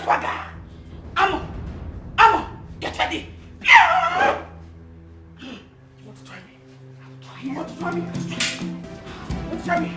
swagger. Amo! Get ready! You want to try me? You want to try me? Let's try me.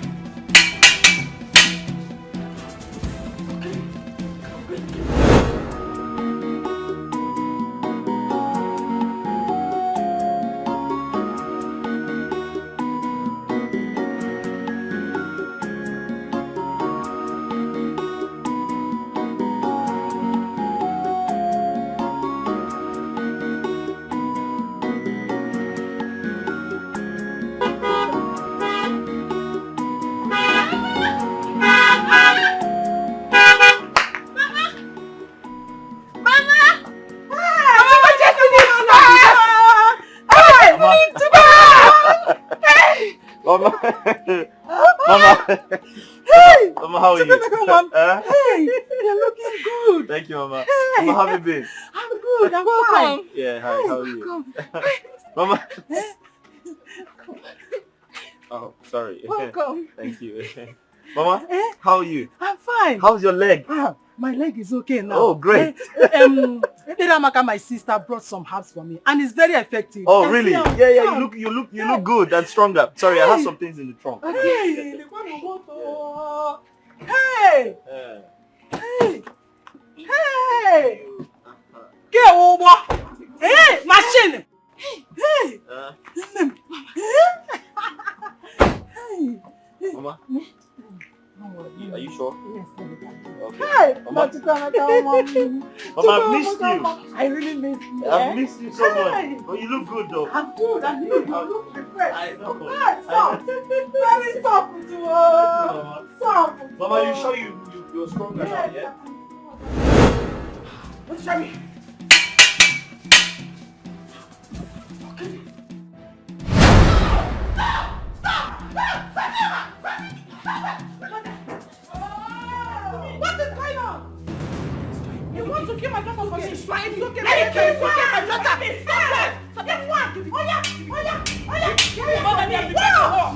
Mama, how are you? Hey, you're looking good. Thank you, Mama. Hey. Mama, how have you been? I'm good. I'm fine. Yeah, hi. How are you? Mama. Oh, sorry. Welcome. Thank you. Mama, how are you? I'm fine. How's your leg? My leg is okay now. Oh, great. Amaka, my sister, brought some herbs for me, and it's very effective. Oh, really? Yeah. You look good and stronger. Sorry, I have some things in the trunk. Hey, get over. Hey, machine. Hey. Mama. Are you sure? Yes. Okay. Hey, Mama, Mama, I've missed you. I really missed you. I've missed you so much. But you look good though. I'm good, and you look refreshed. I know. Stop. Very soft to soft. Mama, you sure you're stronger now, yeah? What's wrong? What is going on? You want to kill my daughter for me? It's okay. Let me kill my daughter. Stop that one.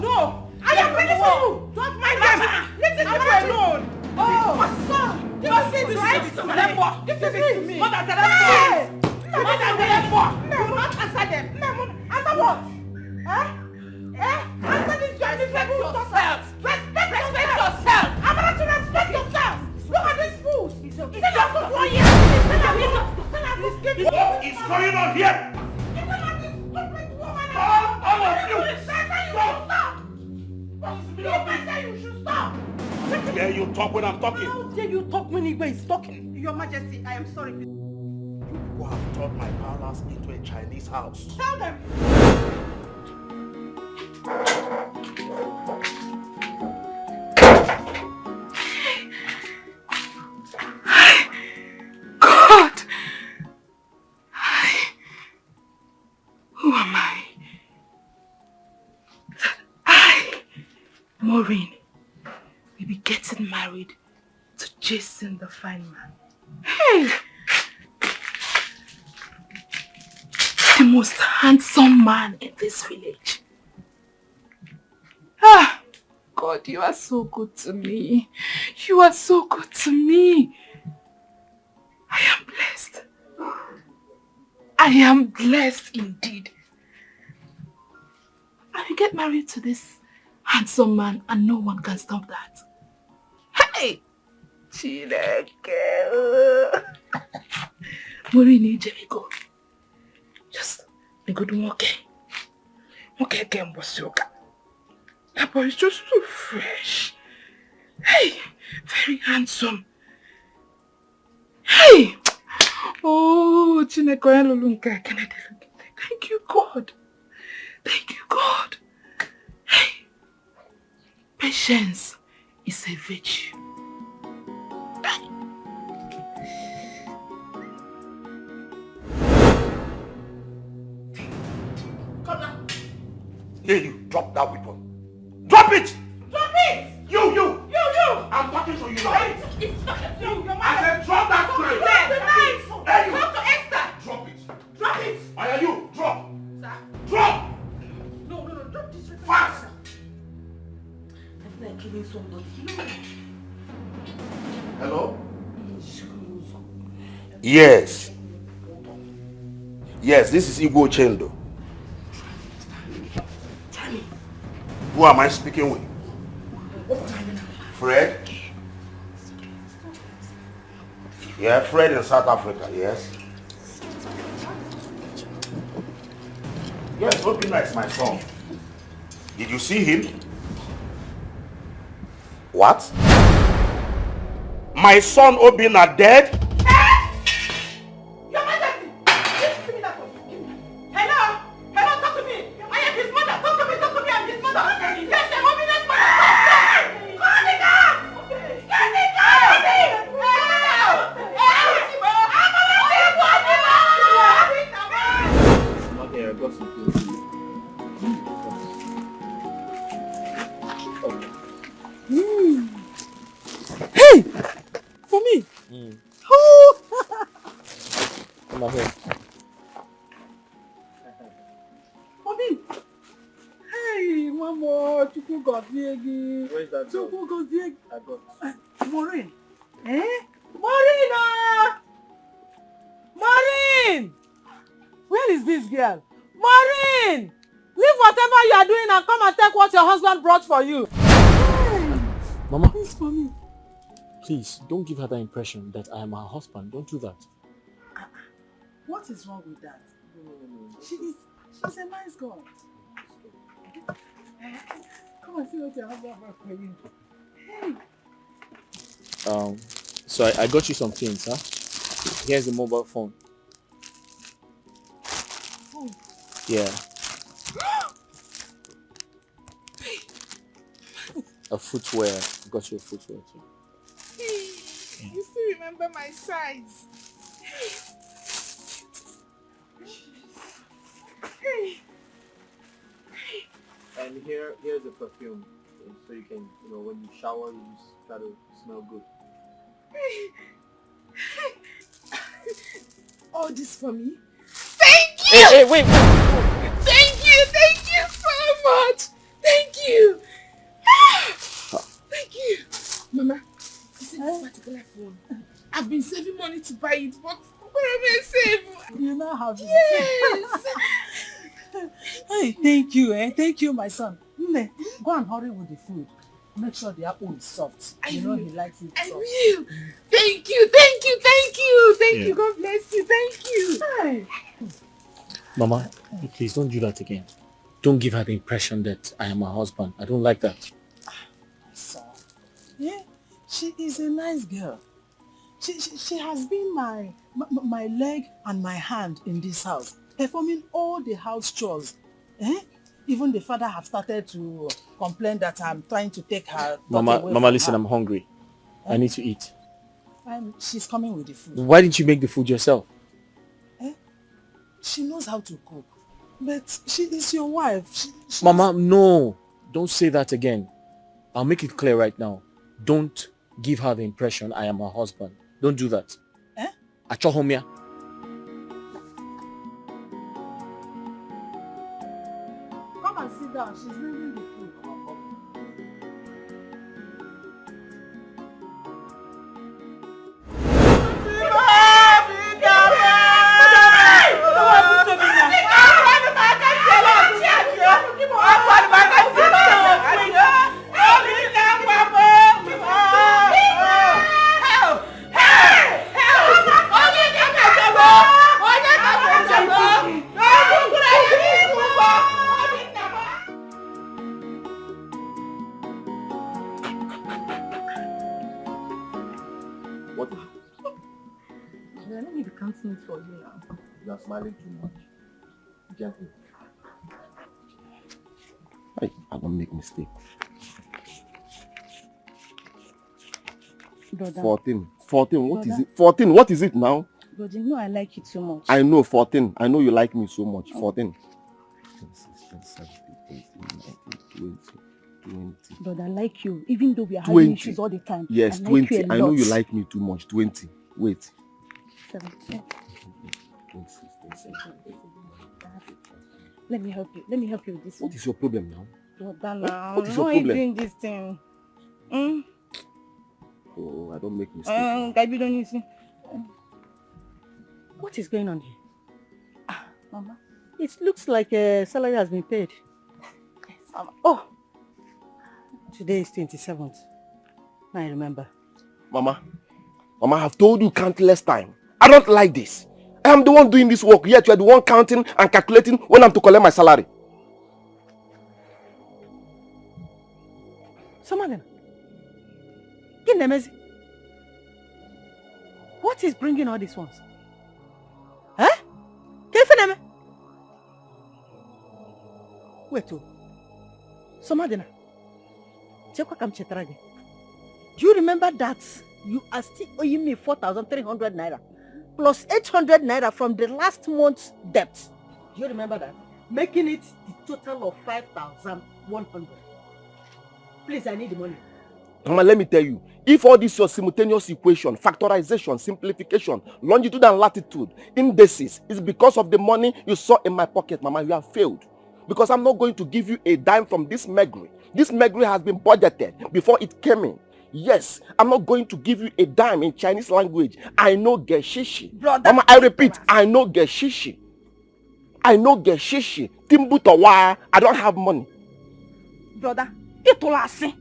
No. I am ready for you. Don't mind them. Leave this people alone. Oh, what's up? You don't see this right? This is me. Mother, do not answer them. Answer what? Answer this respect yourself. Respect yourself. I'm not to respect yourself. Look at this fool. It's just for 1 year. What is going on here? All of you. You should stop. How dare you talk when I'm talking? How dare you talk when he's talking? Your Majesty, I am sorry. You people have turned my palace into a Chinese house. Tell them. God! Who am I? That I, Morin, will be getting married to Jason the fine man. Hey! The most handsome man in this village. Ah! God, you are so good to me. You are so good to me. I am blessed. I am blessed indeed. I will get married to this handsome man and no one can stop that. Hey! Chineke. Morin, go. Just a good walking. Okay, again, Bosioka. That boy is just so fresh. Hey, very handsome. Hey! Oh, Chineke. Thank you, God. Thank you, God. Hey, patience is a virtue. Come now. Here, you drop that weapon. Drop it! Drop it! You! You! I'm talking to you now. It's talking to you. Your I said drop that knife! Drop the knife! Hey, you! Talk to Esther! Drop it! Drop it! Why are you? Drop! Sir? Drop! No, don't disrespect. Fast! I feel like killing somebody. Hello? Yes. Yes, this is Igbo Chendo. Who am I speaking with? Fred? Yeah, Fred in South Africa, yes. Yes, Obina is my son. Did you see him? What? My son Obina dead? Hey! For me? Oh! Come on here. For me? Hey, Mama, Chuku Goziegi. Where is that girl? Chuku Goziegi. I got. Morin. Eh? Morin! Morin! Where is this girl? Morin! Leave whatever you are doing and come and take what your husband brought for you. Hey! Mama, This for me. please, don't give her the impression that I am her husband. Don't do that. What is wrong with that? No. She's a nice girl. Come and see what your husband brought for you. Hey! So I got you some things, huh? Here's the mobile phone. Oh. Yeah. A footwear. Got you a footwear too. Hey, you still remember my size. Hey. And here's the perfume. So you can, when you shower, you just try to smell good. All this for me? Thank you! Hey, wait! Thank you so much! Thank you! Thank you! Mama, you see this particular phone? I've been saving money to buy it, but where am I save? You know how to. Yes! Hey, thank you, Thank you, my son. Nne, go and hurry with the food. Make sure the apple is soft. I You know will. he likes it soft. I will! Thank you! Thank you! God bless you! Thank you! Hey. Mama, please don't do that again. Don't give her the impression that I am her husband. I don't like that. So, yeah, she is a nice girl. She has been my leg and my hand in this house, performing all the house chores. Even the father have started to complain that I'm trying to take her daughter away Mama, from listen, her. I'm hungry. I need to eat. And she's coming with the food. Why didn't you make the food yourself? She knows how to cook. But she is your wife. Mama, no. Don't say that again. I'll make it clear right now. Don't give her the impression I am her husband. Don't do that. Achohomia. Come and sit down. She's bringing the food. What is it? Let me be counting it for you now. You are smiling too much. Gently. I don't make mistake. Brother. 14. What is it? 14. What is it now? But you know I like you too much. I know 14. I know you like me so much. 14. 20. But I like you, even though we are having issues all the time. Yes, I like 20. You a I know lot. you like me too much. 20. Wait. 17. Let me help you. Let me help you with this one. What is your problem now? Brother, now. What is your Why are you problem? doing this thing? Oh, I don't make mistakes. Baby, don't you see? What is going on here? Mama, it looks like a salary has been paid. Yes, Mama. Oh, today is 27th. Now I remember. Mama, I have told you countless times. I don't like this. I am the one doing this work, yet you are the one counting and calculating when I'm to collect my salary. Someone, what is bringing all these ones? Huh? Wait, Somadina. Do you remember that you are still owing me 4,300 naira plus 800 naira from the last month's debt? Do you remember that? Making it the total of 5,100. Please, I need the money. Mama, let me tell you, if all this your simultaneous equation, factorization, simplification, longitude and latitude, indices, is because of the money you saw in my pocket, Mama, you have failed. Because I'm not going to give you a dime from this megri. This megri has been budgeted before it came in. Yes, I'm not going to give you a dime in Chinese language. I know Geshishi. Brother, Mama, I repeat, I know Geshishi. I know Geshishi. Timbutowa, I don't have money. Brother, itolasi.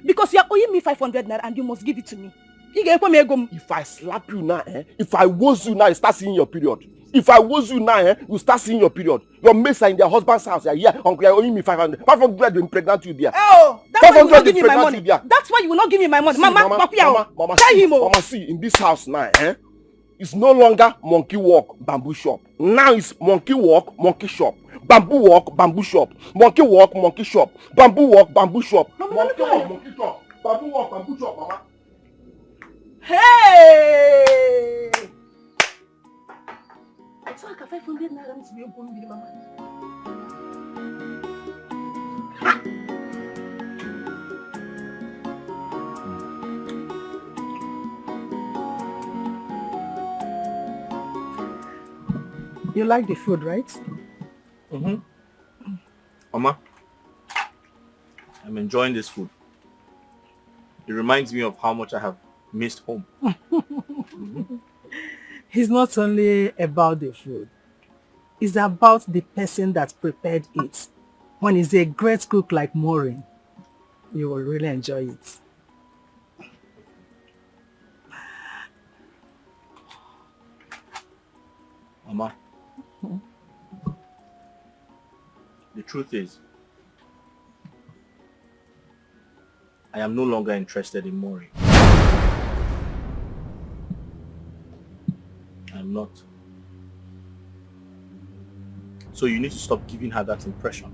Because you are owing me 500 naira and you must give it to me. If I slap you now, if I woz you now, you start seeing your period. If I woz you now, you start seeing your period. Your mates are in their husband's house. Yeah, uncle, you're owing me 500. 500 will impregnate you there. Oh, that's why you will not give me my money. There. That's why you will not give me my money. See, Mama, tell him. Mama, see, in this house now, it's no longer monkey walk, bamboo shop. Now it's monkey walk, monkey shop. Bamboo walk, bamboo shop. Monkey walk, monkey shop. Bamboo walk, bamboo shop. Monkey walk, monkey shop. Bamboo walk, bamboo shop, Mama. Hey! It's like a 500 naira to be open with Mama. You like the food, right? Mm-hmm. Mama, I'm enjoying this food. It reminds me of how much I have missed home. It's not only about the food. It's about the person that prepared it. When he's a great cook like Morin, you will really enjoy it. Mama, the truth is, I am no longer interested in Morin. I'm not. So you need to stop giving her that impression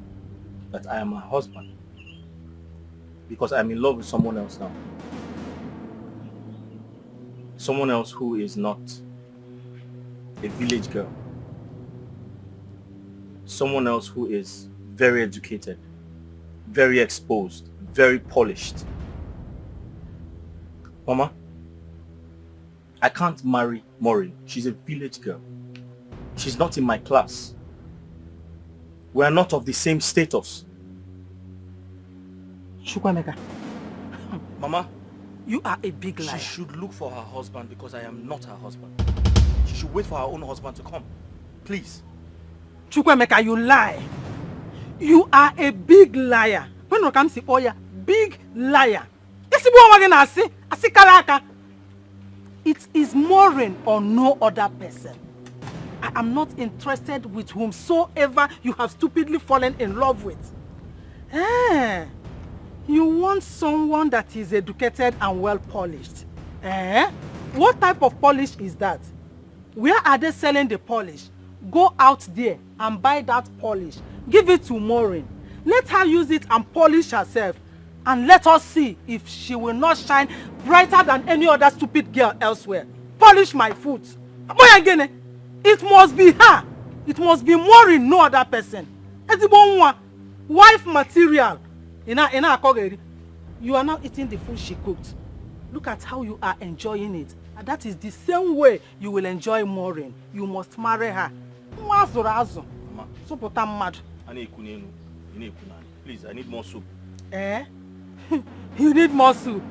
that I am her husband. Because I'm in love with someone else now. Someone else who is not a village girl. Someone else who is very educated, very exposed, very polished. Mama, I can't marry Morin. She's a village girl. She's not in my class. We are not of the same status. Chukwemeka. Mama, you are a big liar. She should look for her husband because I am not her husband. She should wait for her own husband to come. Please. Chukwemeka, you lie. You are a big liar. When it comes to Oya, big liar. It is Morin or no other person. I am not interested with whomsoever you have stupidly fallen in love with. You want someone that is educated and well polished. What type of polish is that? Where are they selling the polish? Go out there and buy that polish. Give it to Morin. Let her use it and polish herself. And let us see if she will not shine brighter than any other stupid girl elsewhere. Polish my foot. It must be her. It must be Morin, no other person. Wife material. You are now eating the food she cooked. Look at how you are enjoying it. And that is the same way you will enjoy Morin. You must marry her. Mama, please, I need more soup. You need more soup.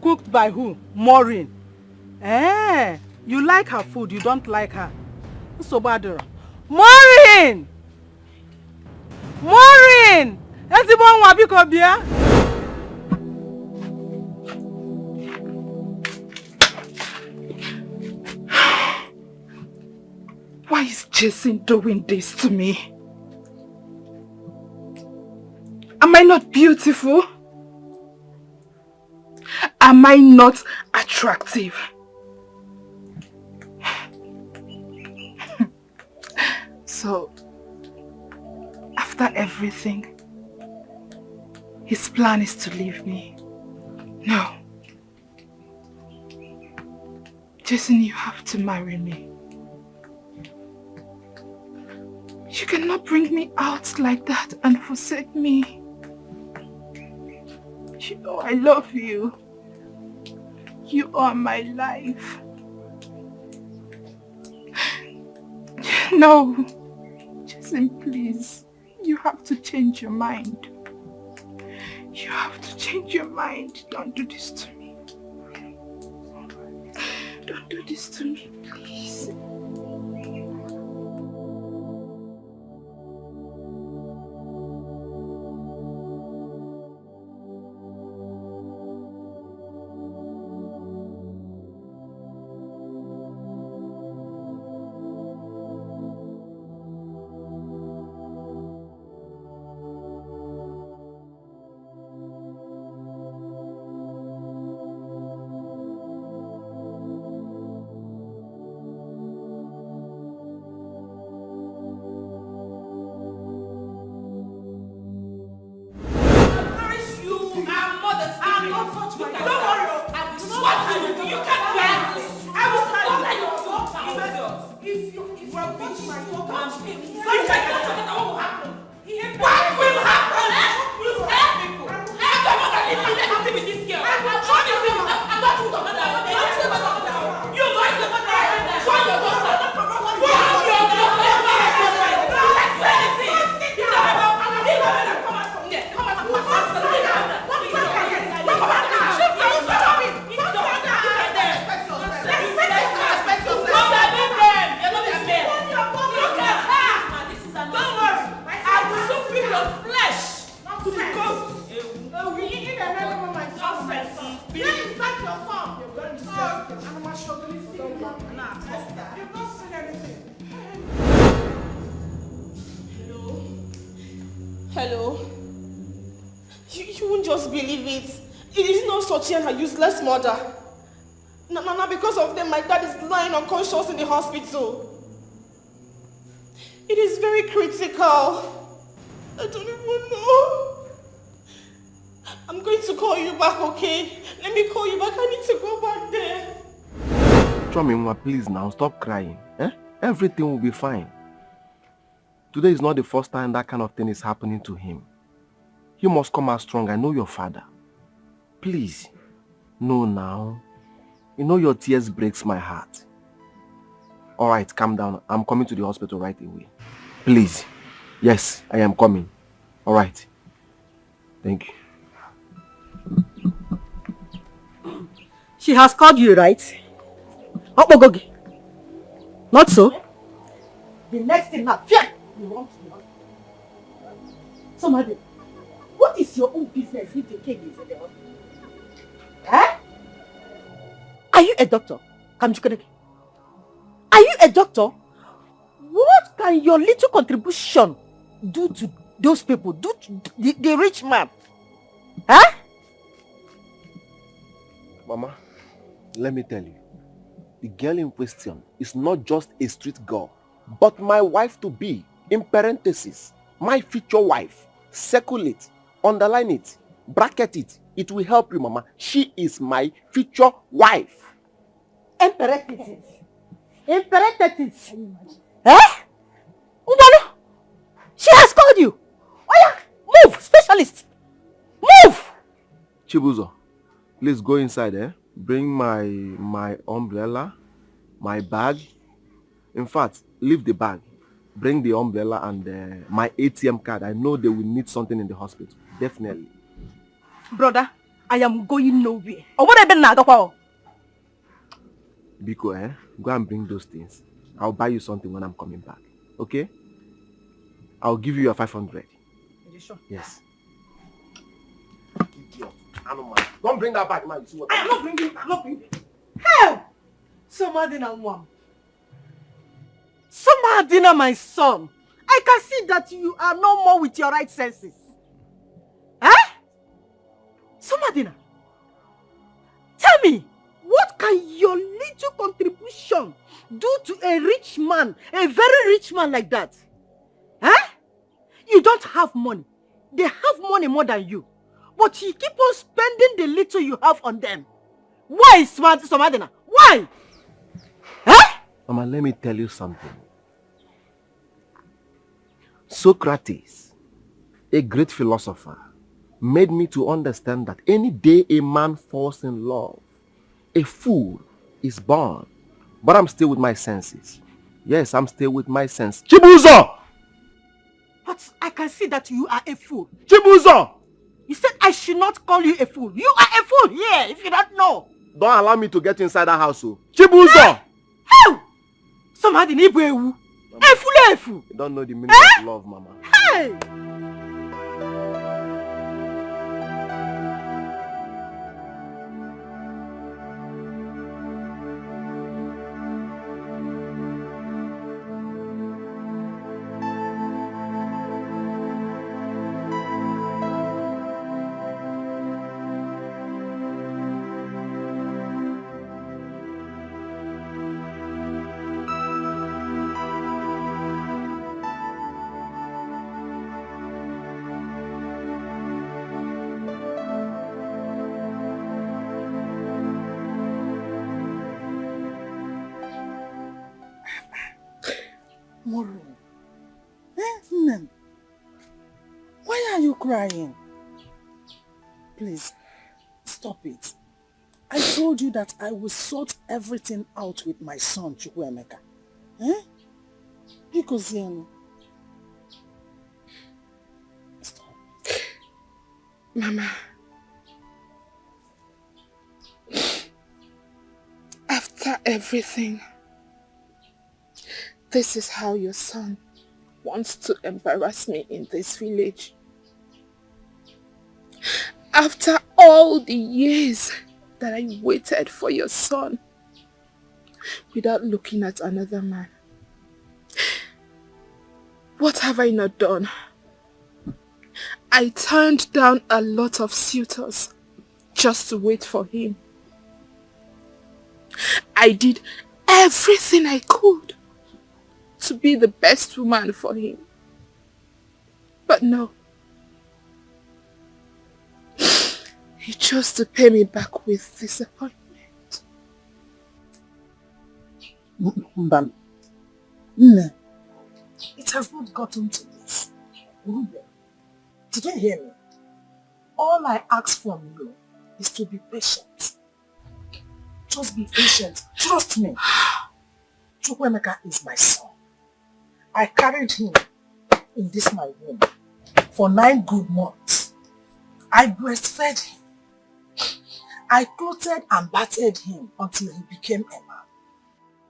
Cooked by who? Morin. You like her food, you don't like her. Sobadura. Morin! Morin! Ezibon wabiko bia? Why is Jason doing this to me? Am I not beautiful? Am I not attractive? So, after everything, his plan is to leave me. No. Jason, you have to marry me. You cannot bring me out like that and forsake me. You know I love you. You are my life. No. Jason, please. You have to change your mind. You have to change your mind. Don't do this to me. Don't do this to me, please. Hello? You won't just believe it. It is not Sochi and her useless mother. Now because of them, my dad is lying unconscious in the hospital. It is very critical. I don't even know. I'm going to call you back, okay? Let me call you back. I need to go back there. Chomimwa, please now, stop crying. Everything will be fine. Today is not the first time that kind of thing is happening to him. You must come out strong. I know your father. Please. No now. You know your tears breaks my heart. Alright, calm down. I'm coming to the hospital right away. Please. Yes, I am coming. Alright. Thank you. She has called you, right? Opogogi. Not so? The next thing now, you want to know. Somebody, what is your own business if the king is in the hospital? Eh? Are you a doctor? Kamchukaneki? Are you a doctor? What can your little contribution do to those people? Do to the rich man? Huh? Mama, let me tell you. The girl in question is not just a street girl, but my wife to be, in parentheses, my future wife. Circle it, underline it, bracket it. It will help you, Mama. She is my future wife. In parentheses. In parentheses. Eh? Ubano, she has called you. Oh yeah, move, specialist. Move. Chibuzo, please go inside, Bring my umbrella, my bag. In fact, leave the bag. Bring the umbrella and my ATM card. I know they will need something in the hospital. Definitely. Brother, I am going nowhere. Oh, what have been now? Biko, go and bring those things. I'll buy you something when I'm coming back. Okay? I'll give you your 500. Are you sure? Yes. Idiot. Animal. Don't bring that back now. You see what I'm not bringing it. Hell! Somadina, mom. Somadina, my son. I can see that you are no more with your right senses. Huh? Somadina, tell me, what can your little contribution do to a rich man, a very rich man like that? Huh? You don't have money. They have money more than you. But you keep on spending the little you have on them. Why, Somadina? Why? Huh? Mama, let me tell you something. Socrates, a great philosopher, made me to understand that any day a man falls in love, a fool is born. But I'm still with my senses. Yes, I'm still with my senses. Chibuzo! But I can see that you are a fool. Chibuzo! You said I should not call you a fool. You are a fool here, if you don't know. Don't allow me to get inside that house. Chibuzo! Hey! How? Somebody need to a fool. You don't know the meaning of love, Mama. Hey! Morin. Why are you crying? Please, stop it. I told you that I will sort everything out with my son, Chukwuemeka. Because, stop. Mama. After everything, this is how your son wants to embarrass me in this village. After all the years that I waited for your son without looking at another man. What have I not done? I turned down a lot of suitors just to wait for him. I did everything I could to be the best woman for him. But no. He chose to pay me back with disappointment. Mbam. It has not gotten to this. Did you hear me? All I ask from you is to be patient. Just be patient. Trust me. Chukwuemeka is my son. I carried him in this my womb for 9 good months. I breastfed him. I clothed and bathed him until he became a man.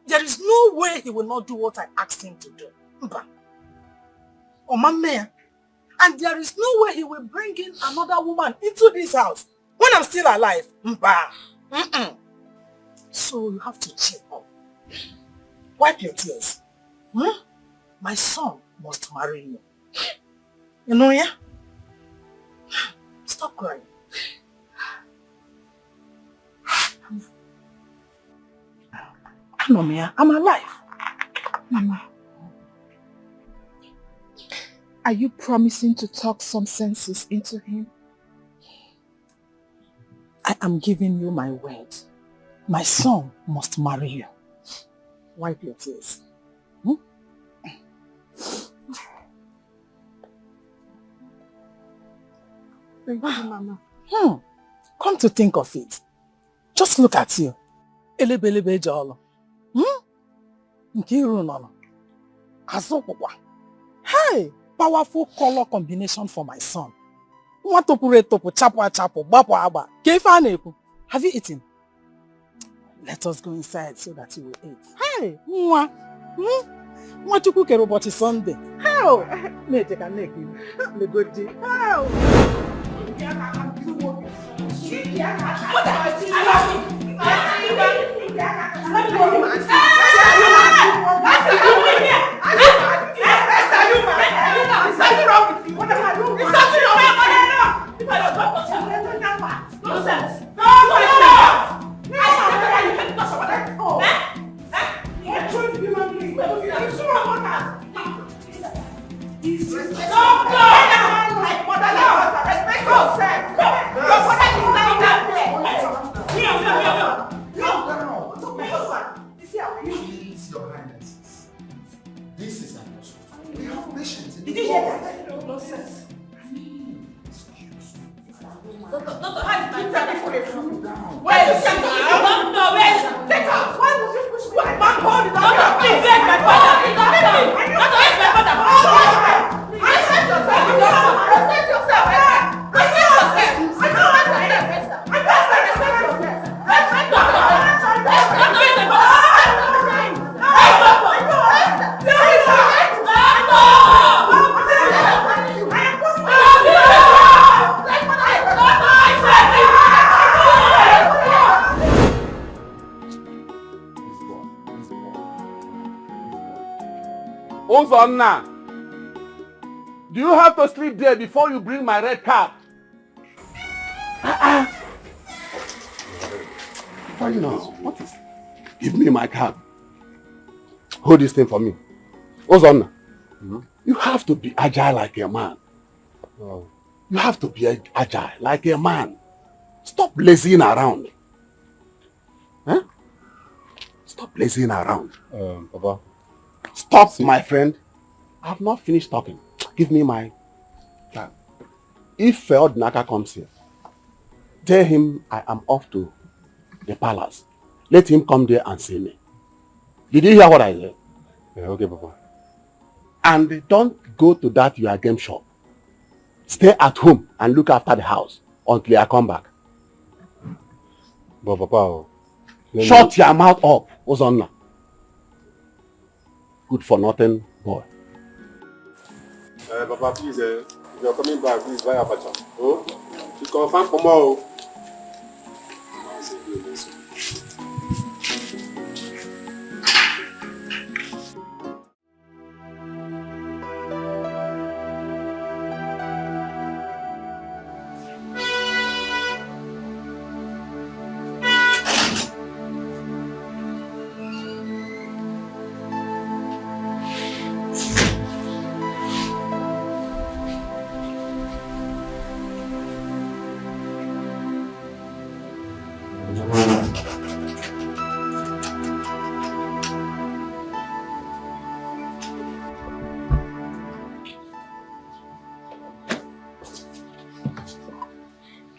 There is no way he will not do what I asked him to do. And there is no way he will bring in another woman into this house when I'm still alive. So you have to cheer up. Wipe your tears. My son must marry you. You know, yeah? Stop crying. I'm alive. Mama, are you promising to talk some senses into him? I am giving you my word. My son must marry you. Wipe your tears. Thank you, Mama. Come to think of it. Just look at you. Elebelebe jolo. Nkiru nono. Azokwa. Hey, powerful color combination for my son. Have you eaten? Let us go inside so that you will eat. Hey, Nwachukwu kere ụbọchị Sunday. How? Na-echeka nneka iwu. Legodi. How? Ozonna, do you have to sleep there before you bring my red cap? Why now? What is? Give me my cap. Hold this thing for me. Ozonna, you have to be agile like a man. Oh. You have to be agile like a man. Stop lazying around. Huh? Stop lazying around. Papa. Stop, my friend. I have not finished talking. Give me my cap. If Naka comes here, tell him I am off to the palace. Let him come there and see me. Did you hear what I said? Yeah, okay, Papa. And don't go to that your game shop. Stay at home and look after the house until I come back. But Papa, shut your mouth up, Ozonna. Good for nothing boy. Papa, please, if you're coming back, please buy a bacha. Oh, you confirm for more.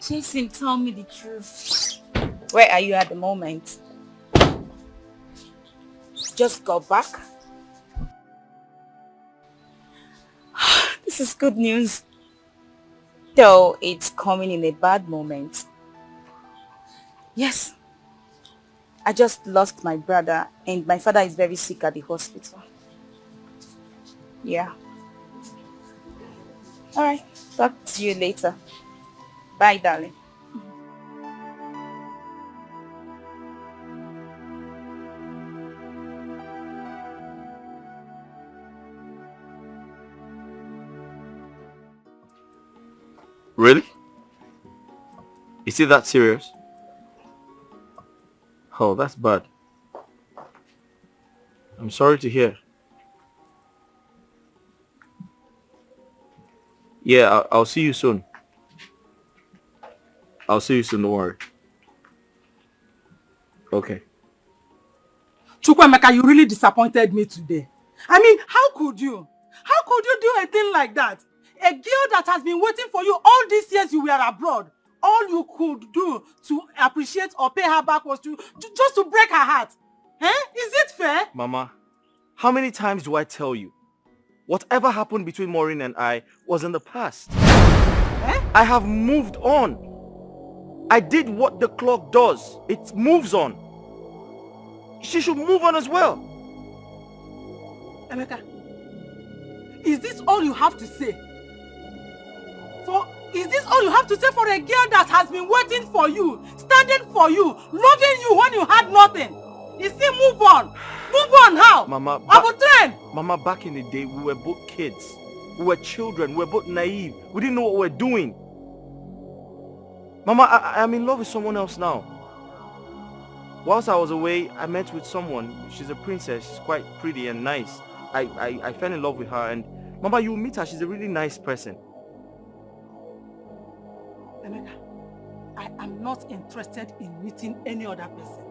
Jason, tell me the truth. Where are you at the moment? Just got back? This is good news. Though it's coming in a bad moment. Yes. I just lost my brother and my father is very sick at the hospital. Yeah. Alright, talk to you later. Bye, darling. Really? Is it that serious? Oh, that's bad. I'm sorry to hear. Yeah, I'll see you soon. I'll see you soon, don't worry. Okay. Chukwemeka, you really disappointed me today. I mean, how could you? How could you do a thing like that? A girl that has been waiting for you all these years you were abroad. All you could do to appreciate or pay her back was just to break her heart. Eh? Is it fair? Mama, how many times do I tell you? Whatever happened between Morin and I was in the past. Eh? I have moved on. I did what the clock does. It moves on. She should move on as well. Emeka, is this all you have to say? Is this all you have to say for a girl that has been waiting for you, standing for you, loving you when you had nothing? You see, move on. Move on, how? Mama, Mama, back in the day, we were both kids. We were children. We were both naive. We didn't know what we were doing. Mama, I'm in love with someone else now. Whilst I was away, I met with someone. She's a princess. She's quite pretty and nice. I fell in love with her, and Mama, you meet her. She's a really nice person. Emeka, I am not interested in meeting any other person.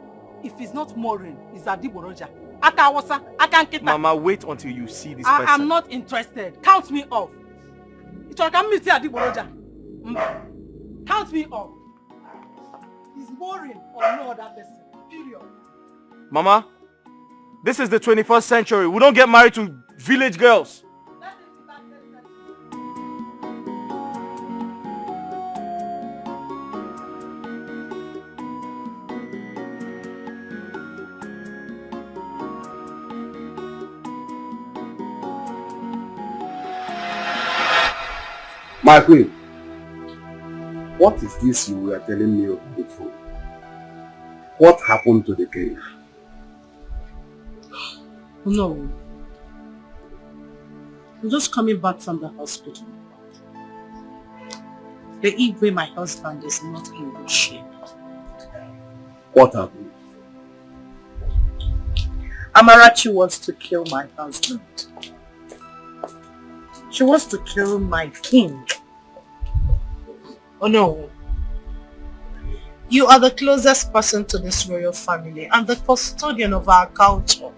If it's not Morin, it's Adiboroja. Mama, wait until you see this I person. am not interested. Count me off. Count me off. It's Morin or no other person. Period. Mama, this is the 21st century. We don't get married to village girls. My queen, what is this you were telling me of before? What happened to the king? No. I'm just coming back from the hospital. The Igwe, my husband, is not in good shape. What happened? Amarachi wants to kill my husband. She wants to kill my king. Oh no. You are the closest person to this royal family and the custodian of our culture.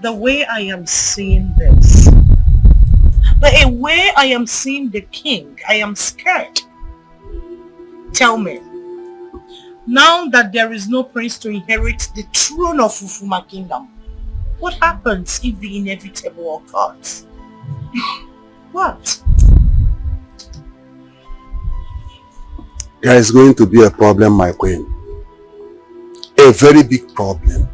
The way I am seeing this, the way I am seeing the king, I am scared. Tell me, now that there is no prince to inherit the throne of Ufuma kingdom, what happens if the inevitable occurs? What? There is going to be a problem, my queen. A very big problem.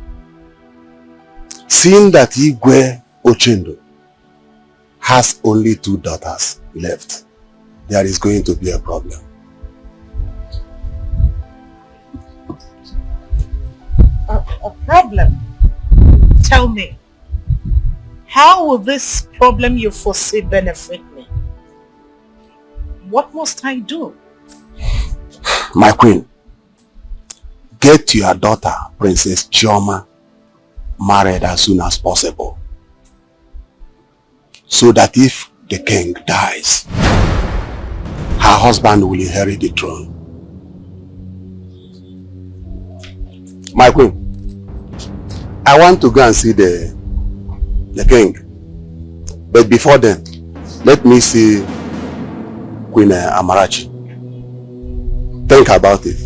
Seeing that Igwe Ochendo has only 2 daughters left, there is going to be a problem. A problem? Tell me, how will this problem you foresee benefit me? What must I do? My queen, get your daughter, Princess Chioma, married as soon as possible. So that if the king dies, her husband will inherit the throne. My queen, I want to go and see the king. But before then, let me see Queen Amarachi. Think about it.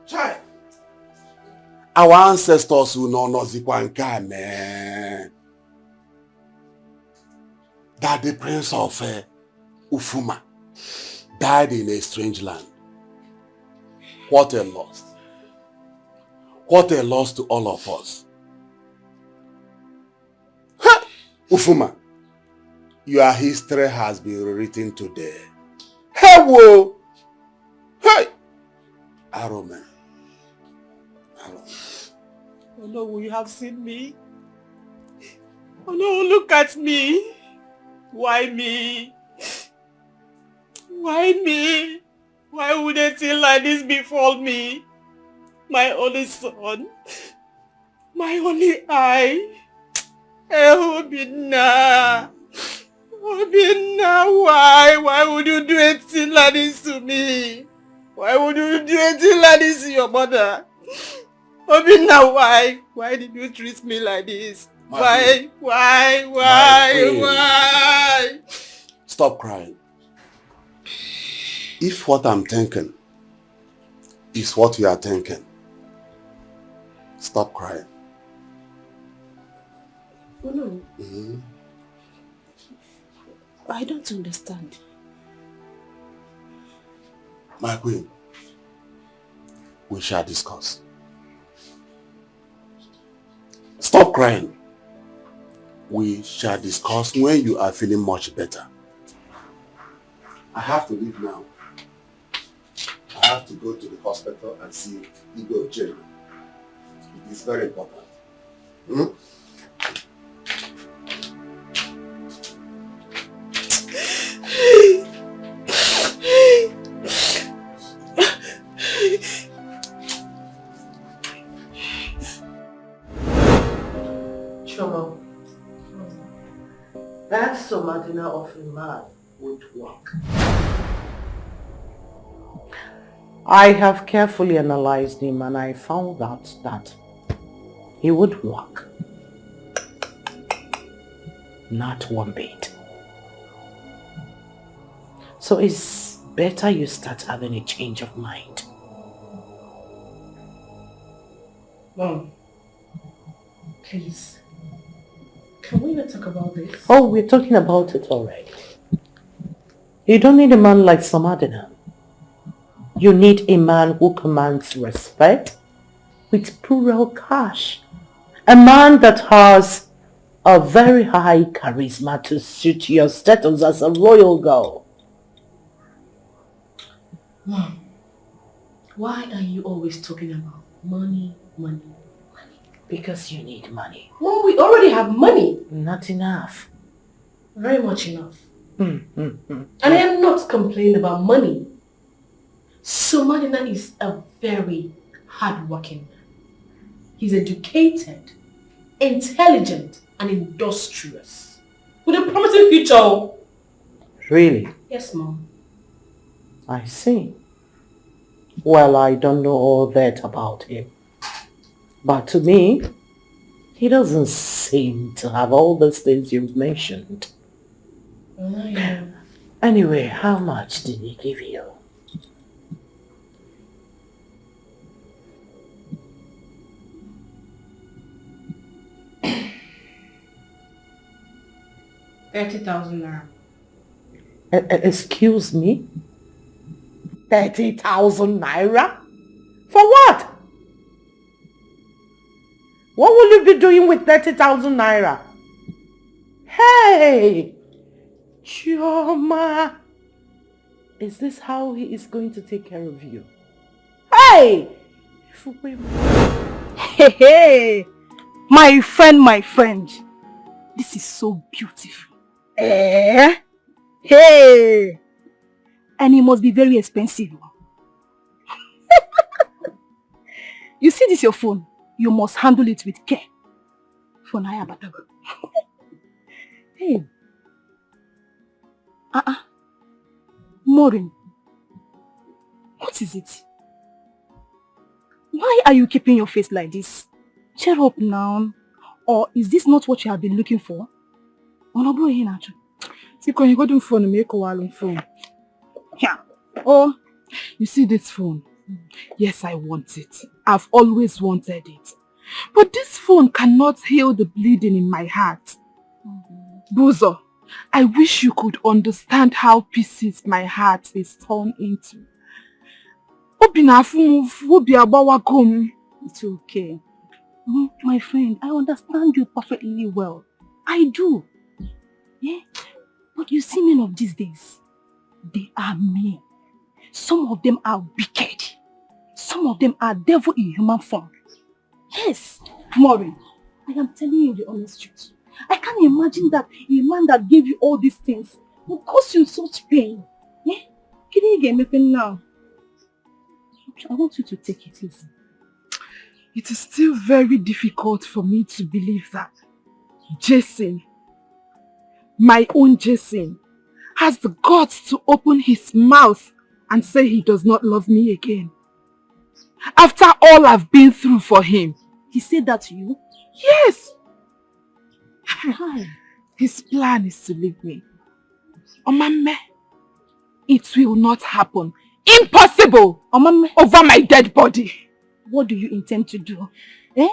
Chai! Our ancestors who know Nozikwanka, man. That the prince of Ufuma died in a strange land. What a loss. What a loss to all of us. Ha! Ufuma, your history has been rewritten today. Hey, whoa! Hey! Arome. Oh no, you have seen me? Oh no, look at me. Why me? Why me? Why would a thing like this befall me? My only son. My only eye. Obinna. Obinna, why? Why would you do a thing like this to me? Why would you do a thing like this to your mother? Obinna, why? Why did you treat me like this? Why? Why? Stop crying. If what I'm thinking is what you are thinking, stop crying. I don't understand. My queen, we shall discuss. Stop crying. We shall discuss when you are feeling much better. I have to leave now. I have to go to the hospital and see Igwe Jerry. It is very important. Chomo, that Somadina of a man would work. I have carefully analyzed him and I found out that he would work. Not one bit. So it's better you start having a change of mind. Mom, please. Can we not talk about this? Oh, we're talking about it already. You don't need a man like Somadina. You need a man who commands respect with plural cash. A man that has a very high charisma to suit your status as a royal girl. Mom, why are you always talking about money, money, money? Because you need money. Mom, we already have money. Not enough. Very much enough. And I am not complaining about money. Somadina is a very hard-working man. He's educated, intelligent, and industrious. With a promising future. Really? Yes, Mom. I see. Well, I don't know all that about him. But to me, he doesn't seem to have all those things you've mentioned. Yeah. Anyway, how much did he give you? $30,000. Excuse me? 30,000 naira? For what? What will you be doing with 30,000 naira? Hey! Chioma! Is this how he is going to take care of you? Hey! Hey! My friend. This is so beautiful. Eh? Hey! And it must be very expensive. You see this your phone? You must handle it with care. For Naya Batago. Hey. Morin. What is it? Why are you keeping your face like this? Cheer up now. Or is this not what you have been looking for? Yeah. Oh, you see this phone? Yes, I want it. I've always wanted it. But this phone cannot heal the bleeding in my heart. Buzo, I wish you could understand how pieces my heart is torn into. It's okay. My friend, I understand you perfectly well. I do. Yeah? But you see men of these days, they are mean. Some of them are wicked. Some of them are devil in human form. Yes, Morin, I am telling you the honest truth. I can't imagine that a man that gave you all these things will cause you such pain. Yeah? Can you get me pain now? I want you to take it easy. It is still very difficult for me to believe that Jason, my own Jason, has the guts to open his mouth and say he does not love me again. After all I've been through for him. He said that to you? Yes! His plan is to leave me. Omame, it will not happen. Impossible! Omame, over my dead body. What do you intend to do? Eh?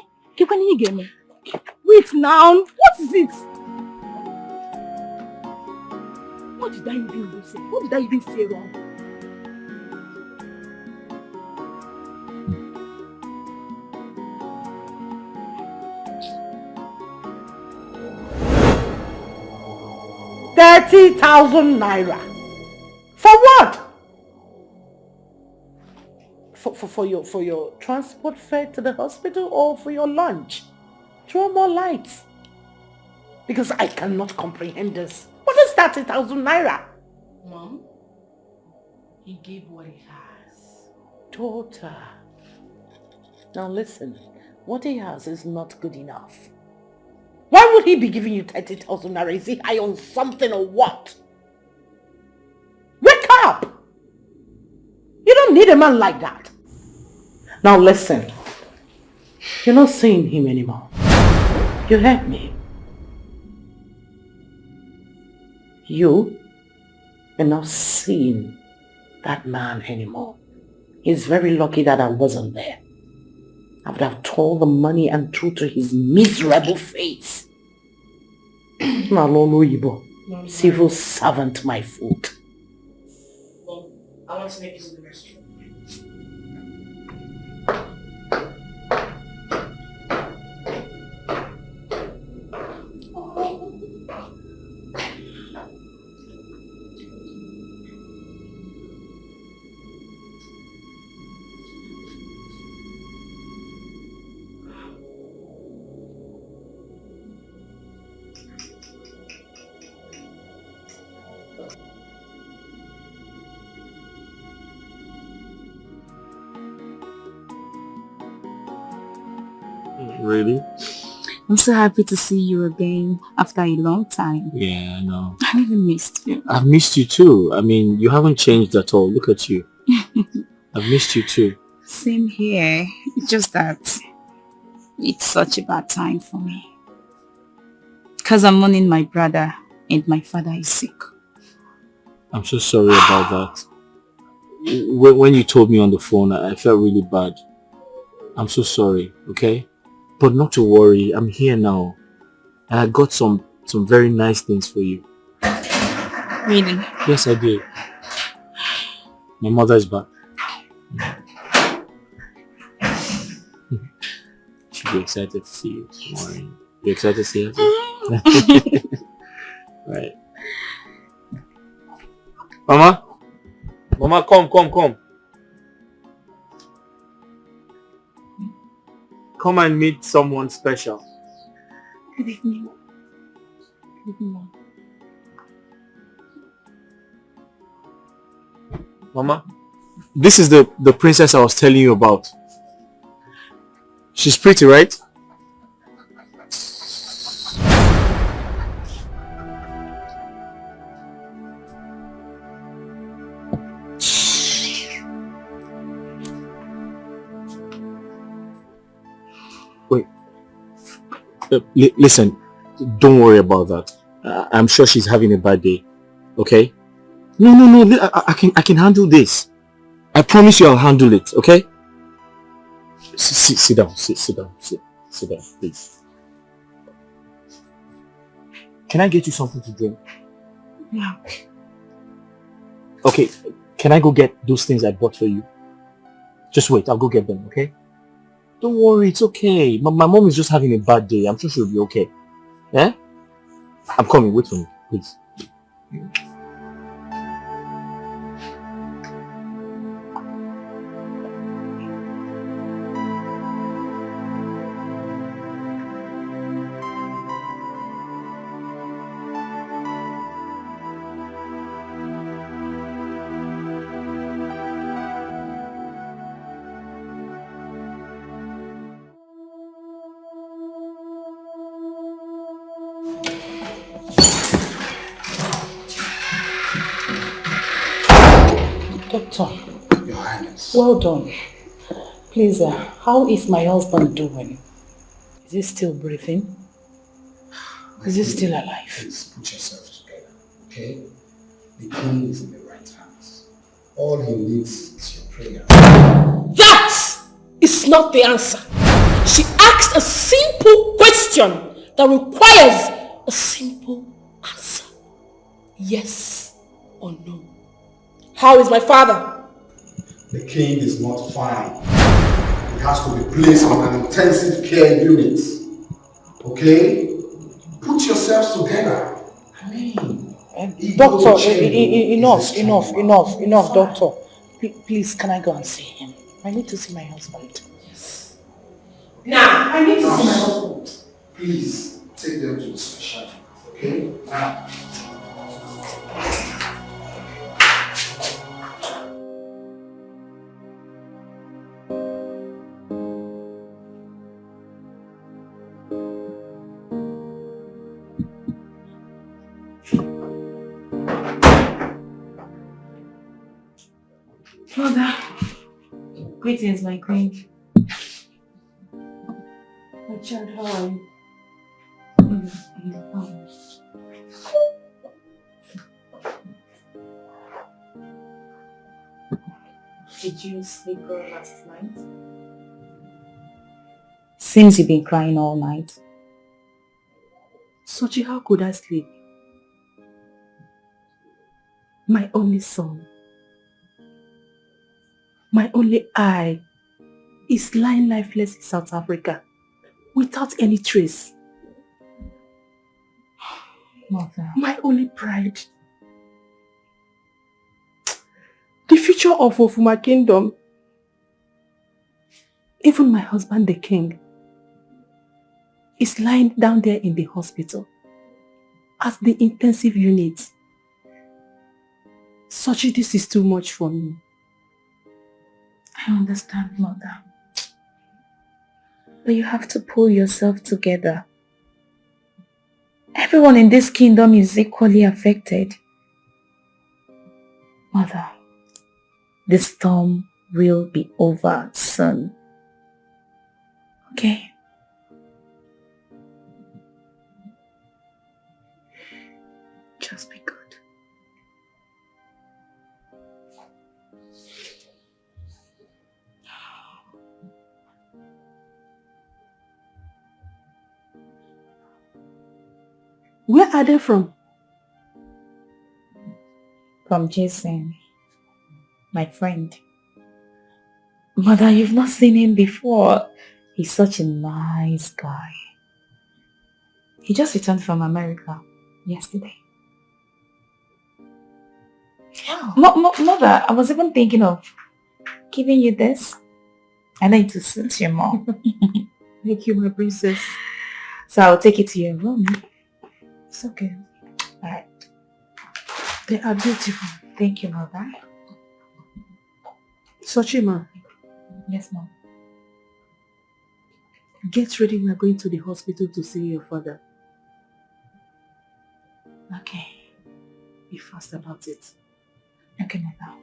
Wait now, what is it? What did I even do? What did I even say wrong? 30,000 naira. For what? For your transport fare to the hospital or for your lunch? Throw more lights. Because I cannot comprehend this. What is 30,000 naira? Mom, he gave what he has. Daughter. Now listen, what he has is not good enough. Why would he be giving you 30,000 naira? Is he high on something or what? Wake up! You don't need a man like that. Now listen, you're not seeing him anymore. You heard me. You are not seeing that man anymore. He's very lucky that I wasn't there. I would have told the money and truth to his miserable face. Malolo Ibo, civil servant my foot. Mom, I want to make this in the restroom. Really? I'm so happy to see you again after a long time. Yeah, I know. I even missed you. I've missed you too. I mean, you haven't changed at all. Look at you. I've missed you too. Same here. It's just that it's such a bad time for me. Because I'm mourning my brother and my father is sick. I'm so sorry about that. When you told me on the phone, I felt really bad. I'm so sorry, okay? But not to worry, I'm here now. And I got some very nice things for you. Really? Yes, I did. My mother is back. She'll be excited to see you, Morin. You excited to see her too? Right. Mama? Mama, come. Come and meet someone special. Good evening. Good evening. Mama, this is the princess I was telling you about. She's pretty, right? Wait. Listen, don't worry about that. I'm sure she's having a bad day. Okay? No. I can handle this. I promise you I'll handle it. Okay? Sit down. Sit down, please. Can I get you something to drink? Yeah. Okay. Can I go get those things I bought for you? Just wait. I'll go get them. Okay? Don't worry, it's okay. My mom is just having a bad day. I'm sure she'll be okay. Yeah? I'm coming. Wait for me, please. Doctor. Your Highness. Well done. Please, how is my husband doing? Is he still breathing? Is he still alive? Please put yourself together, okay? The king is in the right hands. All he needs is your prayer. That is not the answer. She asked a simple question that requires a simple answer. Yes Oh no. How is my father? The king is not fine. He has to be placed on an intensive care unit. Okay? Put yourselves together. I mean, Doctor, enough, doctor. Please, can I go and see him? I need to see my husband. Yes. Now, I need to see my husband. Please, take them to the special unit. Okay? Now. Mother, greetings, my queen. My child, how are you? Did you sleep well last night? Seems you've been crying all night. Sochi, how could I sleep? My only son, my only eye, is lying lifeless in South Africa without any trace. Mother. My only pride. The future of Ofuma Kingdom. Even my husband, the king, is lying down there in the hospital at the intensive unit. Sochi, this is too much for me. I understand, Mother. But you have to pull yourself together. Everyone in this kingdom is equally affected. Mother, the storm will be over soon. Okay? Just be good. Where are they from? From Jason, my friend. Mother, you've not seen him before. He's such a nice guy. He just returned from America yesterday. Mother, I was even thinking of giving you this. I know it to suit your mom. Thank you, my princess. So I'll take it to your room. It's okay. Alright. They are beautiful. Thank you, Mother. Sochima. Yes, Mom. Get ready, we are going to the hospital to see your father. Okay. Be fast about it. Okay, Mother.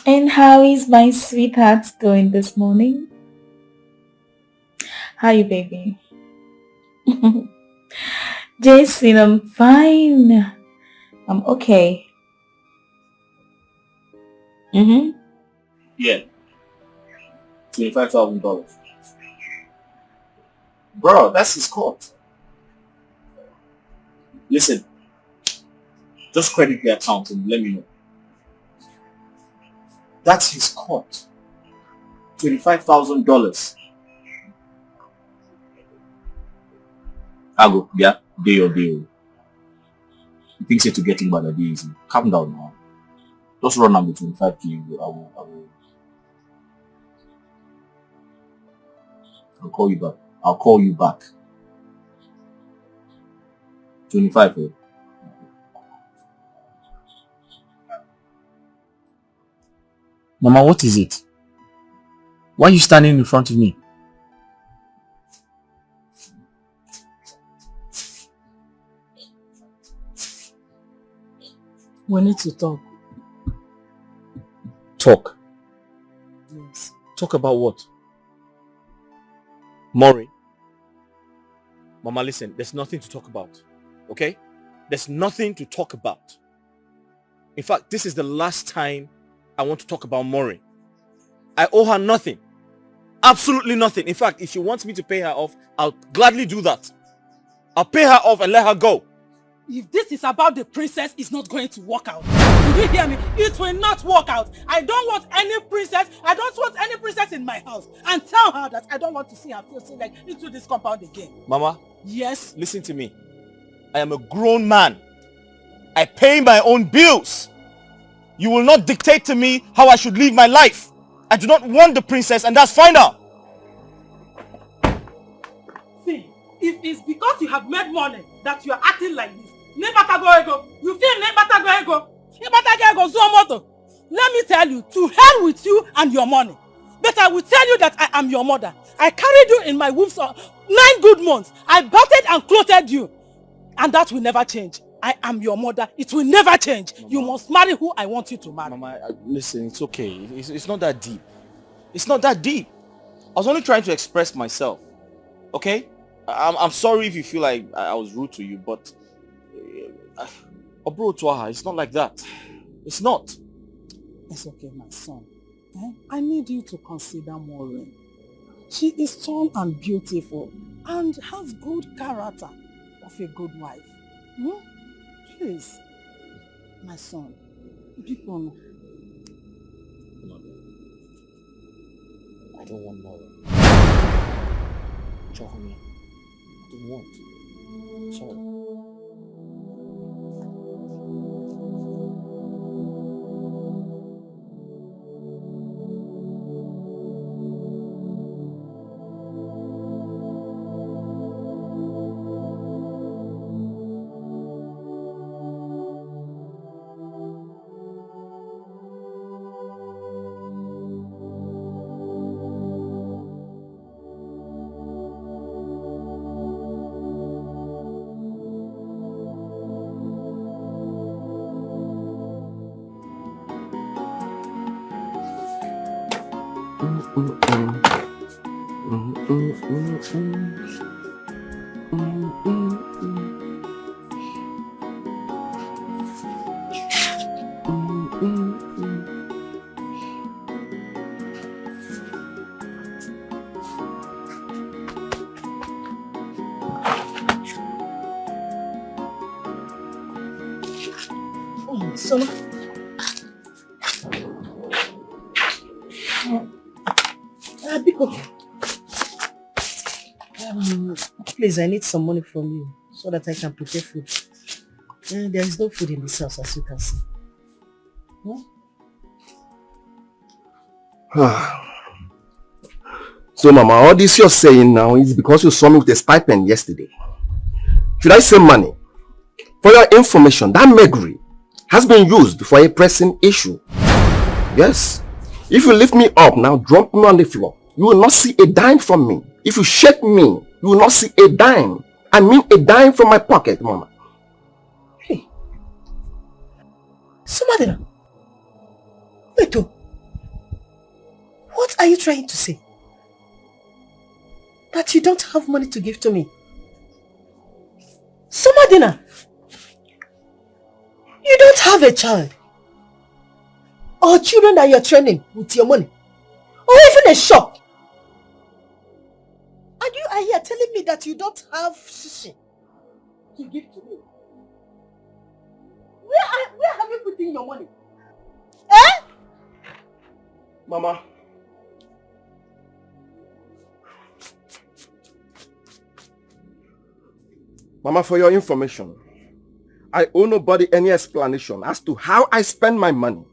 And how is my sweetheart doing this morning? How are you, baby? Jason, I'm fine. I'm okay. Yeah. $25,000. Bro, that's his court. Listen, just credit the account and let me know. That's his court. $25,000. I go, yeah, day or deal. You think say to get him by the day easy. Calm down now. Just run on the 25K. I'll call you back. I'll call you back. 25, eh? Mama, what is it? Why are you standing in front of me? We need to talk. Talk. Yes. Talk about what? Morin. Mama, listen, there's nothing to talk about. Okay? There's nothing to talk about. In fact, this is the last time I want to talk about Morin. I owe her nothing. Absolutely nothing. In fact, if she wants me to pay her off, I'll gladly do that. I'll pay her off and let her go. If this is about the princess, it's not going to work out. Did you hear me? It will not work out. I don't want any princess. I don't want any princess in my house. And tell her that I don't want to see her filthy leg into this compound again. Mama. Yes? Listen to me. I am a grown man. I pay my own bills. You will not dictate to me how I should live my life. I do not want the princess, and that's final. See, if it's because you have made money that you are acting like this, you feel let me tell you, to hell with you and your money. But I will tell you that I am your mother. I carried you in my womb for 9 good months. I bathed and clothed you. And that will never change. I am your mother. It will never change. Mama. You must marry who I want you to marry. Mama, listen, it's okay. It's not that deep. It's not that deep. I was only trying to express myself. Okay? I'm sorry if you feel like I was rude to you, but Obro Twaha, it's not like that. It's not. It's okay, my son. I need you to consider Morin. She is tall and beautiful and has good character of a good wife. Please, my son, people. I don't want Morin. Chohumi, I don't want. Sorry. Please, I need some money from you so that I can prepare food. There is no food in this house, as you can see. So, Mama, all this you're saying now is because you saw me with a stipend yesterday. Should I say money? For your information, that Megri has been used for a pressing issue. Yes. If you lift me up now, drop me on the floor, you will not see a dime from me. If you shake me, you will not see a dime. I mean a dime from my pocket, Mama. Hey. Sumadina. Wait, what are you trying to say? That you don't have money to give to me? Sumadina. You don't have a child. Or children that you're training with your money. Or even a shop. And you are here telling me that you don't have shishi to give to me. Where have you put in your money? Eh? Mama. Mama, for your information, I owe nobody any explanation as to how I spend my money.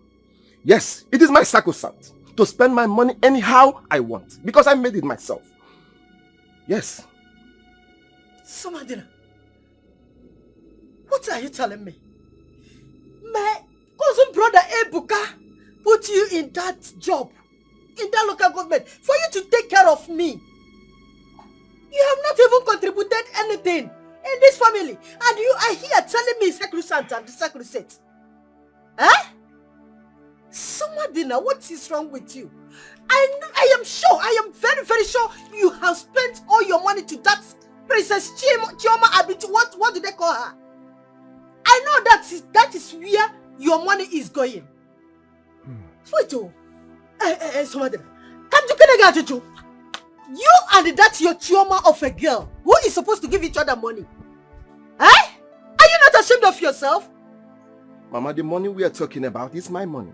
Yes, it is my sacrosanct to spend my money anyhow I want because I made it myself. Yes. Sumadina, what are you telling me? My cousin brother Ebuka put you in that job, in that local government, for you to take care of me. You have not even contributed anything in this family, and you are here telling me sacrosanct and sacrosanct. Eh? Sumadina, what is wrong with you? I am sure, I am very, very sure you have spent all your money to that Princess Chioma Abiti. What do they call her? I know that is where your money is going. Wait, some of them. You and that your chioma of a girl who is supposed to give each other money. Eh? Are you not ashamed of yourself? Mama, the money we are talking about is my money.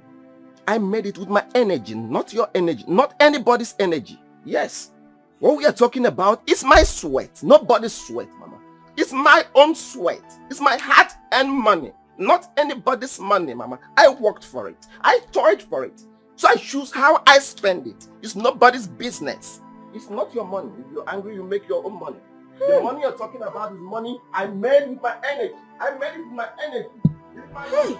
I made it with my energy, not your energy, not anybody's energy. Yes. What we are talking about is my sweat, nobody's sweat, Mama. It's my own sweat. It's my heart and money, not anybody's money, Mama. I worked for it. I toiled for it. So I choose how I spend it. It's nobody's business. It's not your money. If you're angry, you make your own money. The money you're talking about is money I made with my energy. I made it with my energy. It's my money.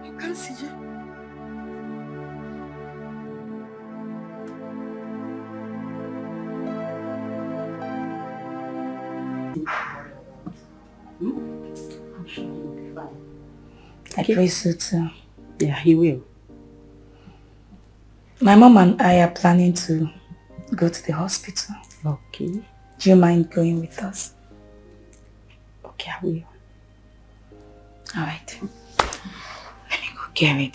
You can't see it. I'm sure he'll be fine. I pray so too. Yeah, he will. My mom and I are planning to go to the hospital. Okay. Do you mind going with us? Okay, I will. Alright. Let me go get ready.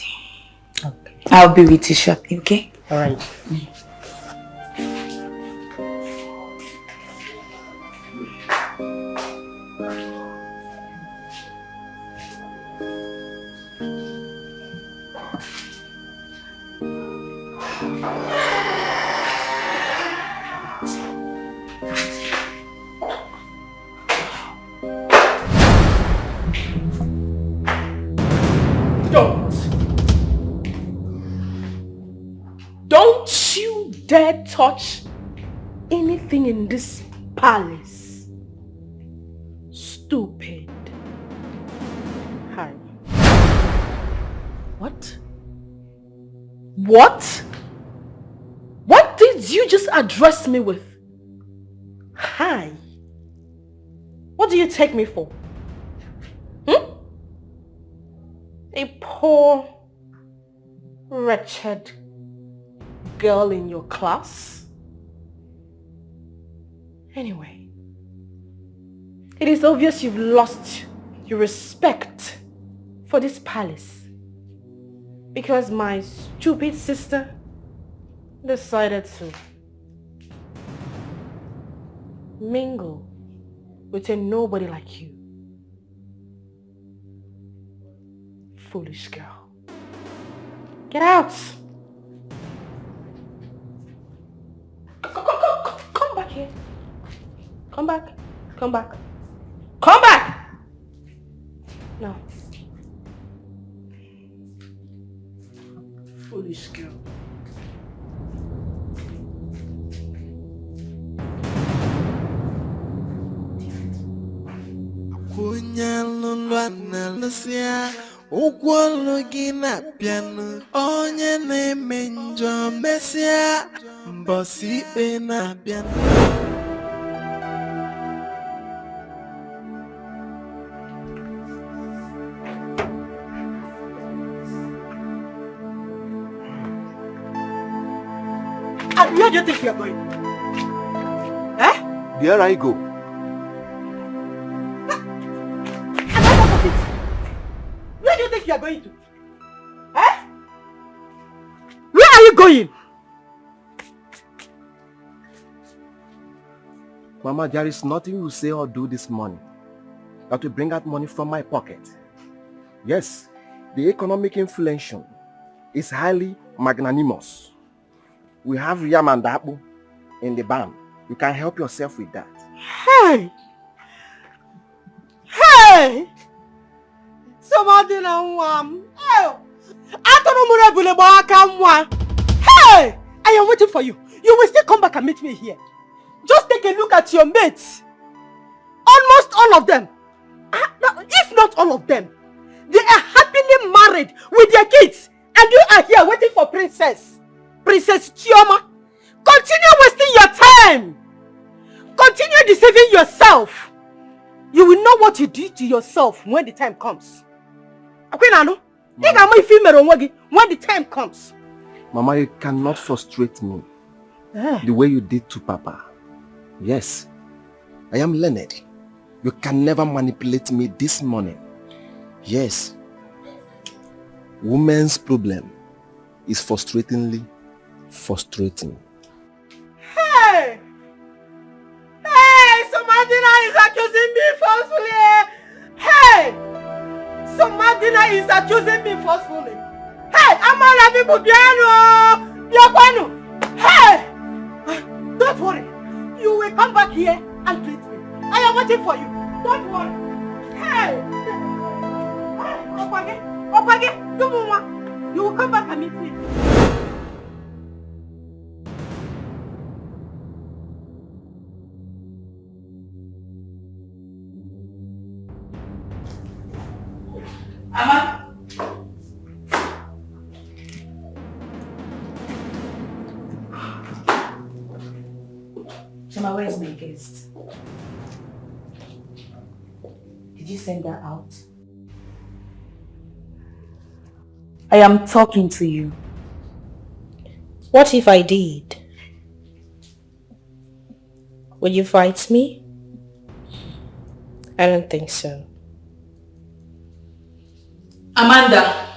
Okay. I'll be with you shortly, okay? Alright. Don't you dare touch anything in this palace. Stupid. Hi. What? What? What did you just address me with? Hi. What do you take me for? A poor, wretched girl in your class? Anyway, it is obvious you've lost your respect for this palace because my stupid sister decided to mingle with a nobody like you. Foolish girl. Get out! Come back here. Come back. Come back. Come back! No. Foolish girl. Ụgwọlụ gị na-abịanụ onye na-eme njọ mesịa mbọsị ikpe na-abịanụ. And where do you think you are going? Eh? There I go. Where do you think you are going to? Eh? Where are you going? Mama, there is nothing you say or do this morning that will bring out money from my pocket. Yes, the economic inflation is highly magnanimous. We have yam and apple in the barn. You can help yourself with that. Hey! Hey! Somebody na mwam. Hey! Hey! I am waiting for you. You will still come back and meet me here. Just take a look at your mates. Almost all of them, if not all of them, they are happily married with their kids. And you are here waiting for Princess Chioma. Continue wasting your time. Continue deceiving yourself. You will know what you do to yourself when the time comes. When the time comes. Mama, you cannot frustrate me the way you did to Papa. Yes, I am learned. You can never manipulate me this morning. Yes. Women's problem is frustratingly frustrating. Hey! Hey! Somadina is accusing me falsely! Hey! Somadina is accusing me falsely! Hey! Amara people piano! Piano! Hey! Don't worry. You will come back here and treat me. I am waiting for you. Don't worry. Hey! Opage! Opage! Dumuma! You will come back and meet me. Ama? Chama, where's my guest? Did you send her out? I am talking to you. What if I did? Would you fight me? I don't think so. Amanda!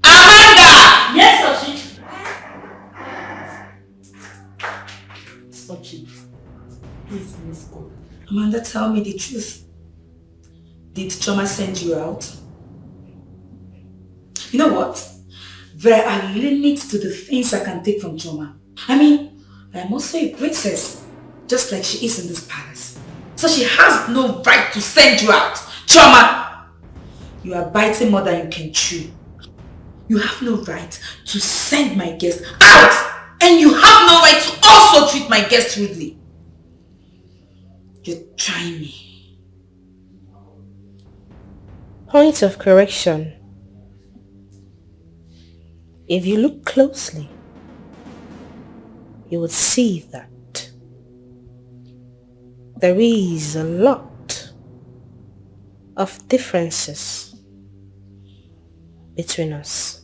Amanda! Yes, Sochi. Sochi, please, let's go. Amanda, tell me the truth. Did Choma send you out? You know what? There are limits to the things I can take from Choma. I mean, I'm also a princess, just like she is in this palace. So she has no right to send you out. Choma! You are biting more than you can chew. You have no right to send my guest out! And you have no right to also treat my guest rudely. You're trying me. Point of correction. If you look closely, you would see that there is a lot of differences between us.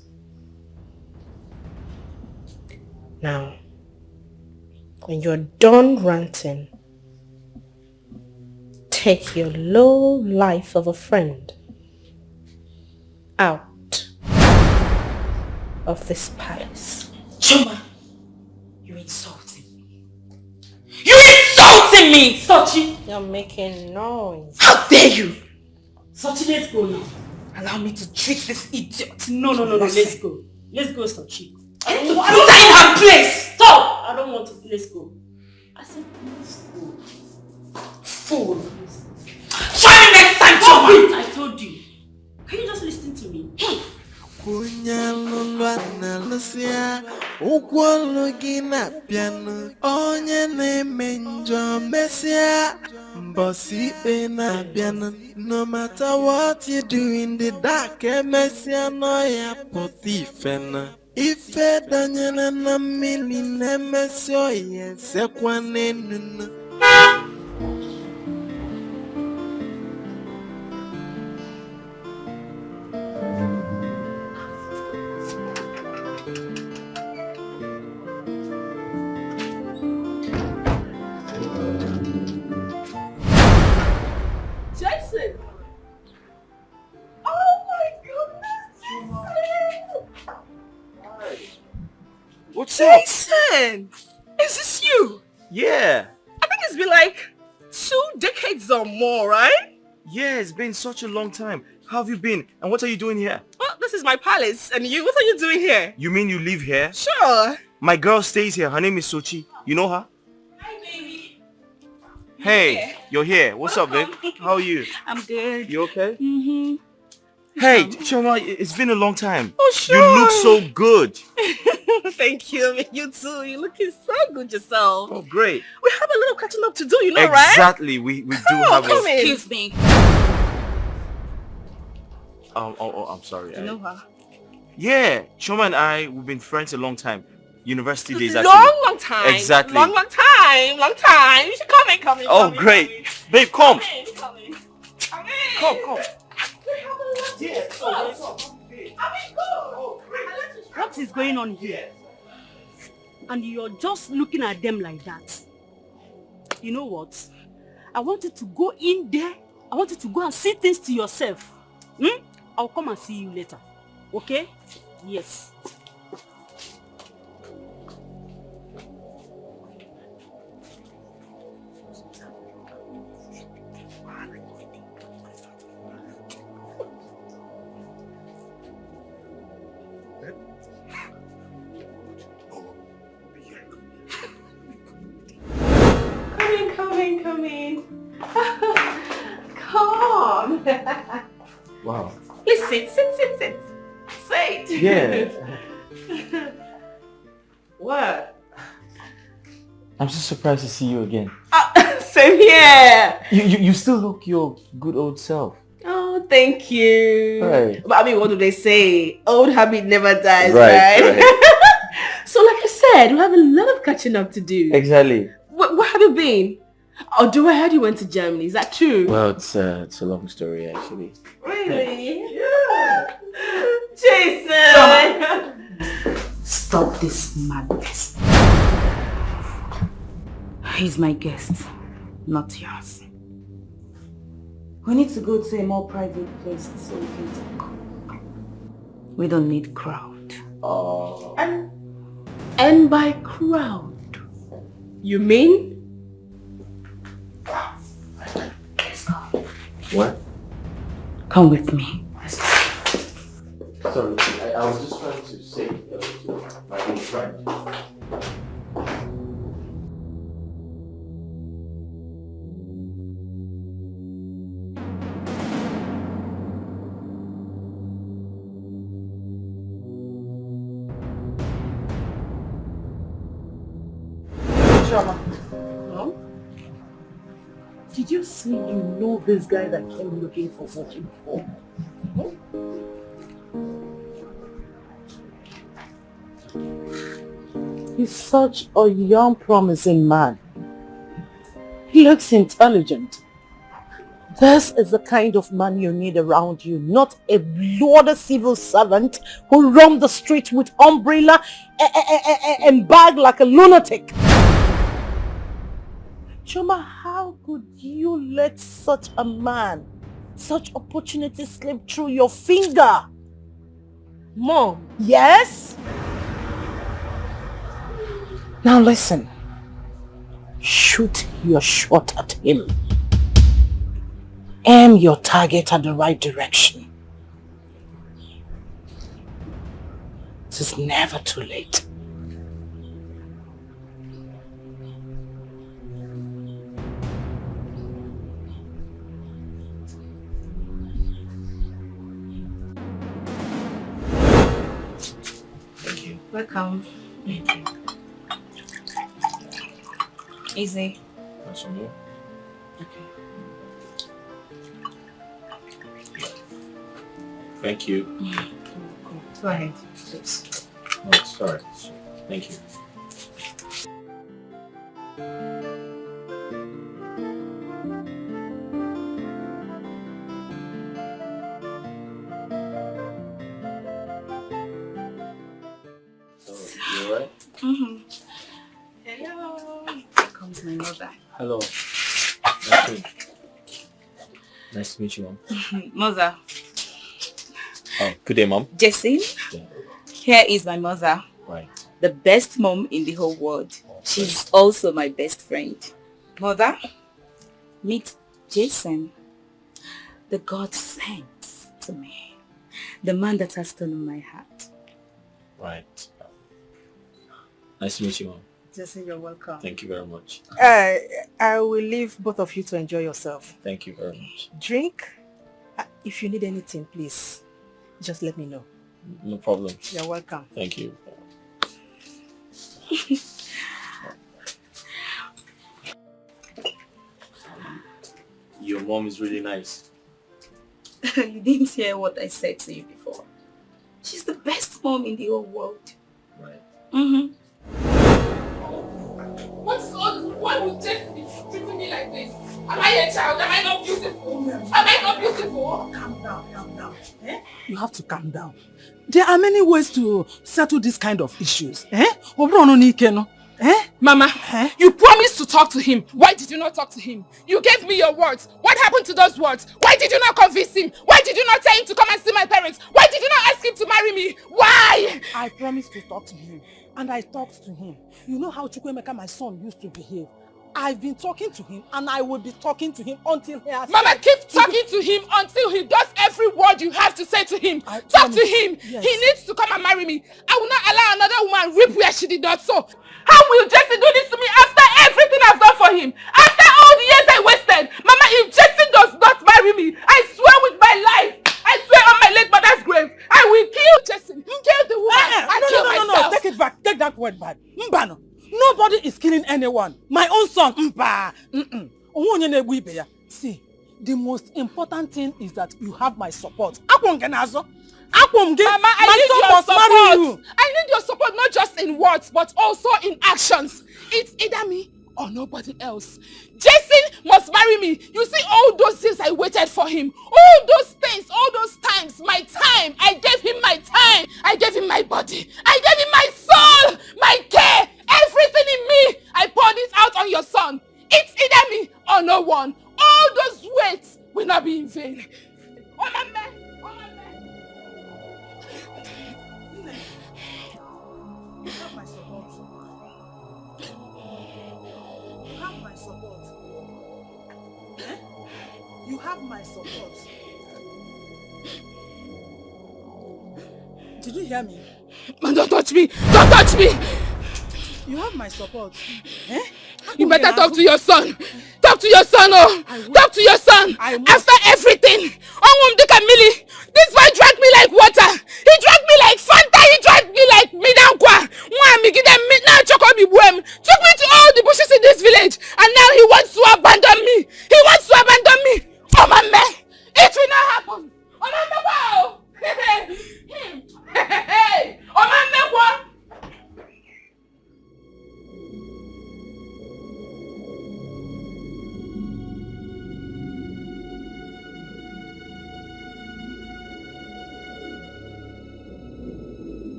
Now, when you're done ranting, take your low life of a friend out of this palace. Choma, you're insulting me. You're insulting me, Sochi! You're making noise. How dare you! Sochi, let's go now. Allow me to treat this idiot. No, let's go. Let's go, Sochi. I need to put her in her place. Stop! I don't want to. Let's go. I said, let's go. Fool. Try me next time, Choma! I told you. Can you just listen to me? Kunyalulwa na lusia Ukwolo gina piano Onye neme njo mesia Bossy na piano No matter what you do in the dark Mesia no ya poti fena Ife danyana na mili nemesio Yense kwa nenunu Jason! Oh my goodness! What's up? Jason! Is this you? Yeah. I think it's been like 2 decades or more, right? Yeah, it's been such a long time. How have you been? And what are you doing here? Well, this is my palace. And you? What are you doing here? You mean you live here? Sure. My girl stays here. Her name is Sochi. You know her? Hi, baby. Hey, you're here. What's up, babe? How are you? I'm good. You okay? Mm-hmm. Hey, Choma, it's been a long time. Oh, sure. You look so good. Thank you. I mean, you too. You're looking so good yourself. Oh, great. We have a little catching up to do, you know, right? Exactly. We do have come a... in. Excuse me. I'm sorry. You know her? Yeah, Choma and I, we've been friends a long time. University days, actually. Long time. Exactly. Long time. You should come in. Oh, great. Babe, come. Come in. Come. What is going on here? And you're just looking at them like that. You know what? I want you to go in there. I want you to go and see things to yourself. I'll come and see you later. Okay? Yes. Come in. Come. Wow. Please sit. Sit. Yeah. What? I'm so surprised to see you again. Same here. You still look your good old self. Oh, thank you. Right. But I mean, what do they say? Old habit never dies, right? So like I said, we have a lot of catching up to do. Exactly. Where have you been? Oh, do I heard you went to Germany? Is that true? Well, it's a long story actually. Really? Yeah. Jason! Stop this madness. He's my guest, not yours. We need to go to a more private place so we can talk. We don't need crowd. And by crowd, you mean? Let's go. What? Come with me. Sorry, I was just trying to say to my old friend. No? Did you say you know this guy that came looking for fortune before? He's such a young, promising man. He looks intelligent. This is the kind of man you need around you, not a bloody civil servant who roams the street with umbrella and bag like a lunatic. Choma, how could you let such a man, such opportunity slip through your finger? Mom. Yes? Now listen. Shoot your shot at him. Aim your target at the right direction. It is never too late. Thank you. Welcome. Easy. That's from you. Thank you. Go ahead, please. Oh, sorry. Thank you. So, you alright? Hello. Here comes my mother. Hello. Nice to meet you, Mom. Mother. Oh, good day, Mom. Jason. Yeah. Here is my mother. Right. The best mom in the whole world. She's also my best friend. Mother, meet Jason. The God sent to me. The man that has stolen my heart. Right. Nice to meet you, Mom. Jason, you're welcome. Thank you very much. I will leave both of you to enjoy yourself. Thank you very much. Drink. If you need anything, please, just let me know. No problem. You're welcome. Thank you. Your mom is really nice. You didn't hear what I said to you before. She's the best mom in the whole world. Right. What's all this? Why would Jason be treating me like this? Am I a child? Am I not beautiful? Am I not beautiful? Calm down. You have to calm down. There are many ways to settle this kind of issues. Mama, you promised to talk to him. Why did you not talk to him? You gave me your words. What happened to those words? Why did you not convince him? Why did you not tell him to come and see my parents? Why did you not ask him to marry me? Why? I promised to talk to him, and I talked to him. You know how Chukwemeka, my son, used to behave. I've been talking to him, and I will be talking to him until he has... Mama, keep talking to him until he does every word you have to say to him. Talk to him. Yes. He needs to come and marry me. I will not allow another woman reap where she did not sow. How will Jason do this to me after everything I've done for him? After all the years I wasted? Mama, if Jason does not marry me, I swear with my life, I swear on my late mother's grave, I will kill Jason, kill the woman, and kill myself. No, take it back. Take that word back. Mbano. Nobody is killing anyone. My own son. See, the most important thing is that you have my support. Mama, I need your support. I need your support not just in words but also in actions. It's either me or nobody else. Jason must marry me. You see all those years I waited for him. All those things, all those times, my time. I gave him my time. I gave him my body. I gave him my soul, my care, everything in me. I poured it out on your son. It's either me or no one. All those weights will not be in vain. Oh, my man. You have my support. You have my support. Eh? You have my support. Did you hear me? Man, don't touch me! Don't touch me! You have my support. Eh? You better talk to your son. Talk to your son, oh! Talk to your son! After everything! This boy drank me like water! He drank me like Fanta! He drank me like Midankwa! Took me to all the bushes in this village! And now he wants to abandon me! He wants to abandon me! Oh, my man! It will not happen! Oh, my man, wow! Hey! Oh, my man, what?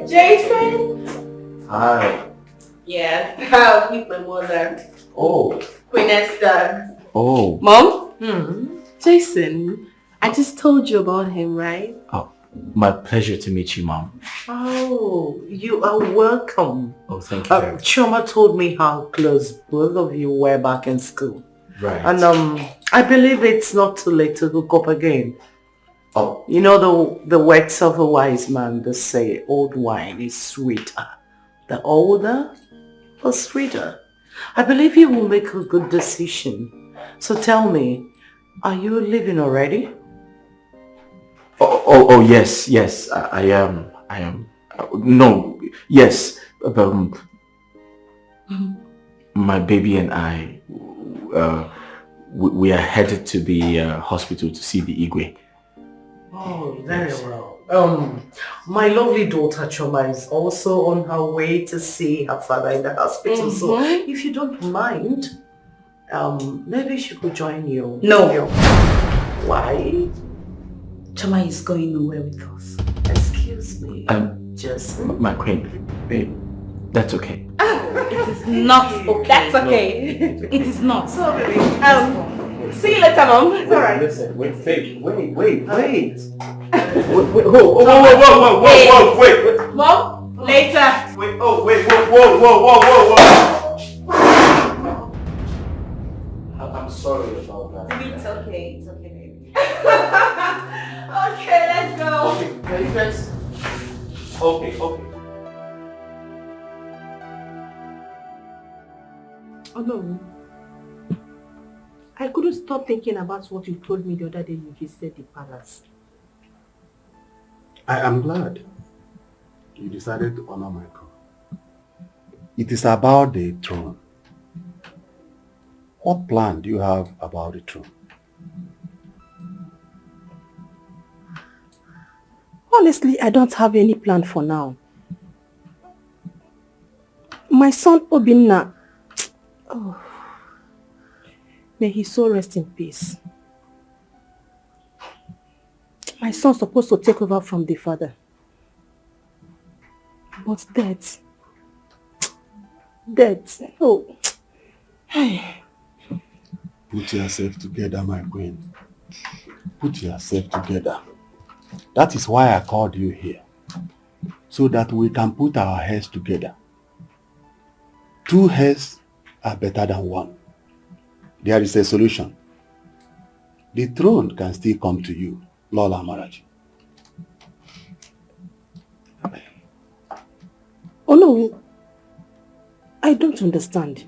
Jason? Hi. Yes, I'll meet my mother. Oh. Queen Esther. Oh. Mom? Jason, I just told you about him, right? Oh, my pleasure to meet you, Mom. Oh, you are welcome. Oh, thank you. Choma told me how close both of you were back in school. Right. And I believe it's not too late to hook up again. Oh. You know the words of a wise man, they say old wine is sweeter. The older, the sweeter. I believe you will make a good decision. So tell me, are you leaving already? Oh, yes, I am. No, yes, my baby and I, we are headed to the hospital to see the Igwe. Oh, very well. My lovely daughter Choma is also on her way to see her father in the hospital. So if you don't mind, maybe she could join you. No. Why? Choma is going nowhere with us. Excuse me. Just... My queen, babe, that's okay. It is not okay. That's okay. No. It is not. So, baby. See you later, Mom. It's alright. Listen, wait. Wait, Mom, later. Wait, whoa. I'm sorry about that. It's okay, baby. Okay, let's go. Okay, you guys. Okay. Oh no. I couldn't stop thinking about what you told me the other day you visited the palace. I am glad you decided to honor my call. It is about the throne. What plan do you have about the throne? Honestly, I don't have any plan for now. My son Obinna, oh, may his soul rest in peace. My son's supposed to take over from the father. But death, oh. Put yourself together, my queen. Put yourself together. That is why I called you here. So that we can put our heads together. 2 heads are better than 1. There is a solution. The throne can still come to you, Lola Amarachi. Oh no, I don't understand.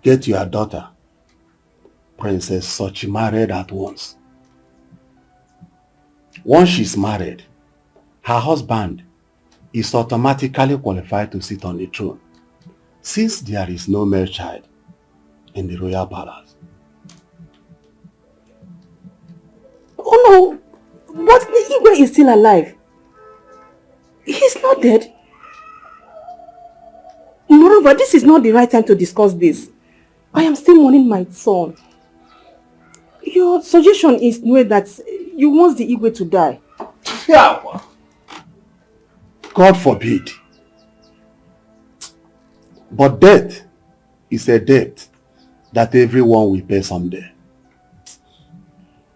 Get your daughter, Princess Sochi, married at once. Once she's married, her husband is automatically qualified to sit on the throne, since there is no male child in the royal palace. Oh no, but the Igwe is still alive. He's not dead. Moreover, this is not the right time to discuss this. I am still mourning my son. Your suggestion is that you want the Igwe to die. Yeah. God forbid. But death is a debt that everyone will pay someday.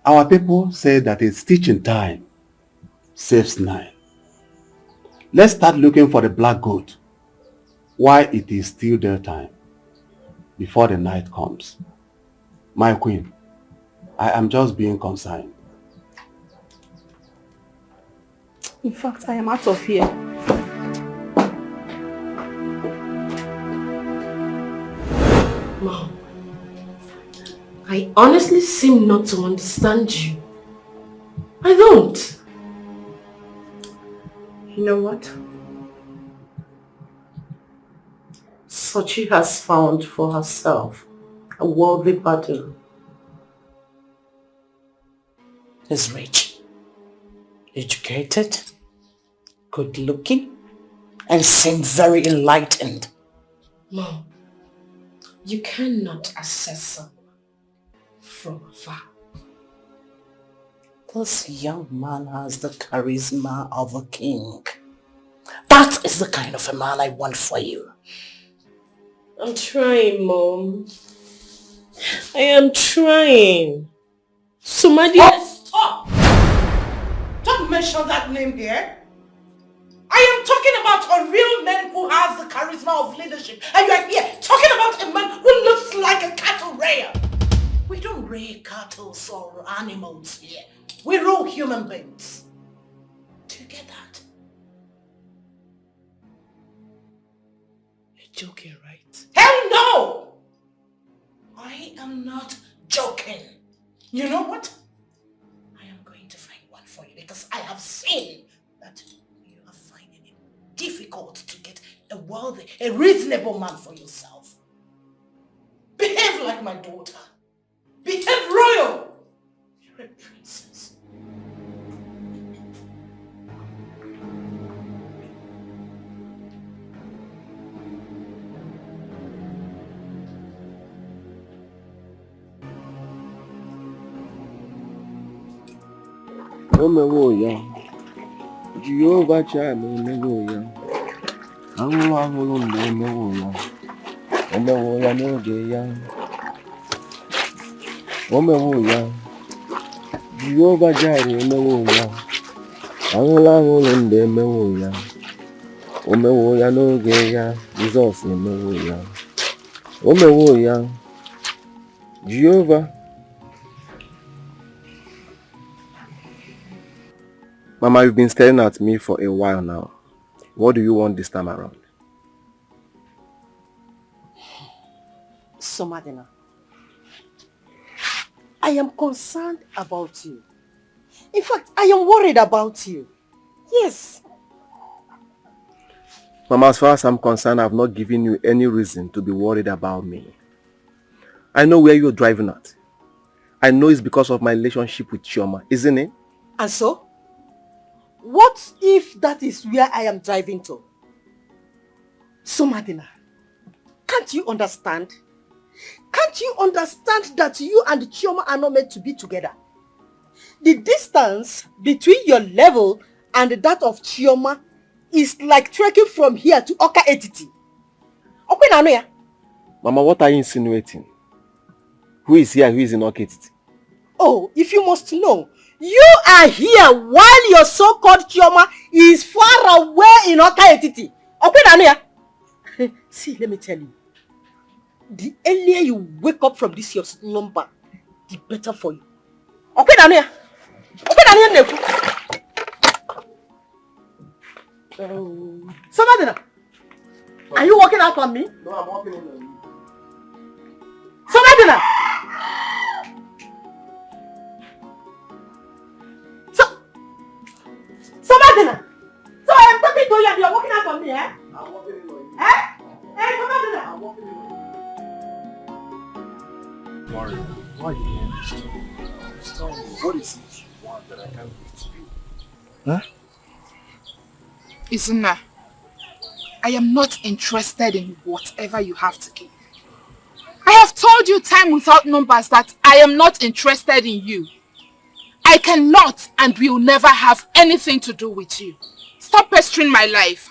Our people say that a stitch in time saves 9. Let's start looking for the black goat while it is still daytime, before the night comes. My queen, I am just being concerned. In fact, I am out of here. Mom, I honestly seem not to understand you. I don't. You know what? Sochi has found for herself a worldly partner. He's rich, educated, good looking, and seems very enlightened. Mom, you cannot assess someone from afar. This young man has the charisma of a king. That is the kind of a man I want for you. I'm trying, Mom. I am trying. Somebody... Stop! Don't mention that name here. I am talking about a real man who has the charisma of leadership. And you are here talking about a man who looks like a cattle rearer. We don't rear cattle or animals here. We rear human beings. Do you get that? You're joking, right? Hell no! I am not joking. You know what? I am going to find one for you because I have seen that you are finding it difficult to get a worthy, a reasonable man for yourself. Behave like my daughter. Behave royal. You're a princess. Omewoya, Jehovah Chime, Omewoya, Angulo, Omewoya, Omewoya, Nogeya, Omewoya, Jehovah Jireh, Omewoya, Angulo, Omewoya, Omewoya, Nogeya, Jesus, Omewoya, Omewoya, Jehovah. Mama, you've been staring at me for a while now. What do you want this time around? Somadina, I am concerned about you. In fact, I am worried about you. Yes. Mama, as far as I'm concerned, I've not given you any reason to be worried about me. I know where you're driving at. I know it's because of my relationship with Chioma, isn't it? And so? What if that is where I am driving to? So Madina, can't you understand? Can't you understand that you and Chioma are not meant to be together? The distance between your level and that of Chioma is like trekking from here to Oka Etiti. Mama, what are you insinuating? Who is here, who is in Oka Etiti? Oh, if you must know, you are here while your so-called Chioma is far away in Oka Etiti. See, let me tell you. The earlier you wake up from this your slumber, the better for you. Somebody, are you walking out on me? No, I'm walking in on you. Somebody, somebody, so I am talking to you and you are walking out on me, eh? I'm walking in on you. Eh? Hey, somebody, I'm walking in on you. Morin, why are you doing this to me? Just tell me, what is it you want that I can't give to you? Huh? Isuna, I am not interested in whatever you have to give. I have told you time without numbers that I am not interested in you. I cannot and will never have anything to do with you. Stop pestering my life.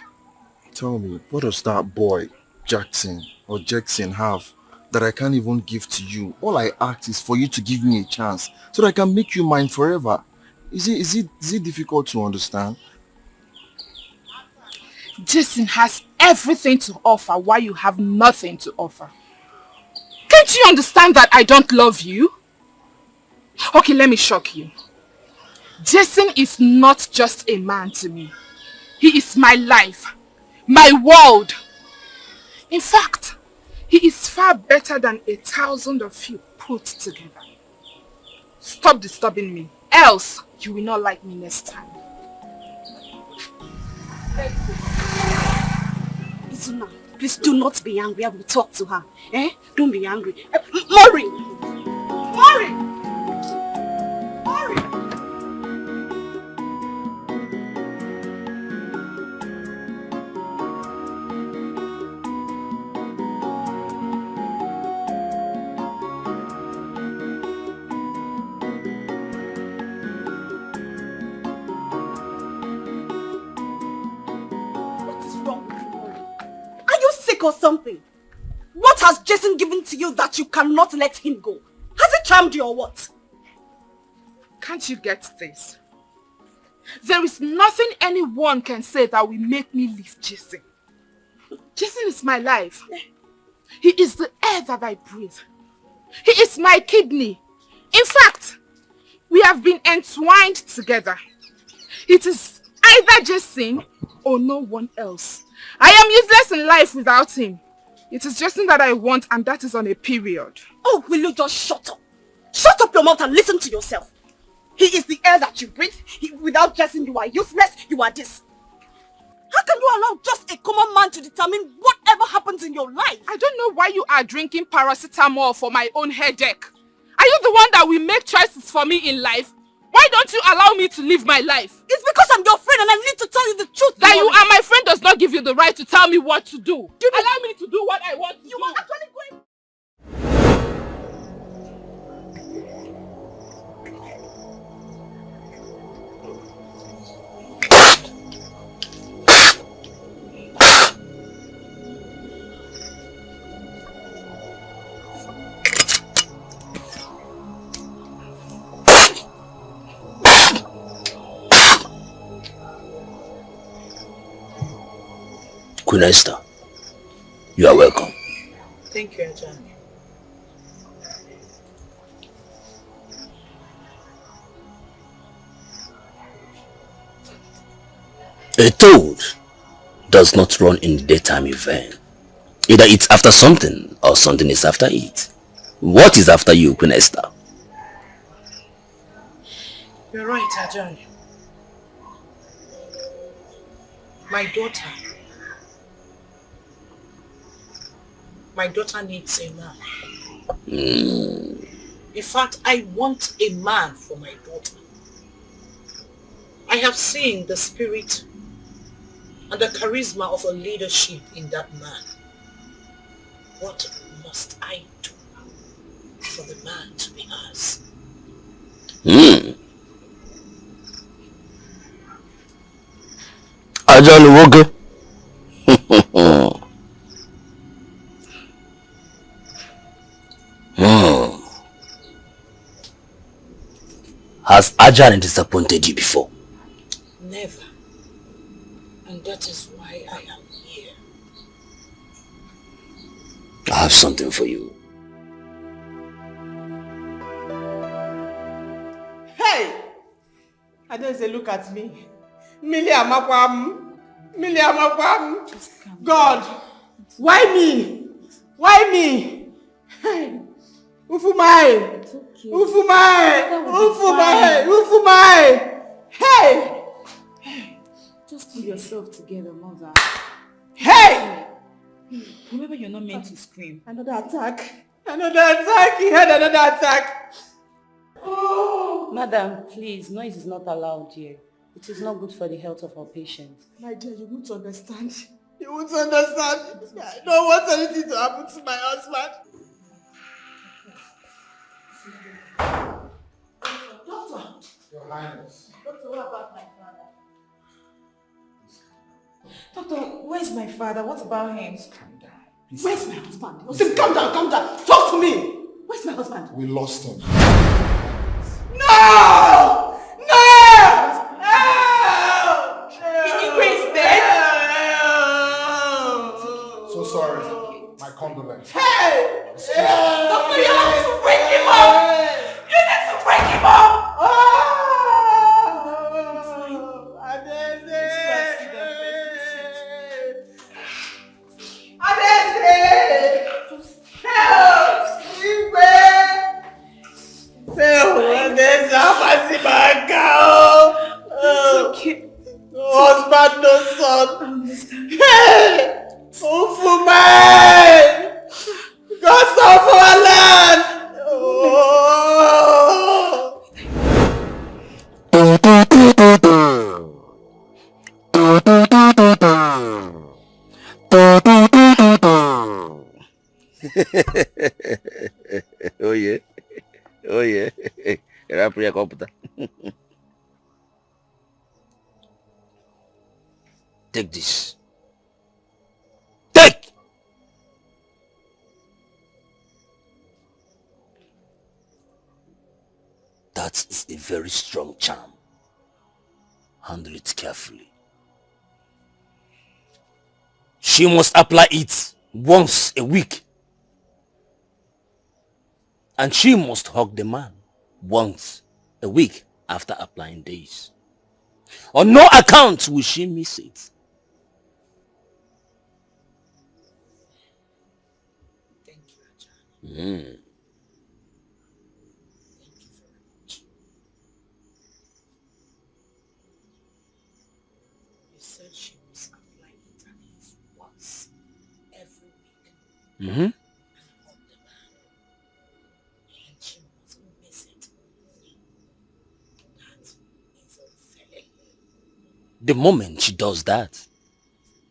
Tell me, what does that boy, Jackson or Jackson, have that I can't even give to you? All I ask is for you to give me a chance so that I can make you mine forever. Is it difficult to understand? Jason has everything to offer while you have nothing to offer. Can't you understand that I don't love you? Okay, let me shock you. Jason is not just a man to me. He is my life, my world. In fact, he is far better than 1,000 of you put together. Stop disturbing me, else you will not like me next time. Izuna, please do not be angry. I will talk to her. Eh? Don't be angry. Morin! Morin! Or something. What has Jason given to you that you cannot let him go? Has it charmed you or what? Can't you get this? There is nothing anyone can say that will make me leave Jason. Jason is my life. He is the air that I breathe. He is my kidney. In fact, we have been entwined together. It is either Jason or no one else. I am useless in life without him. It is Jason that I want, and that is on a period. Oh, will you just shut up? Shut up your mouth and listen to yourself. He is the air that you breathe. Without Jason, you are useless. You are this. How can you allow just a common man to determine whatever happens in your life? I don't know why you are drinking paracetamol for my own headache. Are you the one that will make choices for me in life? Why don't you allow me to live my life? It's because I'm your friend and I need to tell you the truth. That you are my friend does not give you the right to tell me what to do. Allow me to do what I want to do. You are actually going... Queen Esther, you are welcome. Thank you, Ajahn. A toad does not run in the daytime in vain. Either it's after something or something is after it. What is after you, Queen Esther? You're right, Ajahn. My daughter, My daughter needs a man. In fact, I want a man for my daughter. I have seen the spirit and the charisma of a leadership in that man. What must I do for the man to be ours? Ajahn Woge. Has Ajahn disappointed you before? Never. And that is why I am here. I have something for you. Hey! I don't say look at me. Miliamakwam. God, why me? Why me? Hey! Ufumai! Hey! Just pull yourself together, mother. Hey! Remember, you're not meant to scream. Another attack. He had another attack. Madam, please, noise is not allowed here. It is not good for the health of our patients. My dear, you won't understand. I don't want anything to happen to my husband. Doctor! Your Highness. Doctor, what about my father? Doctor, where's my father? What about him? Where's my husband? Listen, calm down. Talk to me. Where's my husband? We lost him. No! He's dead? So sorry. My condolences. Hey! Doctor, you have to break him up! You need to break him up! Husband, no son. Hey! Ufumai! God save our land! Oh yeah. Rapper computer. Take this. Take! That is a very strong charm. Handle it carefully. She must apply it once a week. And she must hug the man once a week after applying days. On no account will she miss it. Thank you, Ajahn. Thank you very much. You said she must apply it at least once every week. And hug the man. And she mustn't miss it. That is unfair. The moment she does that,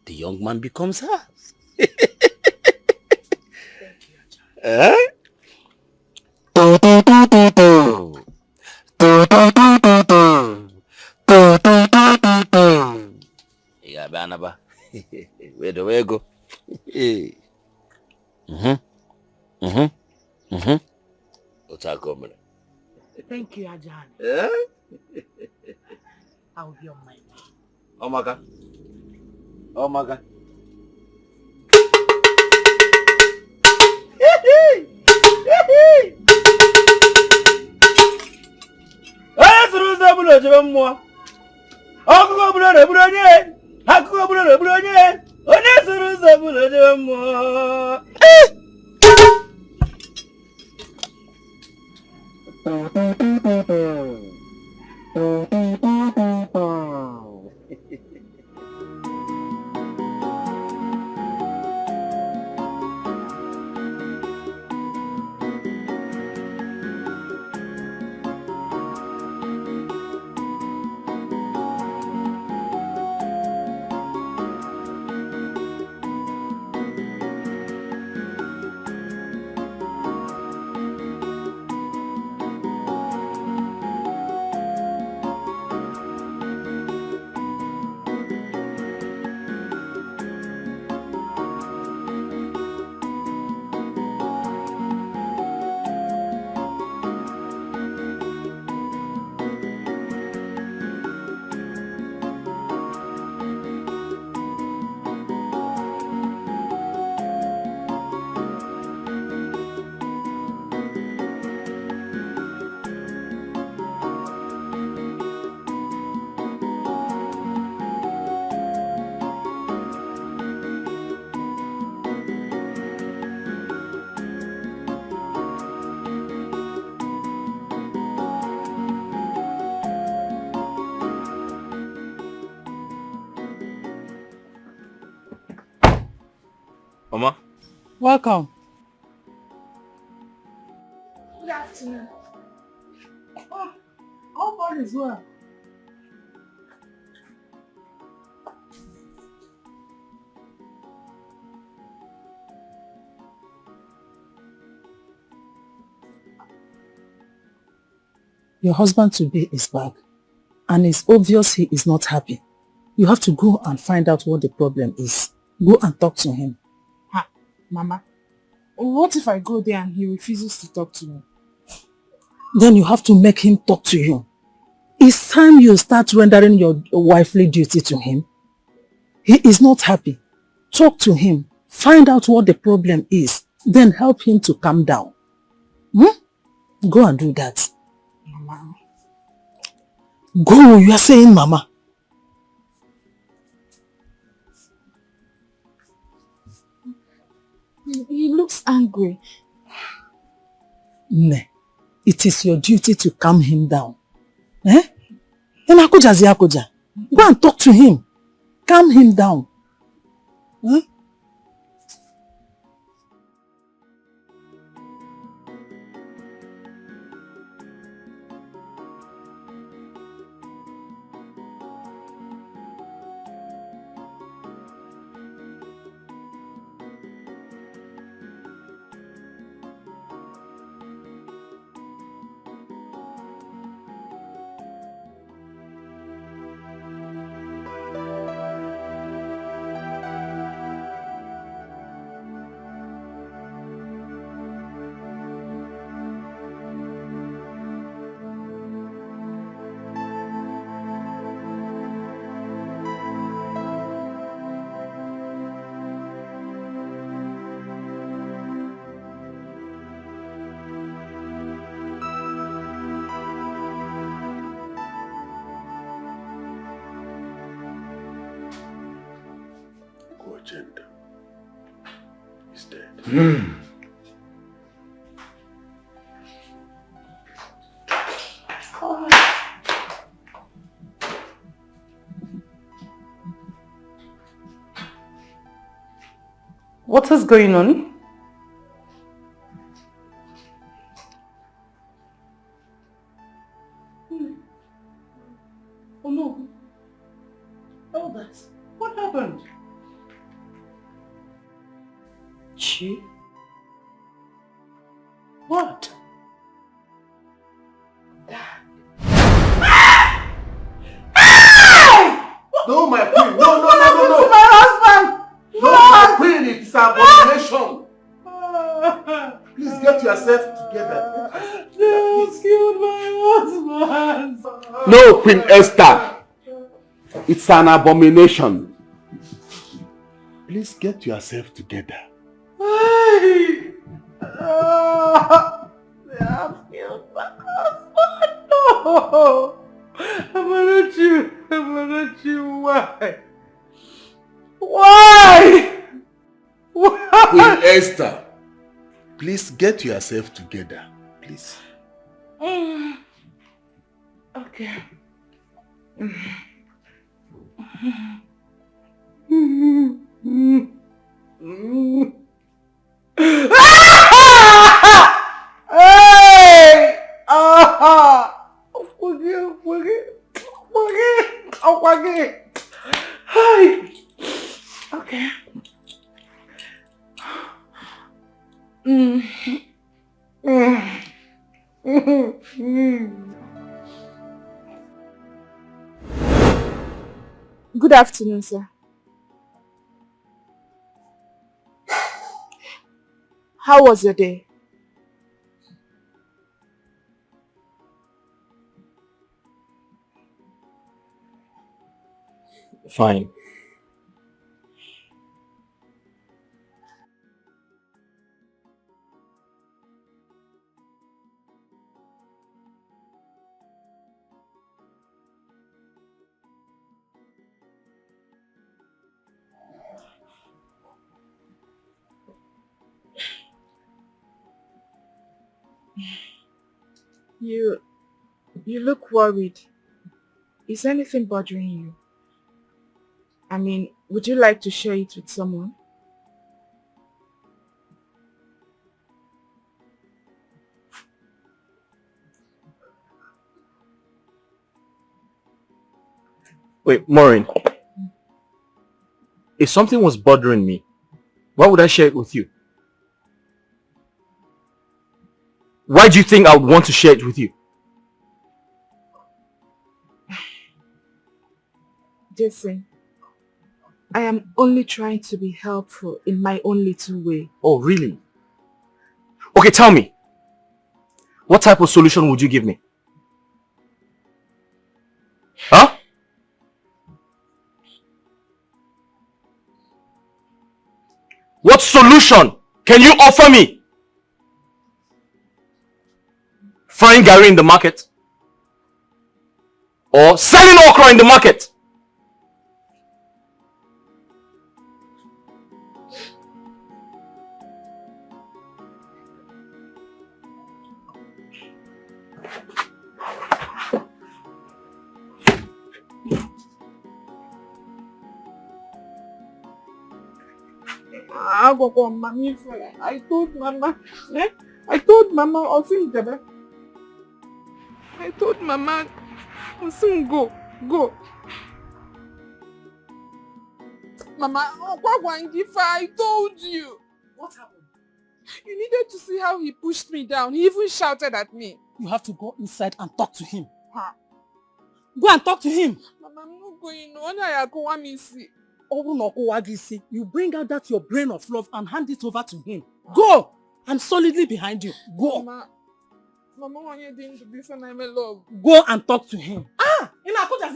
the young man becomes hers. Thank you, Ajahn. Yeah, Banaba. Where do we go? What's our coming? Thank you, Ajahn. I will be on my way. Oh my God. Oh my God. Welcome. Good afternoon. Oh, all is well. Your husband-to-be is back, and it's obvious he is not happy. You have to go and find out what the problem is. Go and talk to him. Ha, Mama. What if I go there and he refuses to talk to me? Then you have to make him talk to you. It's time you start rendering your wifely duty to him. He is not happy. Talk to him. Find out what the problem is. Then help him to calm down. Go and do that. Mama. Go, you are saying Mama. He looks angry. Ne, it is your duty to calm him down. Eh? Go and talk to him. Calm him down. Huh? Agenda is dead. What is going on? Oh no. Oh, that's... What happened? Chi? What? No, my queen. No. My husband! No, my queen. It's an abomination. Please get yourself together. They have killed my husband. No, Queen Esther. It's an abomination. Please get yourself together. They have killed my husband. No! Amarachi, why? Why? Queen Esther, please get yourself together. Please. Okay. Hey! Forgive. Hey! Okay. Good afternoon, sir. How was your day? Fine. You look worried. Is anything bothering you? I mean, would you like to share it with someone? Wait, Morin. If something was bothering me, why would I share it with you? Why do you think I would want to share it with you? Jason, I am only trying to be helpful in my own little way. Oh, really? Okay, tell me. What type of solution would you give me? Huh? What solution can you offer me? Frying Gary in the market? Or selling okra in the market? I told Mama. I told Mama Osim Jebe. I told Mama Osim go. Mama, I told you. What happened? You needed to see how he pushed me down. He even shouted at me. You have to go inside and talk to him. Huh? Go and talk to him. Mama, I'm not going. You bring out that your brain of love and hand it over to him. Go! I'm solidly behind you. Go. Mama, what are you doing to be son I'm in love? Go and talk to him. In Akoja.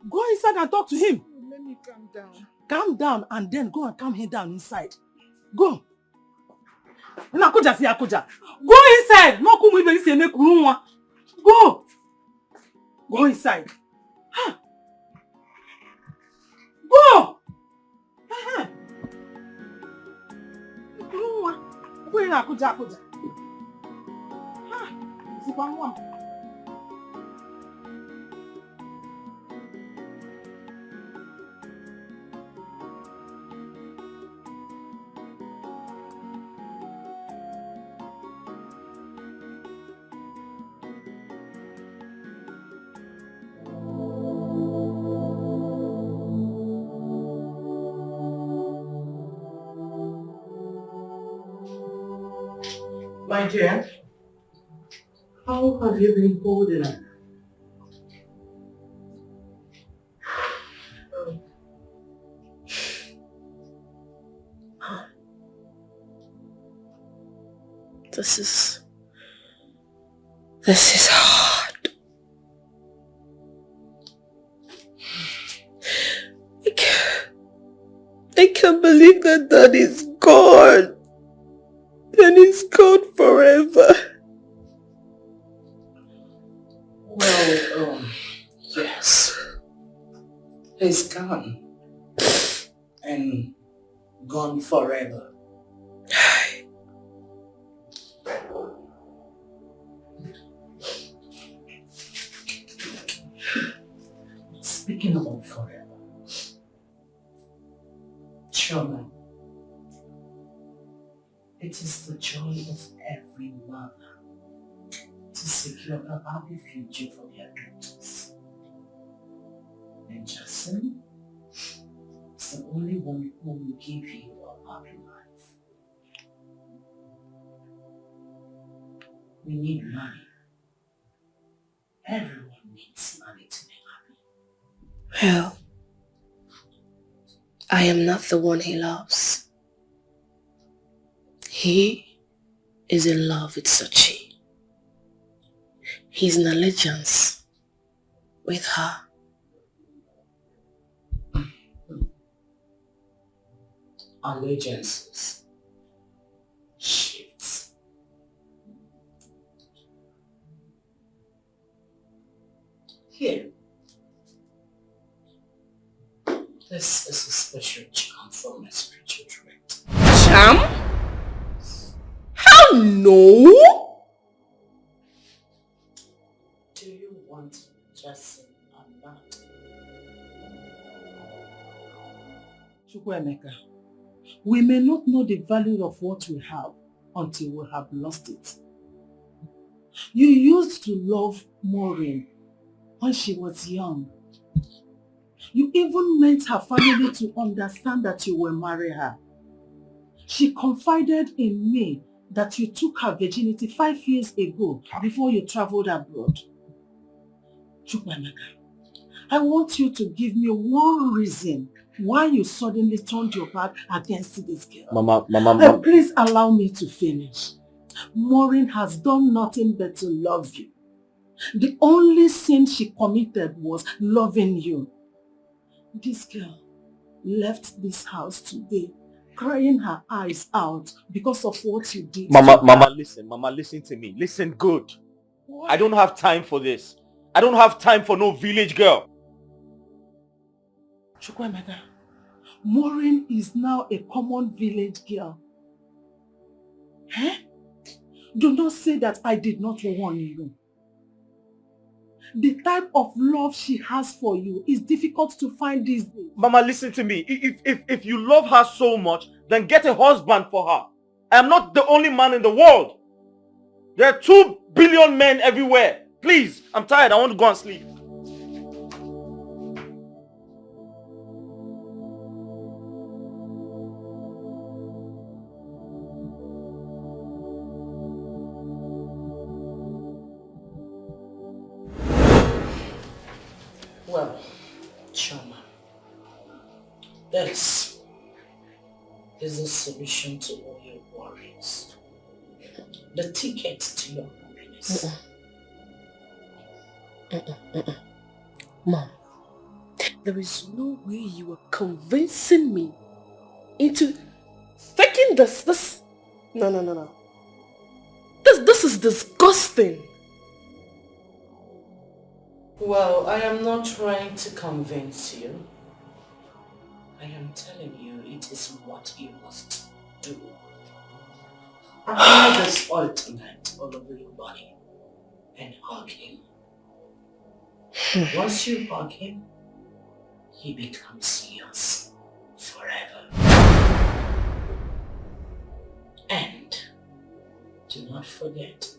Go inside and talk to him. Let me calm down. Calm down and then go and calm him down inside. Go. In Akoja. Go inside. No come with me. Go. Go inside. Go. Go in Akoja. My dear, how have you been holding up? This is hard. I can't believe that Dad is gone. And he's gone forever. Well, yes. He's gone. And gone forever. Speaking of forever, children, it is the joy of every mother to secure a happy future for their daughters. And Jackson is the only one who will give you a happy life. We need money. Everyone needs money to be happy. Well, I am not the one he loves. He is in love with Sochi. He's in allegiance with her. Allegiances shifts. Here. This is a special charm from my spiritual director. Charm? How no? Do you want Justin or not? Chukwuemeka, we may not know the value of what we have until we have lost it. You used to love Morin when she was young. You even meant her family to understand that you will marry her. She confided in me that you took her virginity 5 years ago before you traveled abroad. Chukwemeka, I want you to give me one reason why you suddenly turned your back against this girl. Mama. Please allow me to finish. Morin has done nothing but to love you. The only sin she committed was loving you. This girl left this house today crying her eyes out because of what you did to her. Mama, listen to me. Listen good. What? I don't have time for this. I don't have time for no village girl. Chukwemeka, Morin is now a common village girl. Eh? Do not say that I did not warn you. The type of love she has for you is difficult to find these days. Mama, listen to me. If you love her so much, then get a husband for her. I am not the only man in the world. There are 2 billion men everywhere. Please, I'm tired. I want to go and sleep. Well, Chama, this is the solution to all your worries. The ticket to your happiness. Mom, there is no way you are convincing me into taking this. No. This is disgusting. Well, I am not trying to convince you. I am telling you it is what you must do. Apply this ultimate all over your body and hug him. Once you hug him, he becomes yours forever. And do not forget,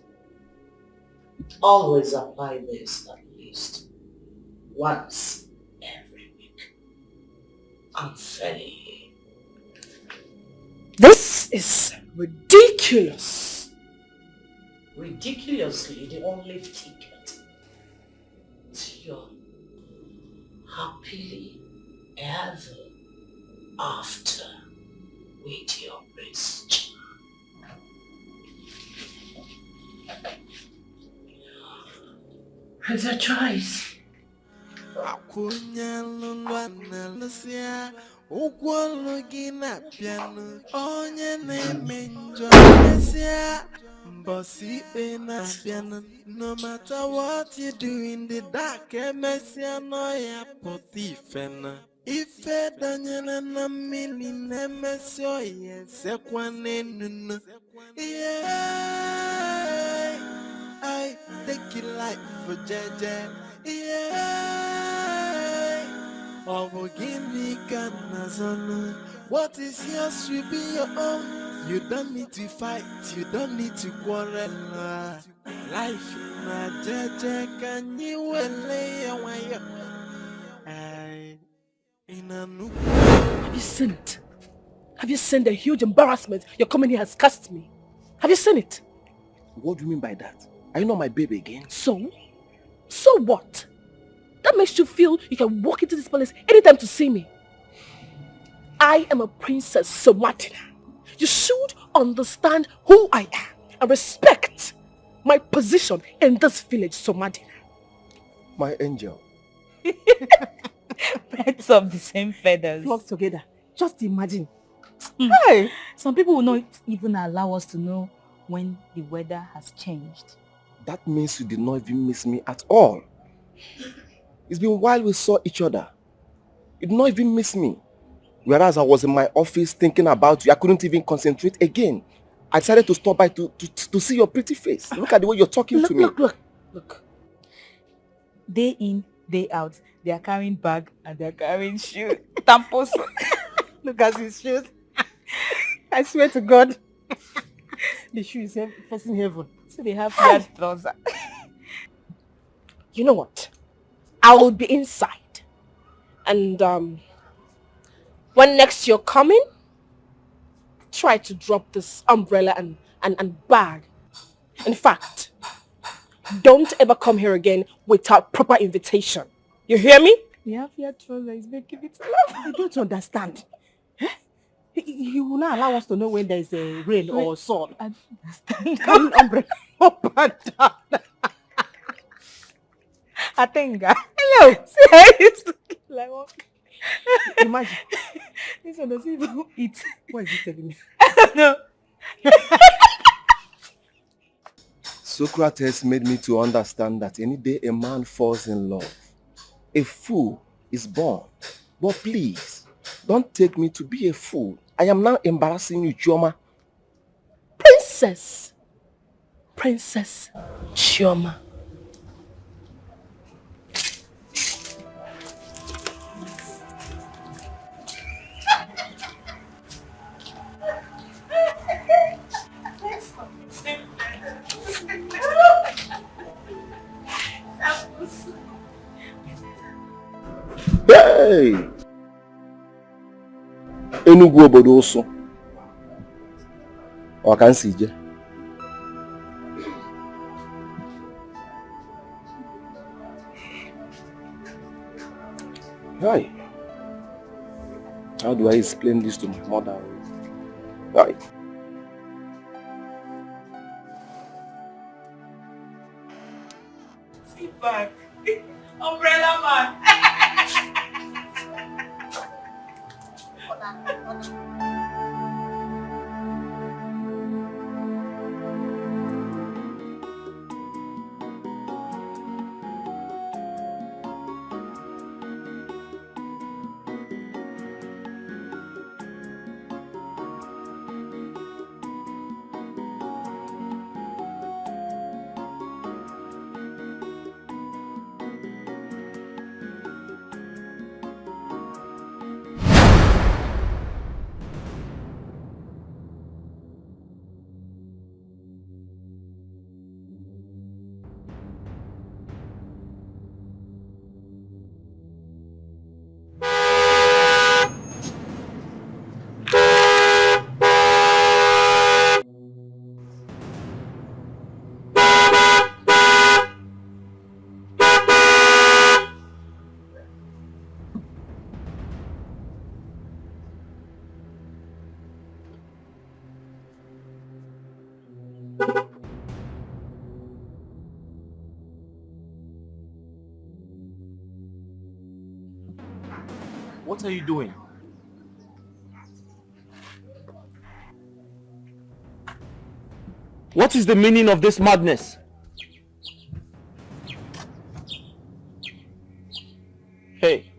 always apply this at least once every week. Unfairly. This is ridiculous. Ridiculously the only ticket to your happily ever after with your prince. It's a choice. Ụgwọọlụ gị na-abịanụ onye na-eme njọ mesịa mbọsị ikpe na-abịanụ no matter what you do in the dark emesịa nọ ya pụta ifenụ ife danyere na mmiri na-emesị ọya esekwa n'enunu yeah I take it life for jeje yeah what is yours will be your own. You don't need to fight, you don't need to quarrel. Life na jeje can you lay away. Have you seen it? Have you seen the huge embarrassment your coming here has cost me? Have you seen it? What do you mean by that? Are you not my baby again? So? So what? That makes you feel you can walk into this palace anytime to see me. I am a princess, Somatina. You should understand who I am and respect my position in this village, Somatina. My angel. Birds of the same feathers. Flock together. Just imagine. Hey! Some people will not even allow us to know when the weather has changed. That means you did not even miss me at all. It's been a while we saw each other. You did not even miss me. Whereas I was in my office thinking about you, I couldn't even concentrate again. I decided to stop by to see your pretty face. Look at the way you're talking to me. Look. Day in, day out, they are carrying bag and they are carrying shoes. Tampos. Look at his shoes. I swear to God. The shoe is facing heaven. So they have weird trousers. You know what? I will be inside. And when next you're coming, try to drop this umbrella and bag. In fact, don't ever come here again without proper invitation. You hear me? The Afia trouser is making me to laugh. I don't understand. He will not allow us to know when there is a rain or sun. I don't understand. Carrying umbrella up and down. I think. Hello. See how he's looking like one. Imagine. This one doesn't even eat. What is he telling me? No. Socrates made me to understand that any day a man falls in love, a fool is born. But please, don't take me to be a fool. I am now embarrassing you, Chioma. Princess Chioma. Hey! Enugu obodo ụsụ. Ọ ka nsi je. Hi. How do I explain this to my mother? Hi. Sit back. Umbrella man. What are you doing? What is the meaning of this madness? Hey.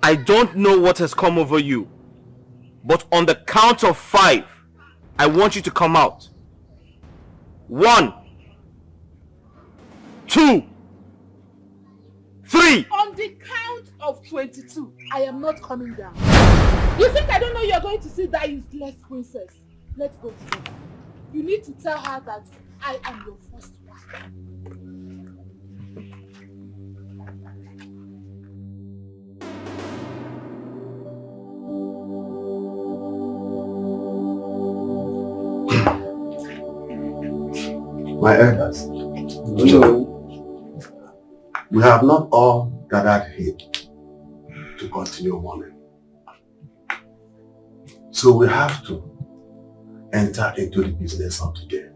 I don't know what has come over you, but on the count of 5, I want you to come out. 1, 2, 3. On the count of 22, I am not coming down. You think I don't know you're going to see that useless princess? Let's go together. You need to tell her that I am your first wife. My elders, we have not all gathered here to continue mourning. So we have to enter into the business of today.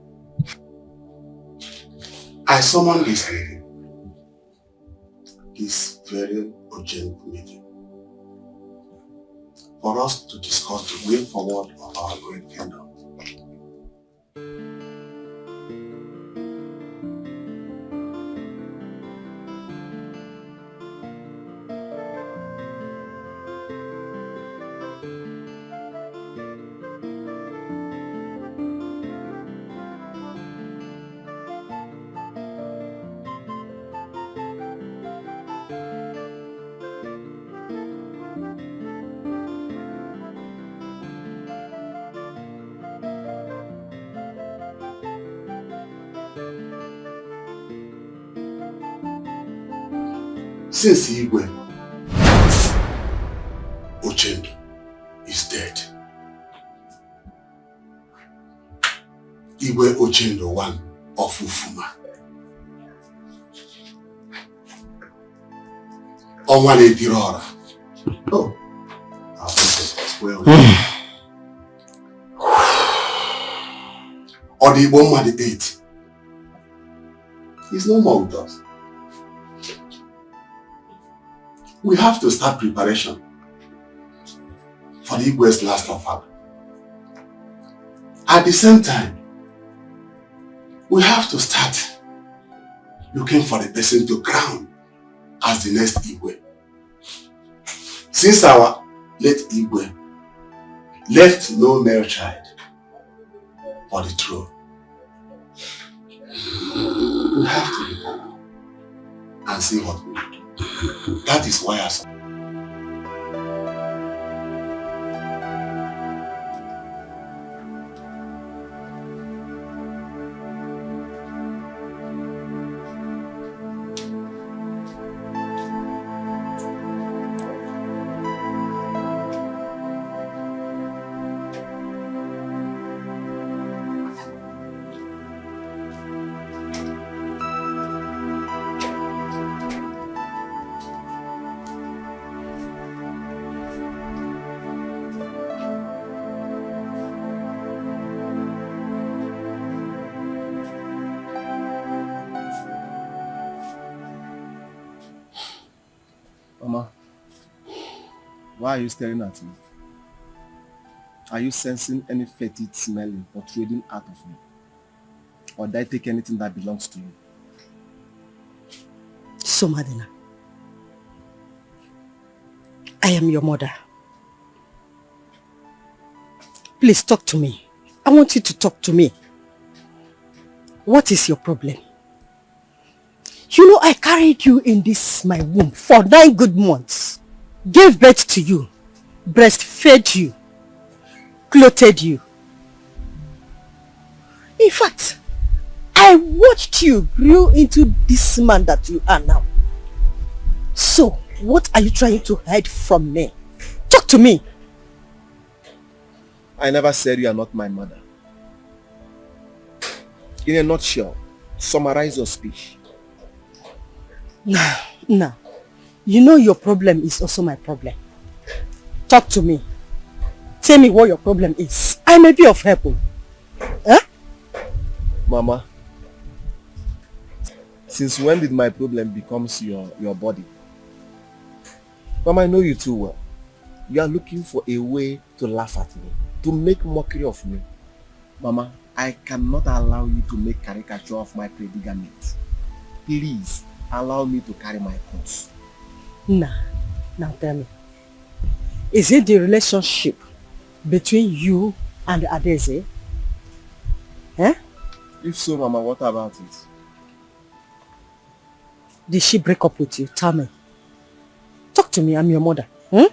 I summon this meeting, this very urgent meeting, for us to discuss the way forward of our great kingdom. Since Igwe Ochendo is dead, Igwe Ochendo one of Ufuma, Onwale Dirora. Oh, our princess was well. Or the Iboma the 8th. He's no more with us. We have to start preparation for the Igwe's last offer. At the same time, we have to start looking for the person to crown as the next Igwe. Since our late Igwe left no male child for the throne, we have to be calm and see what we do. That is why I Mama, why are you staring at me? Are you sensing any fetid smelling or trading out of me? Or did I take anything that belongs to you? So, Madina, I am your mother. Please talk to me. I want you to talk to me. What is your problem? You know, I carried you in this, my womb, for 9 good months. Gave birth to you, breastfed you, clothed you. In fact, I watched you grow into this man that you are now. So, what are you trying to hide from me? Talk to me. I never said you are not my mother. In a nutshell, summarize your speech. Now, you know your problem is also my problem. Talk to me. Tell me what your problem is. I may be of help. Huh? Mama, since when did my problem becomes your body? Mama, I know you too well. You are looking for a way to laugh at me, to make mockery of me. Mama, I cannot allow you to make caricature of my predicament. Please, allow me to carry my cross. Now tell me. Is it the relationship between you and Adeze? Eh? If so, Mama, what about it? Did she break up with you? Tell me. Talk to me, I'm your mother. Hmm?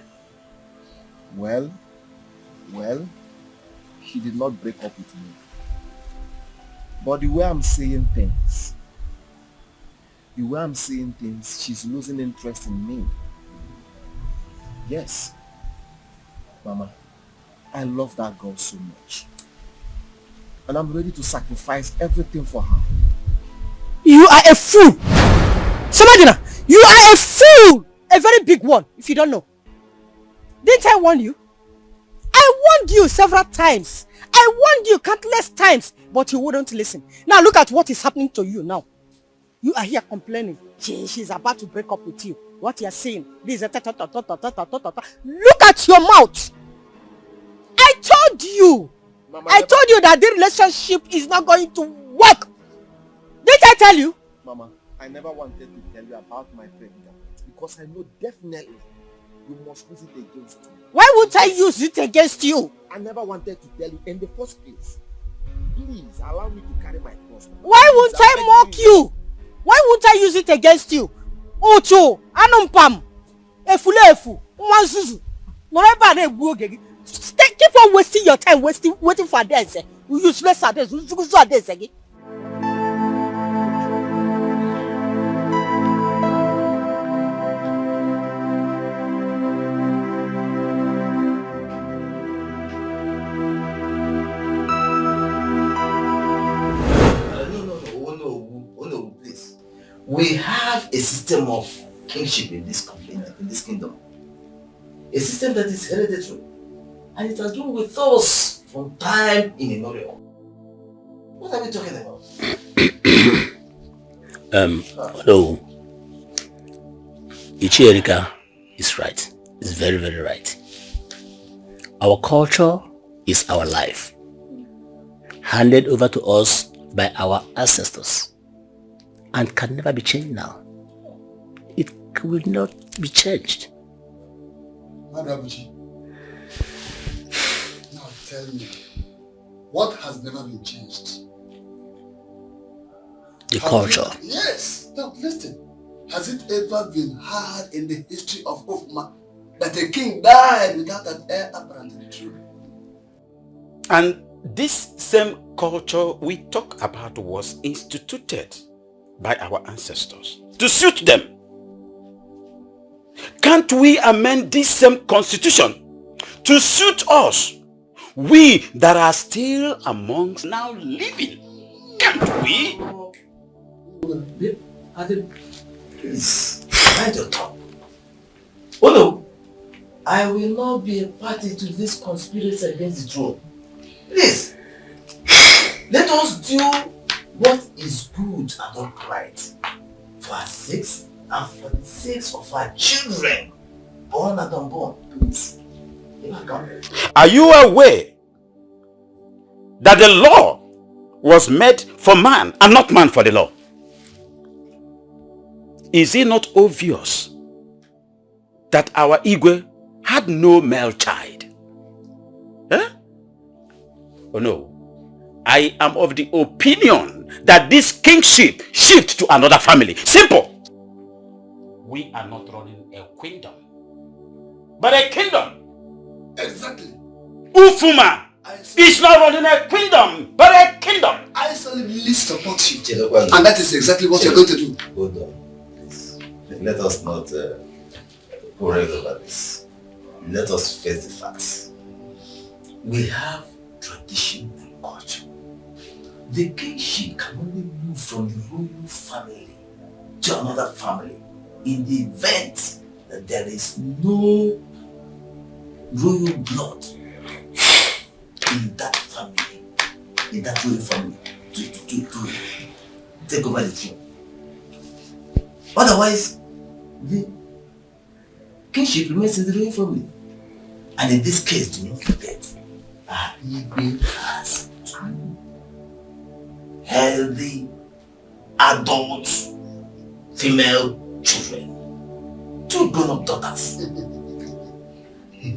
Well, she did not break up with me. But the way I'm saying things, she's losing interest in me. Yes. Mama, I love that girl so much. And I'm ready to sacrifice everything for her. You are a fool! Samadina, you are a fool! A very big one, if you don't know. Didn't I warn you? I warned you several times. I warned you countless times, but you wouldn't listen. Now look at what is happening to you now. You are here complaining. She's about to break up with you. What you're saying? This is a Look at your mouth. I told you. Mama, I told you that the relationship is not going to work. Didn't I tell you? Mama, I never wanted to tell you about my predicament because I know definitely you must use it against me. Why would I use it against you? I never wanted to tell you in the first place. Please allow me to carry my cross. Why would I mock you? Why would I use it against you? Ocho, anumpam, efulefu, mwanzuzu. Keep on wasting your time, waiting for this. You useless at this. We have a system of kingship in this kingdom. A system that is hereditary. And it has been with us from time immemorial. What are we talking about? Hello. Ichierika is right. It's very, very right. Our culture is our life, handed over to us by our ancestors, and can never be changed now. It will not be changed. Madabuchi, now tell me, what has never been changed? The culture. Yes. Now listen. Has it ever been heard in the history of Ufma that a king died without an heir apparent to the throne? And this same culture we talk about was instituted by our ancestors to suit them. Can't we amend this same constitution to suit us? We that are still amongst now living. Can't we? Please, mind your tongue. Oh no, I will not be a party to this conspiracy against the throne. Please, let us do what is good and upright for our sakes and for the sakes of our children, born and unborn. Please. Are you aware that the law was made for man and not man for the law? Is it not obvious that our Igwe had no male child? Huh? Oh no. I am of the opinion that this kingship shift to another family. Simple. We are not running a kingdom, but a kingdom. Exactly. Ufuma is not running a kingdom, but a kingdom. I solemnly support you. And that is exactly what you're going to do. Hold on. Let us not quarrel over this. Let us face the facts. We have tradition and culture. The kingship can only move from the royal family to another family in the event that there is no royal blood in that family, in that royal family, to take over the throne. Otherwise, the kingship remains in the royal family. And in this case, do not forget, our Igwe has two healthy, adult, female children. Two grown-up daughters.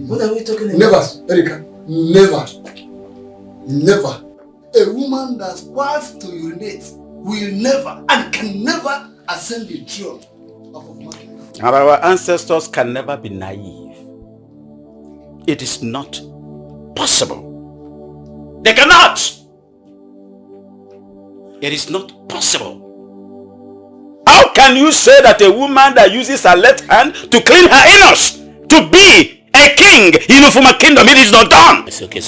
What are we talking about? Never, Erika. Never. Never. A woman that wants to urinate will never and can never ascend the throne of a man. And our ancestors can never be naive. It is not possible. They cannot. It is not possible. How can you say that a woman that uses her left hand to clean her anus to be a king in Ufuma kingdom? It is not done. It's okay.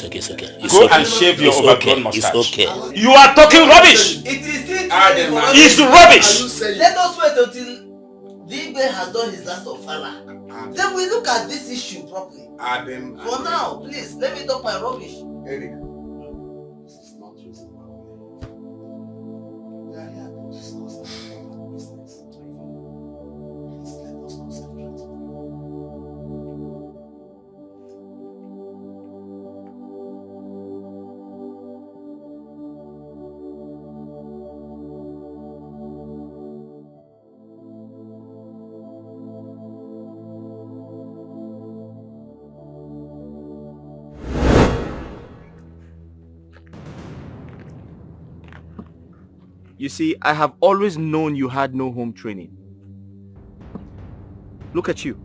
Go and shave your overgrown mustache. It's okay. You are talking rubbish. It is It's rubbish. Let us wait until Dikeh has done his last ofala. Then we look at this issue properly. For now, please, let me talk my rubbish. Erika, this is not reasonable. We are here to discuss our business. Please let us concentrate. You see, I have always known you had no home training. Look at you.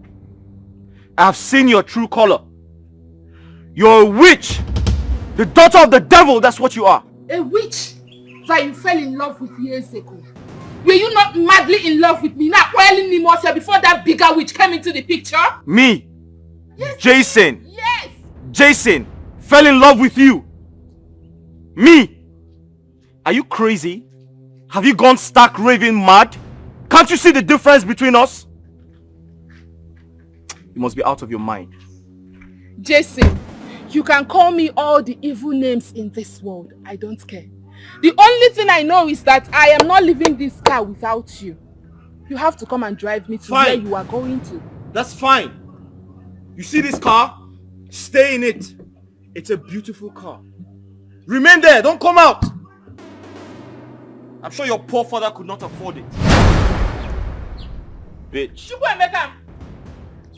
I have seen your true color. You're a witch. The daughter of the devil, that's what you are. A witch that you fell in love with years ago. Were you not madly in love with me, not whiling me more before that bigger witch came into the picture? Me? Yes. Jason? Yes. Jason fell in love with you. Me? Are you crazy? Have you gone stark raving mad? Can't you see the difference between us? You must be out of your mind. Jason, you can call me all the evil names in this world. I don't care. The only thing I know is that I am not leaving this car without you. You have to come and drive me to where you are going to. That's fine. You see this car? Stay in it. It's a beautiful car. Remain there. Don't come out. I'm sure your poor father could not afford it. Bitch. Chukwuemeka,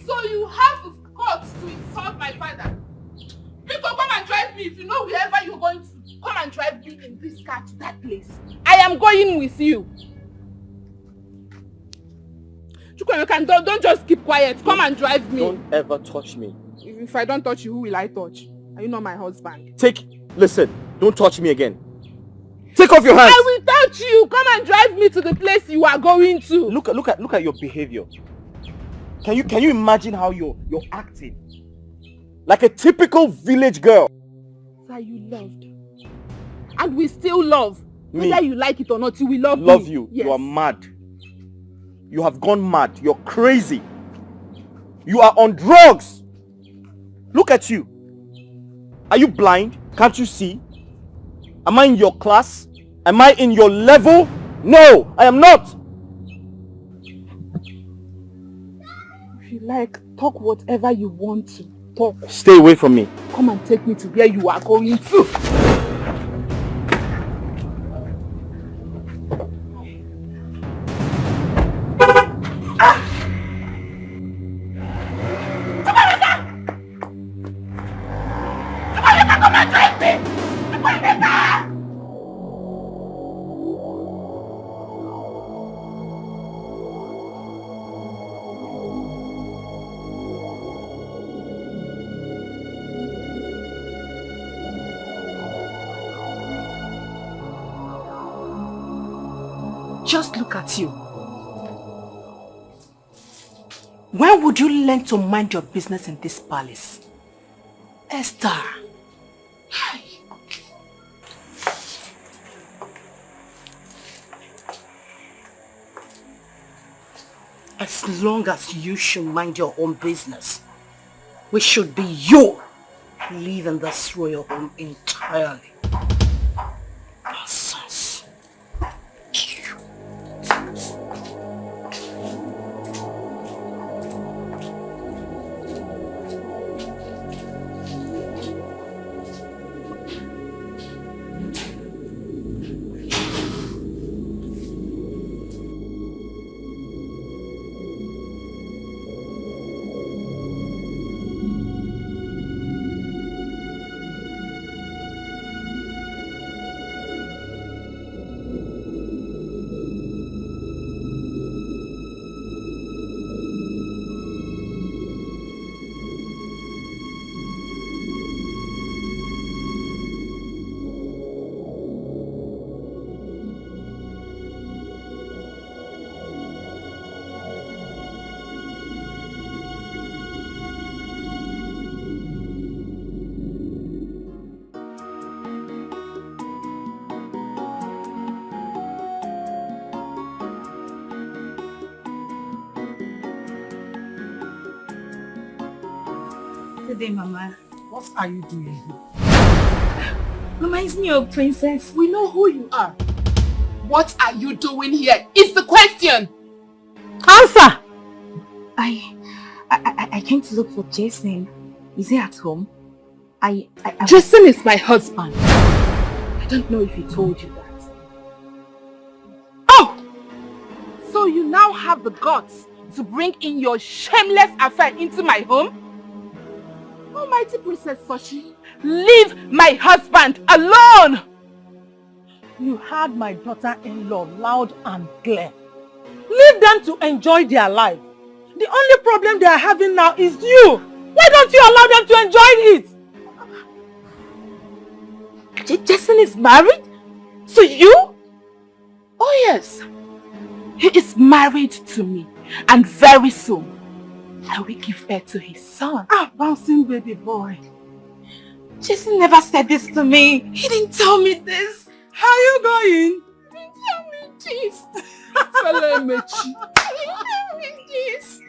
so you have the guts to insult my father. You can come and drive me if you know wherever you're going to. Come and drive me in this car to that place. I am going with you. Chukwuemeka, don't just keep quiet. Come and drive me. Don't ever touch me. If I don't touch you, who will I touch? Are you not my husband? Listen, don't touch me again. Take off your hands. I will touch you. Come and drive me to the place you are going to. Look at your behavior. Can you imagine how you're acting? Like a typical village girl. Sir, you loved. And we still love. Me? Whether you like it or not, you will love me. Love you. Yes. You are mad. You have gone mad. You're crazy. You are on drugs. Look at you. Are you blind? Can't you see? Am I in your class? Am I in your level? No, I am not. If you like, talk whatever you want to talk. Stay away from me. Come and take me to where you are going to. Come and drive me! Just look at you. When would you learn to mind your business in this palace? Esther. As long as you should mind your own business, we should be you leaving this royal home entirely. Nonsense. Good day, Mama. What are you doing here? Mama, isn't you a princess? We know who you are. What are you doing here? It's the question. Answer! I came to look for Jason. Is he at home? Jason is my husband. I don't know if he told you that. Oh! So you now have the guts to bring in your shameless affair into my home? Almighty Princess Sochi, leave my husband alone! You heard my daughter-in-law loud and clear. Leave them to enjoy their life. The only problem they are having now is you. Why don't you allow them to enjoy it? Jason is married? To you? Oh yes. He is married to me. And very soon, I will give birth to his son. Bouncing baby boy. Jason never said this to me. He didn't tell me this. How are you going? He didn't tell me this. Fella Mechi. Jeez.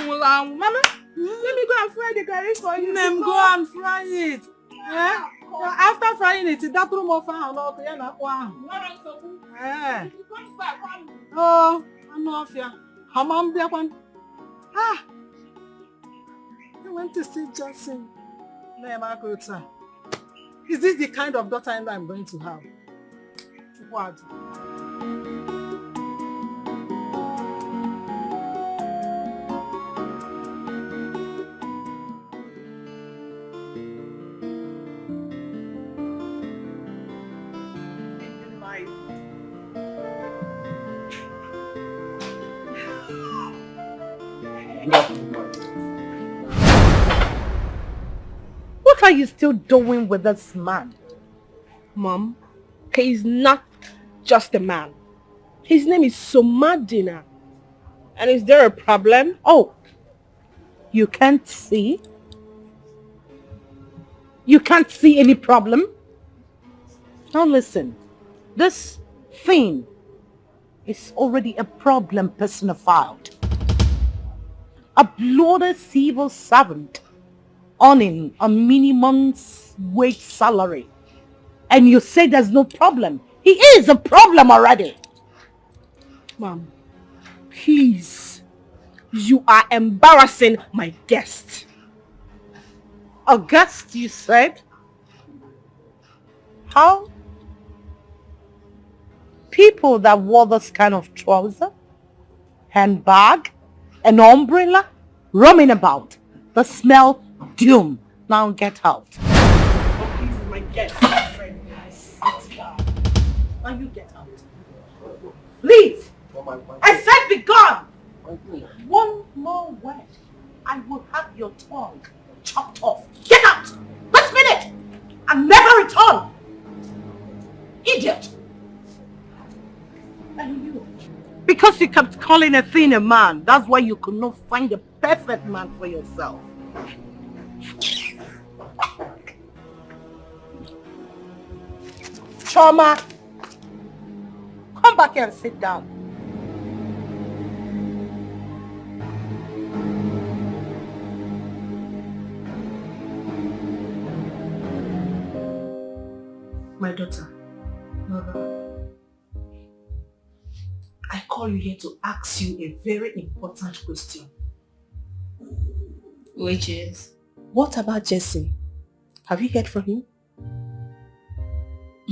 Mama, let me go and fry the curry for you. Go and fry it. Eh? After frying it, that room of fire. Oh, I'm off here. Hamam Biakwan. Ah, I went to see Jackson. Is this the kind of daughter-in-law I'm going to have? What? What are you still doing with this man? Mom, he is not just a man. His name is Somadina. And is there a problem? Oh, you can't see? You can't see any problem? Now listen, this thing is already a problem personified. A bloated civil servant earning a minimum wage salary. And you say there's no problem. He is a problem already. Mom, please. You are embarrassing my guest. A guest, you said? How? People that wore this kind of trouser, handbag, an umbrella, roaming about. The smell, doom. Now get out. Oh, this is my guest, friend. Now you get out. Please! I said be gone! One more word, I will have your tongue chopped off. Get out! This minute! And never return! Idiot! And you? Because you kept calling a thing a man, that's why you could not find the perfect man for yourself. Choma! Come back here and sit down. My daughter, Mother, I call you here to ask you a very important question. Which is? What about Jesse? Have you heard from him?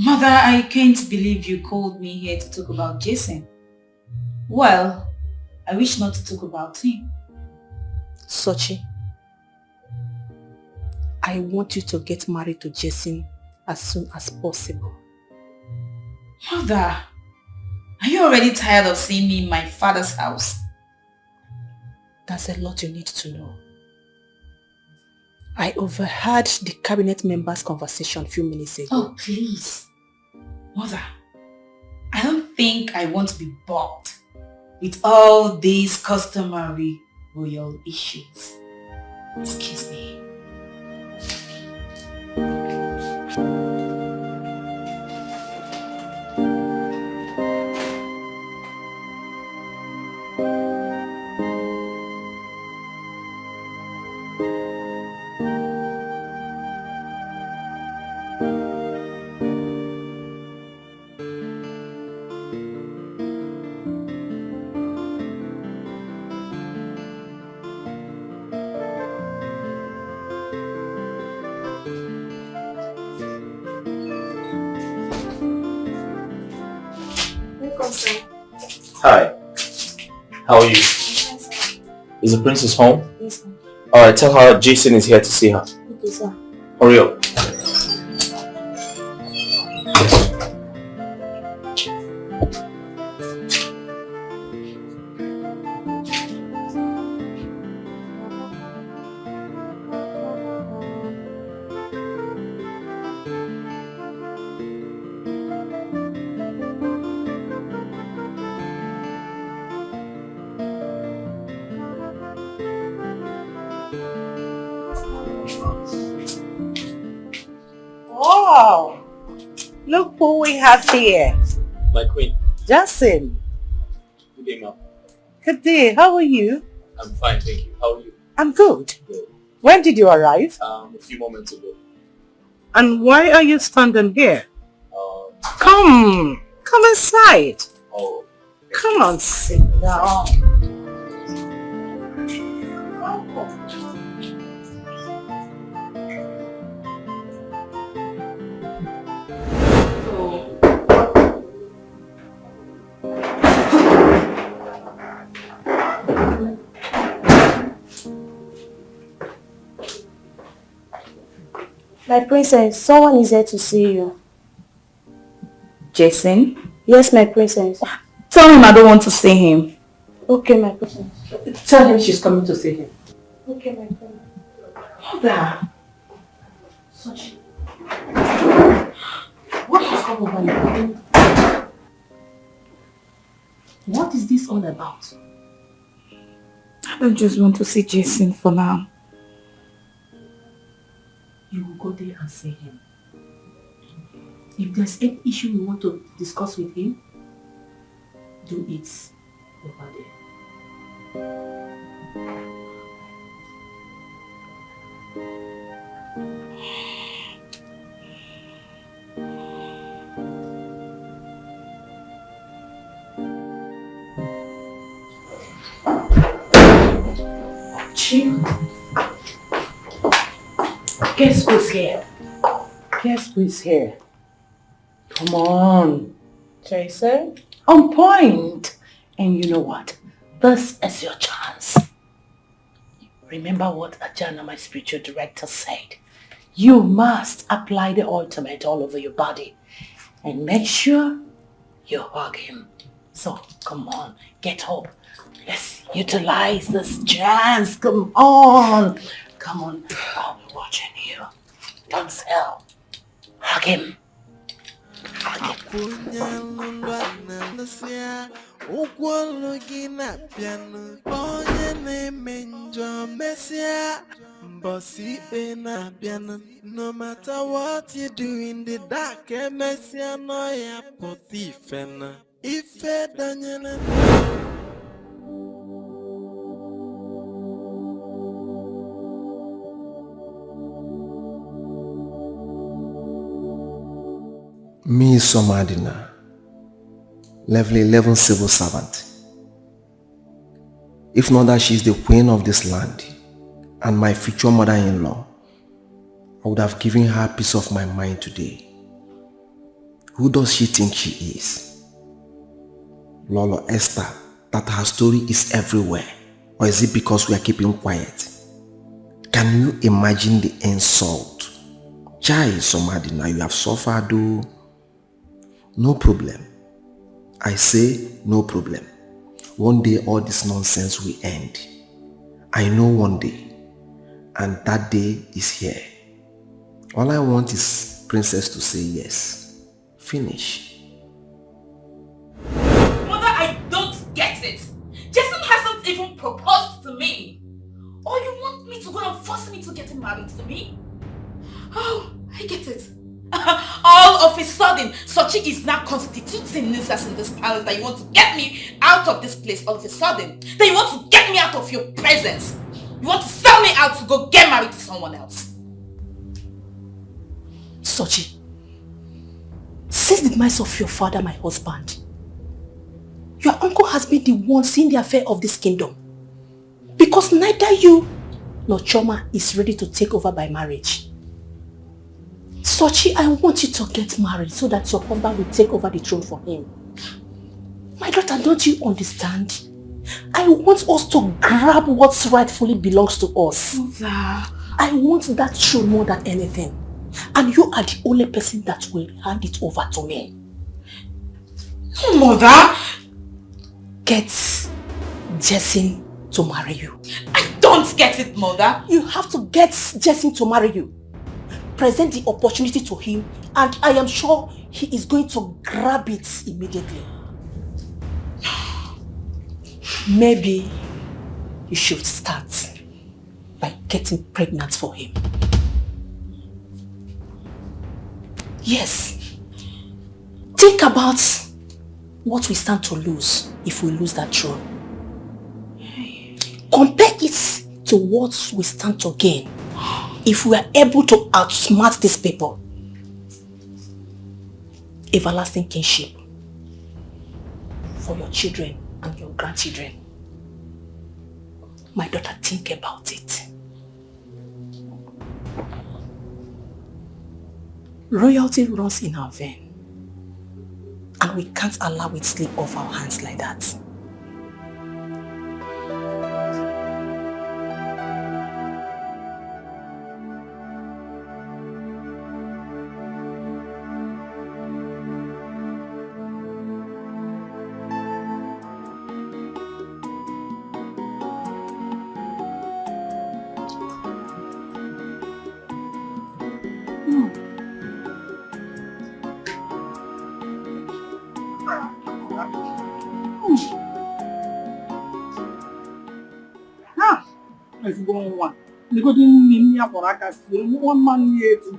Mother, I can't believe you called me here to talk about Jason. Well, I wish not to talk about him. Sochi, I want you to get married to Jason as soon as possible. Mother, are you already tired of seeing me in my father's house? There's a lot you need to know. I overheard the cabinet members' conversation a few minutes ago. Oh, please. Mother, I don't think I want to be bothered with all these customary royal issues. Excuse me. Hi. How are you? Is the princess home? Yes, sir. Alright, tell her Jason is here to see her. Okay, sir. Hurry up. Wow! Look who we have here. My queen. Jason. Good day, ma'am. Good day. How are you? I'm fine, thank you. How are you? I'm good. Good. When did you arrive? A few moments ago. And why are you standing here? Come inside. Oh. Come on, sit down. My princess, someone is here to see you. Jason? Yes, my princess. Tell him I don't want to see him. Okay, my princess. Tell him she's coming to see him. Okay, my princess. Mother! What has come over you? What is this all about? I don't just want to see Jason for now. You will go there and see him. If there's any issue you want to discuss with him, do it over there. Chief. Guess who's here? Guess who's here? Come on. Jason? On point. And you know what? This is your chance. Remember what Ajana, my spiritual director, said. You must apply the ultimate all over your body. And make sure you hug him. So, come on. Get up. Let's utilize this chance. Come on. Come on. I'll be watching you. Don't fail. Hug him. No matter what you do in the dark, Messia no ya potifena. Ife danyana. Me, Somadina, level 11 civil servant. If not that she's the queen of this land and my future mother-in-law, I would have given her peace of my mind today. Who does she think she is? Lolo Esther, that her story is everywhere? Or is it because we are keeping quiet? Can you imagine the insult? Chai, Somadina, you have suffered though. No problem. I say no problem. One day all this nonsense will end. I know one day. And that day is here. All I want is Princess to say yes. Finish. Mother, I don't get it. Jason hasn't even proposed to me. Or you want me to go and force me to get him married to me? Oh, I get it. All of a sudden, Sochi is now constituting nuisance in this palace that you want to get me out of this place all of a sudden. That you want to get me out of your presence. You want to sell me out to go get married to someone else. Sochi, since the demise of your father, my husband, your uncle has been the one seeing the affair of this kingdom. Because neither you nor Choma is ready to take over by marriage. Sochi, I want you to get married so that your husband will take over the throne for him. My daughter, don't you understand? I want us to grab what rightfully belongs to us. Mother. I want that throne more than anything. And you are the only person that will hand it over to me. Mother! Get Jason to marry you. I don't get it, Mother. You have to get Jason to marry you. Present the opportunity to him and I am sure he is going to grab it immediately. Maybe you should start by getting pregnant for him. Yes. Think about what we stand to lose if we lose that throne. Compare it to what we stand to gain if we are able to outsmart these people. Everlasting kinship for your children and your grandchildren. My daughter, think about it. Royalty runs in our vein, and we can't allow it slip off our hands like that. Ezigbo nwa legodi nne m ya kpọrọ aka sie nwa mmanụ ya etu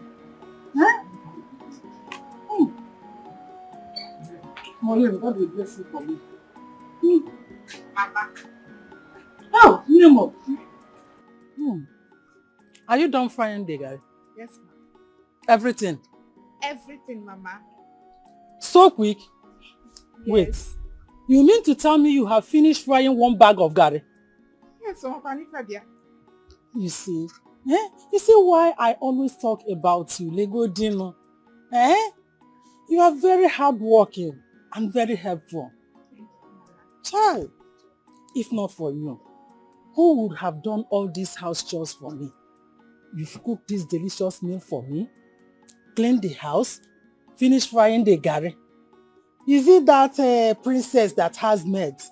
Morin, God will bless you for me. Oh, Nemo. Are you done frying the guy? Yes, ma'am. Everything? Everything, Mama. So quick? Yes. Wait. You mean to tell me you have finished frying one bag of gari? Yes, Mama. You see? You see why I always talk about you, Lego Dino? You are very hardworking and very helpful. Child, if not for you, who would have done all these house chores for me? You've cooked this delicious meal for me, cleaned the house, finished frying the gari. Is it that princess that has maids?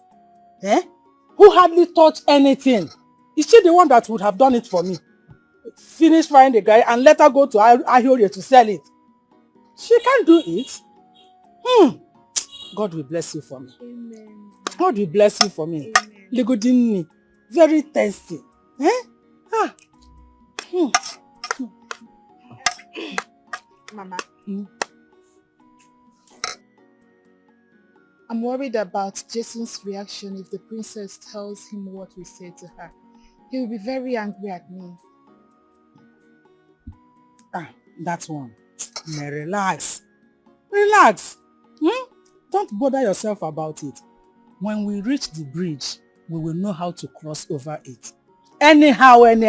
Who hardly touched anything? Is she the one that would have done it for me? Finish frying the gari and let her go to Ahiorie to sell it. She can't do it. God will bless you for me. Amen. God will bless you for me. Legodini, very thirsty. Mama. I'm worried about Jason's reaction if the princess tells him what we said to her. He will be very angry at me. That one. Relax. Relax. Don't bother yourself about it. When we reach the bridge, we will know how to cross over it. Anyhow, at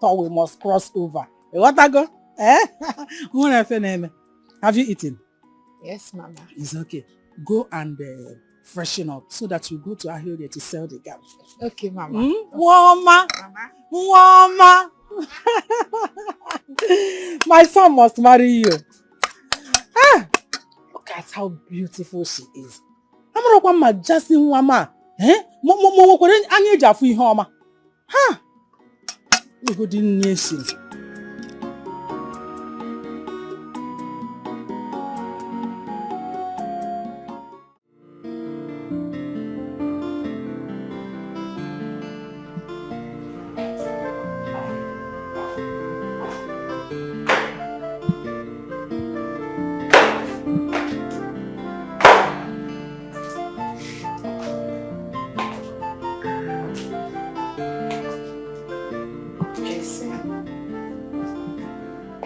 all, we must cross over. What I go? Have you eaten? Yes, Mama. It's okay. Go and freshen up so that you go to Ahiorie to sell the gown. Okay, Mama. Mama. Mama. My son must marry you. Look at how beautiful she is. I'm just in Mama. Good nation.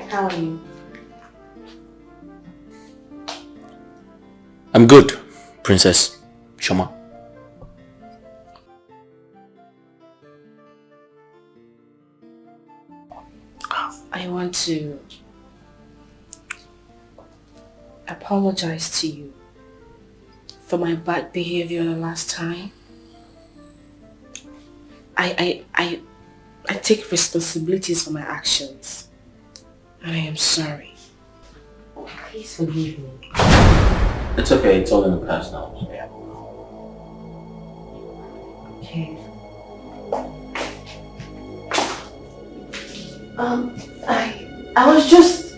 How are you? I'm good, Princess Shoma. I want to apologize to you for my bad behavior the last time. I take responsibilities for my actions. And I am sorry. Please forgive me. It's okay, it's all in the past now. Okay. I was just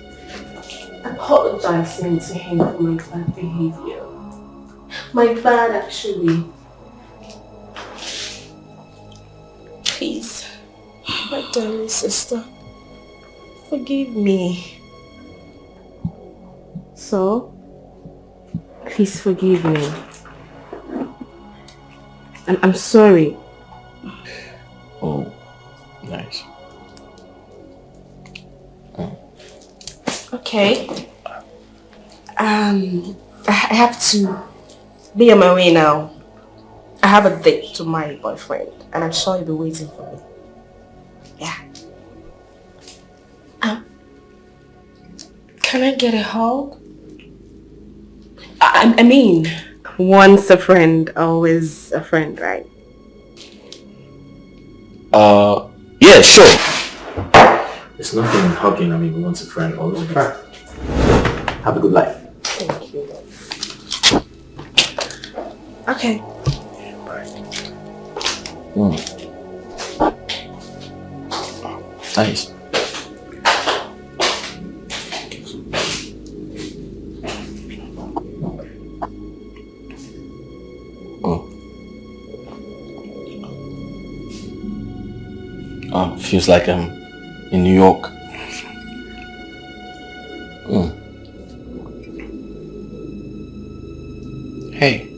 apologizing to him for my bad behavior. My bad, actually. Please, my darling sister, forgive me. So, Please forgive me. I'm sorry. Oh, nice. Okay. I have to be on my way now. I have a date to my boyfriend, and I'm sure he'll be waiting for me. Yeah. Can I get a hug? I mean, once a friend, always a friend, right? Yeah, sure. There's nothing in hugging. I mean, once a friend, always a friend. Have a good life. Thank you. Okay. Nice. Feels like I'm in New York. Hey.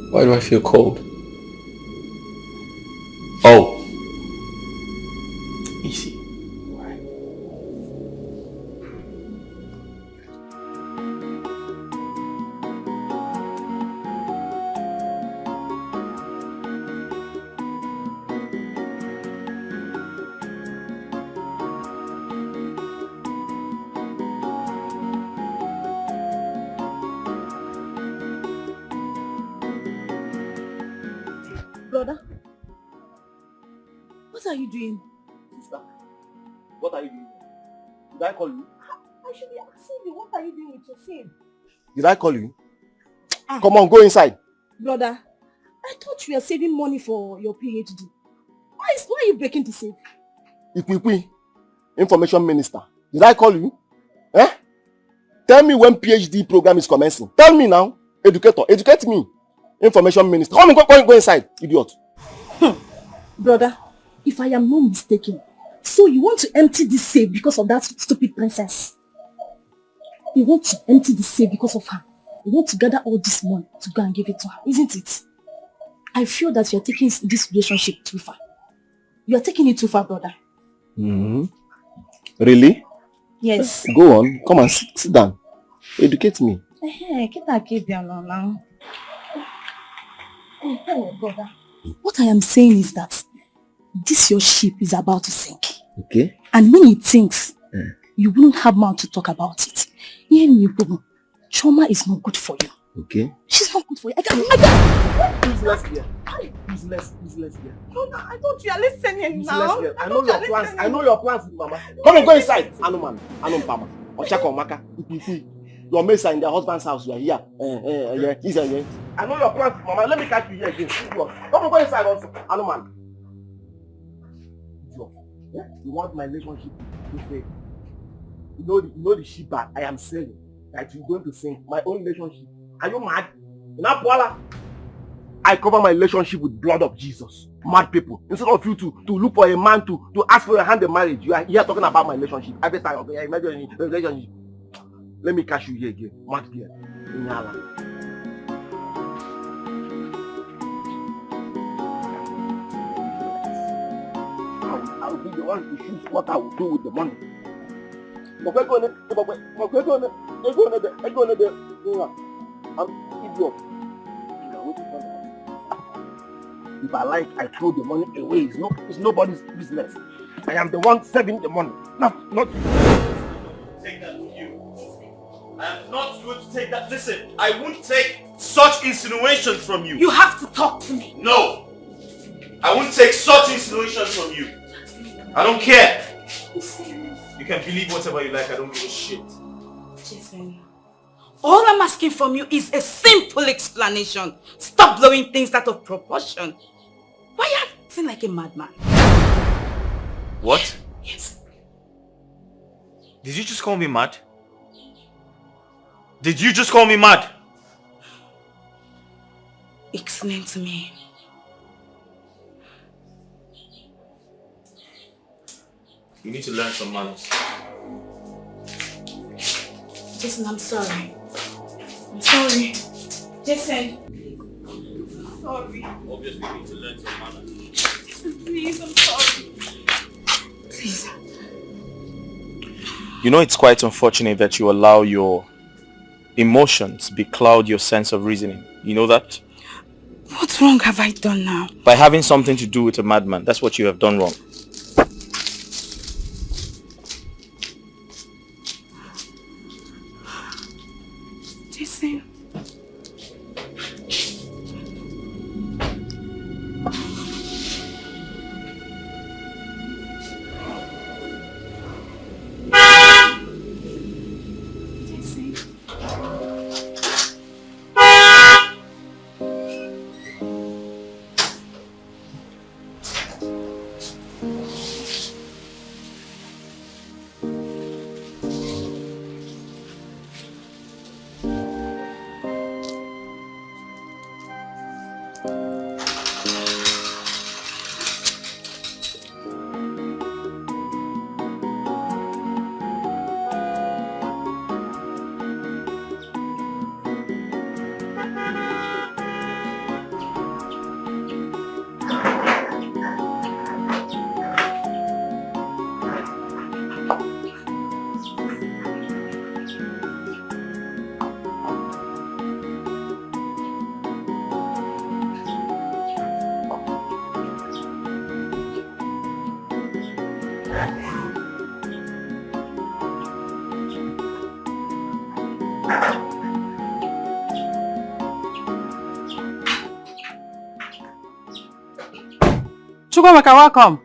Why do I feel cold? Oh. Easy. Brother, what are you doing? Sister, what are you doing? Did I call you? I should be asking you, what are you doing with your phone? Did I call you? Come on, go inside. Brother, I thought you were saving money for your PhD. Why are you breaking the safe? Ikwinkwi, Information Minister. Did I call you? Eh? Tell me when PhD program is commencing. Tell me now. Educator, educate me. Information Minister. Come on, go inside, idiot. Brother, if I am not mistaken, so you want to empty this safe because of that stupid princess? You want to empty the safe because of her? You want to gather all this money to go and give it to her, isn't it? I feel that you are taking this relationship too far. You are taking it too far, brother. Really? Yes. Go on. Come on, sit down. Educate me. Brother, what I am saying is that this your ship is about to sink. Okay. And when it sinks, you wouldn't have mouth to talk about it. Trauma is not good for you. Okay. She's not good for you. I can't. Please, let's hear. Please, here. No, I thought you are listening now. I know your plans. I know your plans, Mama. Come on, go inside. Anuman, Pama. Ochako Maka. Your mates are in their husband's house. You are here. Yeah. He's here. I know your plans, Mama. Let me catch you here again. Come on, go inside also. Anuman. Yeah? You want my relationship to fail? You know the ship that I am selling that you're going to sink. My own relationship. Are you mad? I cover my relationship with blood of Jesus. Mad people. Instead of you to look for a man to ask for your hand in marriage, you are here talking about my relationship. Every time, okay, imagine relationship. Let me catch you here again. Mad girl. I will be the one to choose what I will do with the money. I'm idiot. If I like, I throw the money away. It's nobody's business. I am the one saving the money. Not you. Take that from you. I am not going to take that. Listen, I won't take such insinuations from you. You have to talk to me. No. I won't take such insinuations from you. I don't care. You can believe whatever you like. I don't give a shit. Jason, all I'm asking from you is a simple explanation. Stop blowing things out of proportion. Why are you acting like a madman? What? Yes. Did you just call me mad? Did you just call me mad? Explain to me. You need to learn some manners. Jason, I'm sorry. I'm sorry. Jason. Sorry. Obviously, you need to learn some manners. Jason, please, I'm sorry. Please. You know, it's quite unfortunate that you allow your emotions becloud your sense of reasoning. You know that? What wrong have I done now? By having something to do with a madman. That's what you have done wrong. Jason. Chukwemeka, welcome.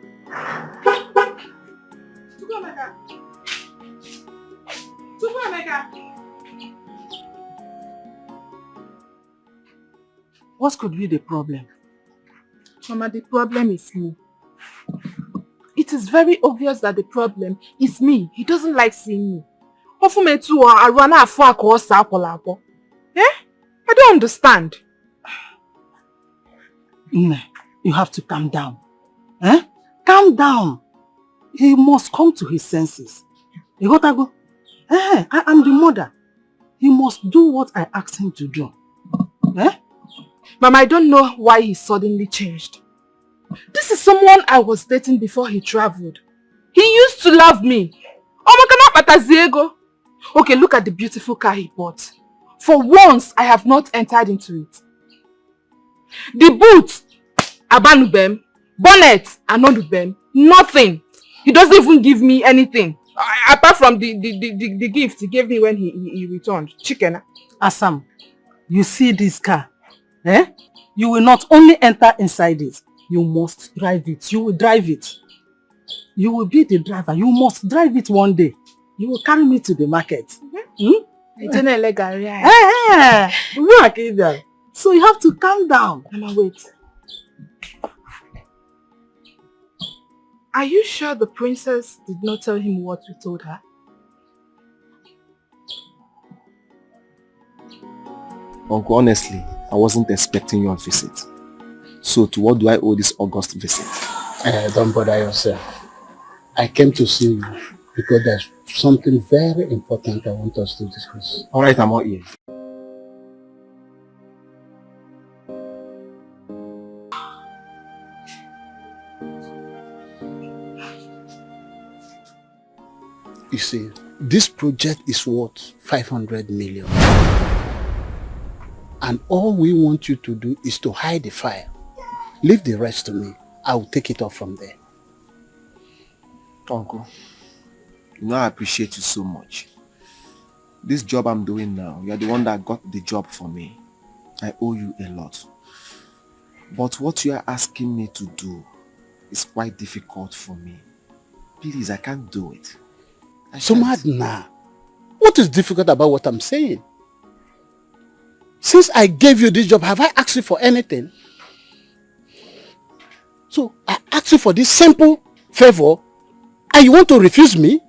Chukwemeka. What could be the problem? Mama, the problem is me. It is very obvious that the problem is me. He doesn't like seeing me. Eh? I don't understand. You have to calm down. Eh? Calm down. He must come to his senses. You got to go. I am the mother. He must do what I asked him to do. Eh? Mama, I don't know why he suddenly changed. This is someone I was dating before he traveled. He used to love me. Okay, look at the beautiful car he bought. For once, I have not entered into it. The boot, abanubem. Bonnet, anodubem. Nothing. He doesn't even give me anything. Apart from the gift he gave me when he returned. Chicken. Asam, you see this car? Eh? You will not only enter inside it, you must drive it. You will drive it. You will be the driver. You must drive it one day. You will carry me to the market. So you have to calm down. Mama, wait. Are you sure the princess did not tell him what we told her? Uncle, honestly, I wasn't expecting your visit. So to what do I owe this August visit? Don't bother yourself. I came to see you because there's something very important I want us to discuss. Alright, I'm all ears. You see, this project is worth 500 million. And all we want you to do is to hide the file. Leave the rest to me. I will take it off from there. Uncle, you know I appreciate you so much. This job I'm doing now, you're the one that got the job for me. I owe you a lot. But what you are asking me to do is quite difficult for me. Please, I can't do it. So mad now. What is difficult about what I'm saying? Since I gave you this job, have I asked you for anything? So I asked you for this simple favor and you want to refuse me?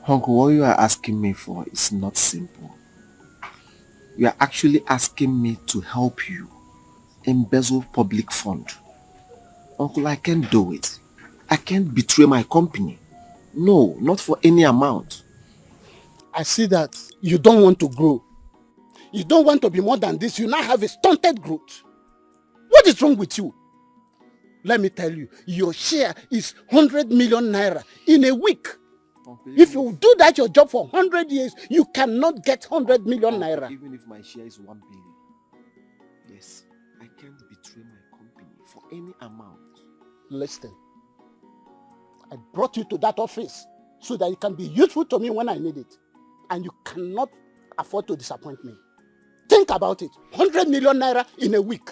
Uncle, what you are asking me for is not simple. You are actually asking me to help you embezzle public fund. Uncle, I can't do it. I can't betray my company. No, not for any amount. I see that you don't want to grow. You don't want to be more than this. You now have a stunted growth. What is wrong with you? Let me tell you, your share is 100 million naira in a week. If you do that your job for 100 years, you cannot get 100 million naira. Even if my share is 1 billion, yes, I can't betray my company for any amount. Listen, I brought you to that office so that you can be useful to me when I need it. And you cannot afford to disappoint me. Think about it. 100 million naira in a week.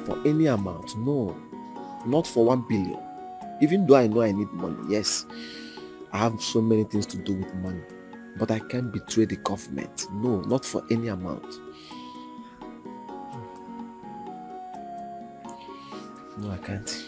For any amount, no. Not for 1 billion. Even though I know I need money, yes. I have so many things to do with money. But I can't betray the government. No, not for any amount. No, I can't.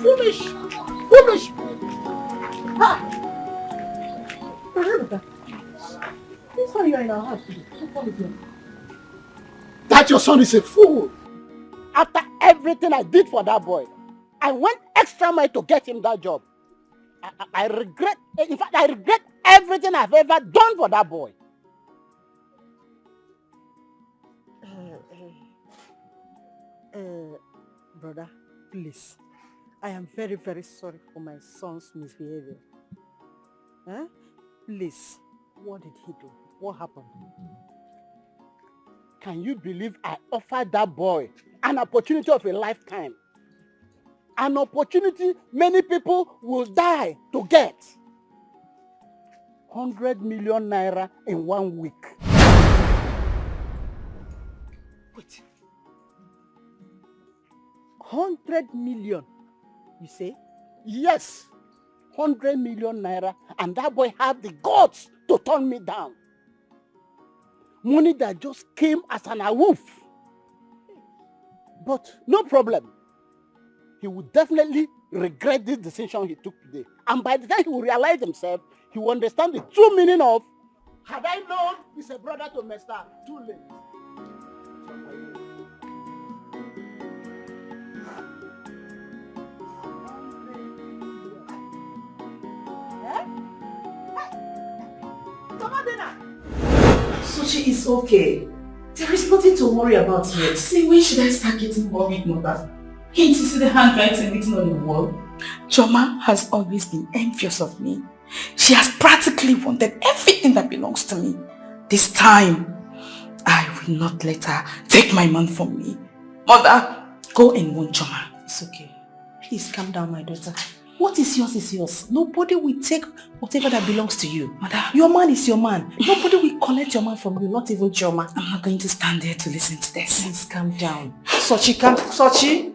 Foolish! Ha! This one you are in our house today. What is it? That your son is a fool. After everything I did for that boy, I went extra mile to get him that job. I regret, in fact, I regret everything I've ever done for that boy. Brother, please. I am very, very sorry for my son's misbehavior. Huh? Please, what did he do? What happened? Can you believe I offered that boy an opportunity of a lifetime? An opportunity many people will die to get. 100 million naira in 1 week. Wait. 100 million, you say? Yes. 100 million naira, and that boy had the guts to turn me down. Money that just came as an awoof. But no problem. He would definitely regret this decision he took today. And by the time he will realize himself, he will understand the true meaning of, had I known he's a brother to Mr. Too late. Sochi is okay. There is nothing to worry about yet. See, when should I start getting worried, mother? Can't you see the handwriting written on the wall? Choma has always been envious of me. She has practically wanted everything that belongs to me. This time, I will not let her take my man from me. Mother, go and warn Choma. It's okay. Please calm down, my daughter. What is yours is yours. Nobody will take whatever that belongs to you. Mother, your man is your man. Nobody will collect your man from you, not even Choma. I'm not going to stand there to listen to this. Please calm down. Sochi, calm. Sochi,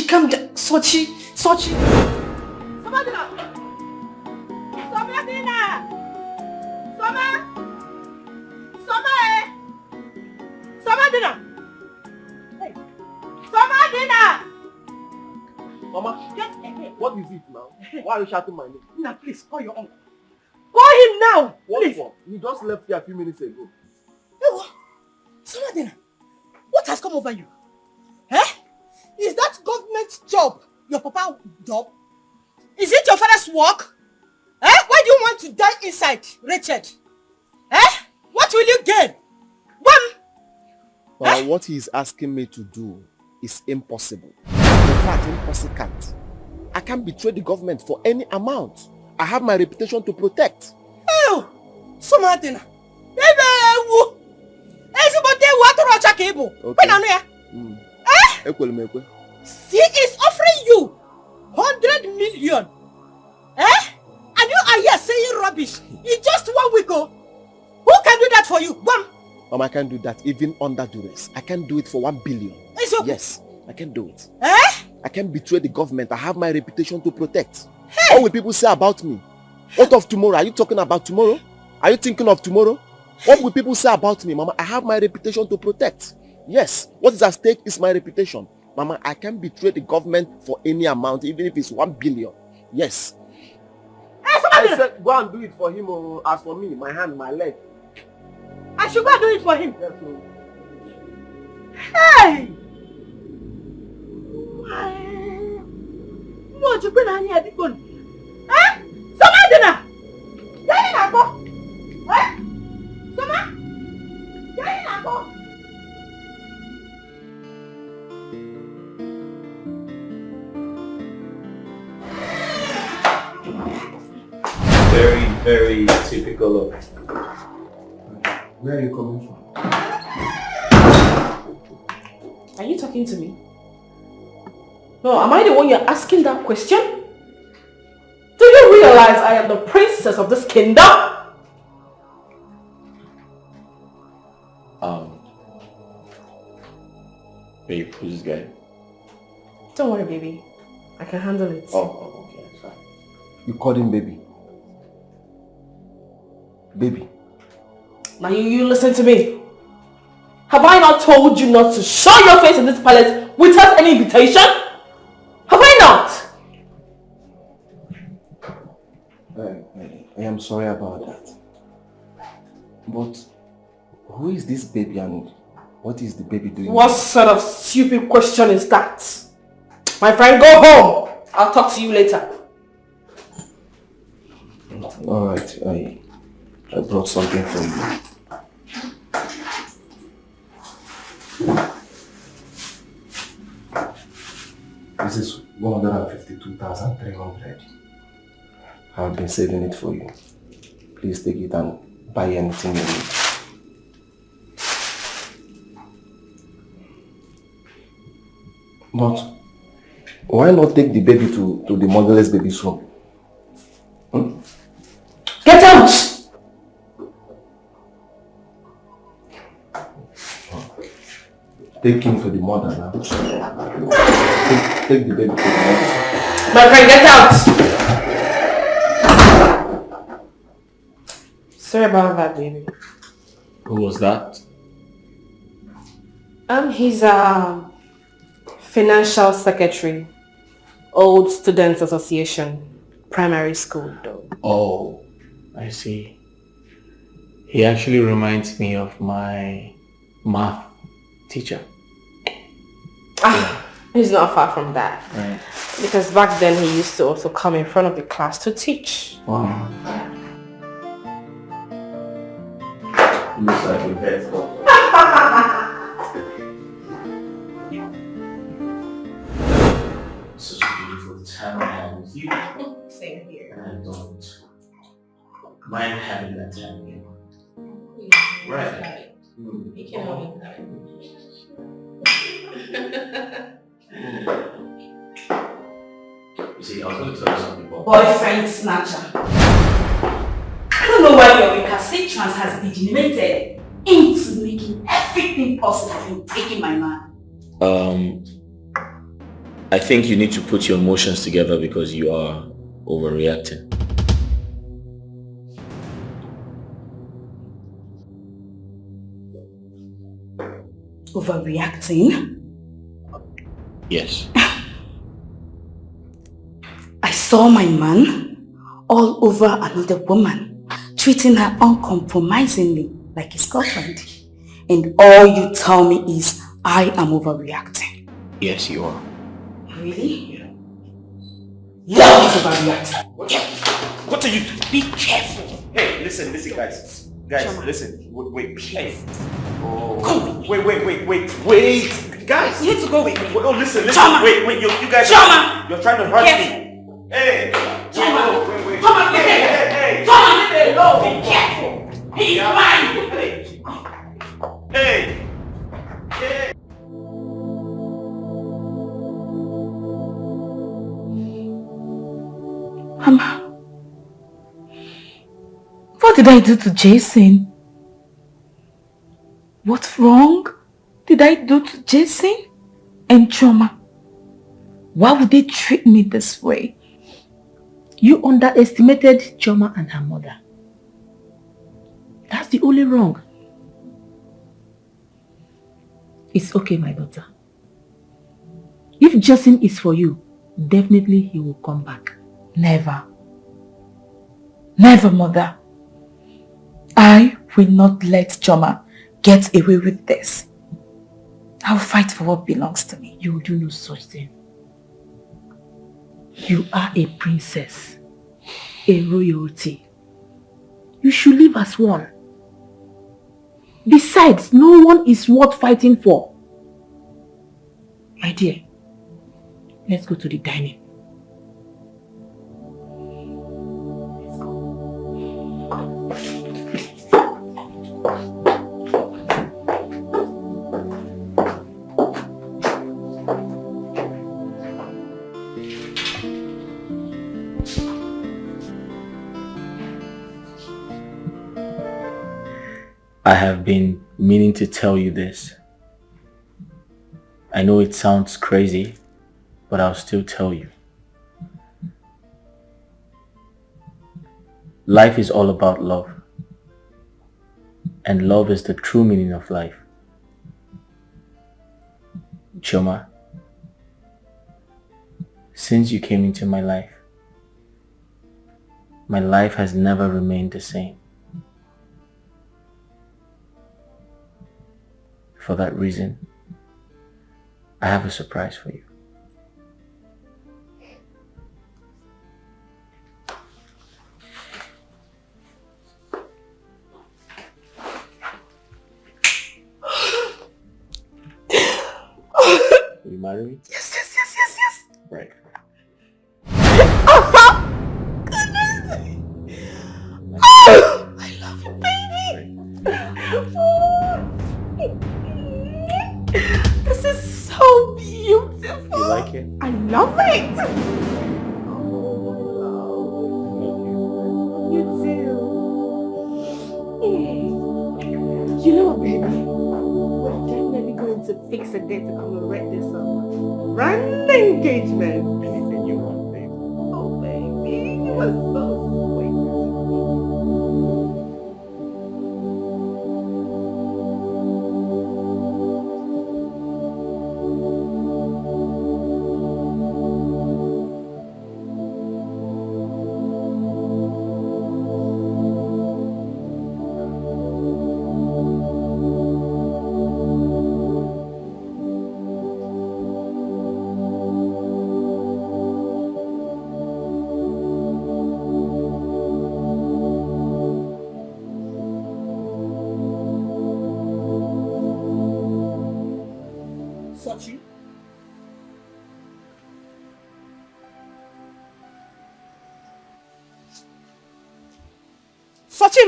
calm down. Sochi. Samadina! Hey! Samadina! Mama, what is it now? Why are you shouting my name? Now, please, call your uncle. Call him now! What Please. for? You just left here a few minutes ago. Samadina, what has come over you? Eh? Is that government job your papa job? Is it your father's work? Eh? Why do you want to die inside, Richard? Eh? What will you gain? What he is asking me to do is impossible. In fact, impossible. I can't betray the government for any amount. I have my reputation to protect. Oh, Samadina. Okay. She is offering you 100 million. Eh? And you are here saying rubbish in just 1 week. Oh. Who can do that for you? Mama, I can't do that even under duress. I can't do it for 1 billion. Yes, I can do it. Eh? I can't betray the government. I have my reputation to protect. Hey. What will people say about me? What of tomorrow? Are you talking about tomorrow? Are you thinking of tomorrow? What will people say about me, Mama? I have my reputation to protect. Yes, what is at stake is my reputation. Mama, I can betray the government for any amount, even if it's 1 billion. Yes. I said, go and do it for him. Or as for me, my hand, my leg. I should go and do it for him. Yes, no. Hey! What you put on here? Huh? Someone dinner! Get in, go! Huh? Someone? Get in, go! Very, very typical of... Where are you coming from? Are you talking to me? No, am I the one you're asking that question? Do you realize I am the princess of this kingdom? Babe, who's this guy? Don't worry, baby. I can handle it. Oh, okay, sorry. You called him baby. Baby. Now you listen to me. Have I not told you not to show your face in this palace without any invitation? Have I not? I am sorry about that. But who is this baby and what is the baby doing? What sort of stupid question is that? My friend, go home. I'll talk to you later. Alright, I brought something for you. This is 152,300. I've been saving it for you. Please take it and buy anything you need. But why not take the baby to the motherless baby's room? Get out! Take him to the mother now. Take the baby to the mother. My friend, get out! Sorry about that, baby. Who was that? He's financial secretary. Old Students Association. Primary school, though. Oh, I see. He actually reminds me of my math teacher. He's not far from that. Right. Because back then he used to also come in front of the class to teach. Wow. Looks like a vet. Such a beautiful time around with you. Same here. And I don't mind having that time again. Right. You can only have it. You see, I was going to tell you something about Boyfriend snatcher. I don't know why your recalcitrance has degenerated into making everything possible in taking my man. I think you need to put your emotions together because you are overreacting. Overreacting? Yes. I saw my man all over another woman, treating her uncompromisingly like his girlfriend. And all you tell me is I am overreacting. Yes, you are. Really? Love is overreacting. What are you? Be careful. Hey, listen, guys. Guys, Chama. listen. Wait. Hey. Go Wait. Guys. You need to go with me. Oh, listen. Chama. Wait. You guys. Chama. You're trying to hurt Careful. me. Hey. Chama. Wait. Chama, leave me. Hey. Chama, leave me alone. Be careful. He's mine. Hey. Mama, what did I do to Jason? What wrong did I do to Jason and Choma? Why would they treat me this way? You underestimated Choma and her mother. That's the only wrong. It's okay, my daughter. If Justin is for you, definitely he will come back. Never. Never, mother. I will not let Choma get away with this. I'll fight for what belongs to me. You will do no such thing. You are a princess, a royalty. You should live as one. Besides, no one is worth fighting for. My dear, let's go to the dining. I have been meaning to tell you this. I know it sounds crazy, but I'll still tell you. Life is all about love. And love is the true meaning of life. Choma, since you came into my life has never remained the same. For that reason, I have a surprise for you. Will you marry me? Yes. Right. I love you, baby. This is so beautiful. You like it? I love it. You too. You know what, baby? We're definitely going to fix a date to come and wreck this up. Grand engagement. Anything you want, baby. Oh, baby. You are so sweet.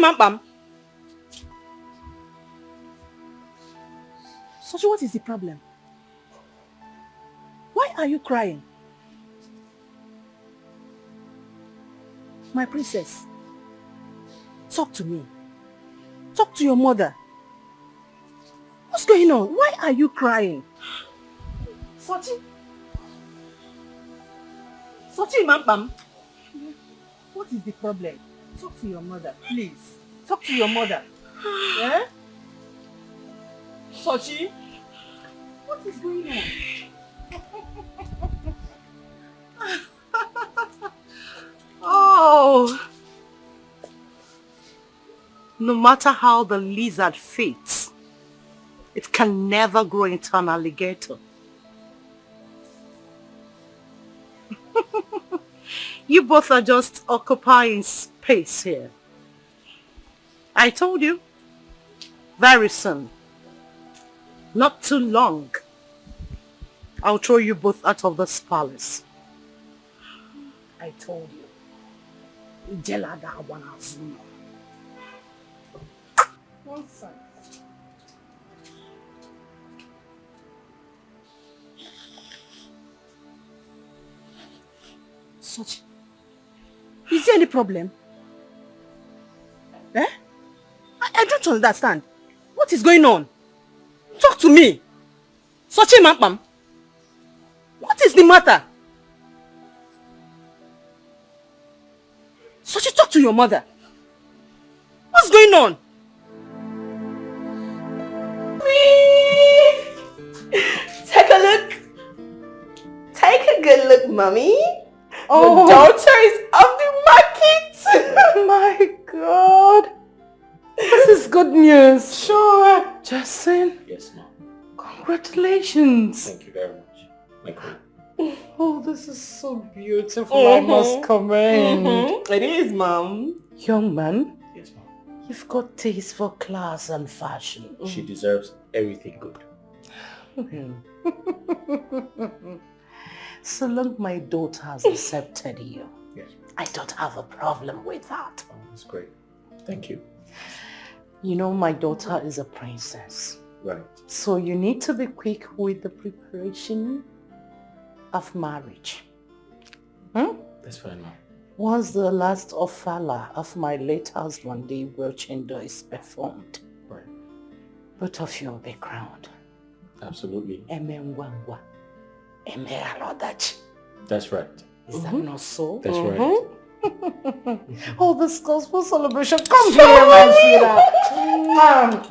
Mampam. Sochi, what is the problem? Why are you crying? My princess, talk to me. Talk to your mother. What's going on? Why are you crying? Sochi? Sochi, Mampam. What is the problem? Talk to your mother, please. Talk to your mother. Yeah? Sochi? What is going on? Oh! No matter how the lizard fits, it can never grow into an alligator. You both are just occupying space here. I told you, very soon, not too long, I'll throw you both out of this palace. I told you. One side. Sochi, is there any problem? Eh? I don't understand. What is going on? Talk to me. Sochi Mampam. What is the matter? Sochi, talk to your mother. What's going on? good look, mommy. Oh. Your daughter is off the market. My God. This is good news. Sure. Justin. Yes, ma'am. Congratulations. Thank you very much. My queen. Oh, this is so beautiful. I must commend. It is, Mom. Young man. Yes, ma'am. You've got taste for class and fashion. She deserves everything good. So long my daughter has accepted you, Yes. I don't have a problem with that. Oh, that's great. Thank you. You know, my daughter is a princess. Right. So you need to be quick with the preparation of marriage. That's fine, ma'am. Once the last ofala of my late husband, the Wilchindo, is performed, right, both of you will be crowned. Absolutely. Emenwangwa. Emealodachi. That's right. Is that not so? That's right. Oh, this gospel celebration. Come here, my sweetheart.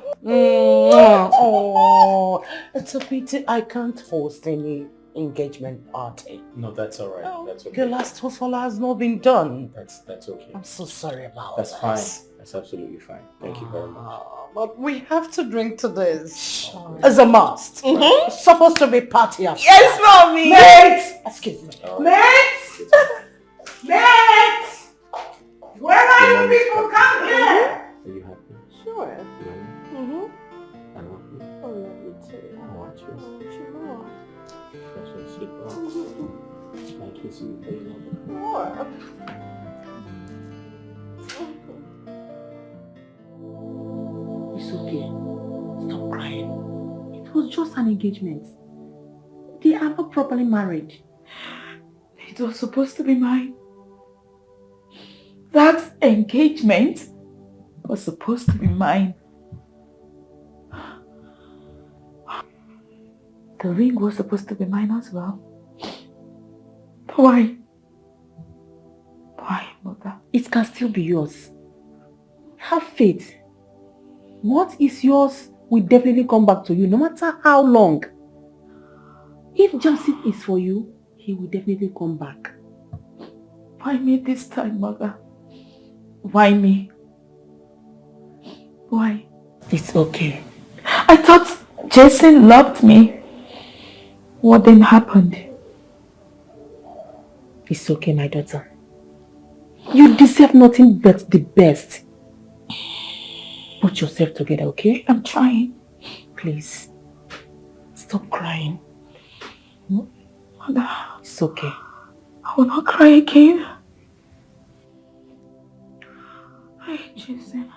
Oh, it's a pity I can't host any engagement party. No, that's all right. That's okay. The last ofala has not been done. That's okay. I'm so sorry about That's this. fine. That's absolutely fine. Thank you very much. But we have to drink to this. As a must. It's supposed to be party after. Yes, mommy. Mate! Excuse me. Mate! Mate! Where are you people? Come here! Are you happy? Sure. I love you. I love you too. I want you. I want you more. That's what she wants. Can I kiss you very much? It's okay. Stop crying. It was just an engagement. They are not properly married. It was supposed to be mine. That engagement was supposed to be mine. The ring was supposed to be mine as well. Why? Why, Mother? It can still be yours. Have faith. What is yours will definitely come back to you, no matter how long. If Jackson is for you, he will definitely come back. Why me this time, Mother? Why me? Why? It's okay. I thought Jason loved me. What then happened? It's okay, my daughter. You deserve nothing but the best. Put yourself together, okay? I'm trying. Please. Stop crying. Mother. It's okay. I will not cry again. Hey, Jason.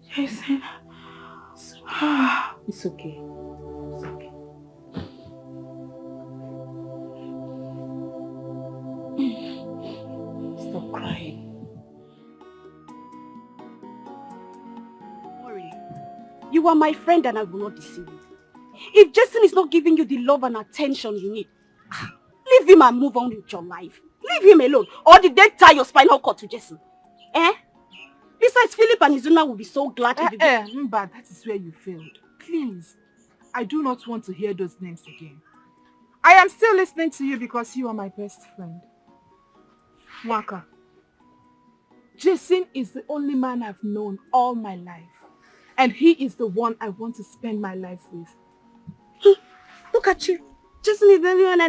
Jason. It's okay. It's okay. Stop crying. Morin, you are my friend and I will not deceive you. If Jason is not giving you the love and attention you need, leave him and move on with your life. Leave him alone. Or did they tie your spinal cord to Jason? Besides, Philip and Izuna will be so glad to be... Mba, that is where you failed. Please, I do not want to hear those names again. I am still listening to you because you are my best friend. Waka, Jason is the only man I've known all my life. And he is the one I want to spend my life with. Look at you. Jason is the only one.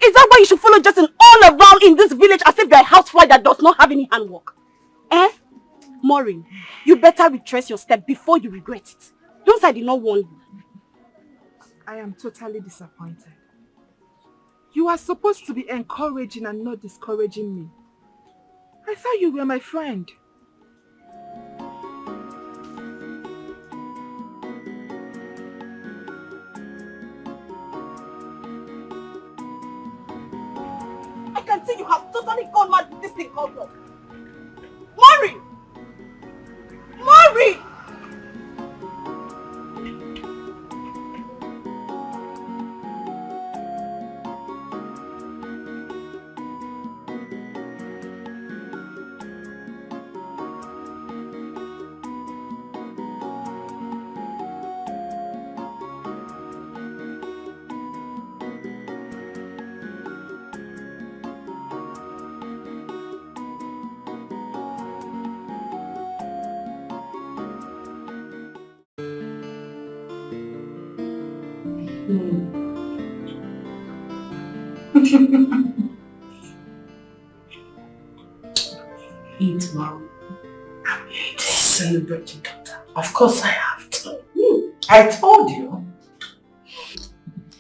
Is that why you should follow Jason all around in this village as if you're a housewife that does not have any handwork? Morin, you better retrace your step before you regret it. Don't I did not warn you. I am totally disappointed. You are supposed to be encouraging and not discouraging me. I thought you were my friend. I can see you have totally gone mad with this thing called love. Morin! Morin! Eat, Mom. I'm here to celebrate your daughter. Of course I have to. I told you.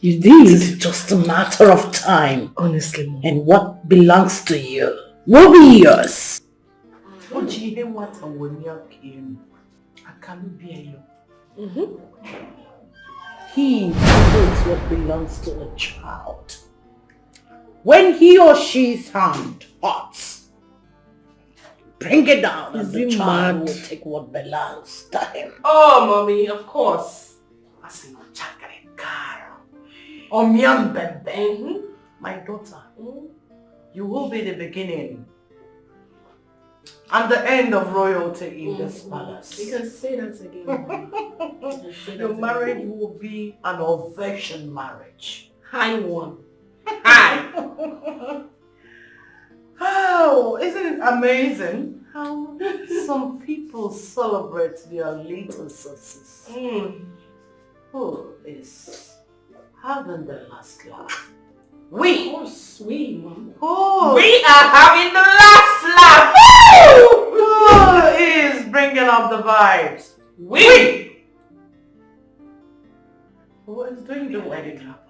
You did? It's just a matter of time. Honestly, Mom. And what belongs to you will be yours. What do you hear what I will not hear? I can't bear you. He knows what belongs to a child. When he or she's hand hurts, bring it down and the child will take what belongs to him. Oh, Mommy, of course. I see no chakra car. Omyambembe. My daughter, you will be the beginning and the end of royalty in this palace. You can say that again. Your marriage will be an ovation marriage. High one. Hi. Oh, isn't it amazing how some people celebrate their little success? Who is having the last laugh? We. Of course, we, Mom. Who? We are having the last laugh. Who is bringing up the vibes? We. Who is doing the wedding clap?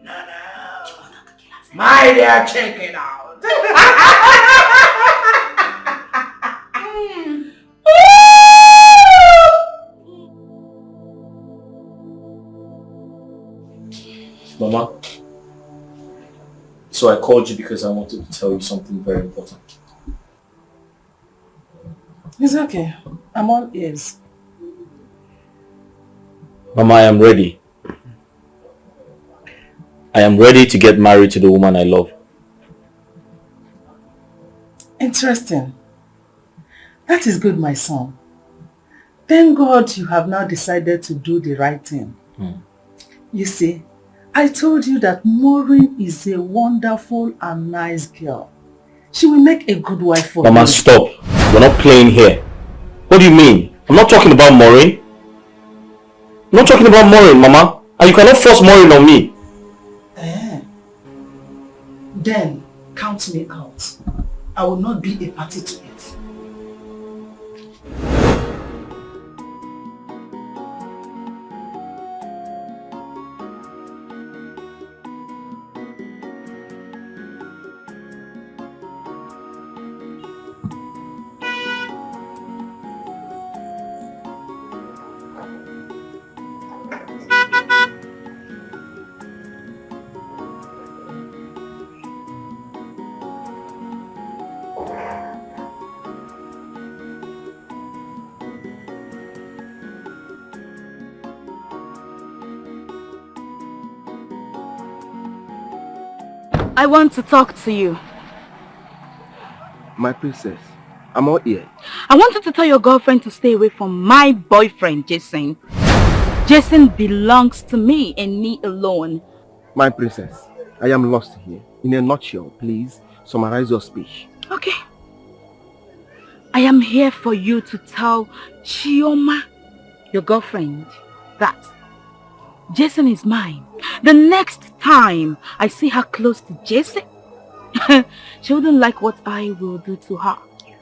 No. My dear, check it out. Mama, so I called you because I wanted to tell you something very important. It's okay. I'm all ears. Mama, I am ready. I am ready to get married to the woman I love. Interesting. That is good, my son. Thank God you have now decided to do the right thing. You see, I told you that Morin is a wonderful and nice girl. She will make a good wife for you. Mama, stop. We're not playing here. What do you mean? I'm not talking about Morin. I'm not talking about Morin, Mama. And you cannot force Morin on me. Then, count me out. I will not be a party to it. I want to talk to you. My princess, I'm all ear. I want you to tell your girlfriend to stay away from my boyfriend, Jason. Jason belongs to me and me alone. My princess, I am lost here. In a nutshell, please summarize your speech. Okay. I am here for you to tell Chioma, your girlfriend, that Jason is mine. The next time I see her close to Jason, she wouldn't like what I will do to her.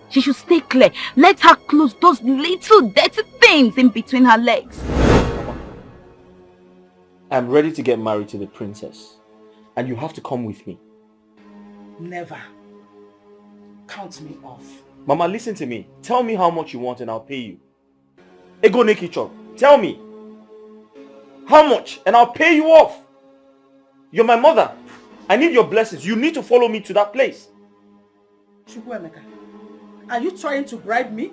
She should stay clear. Let her close those little dirty things in between her legs. I'm ready to get married to the princess. And you have to come with me. Never. Count me off. Mama, listen to me. Tell me how much you want and I'll pay you. Ego Nekichop, tell me. How much? And I'll pay you off. You're my mother. I need your blessings. You need to follow me to that place. Chukwuemeka, are you trying to bribe me?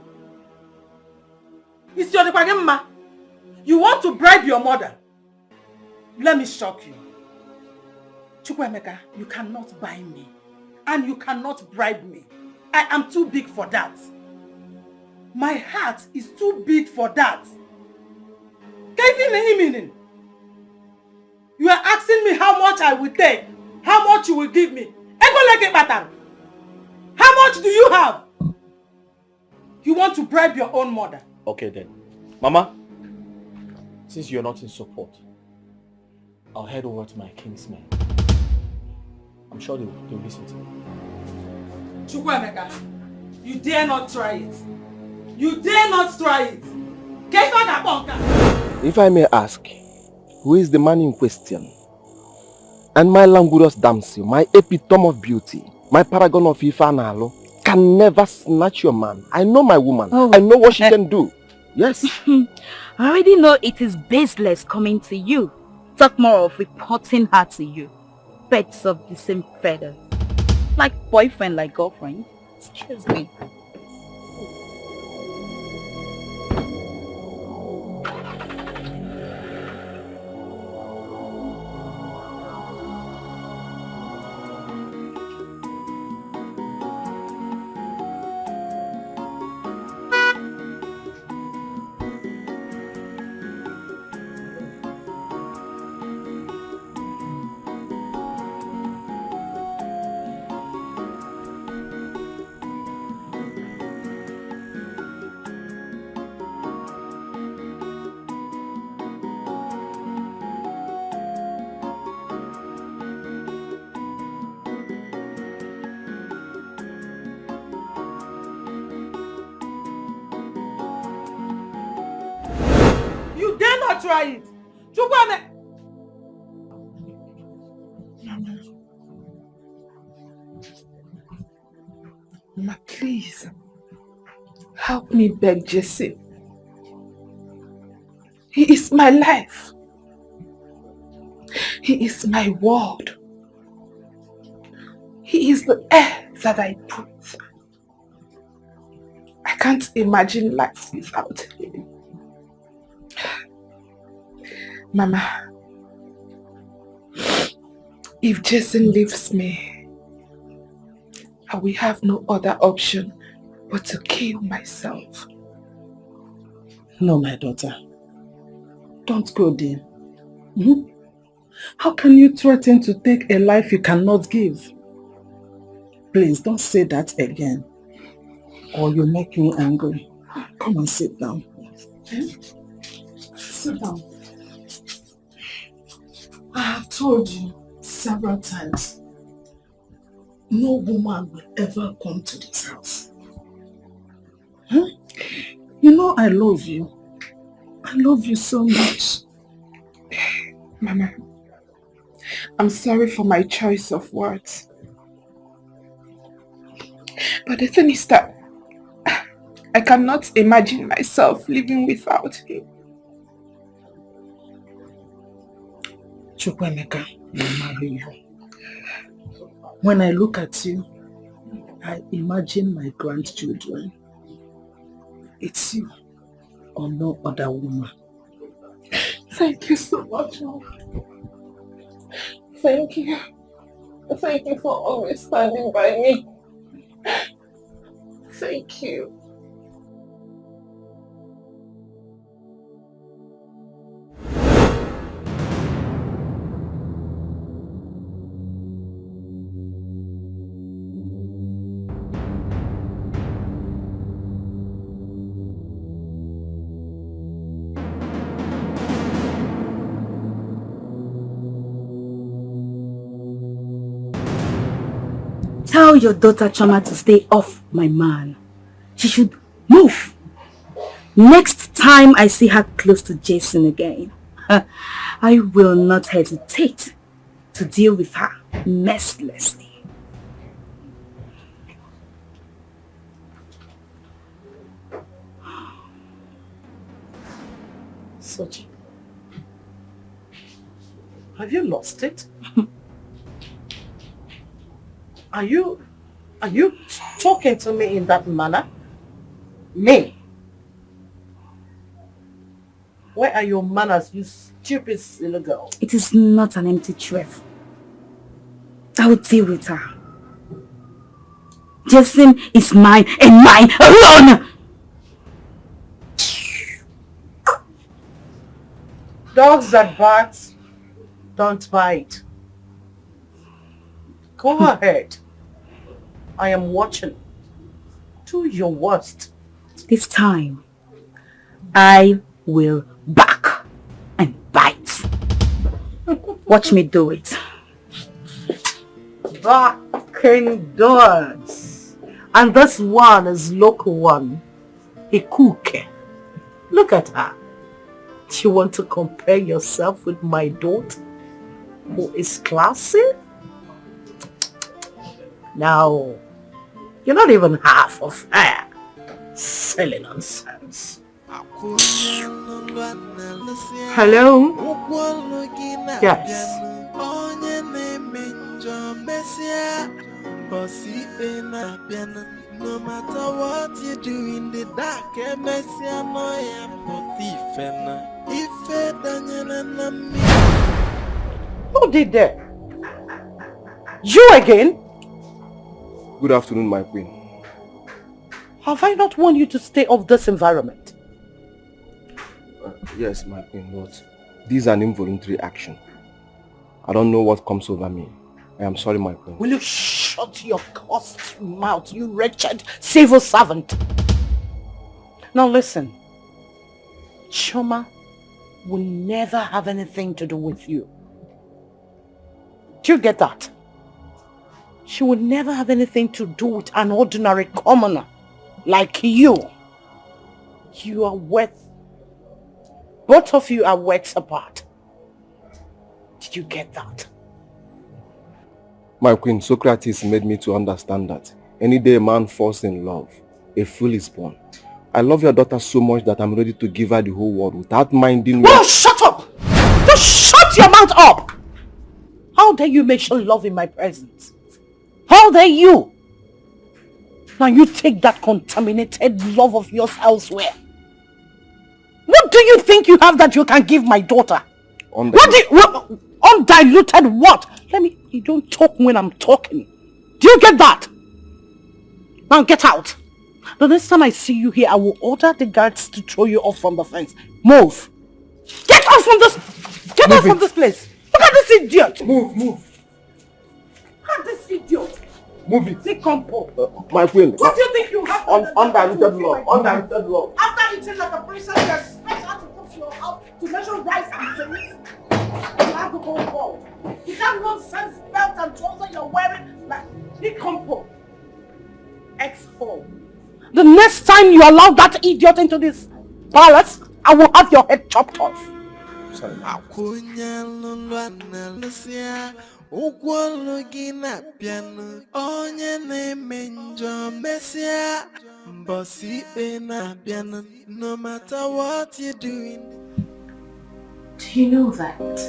It's your Depagemma. You want to bribe your mother? Let me shock you. Chukwuemeka, you cannot buy me. And you cannot bribe me. I am too big for that. My heart is too big for that. You are asking me how much I will take. How much you will give me. How much do you have? You want to bribe your own mother. Okay then. Mama, Since you're not in support, I'll head over to my kinsmen. I'm sure they'll listen to me. Chukwuemeka, you dare not try it. You dare not try it. If I may ask, who is the man in question? And my languorous damsel, my epitome of beauty, my paragon of Ifanalo, can never snatch your man. I know my woman. Oh. I know what she can do. Yes. I already know it is baseless coming to you. Talk more of reporting her to you. Birds of the same feather. Like boyfriend, like girlfriend. Excuse me. You dare not try it. Chukwuemeka. Mama, please. Help me beg Jesse. He is my life. He is my world. He is the air that I breathe. I can't imagine life without him. Mama, if Jason leaves me, I will have no other option but to kill myself. No, my daughter. Don't go there. How can you threaten to take a life you cannot give? Please, don't say that again. Or you make me angry. Come and sit down. Sit down. I have told you several times, no woman will ever come to this house. You know I love you. I love you so much. Mama, I'm sorry for my choice of words. But the thing is that I cannot imagine myself living without him. Chukwuemeka will marry you. When I look at you, I imagine my grandchildren. It's you or no other woman. Thank you so much, Mom. Thank you. Thank you for always standing by me. Thank you. Tell your daughter Choma to stay off my man. She should move. Next time I see her close to Jason again, I will not hesitate to deal with her mercilessly. Sochi, have you lost it? Are you talking to me in that manner? Me? Where are your manners, you stupid silly girl? It is not an empty threat. I will deal with her. Jason is mine and mine alone! Dogs that bark don't bite. Go ahead. I am watching. Do your worst. This time, I will back. Watch me do it. Barking doors. And this one is local one. Ikuke. Look at her. Do you want to compare yourself with my daughter, who is classy? No. You're not even half of her. Silly nonsense. Hello? Yes. No matter what you do in the dark, Who did that? You again? Good afternoon, my queen. Have I not warned you to stay off this environment? Yes, my queen, but this is an involuntary action. I don't know what comes over me. I am sorry, my queen. Will you shut your cursed mouth, you wretched civil servant? Now listen. Choma will never have anything to do with you. Do you get that? She will never have anything to do with an ordinary commoner like you. You are worth... Both of you are worlds apart. Did you get that? My queen, Socrates made me to understand that any day a man falls in love, a fool is born. I love your daughter so much that I'm ready to give her the whole world without minding... Oh, shut up! Just shut your mouth up! How dare you make your love in my presence? How dare you? Now you take that contaminated love of yours elsewhere. What do you think you have that you can give my daughter? Undiluted what? You don't talk when I'm talking. Do you get that? Now get out. The next time I see you here, I will order the guards to throw you off from the fence. Move. Get out from this. Get out from this place. Look at this idiot. Move. Look at this idiot. Move it. Take compo. My queen. What do you think you have? Undiluted love. Undiluted love. After eating like a princess, you expect her to put your house to measure rice and things? You have to go involved. Is that nonsense belt and trouser you're wearing? Take compo. Expo. The next time you allow that idiot into this palace, I will have your head chopped off. Sorry. No matter what you're doing. Do you know that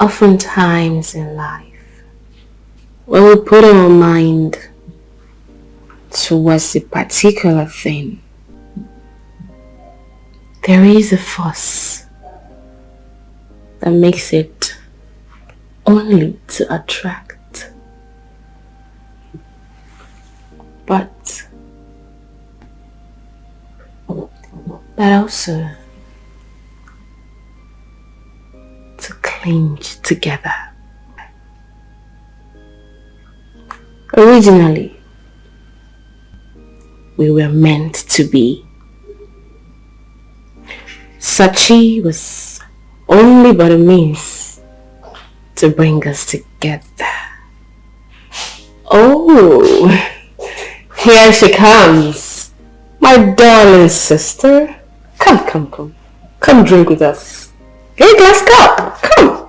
oftentimes in life, when we put our mind towards a particular thing, there is a force that makes it only to attract, but also to cling together. Originally, we were meant to be. Sachi was only but a means to bring us together. Oh, here she comes, my darling sister. Come drink with us. Get a glass cup, come.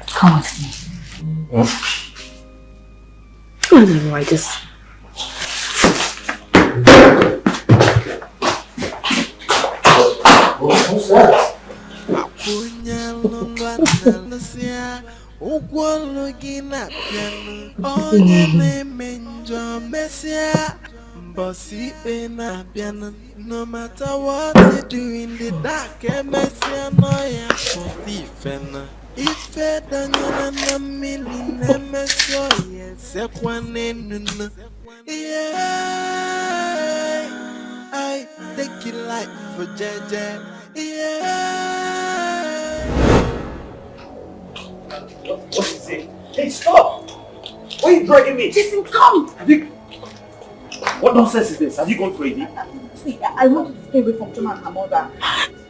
Come with me. I don't know, I just... What's that? No matter what you do in the dark, if I take it like for JJ. What is it? Hey, stop! Why are you dragging me? Jason, come! What nonsense is this? Have you gone crazy? See, I want you to stay away from Choma and her mother.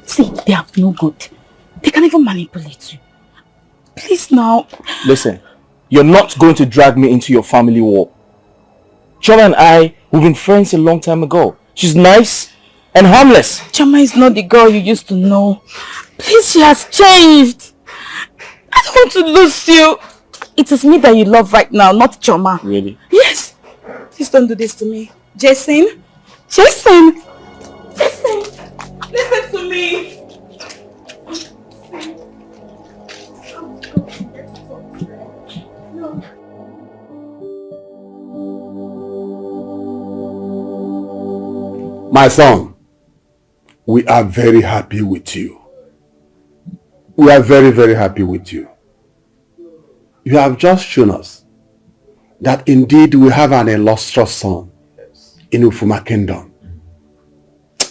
See, they are no good. They can even manipulate you. Please now. Listen, you're not going to drag me into your family war. Choma and I, we've been friends a long time ago. She's nice and harmless. Choma is not the girl you used to know. Please, she has changed. I don't want to lose you. It is me that you love right now, not Choma. Really? Yes. Please don't do this to me. Jason? Jason! Jason! Listen to me! My son, we are very happy with you. We are very, very happy with you. You have just shown us that indeed we have an illustrious son in Ufuma Kingdom.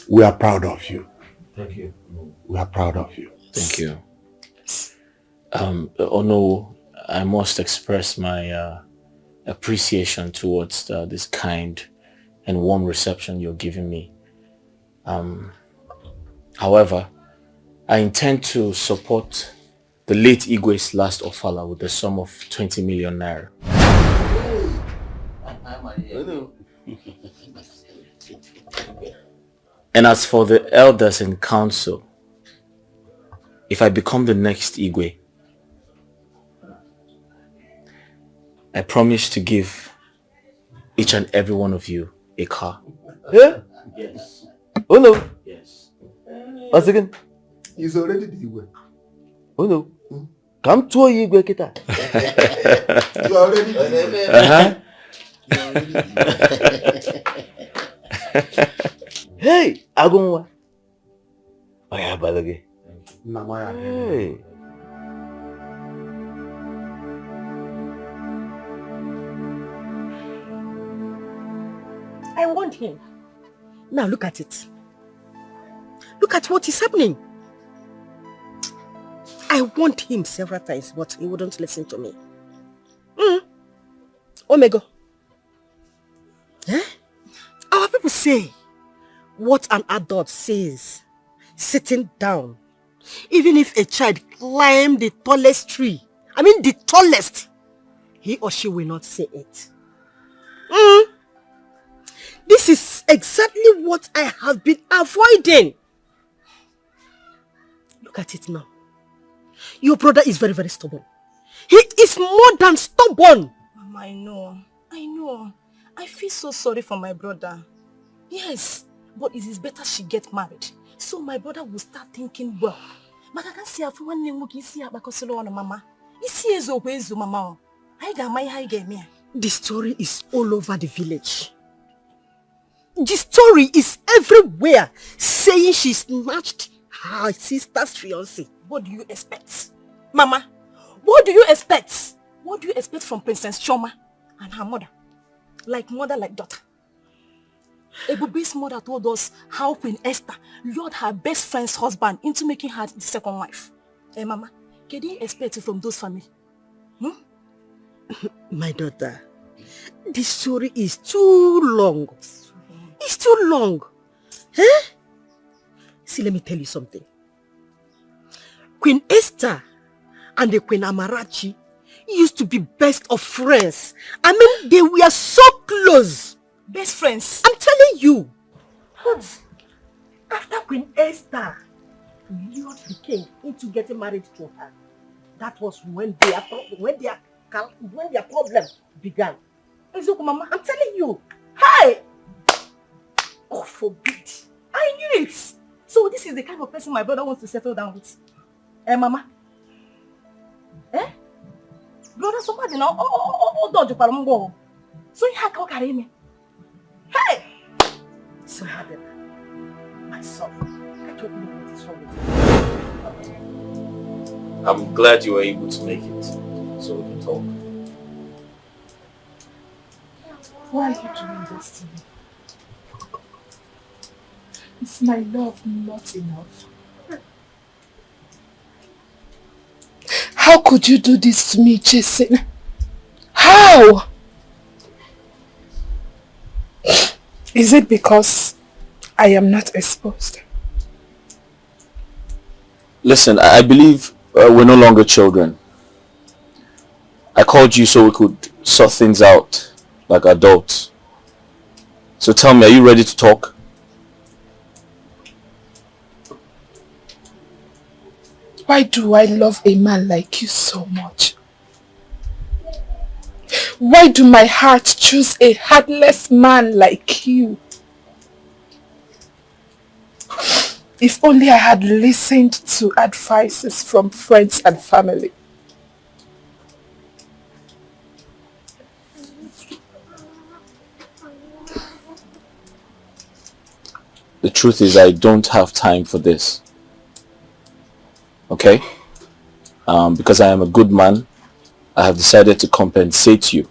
We are proud of you. Thank you. We are proud of you. Thank you. No, I must express my appreciation towards this kind and warm reception you're giving me. However, I intend to support the late Igwe's last ofala with the sum of 20 million naira. And as for the elders in council, if I become the next Igwe, I promise to give each and every one of you a car. Yeah? Yes. Oh no. Yes. Once again. He's already the Igwe. Oh no. Come to Igwe kita. You are already the Igwe. Hey, Agunwa. Oya balage. Hey. I want him. Now look at it. Look at what is happening. I want him several times, but he wouldn't listen to me. Omega. Eh? Our people say what an adult says sitting down. Even if a child climbed the tallest tree, I mean the tallest, he or she will not say it. This is exactly what I have been avoiding. Look at it now. Your brother is very, very stubborn. He is more than stubborn. Mama, I know. I feel so sorry for my brother. Yes, but it is better she get married. So my brother will start thinking well. Mama. The story is all over the village. The story is everywhere saying she snatched her sister's fiancé. What do you expect? Mama, what do you expect? What do you expect from Princess Choma and her mother? Like mother, like daughter. Ebube's mother told us how Queen Esther lured her best friend's husband into making her the second wife. Mama, can you expect it from those families? My daughter, the story is too long. It's too long. Eh? See, let me tell you something. Queen Esther and the Queen Amarachi used to be best of friends. I mean, they were so close. Best friends? I'm telling you. But after Queen Esther lured the king into getting married to her, that was when their problem began. Mama, I'm telling you. Hey! God forbid. I knew it. So this is the kind of person my brother wants to settle down with. Mama? Eh? Brother, somebody now. Don't you so you had to carry me. Hey! So Hadena, my son, I don't know what is wrong with you. I'm glad you were able to make it, so we can talk. Why are you doing this to me? Is my love not enough? How could you do this to me, Jason? How? Is it because I am not exposed? Listen, I believe we're no longer children. I called you so we could sort things out like adults. So tell me, are you ready to talk? Why do I love a man like you so much? Why do my heart choose a heartless man like you? If only I had listened to advices from friends and family. The truth is I don't have time for this. Okay? Because I am a good man, I have decided to compensate you.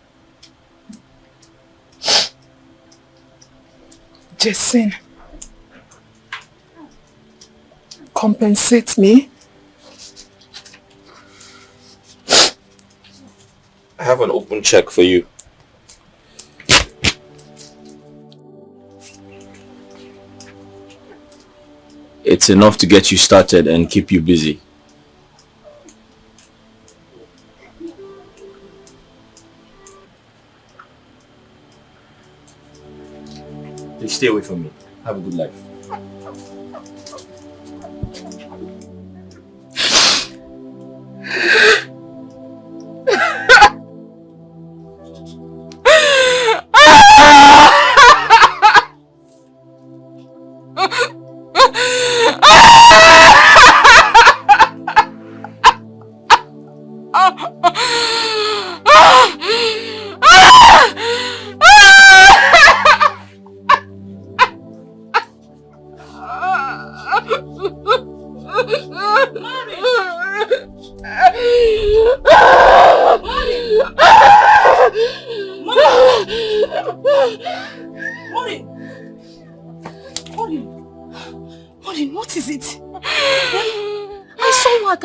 Jason, compensate me? I have an open check for you. It's enough to get you started and keep you busy. Please stay away from me. Have a good life.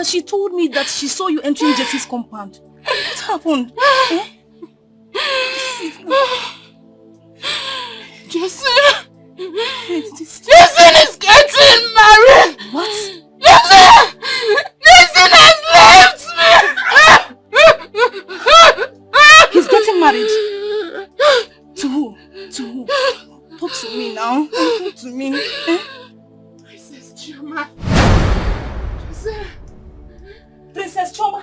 She told me that she saw you entering Jesse's compound. What happened? Eh? Jason is getting married! What? Jason has left me! He's getting married? To who? To who? Talk to me now. Talk to me. Eh? Princess Chioma. Jason. Princess Chioma.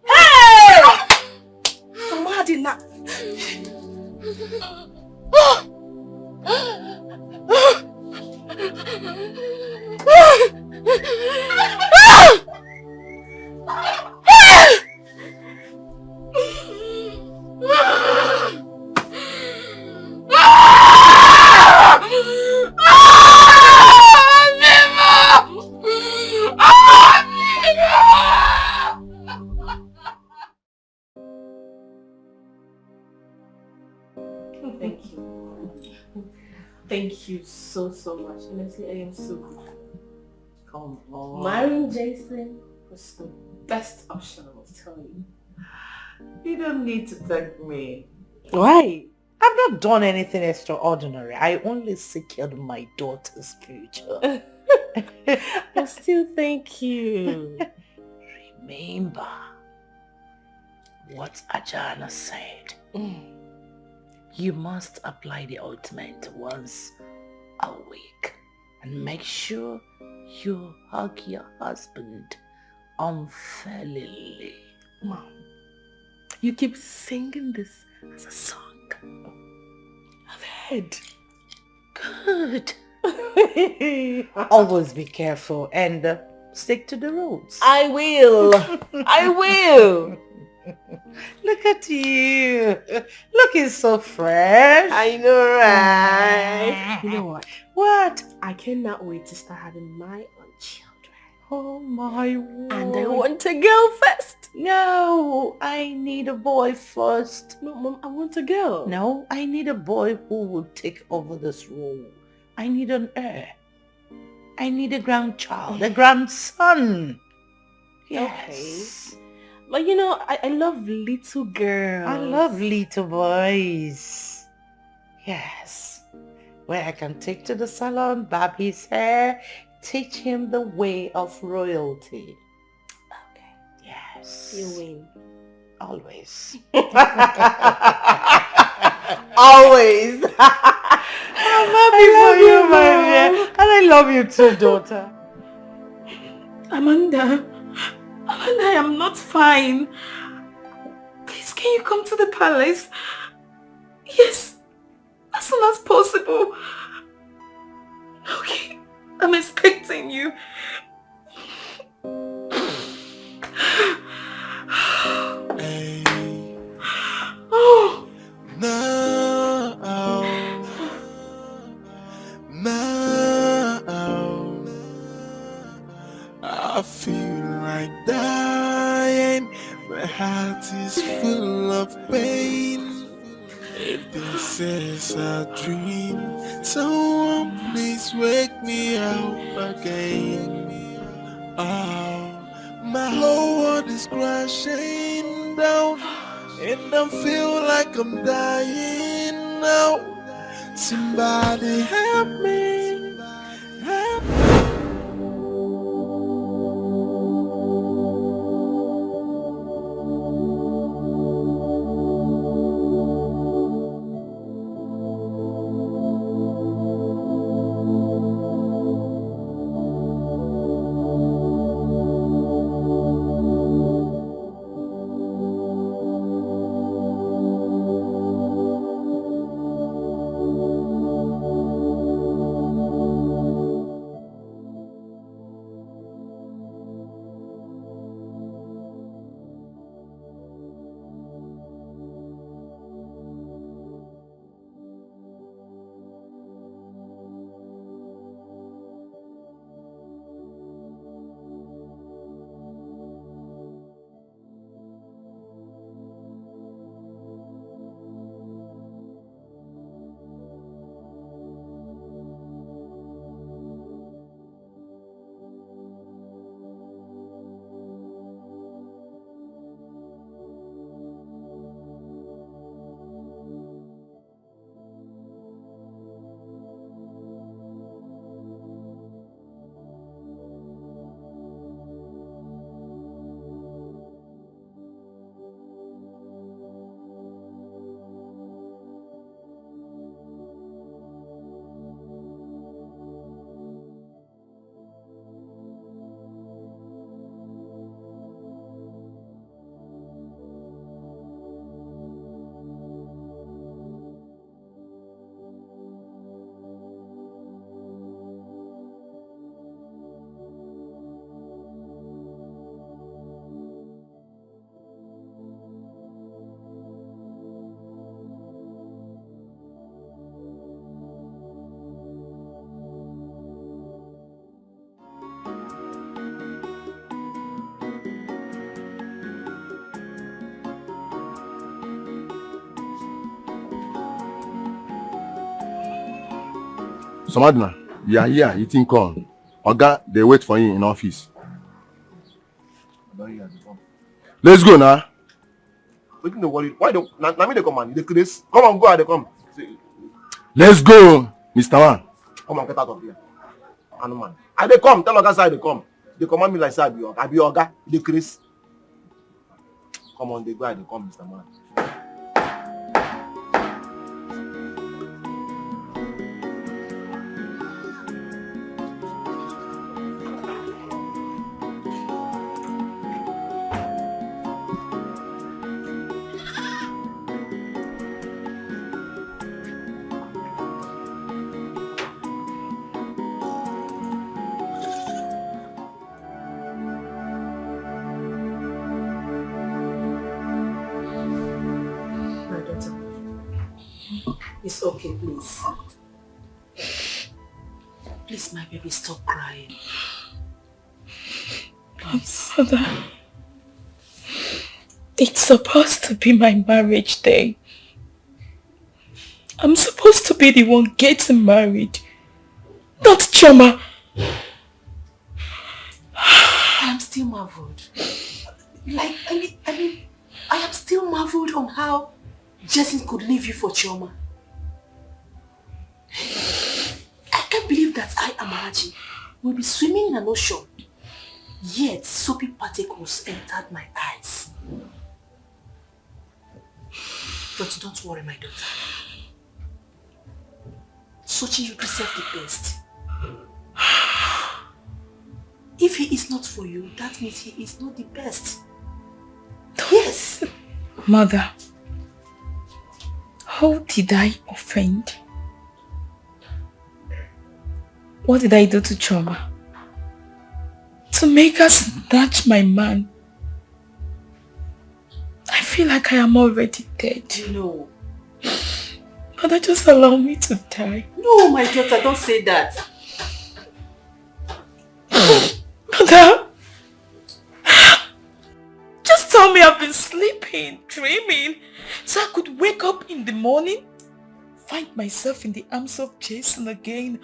Hey! Samadina. Thank you. Thank you so much. Honestly, I am so grateful. Come on. Marrying Jason was the best option, I must tell you. You don't need to thank me. Why? I've not done anything extraordinary. I only secured my daughter's future. But still, thank you. Remember what Ajana said. You must apply the ultimate once a week and make sure you hug your husband unfairly. Mom, you keep singing this as a song. I've heard. Good. Always be careful and stick to the rules. I will. I will. Look at you. Looking so fresh. I know, right? You know what? What? I cannot wait to start having my own children. Oh my word. And I want a girl first. No, I need a boy first. No, Mom, I want a girl. No, I need a boy who will take over this role. I need an heir. I need a grandchild, a grandson. Yes. Okay. But you know, I love little girls. I love little boys. Yes. Where I can take to the salon, barb his hair, teach him the way of royalty. Okay. Yes. You win. Always. Always. I'm happy for you, my dear. And I love you too, daughter. Amanda, I am not fine. Please, can you come to the palace? Yes, as soon as possible. Okay, I'm expecting you. Hey. Oh. Now, I feel like dying. My heart is full of pain. If this is a dream, someone please wake me up again. Oh, my whole world is crashing down, and I feel like I'm dying now. Somebody help me, help me. Somadina, you are here eating corn. Oga, they wait for you in office. Let's go now. Waiting the worry. Why don't na me they come on? The Chris. Come on, go out, they come. Let's go, Mr. Man. Come on, get out of here. Man. I they come, tell Oga side they come. They command me like say I be Oga, the Chris. Come on, they go out, they come, Mr. Man. It's okay, please. Please, my baby, stop crying. Please. Father, it's supposed to be my marriage day. I'm supposed to be the one getting married, not Choma. I'm still marveled. Like, I am still marveled on how Jason could leave you for Chioma. I can't believe that I, Amarachi, will be swimming in an ocean, yet soapy particles entered my eyes. But don't worry, my daughter. Sochi, you deserve the best. If he is not for you, that means he is not the best. Yes! Mother, how did I offend? What did I do to Choma? To make her snatch my man? I feel like I am already dead. No. Mother, just allow me to die. No, my daughter, don't say that. Mother, just tell me I've been sleeping, dreaming, so I could wake up in the morning, find myself in the arms of Jason again.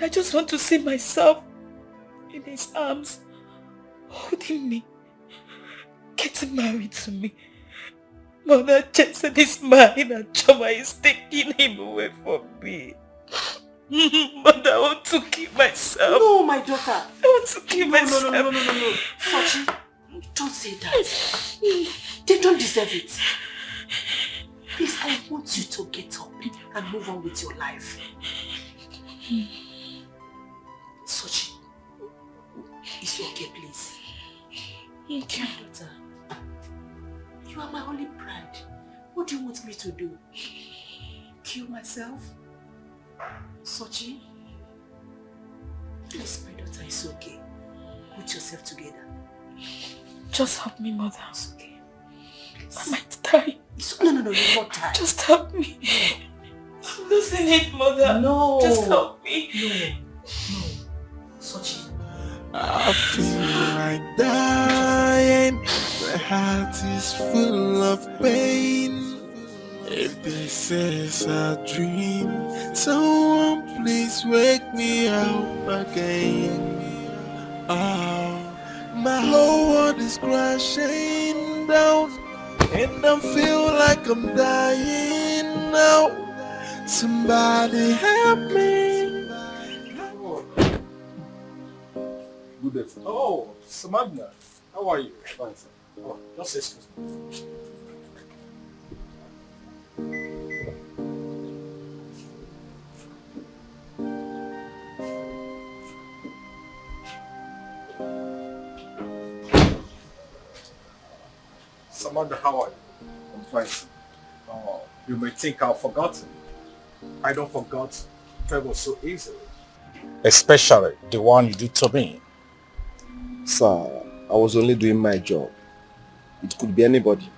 I just want to see myself in his arms, holding me, getting married to me. Mother, Jason is mine and Choma is taking him away from me. Mother, I want to kill myself. No, my daughter. I want to kill myself. No. Sochi, don't say that. They don't deserve it. Please, I want you to get up and move on with your life. Sochi, it's okay, please. Okay. My daughter, you are my only pride. What do you want me to do? Kill myself? Sochi? Please, my daughter, it's okay. Put yourself together. Just help me, Mother. It's okay. Please. I might die. No, you'll not die. Just help me. I'm losing it, Mother. No. Just help me. No. Sochi. I feel like dying. My heart is full of pain. If this is a dream, someone please wake me up again. Oh, my whole world is crashing down, and I feel like I'm dying now. Somebody help me. Good day. Oh, Samantha, how are you? Fine, sir. Oh, just excuse me. Samantha, how are you? I'm fine, sir. Oh, you may think I've forgotten. I don't forget favors so easily. Especially the one you did to me. Sir, I was only doing my job. It could be anybody.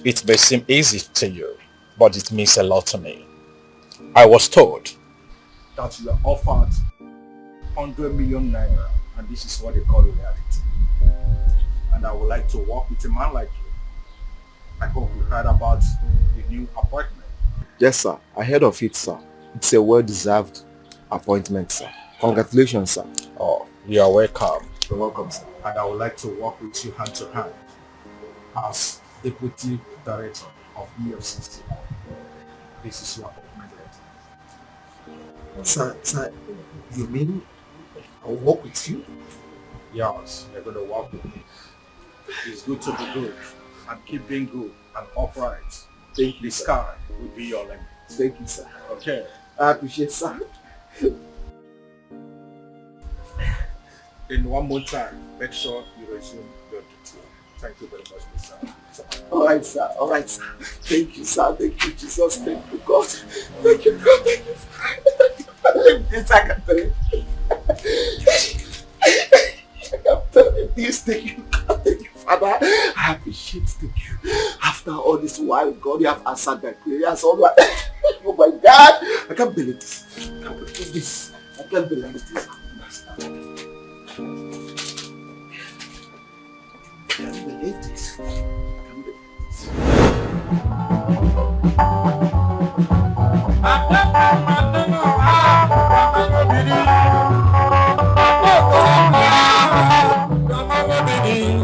It may seem easy to you, but it means a lot to me. I was told that you are offered 100 million naira, and this is what they call reality. And I would like to work with a man like you. I hope you heard about the new appointment. Yes, sir. I heard of it, sir. It's a well-deserved appointment, sir. Congratulations, sir. Oh, you are welcome. You're welcome, sir. And I would like to work with you hand to hand as Deputy Director of EFCC. This is your appointment letter. Sir, you mean I'll work with you? Yes, you're going to work with me. It's good to be good and keep being good and upright. Thank you, the sir. sky will be your limit. Thank you, sir. Okay. I appreciate, sir. In 1 more time, make sure you resume your duty. Thank you very much, Mr. Alright, sir. Alright, sir. Thank you, sir. Thank you, Jesus. Thank you, God. Thank you, God. Thank you, Father. This I can tell you. I can tell you this. Thank you, God. Thank you, Father. I appreciate. Thank you. After all this while, God, you have answered my prayers. Oh my God. I can't believe this. I can't believe this. I can't believe this. I can't believe this. I can't believe This.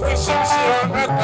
Precious,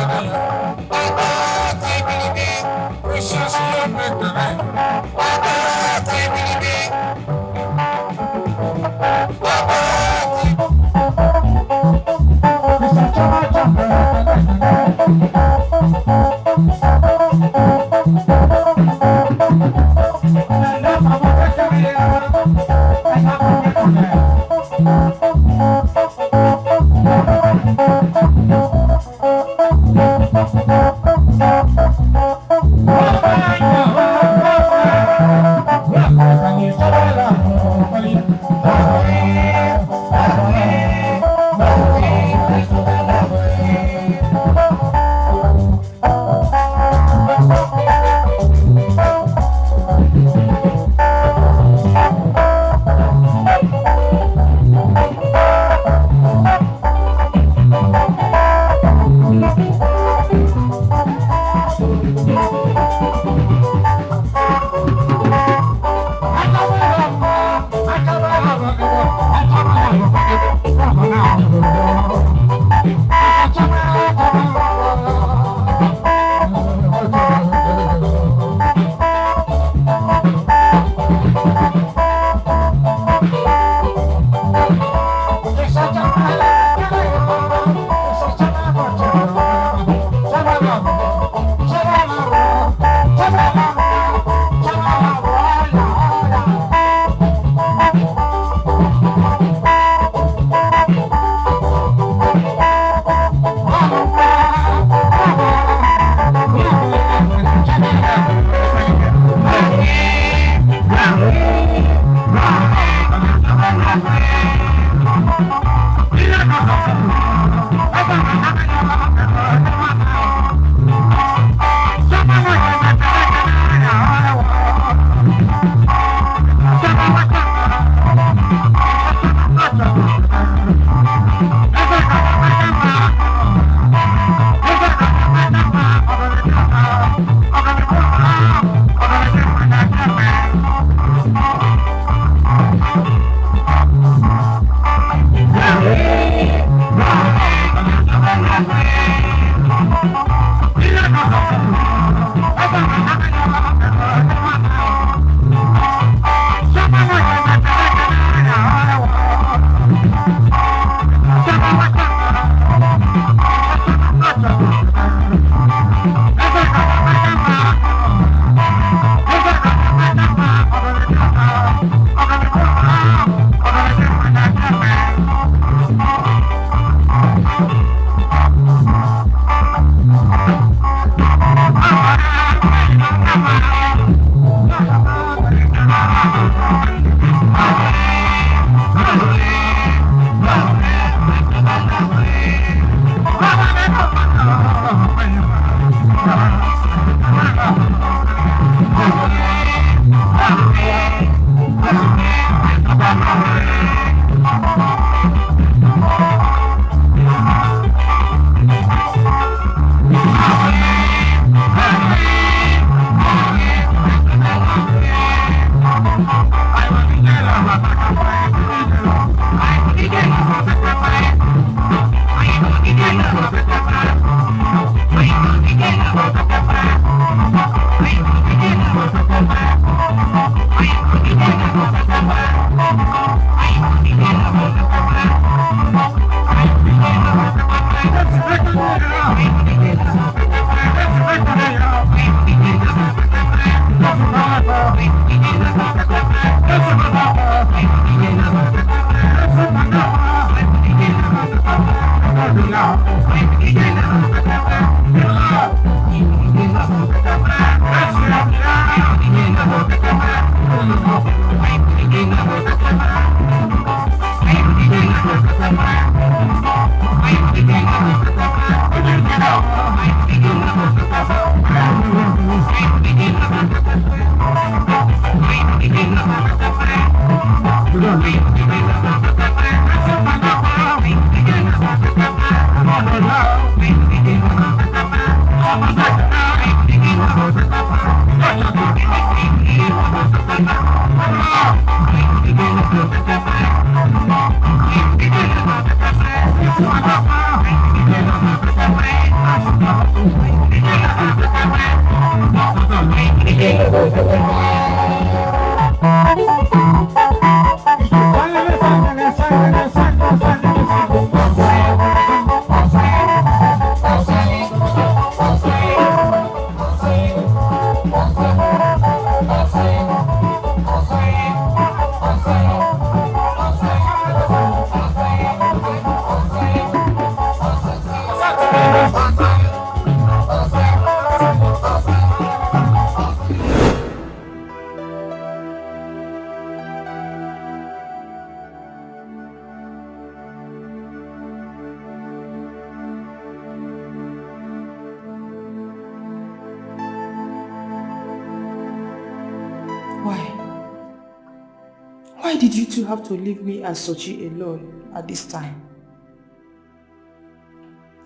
Why did you two have to leave me and Sochi alone at this time?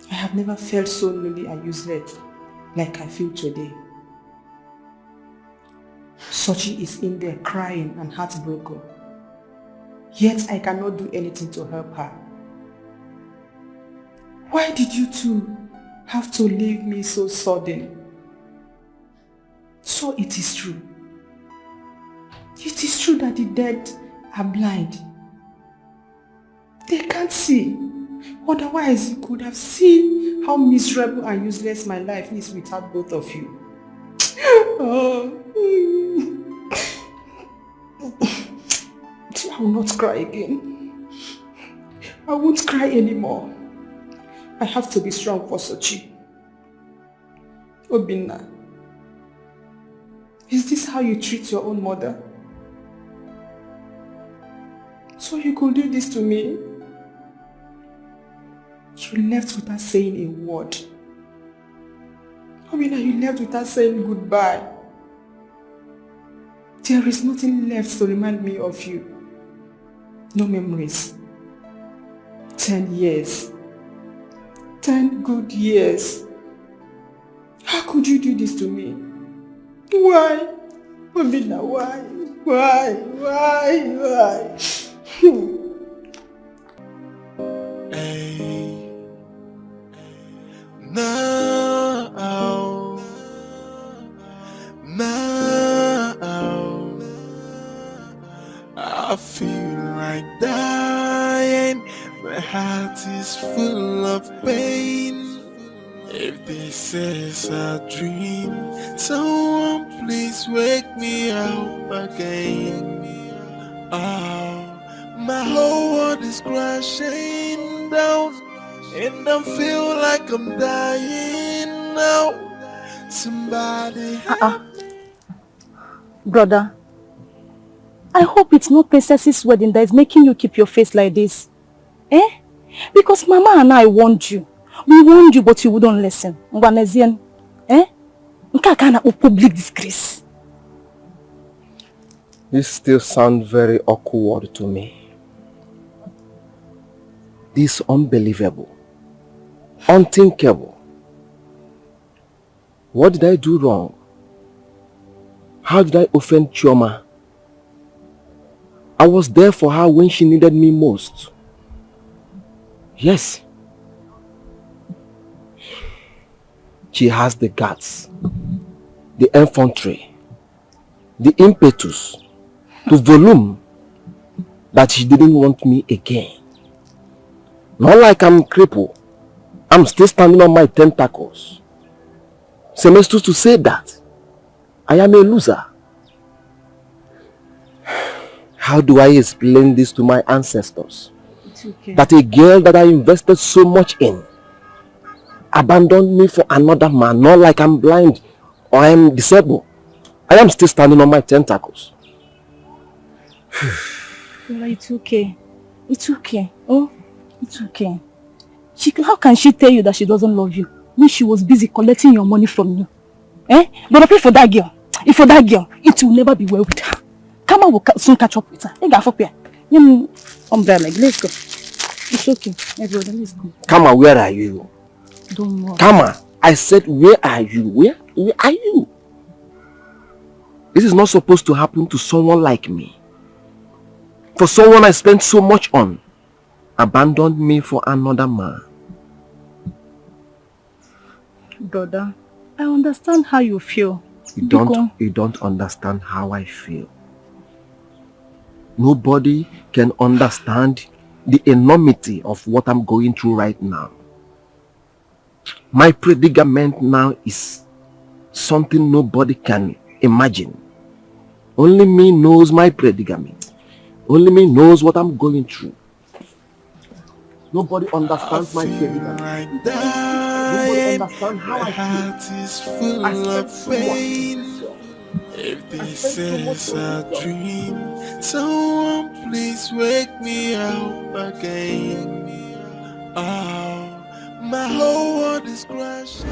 I have never felt so lonely and useless like I feel today. Sochi is in there crying and heartbroken. Yet I cannot do anything to help her. Why did you two have to leave me so sudden? So it is true. It is true that the dead are blind. They can't see. Otherwise, you could have seen how miserable and useless my life is without both of you. Oh. I will not cry again. I won't cry anymore. I have to be strong for Sochi. Obinna, is this how you treat your own mother? So you could do this to me? You left without saying a word. Obinna, you left without saying goodbye. There is nothing left to remind me of you. No memories. 10 years. 10 good years. How could you do this to me? Why? Obinna, why? Why? Now, I feel like dying. My heart is full of pain. If this is a dream, someone please wake me up again. Oh, my whole world is crashing down, and I feel like I'm dying now. Somebody help. Brother, I hope it's not Princess's wedding that is making you keep your face like this. Because Mama and I warned you. We warned you, but you wouldn't listen. Public disgrace. This still sounds very awkward to me. This unbelievable. Unthinkable. What did I do wrong? How did I offend Chioma? I was there for her when she needed me most. Yes. She has the guts, the infantry, the impetus, the volume that she didn't want me again. Not like I'm crippled. I'm still standing on my tentacles. Semesters to say that I am a loser. How do I explain this to my ancestors? It's okay. That a girl that I invested so much in abandoned me for another man, not like I'm blind or I'm disabled. I am still standing on my tentacles. Well, it's okay. It's okay. Oh, it's okay. How can she tell you that she doesn't love you when she was busy collecting your money from you? Eh? But I pray for that girl. If for that girl, it will never be well with her. Kama will soon catch up with her. Umbrella, let's go. It's okay. Everybody, let's go. Kama, where are you? Don't worry. Kama, I said, where are you? Where are you? This is not supposed to happen to someone like me. For someone I spent so much on, abandoned me for another man. Brother, I understand how you feel. You don't understand how I feel. Nobody can understand the enormity of what I'm going through right now. My predicament now is something nobody can imagine. Only me knows my predicament. Only me knows what I'm going through. Nobody understands my predicament. Nobody understands how I feel. Heart is full of pain. If this is a dream, someone please wake me up again. Oh, my whole world is crashing.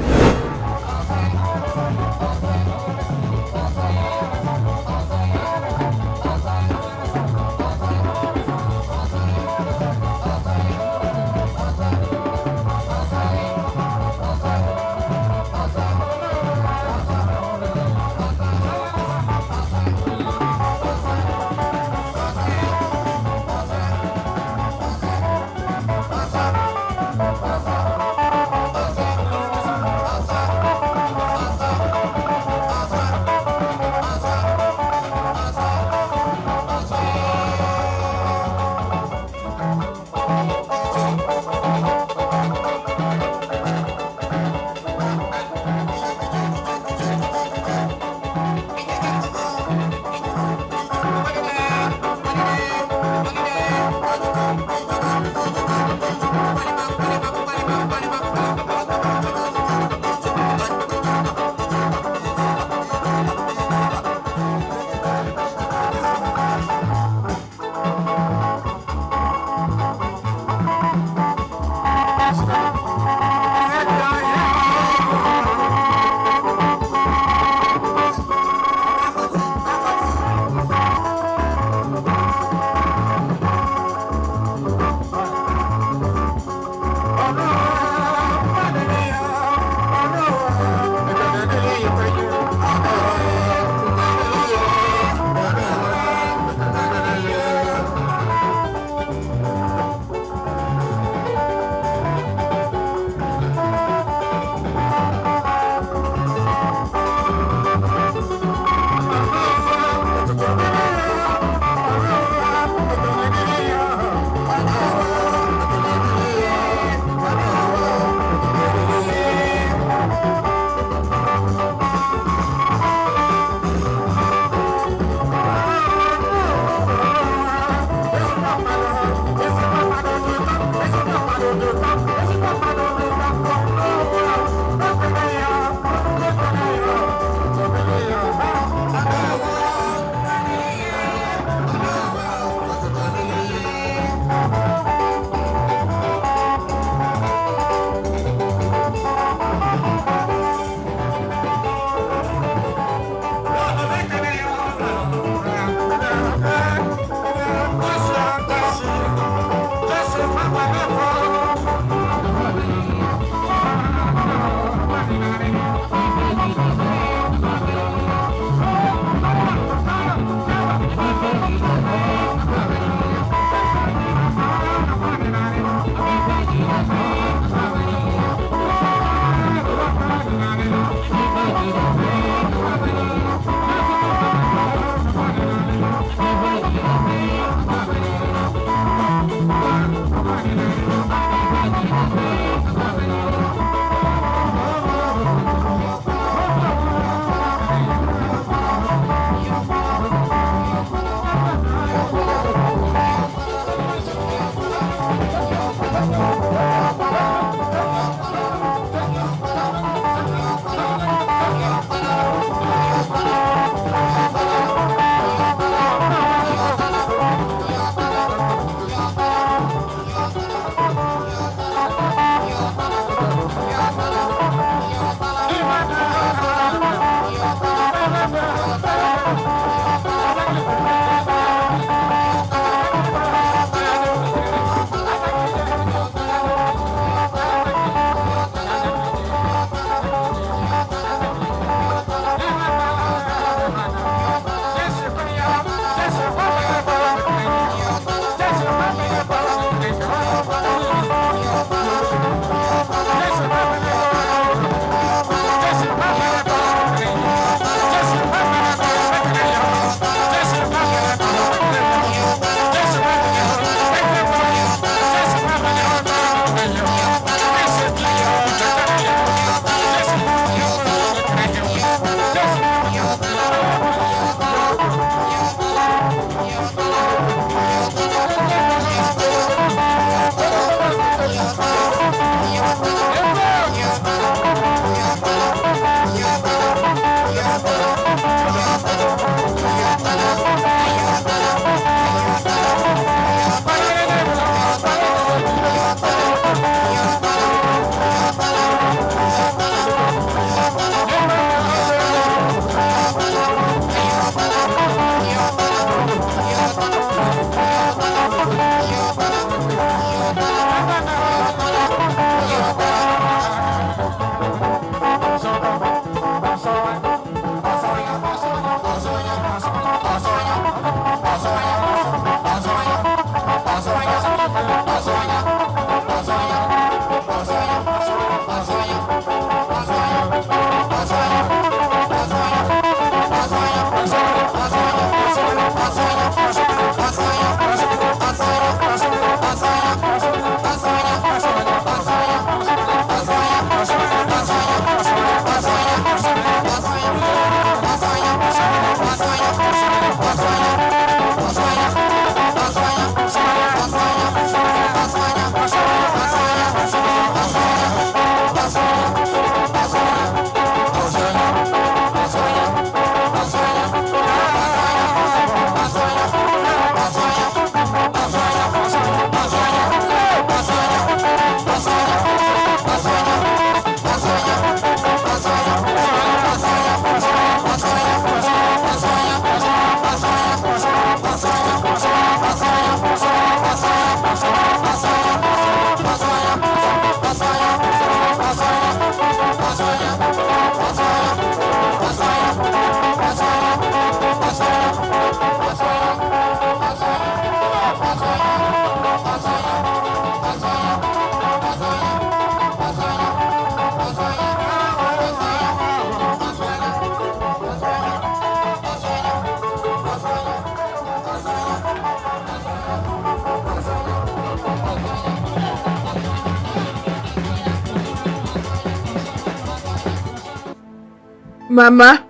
Mama.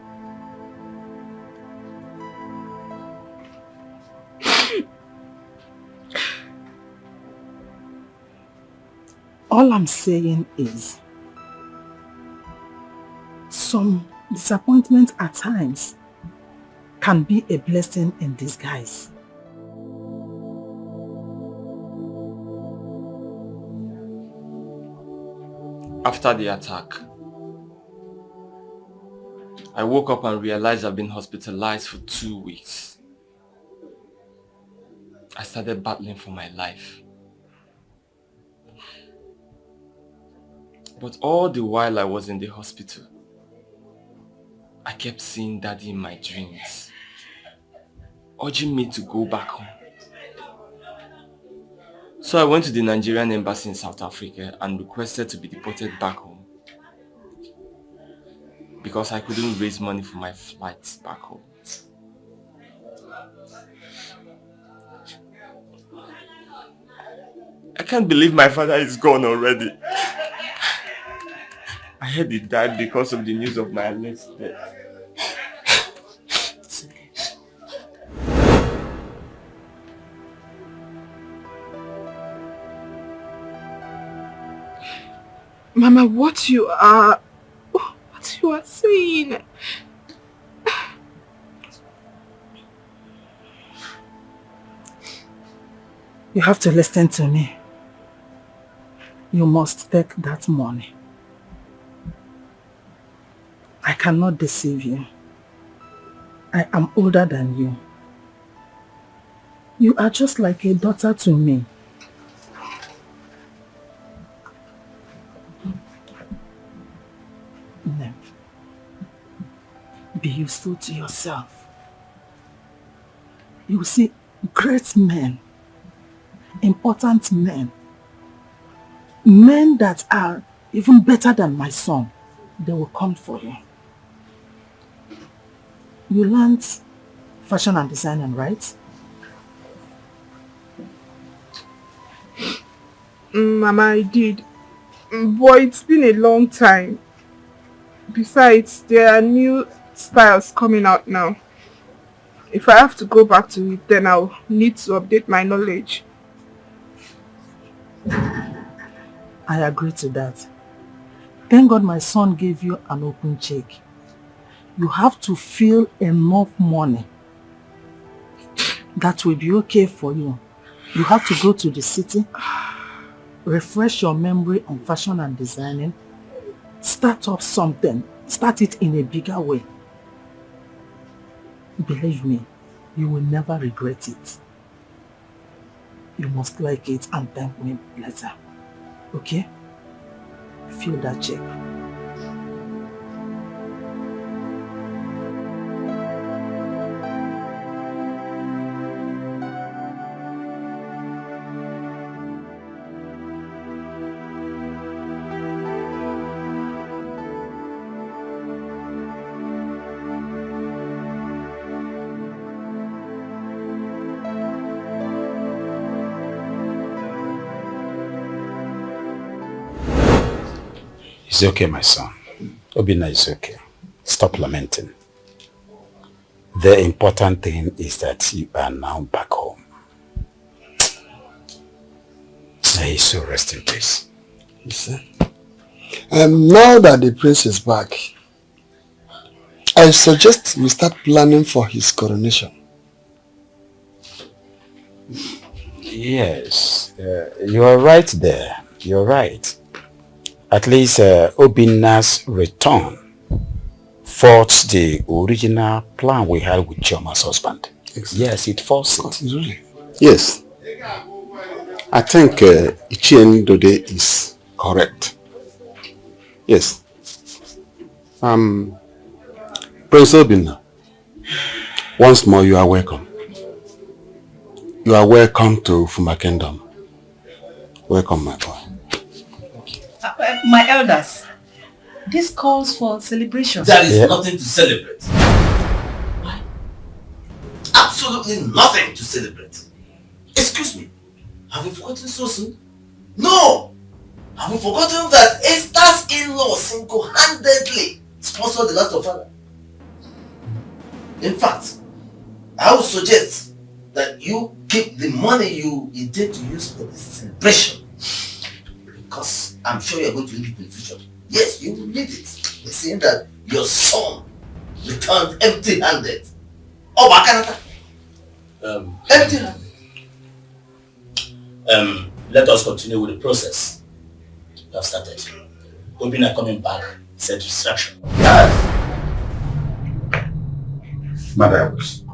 All I'm saying is, some disappointment at times can be a blessing in disguise. After the attack, I woke up and realized I've been hospitalized for 2 weeks. I started battling for my life. But all the while I was in the hospital, I kept seeing Daddy in my dreams, urging me to go back home. So I went to the Nigerian embassy in South Africa and requested to be deported back home because I couldn't raise money for my flights back home. I can't believe my father is gone already. I heard he died because of the news of my alleged death. Mama, what you are saying? You have to listen to me. You must take that money. I cannot deceive you. I am older than you. You are just like a daughter to me. Be useful to yourself. You see, great men, important men that are even better than my son, they will come for you. You learned fashion and design, right? Mama, I did. But it's been a long time. Besides, there are new styles coming out now. If I have to go back to it, then I'll need to update my knowledge. I agree to that. Thank God my son gave you an open check. You have to feel enough money that will be okay for you. You have to go to the city, refresh your memory on fashion and designing, start up something, start it in a bigger way. Believe me, you will never regret it. You must like it and thank me later. Okay? Feel that check. It's okay, my son. Obina is okay. Stop lamenting. The important thing is that you are now back home. May his soul rest in peace. Listen. Now that the prince is back, I suggest we start planning for his coronation. Yes, you are right there. You're right. At least Obina's return faults the original plan we had with Chioma's husband. Exactly. Yes, it faults it. Really? Yes. I think Ichien Dode is correct. Yes. Prince Obina, once more you are welcome. You are welcome to Fuma Kingdom. Welcome, my boy. My elders, this calls for celebration. There is nothing to celebrate. Why? Absolutely nothing to celebrate. Excuse me, have you forgotten so soon? No! Have you forgotten that Esther's in-law single-handedly sponsor the last of father. In fact, I would suggest that you keep the money you intend to use for this celebration, because I'm sure you're going to need it in the future. Yes, you will need it. They're saying that your son returned empty-handed. Oh, Bakanata. Empty-handed. Let us continue with the process we have started. Hoping are coming back is a distraction. Yes. Madams.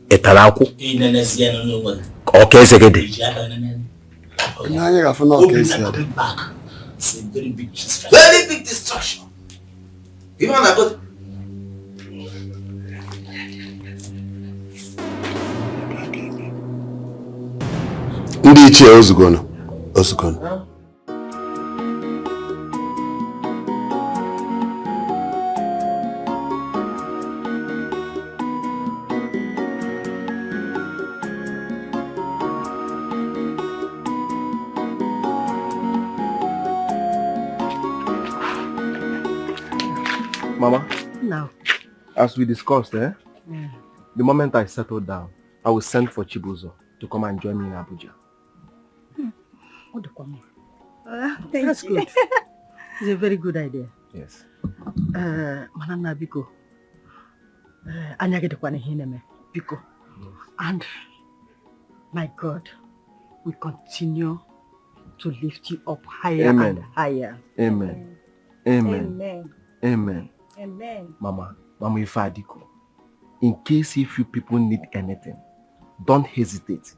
Etalaku. Okay, Segedi. Hoping are coming back. It's a very big distraction. Very big distraction. Even when I got Ndị ichie ozugono. Mama? No. As we discussed, Yeah. the moment I settle down, I will send for Chibuzo to come and join me in Abuja. That's good. It's a very good idea. Yes. Manana Biko. Anyagedekwane hineme. Biko. And my God, we continue to lift you up higher and higher. Amen. Amen. Amen. Amen. Amen. Mama Ifadiko, in case if you people need anything, don't hesitate.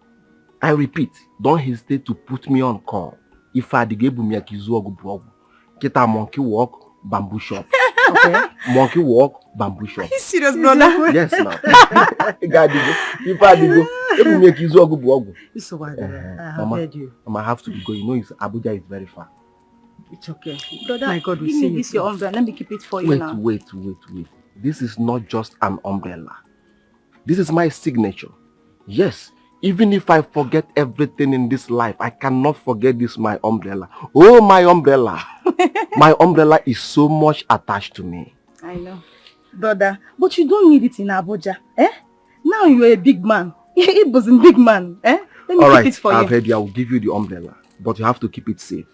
I repeat, don't hesitate to put me on call. If I dig get a monkey walk, bamboo shop. Okay. Monkey walk, bamboo shop. Are you serious, brother? Yes, now. If I dig It's so I have Mama, heard you. Mama, I have to be going. You know, Abuja is very far. It's okay. Brother, My God, we give see me you. this your umbrella. Let me keep it for you now. Wait. This is not just an umbrella. This is my signature. Yes, even if I forget everything in this life, I cannot forget this, my umbrella. Oh, my umbrella. My umbrella is so much attached to me. I know. Brother, but you don't need it in Abuja. Now you're a big man. It was a big man. Let me keep it for you. I've heard you. I will give you the umbrella. But you have to keep it safe.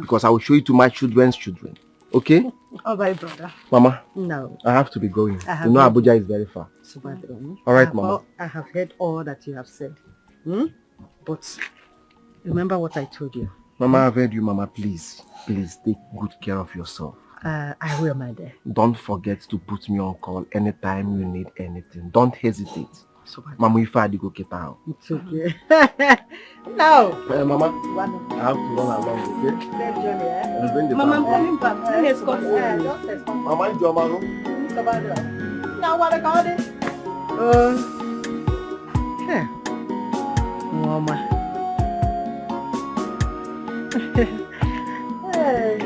Because I will show it to my children's children. Okay? All right, brother. Mama? No. I have to be going. I have You know heard Abuja is very far. All right, Mama. I have heard all that you have said. But remember what I told you. Mama, I've heard you, Mama. Please take good care of yourself. I will, my dear. Don't forget to put me on call anytime you need anything. Don't hesitate. Mama, if I go get out. It's okay. No. Mama, I have to run along, okay? Mama, I'm coming back. Let's go. Mama, enjoy my room. Now what I call it? Mama. Hey.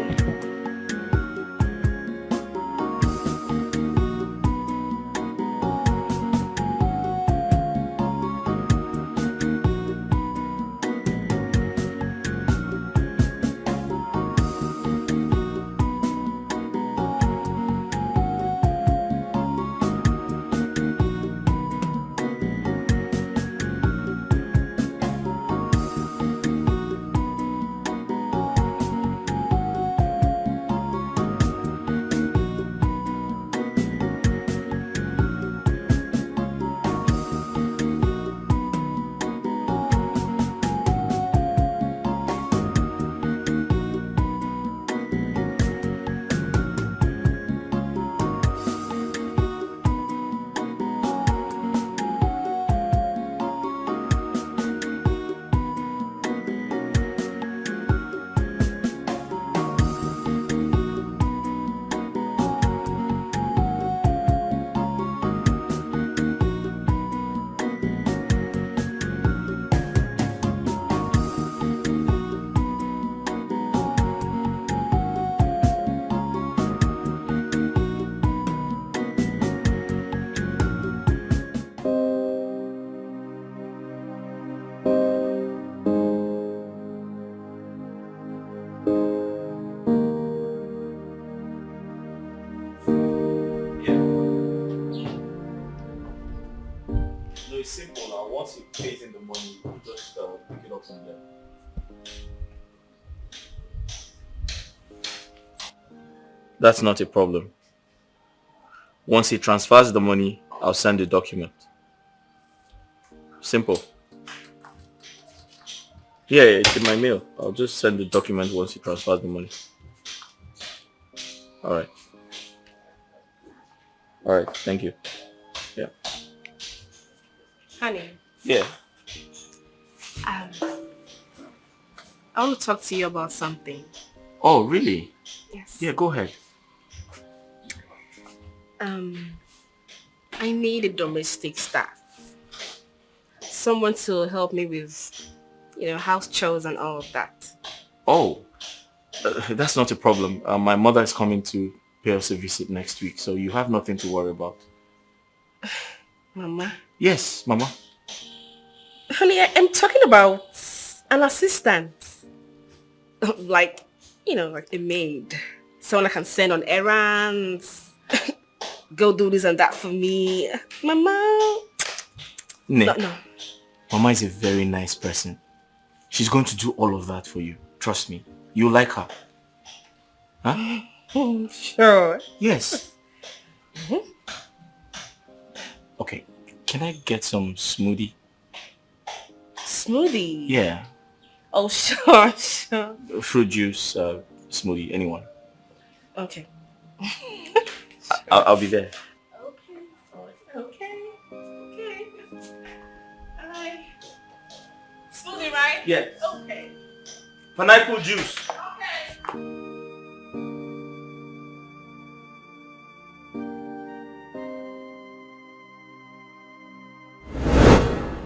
simple now. Once he pays in the money, you just pick it up from there. That's not a problem. Once he transfers the money, I'll send the document. Simple. Yeah, it's in my mail. I'll just send the document once he transfers the money. Alright. Alright, thank you. Yeah. Honey. Yeah. I want to talk to you about something. Oh, really? Yes. Yeah, go ahead. I need a domestic staff. Someone to help me with, house chores and all of that. Oh, that's not a problem. My mother is coming to pay us a visit next week, so you have nothing to worry about. Mama? Yes, Mama. Honey, I'm talking about an assistant. Like a maid. Someone I can send on errands. Go do this and that for me. Mama. No. No. Mama is a very nice person. She's going to do all of that for you. Trust me. You'll like her. Huh? Sure. Yes. Okay. Can I get some smoothie? Smoothie? Yeah. Oh, sure. Fruit juice, smoothie, anyone. Okay. I'll be there. Okay. Alright. Smoothie, right? Yes. Okay. Pineapple juice.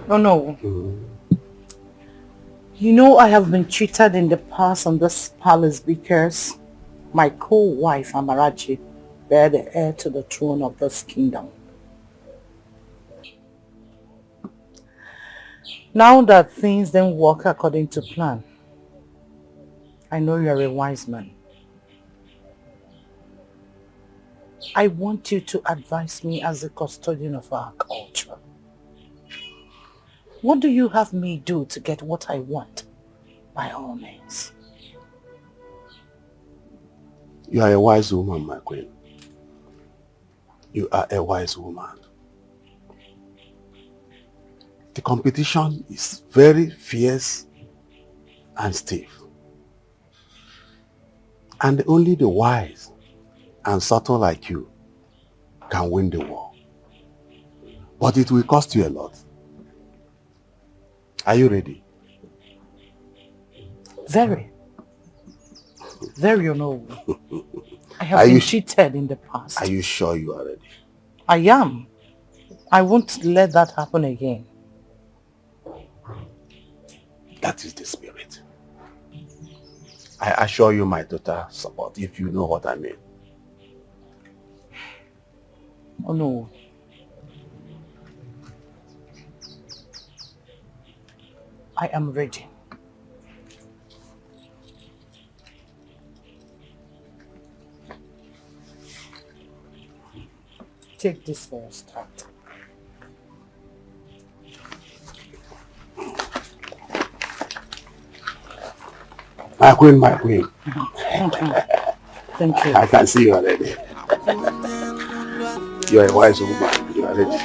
Oh no. You know I have been cheated in the past on this palace because my co-wife Amarachi bear the heir to the throne of this kingdom. Now that things didn't work according to plan, I know you're a wise man. I want you to advise me as the custodian of our culture. What do you have me do to get what I want? By all means. You are a wise woman, my queen. You are a wise woman. The competition is very fierce and stiff. And only the wise and subtle like you can win the war. But it will cost you a lot. Are you ready? Very. Very honorable. I have been cheated in the past. Are you sure you are ready? I am. I won't let that happen again. That is the spirit. I assure you my total support, if you know what I mean. Oh no. I am ready. Take this for a start. My queen, my queen. Thank you. I can see you already. You are a wise woman. You are ready.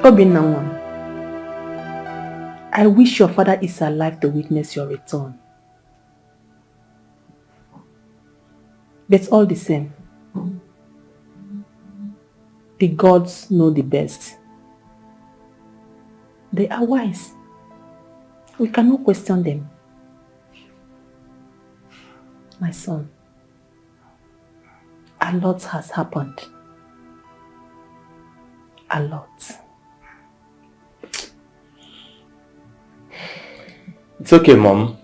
Obinna, I wish your father is alive to witness your return. But all the same, the gods know the best. They are wise. We cannot question them. My son, a lot has happened. A lot. It's okay, Mom.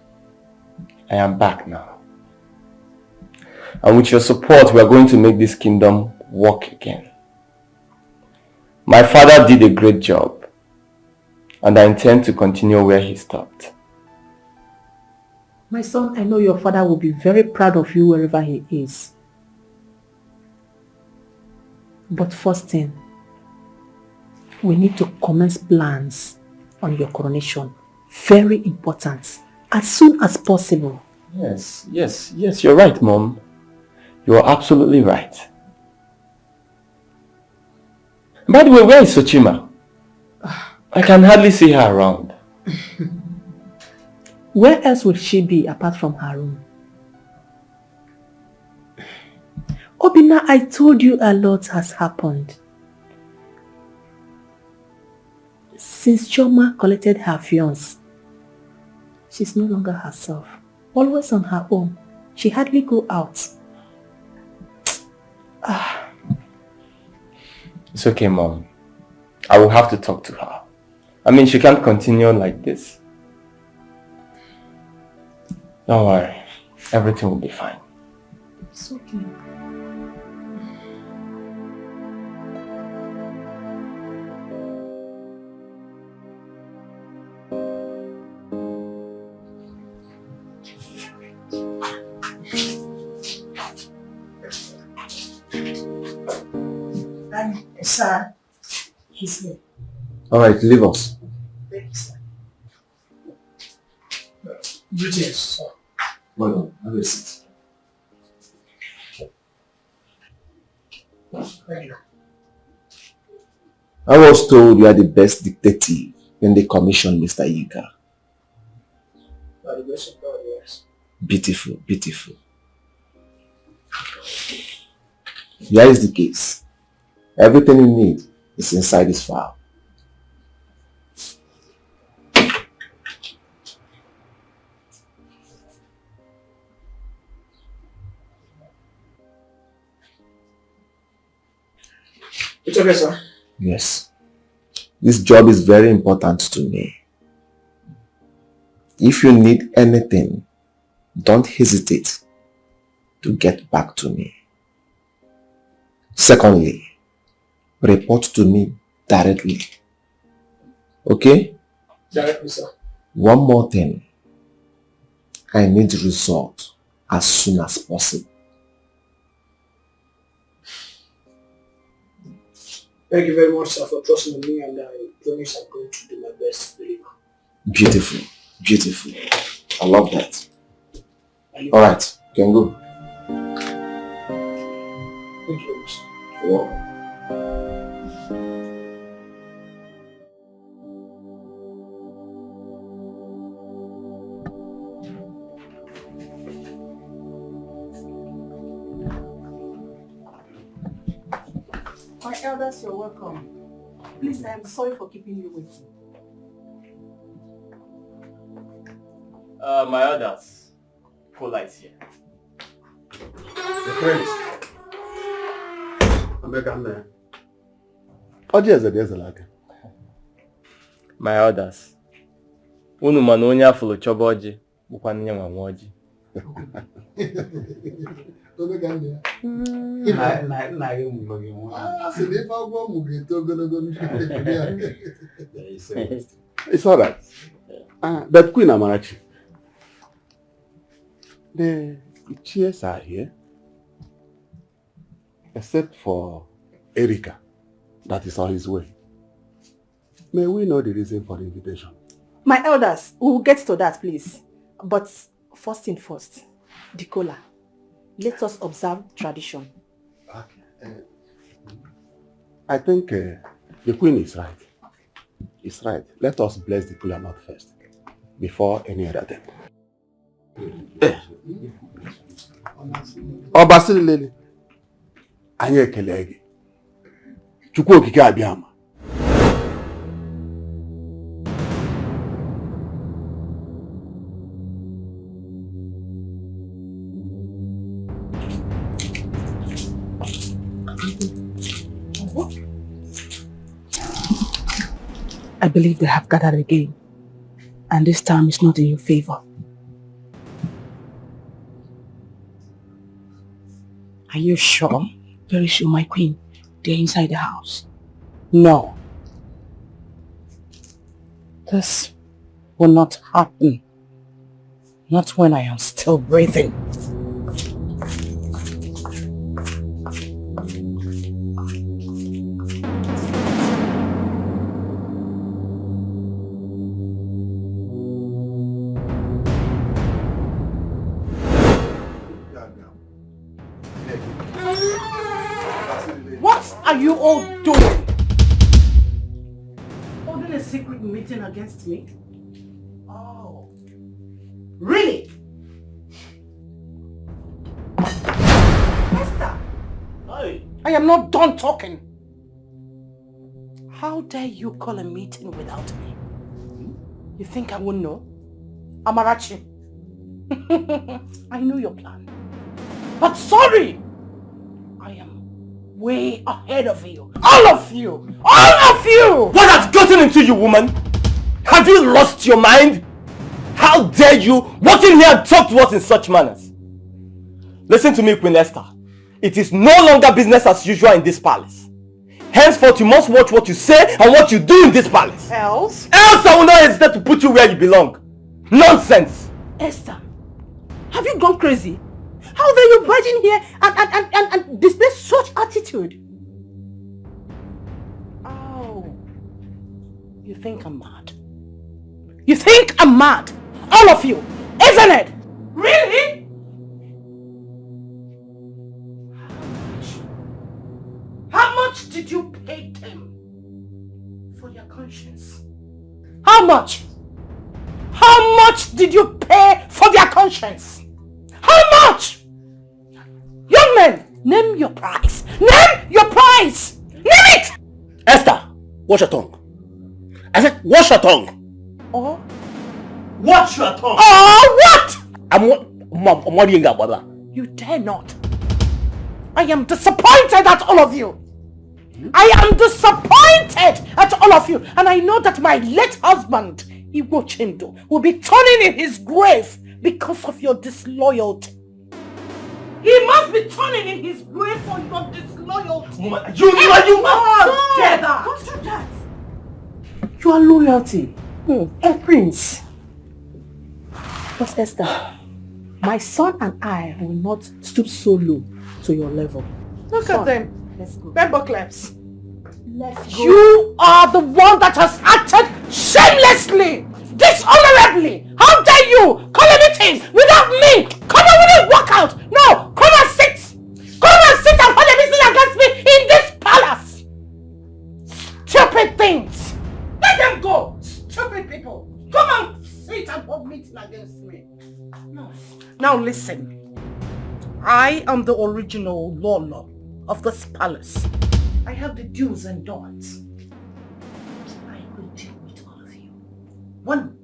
I am back now. And with your support, we are going to make this kingdom work again. My father did a great job, and I intend to continue where he stopped. My son, I know your father will be very proud of you wherever he is. But first thing, we need to commence plans on your coronation. Very important. As soon as possible. Yes, you're right, Mom. You're absolutely right. By the way, where is Sochima? I can hardly see her around. Where else would she be apart from her room? Obina, I told you a lot has happened. Since Choma collected her fiance, she's no longer herself. Always on her own. She hardly go out. It's okay, Mom. I will have to talk to her. I mean, she can't continue like this. Don't worry. Everything will be fine. It's okay. Sir, he's here. Alright, leave us. Thank you, sir. Greetings, sir. Well done. Have a seat. Thank you. I was told you are the best detective in the commission, Mr. Yinka. By the grace of God, yes. Beautiful, beautiful. Here is the case. Everything you need is inside this file. It's okay, sir. Yes. This job is very important to me. If you need anything, don't hesitate to get back to me. Secondly, report to me directly. Okay? Directly, sir. One more thing. I need the result as soon as possible. Thank you very much, sir, for trusting in me, and I promise I'm going to do my best to deliver. Beautiful. Beautiful. I love that. Alright, you can go. Thank you very much. You're welcome. My elders, you're welcome. Please, I am sorry for keeping you waiting. My elders. Cola is here. The friends. My elders. Unu mana onye afụlụ chọba ọjị bụkwa nye nwa nwa ọjị. It's alright. But Queen Amarachi, the chairs are here, except for Erika, that is on his way. May we know the reason for the invitation? My elders, we will get to that, please. But first thing first, Dikola, let us observe tradition. Okay. I think the Queen is right. It's right. Let us bless the Kola Nut first, before any other thing. Obasiri Lele, anyị ekele gị. Chukwu okike abịa ma. I believe they have gathered again, and this time is not in your favor. Are you sure? Very sure, my queen. They're inside the house. No. This will not happen. Not when I am still breathing. are you all doing? Holding a secret meeting against me? Oh. Really? Esther! Hi. I am not done talking. How dare you call a meeting without me? You think I won't know? Amarachi. I know your plan. But sorry! I am way ahead of you. All of you! All of you! What has gotten into you, woman? Have you lost your mind? How dare you walk in here and talk to us in such manners? Listen to me, Queen Esther. It is no longer business as usual in this palace. Henceforth, you must watch what you say and what you do in this palace. Else I will not hesitate to put you where you belong. Nonsense! Esther, have you gone crazy? How dare you barge in here and display such attitude? Oh. You think I'm mad? You think I'm mad? All of you, isn't it? Really? How much did you pay them for their conscience? How much? How much did you pay for their conscience? How much? Young men, name your price. Name your price. Name it! Esther, watch your tongue. I said, watch your tongue. Or? Watch your tongue. Or what? I'm worrying about that. You dare not. I am disappointed at all of you. I am disappointed at all of you. And I know that my late husband, Igbo Chindo, will be turning in his grave because of your disloyalty. He must be turning in his grave for your disloyalty. Woman, you dare that? Don't do that. Your loyalty. A prince. But Esther, my son and I will not stoop so low to your level. Look at them. Let's go. Bembo claps. Let's go. You are the one that has acted shamelessly, dishonorably. How dare you call a meeting without me? Come on, we didn't walk out. No, come and sit. Come and sit and call a meeting against me in this palace. Stupid things. Let them go. Stupid people. Come and sit and hold meeting against me. No. Now listen. I am the original Lolo of this palace. I have the do's and don'ts. I will deal with all of you. One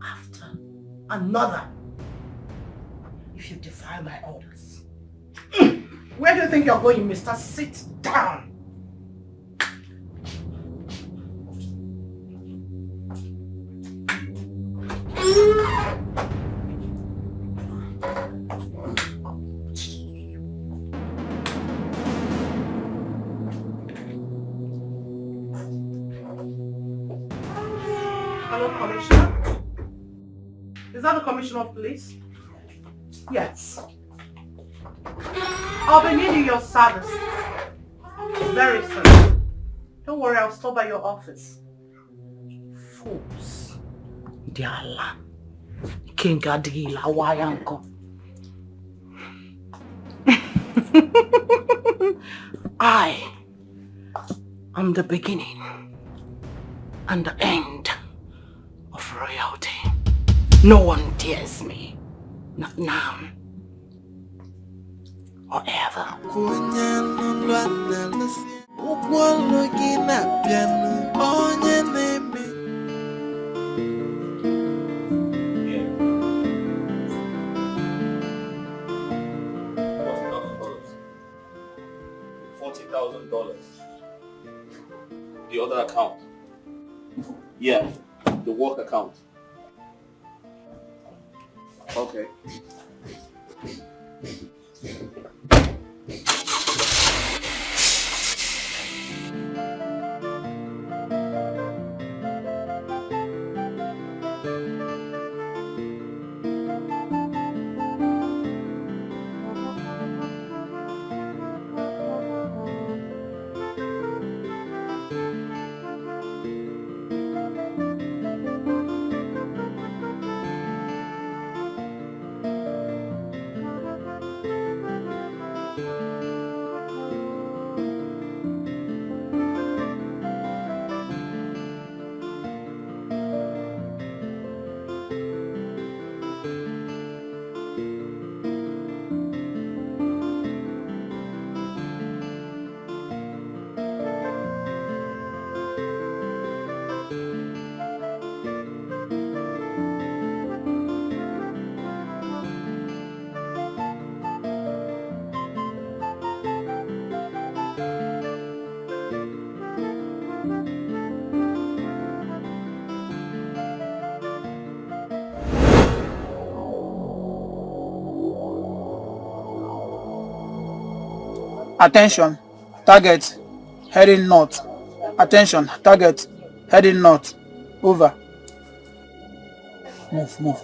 after another. If you defy my orders. Where do you think you're going, mister? Sit down. Hello, Commissioner. Is that the Commissioner of Police? Yes. I'll be needing your service very soon. Don't worry, I'll stop by your office. Fools. Diala. King Adila Wayanko. I am the beginning and the end of royalty. No one dares me. Not now. Or ever. $40,000. The other account. Yeah, the work account. Okay. Attention, target heading north. Attention, target heading north. Over. Move.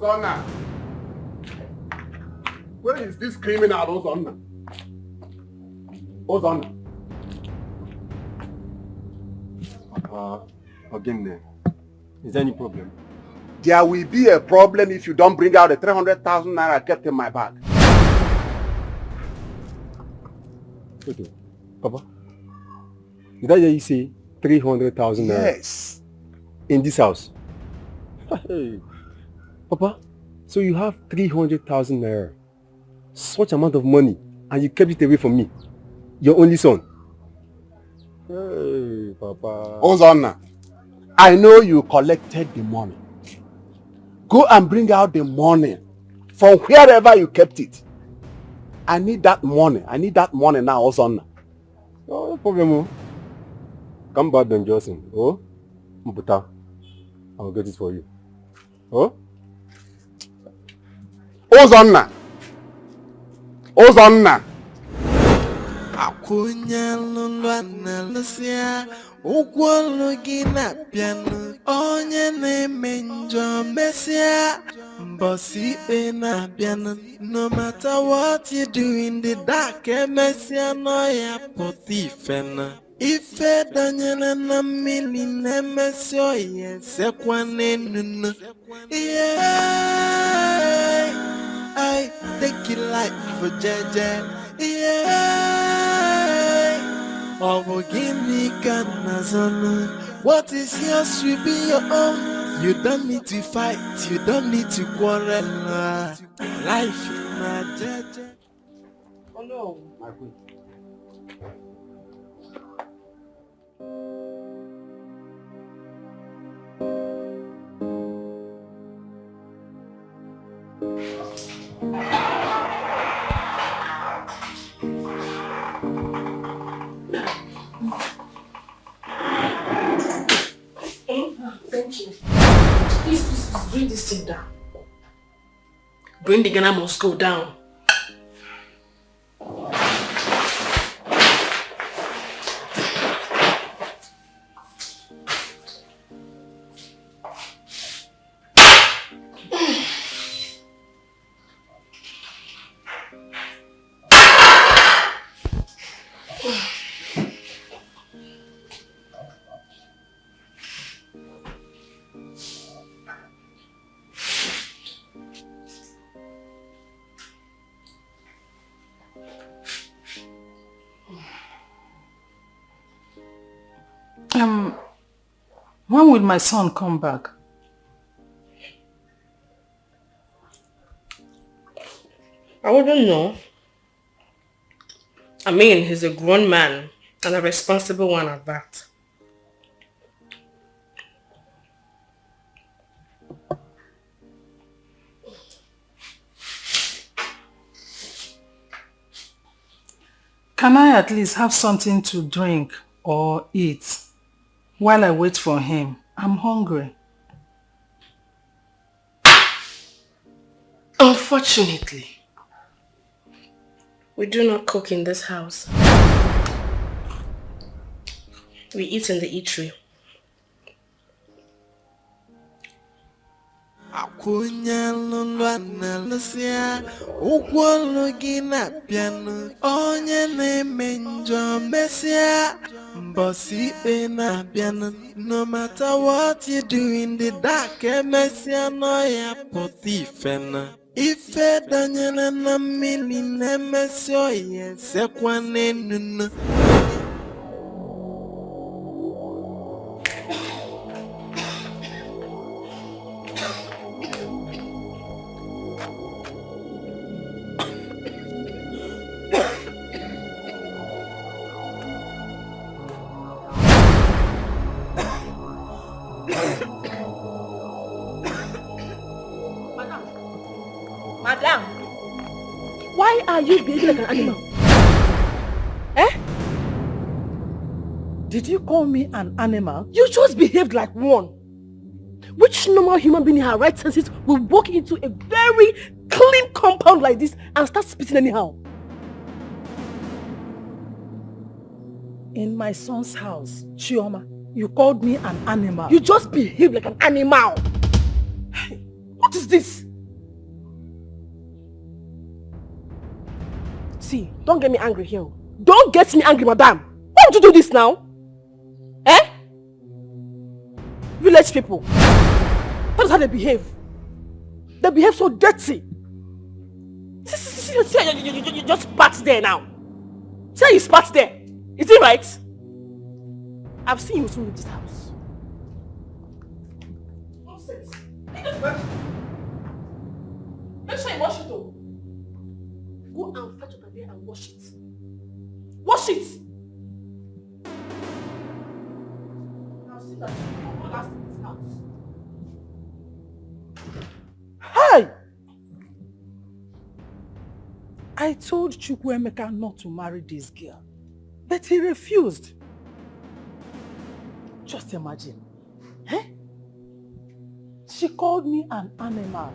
Ozonna. Where is this criminal, Ozonna? Ozonna. Again there. Is there any problem? There will be a problem if you don't bring out the 300,000 naira I kept in my bag. Okay. Papa, did I hear you say 300,000 naira? Yes. In this house? Hey. Papa, so you have 300,000 naira. Such amount of money, and you kept it away from me. Your only son. Hey, Papa. Ozonna, I know you collected the money. Go and bring out the money from wherever you kept it. I need that money. I need that money now, Ozonna. Oh, no problem. Come back then, Johnson. Oh, Mputa. I'll get it for you. Oh? Ozonna. Ozonna. Akunya lulwa na lusia Ukwolo gina piano Onye neme njo mesia Bossy na piano No matter what you do in the dark Mesia no ya potifena Ife danyana na mili nemesio Yese kwane nunu Yeah I take it life for jeje Yeah, oh, give me Ganazana. What is yours will be your own. You don't need to fight, you don't need to quarrel. Life is not judge. Oh no, my queen. Thank you. Please, bring this thing down. Bring the Ghana must go down. When will my son come back? I wouldn't know. I mean, he's a grown man and a responsible one at that. Can I at least have something to drink or eat while I wait for him? I'm hungry. Unfortunately, we do not cook in this house. We eat in the eatery. Akunya lulwa na lusia Ukwolo gina piano Onye neme njo mesia Bossy na piano No matter what you do in the dark Mesia no ya potifena Ife danyana na mili nemesio Yese kwane nunu Why are you behaving like an animal? Eh? Did you call me an animal? You just behaved like one. Which normal human being in her right senses will walk into a very clean compound like this and start spitting anyhow? In my son's house, Chioma, you called me an animal. You just behaved like an animal. What is this? See, don't get me angry here. Don't get me angry, madam. Why would you do this now? Eh? Village people. That is how they behave. They behave so dirty. See, you just spat there now. See how you spat there. Is it right? I've seen you soon in this house. Nonsense. Make sure you wash it though. Go and fetch water there and wash it. Wash it! Now see that you will last in this house. Hey! I told Chukwuemeka not to marry this girl, but he refused. Just imagine. Eh? She called me an animal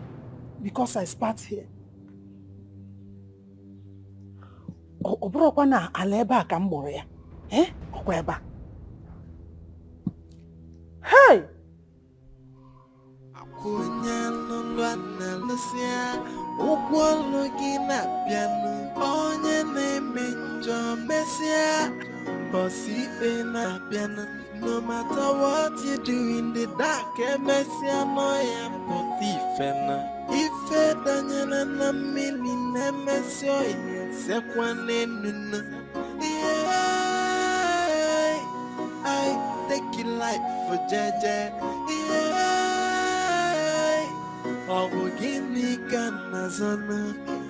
because I spat here. Obrokwa na ala ebe a ka m mụrụ ya. Eh? Ọkwa ebe a. Hey! No matter what you do in the dark, if Daniela na mili nemesio sekwane nuna. I take your life for Jaja.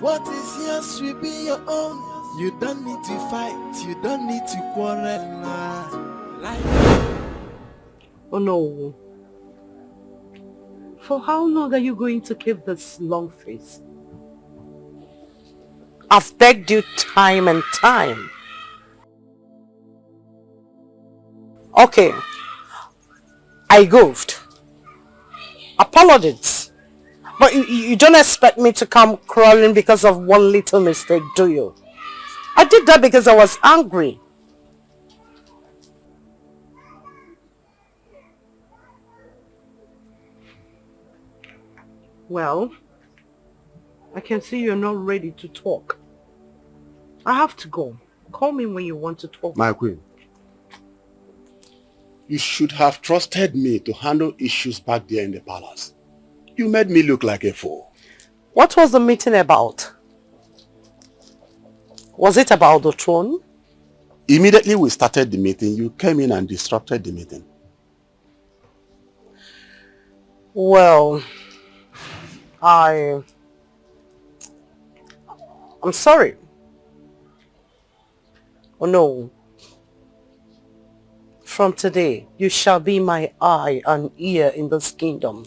What is yours will be your own. You don't need to fight, you don't need to quarrel. Oh no. For how long are you going to keep this long face? I've begged you time and time. Okay. I goofed. Apologies. But you don't expect me to come crawling because of one little mistake, do you? I did that because I was angry. Well, I can see you're not ready to talk. I have to go. Call me when you want to talk. My queen, you should have trusted me to handle issues back there in the palace. You made me look like a fool. What was the meeting about? Was it about the throne? Immediately we started the meeting, you came in and disrupted the meeting. Well, I'm sorry. Oh no. From today, you shall be my eye and ear in this kingdom.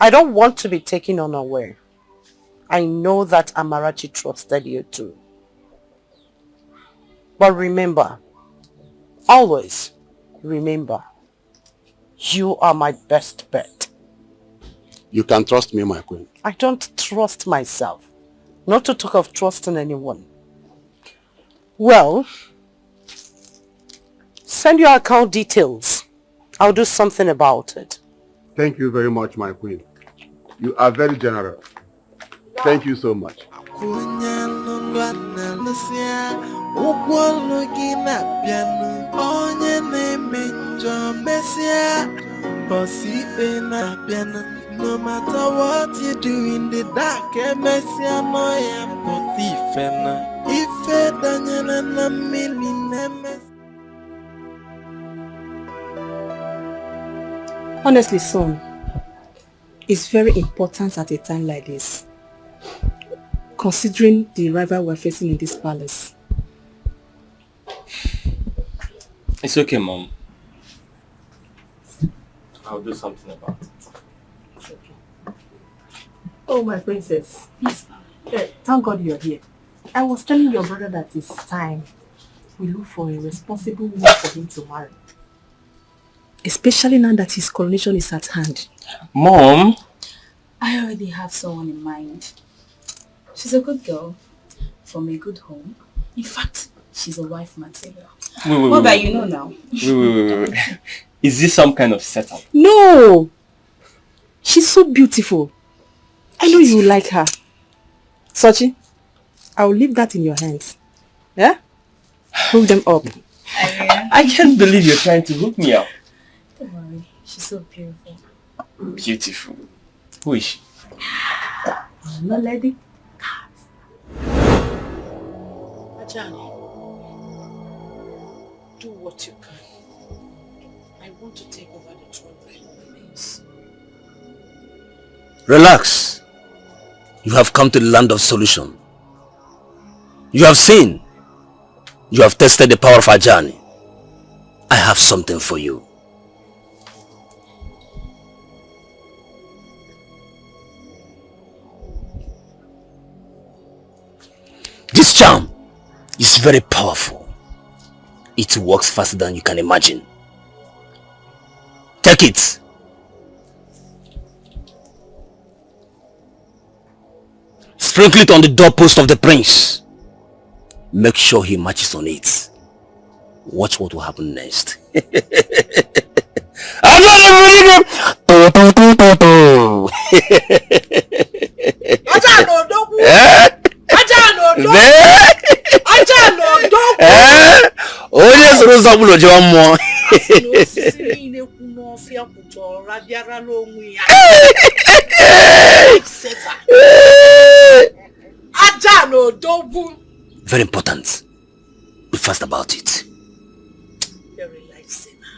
I don't want to be taken unaware. I know that Amarachi trusted you too. But remember, always remember, you are my best bet. You can trust me, my queen. I don't trust myself. Not to talk of trusting anyone. Well, send your account details. I'll do something about it. Thank you very much, my queen. You are very generous. Thank you so much. No matter what you do in the dark, Honestly, son, it's very important at a time like this, considering the rival we're facing in this palace. It's okay, Mom. I'll do something about it. Oh, my princess. Yes, thank Thank God you're here. I was telling your brother that it's time we look for a responsible woman for him to marry. Especially now that his coronation is at hand. Mom! I already have someone in mind. She's a good girl, from a good home. In fact, she's a wife material. What that you know now? Wait. Is this some kind of setup? No! She's so beautiful. I know you like her. Sochi, I'll leave that in your hands. Yeah? Hook them up. I can't believe you're trying to hook me up. Don't worry, she's so beautiful. Beautiful. Who is she? No lady. Ajani, do what you can. I want to take over the throne by all means. Relax. You have come to the land of solution. You have seen. You have tested the power of Ajani. I have something for you. This charm is very powerful. It works faster than you can imagine. Take it. Sprinkle it on the doorpost of the prince. Make sure he matches on it. Watch what will happen next. Onye soro zabulo je mo. Very important. Be fast about it. Very lifesaver.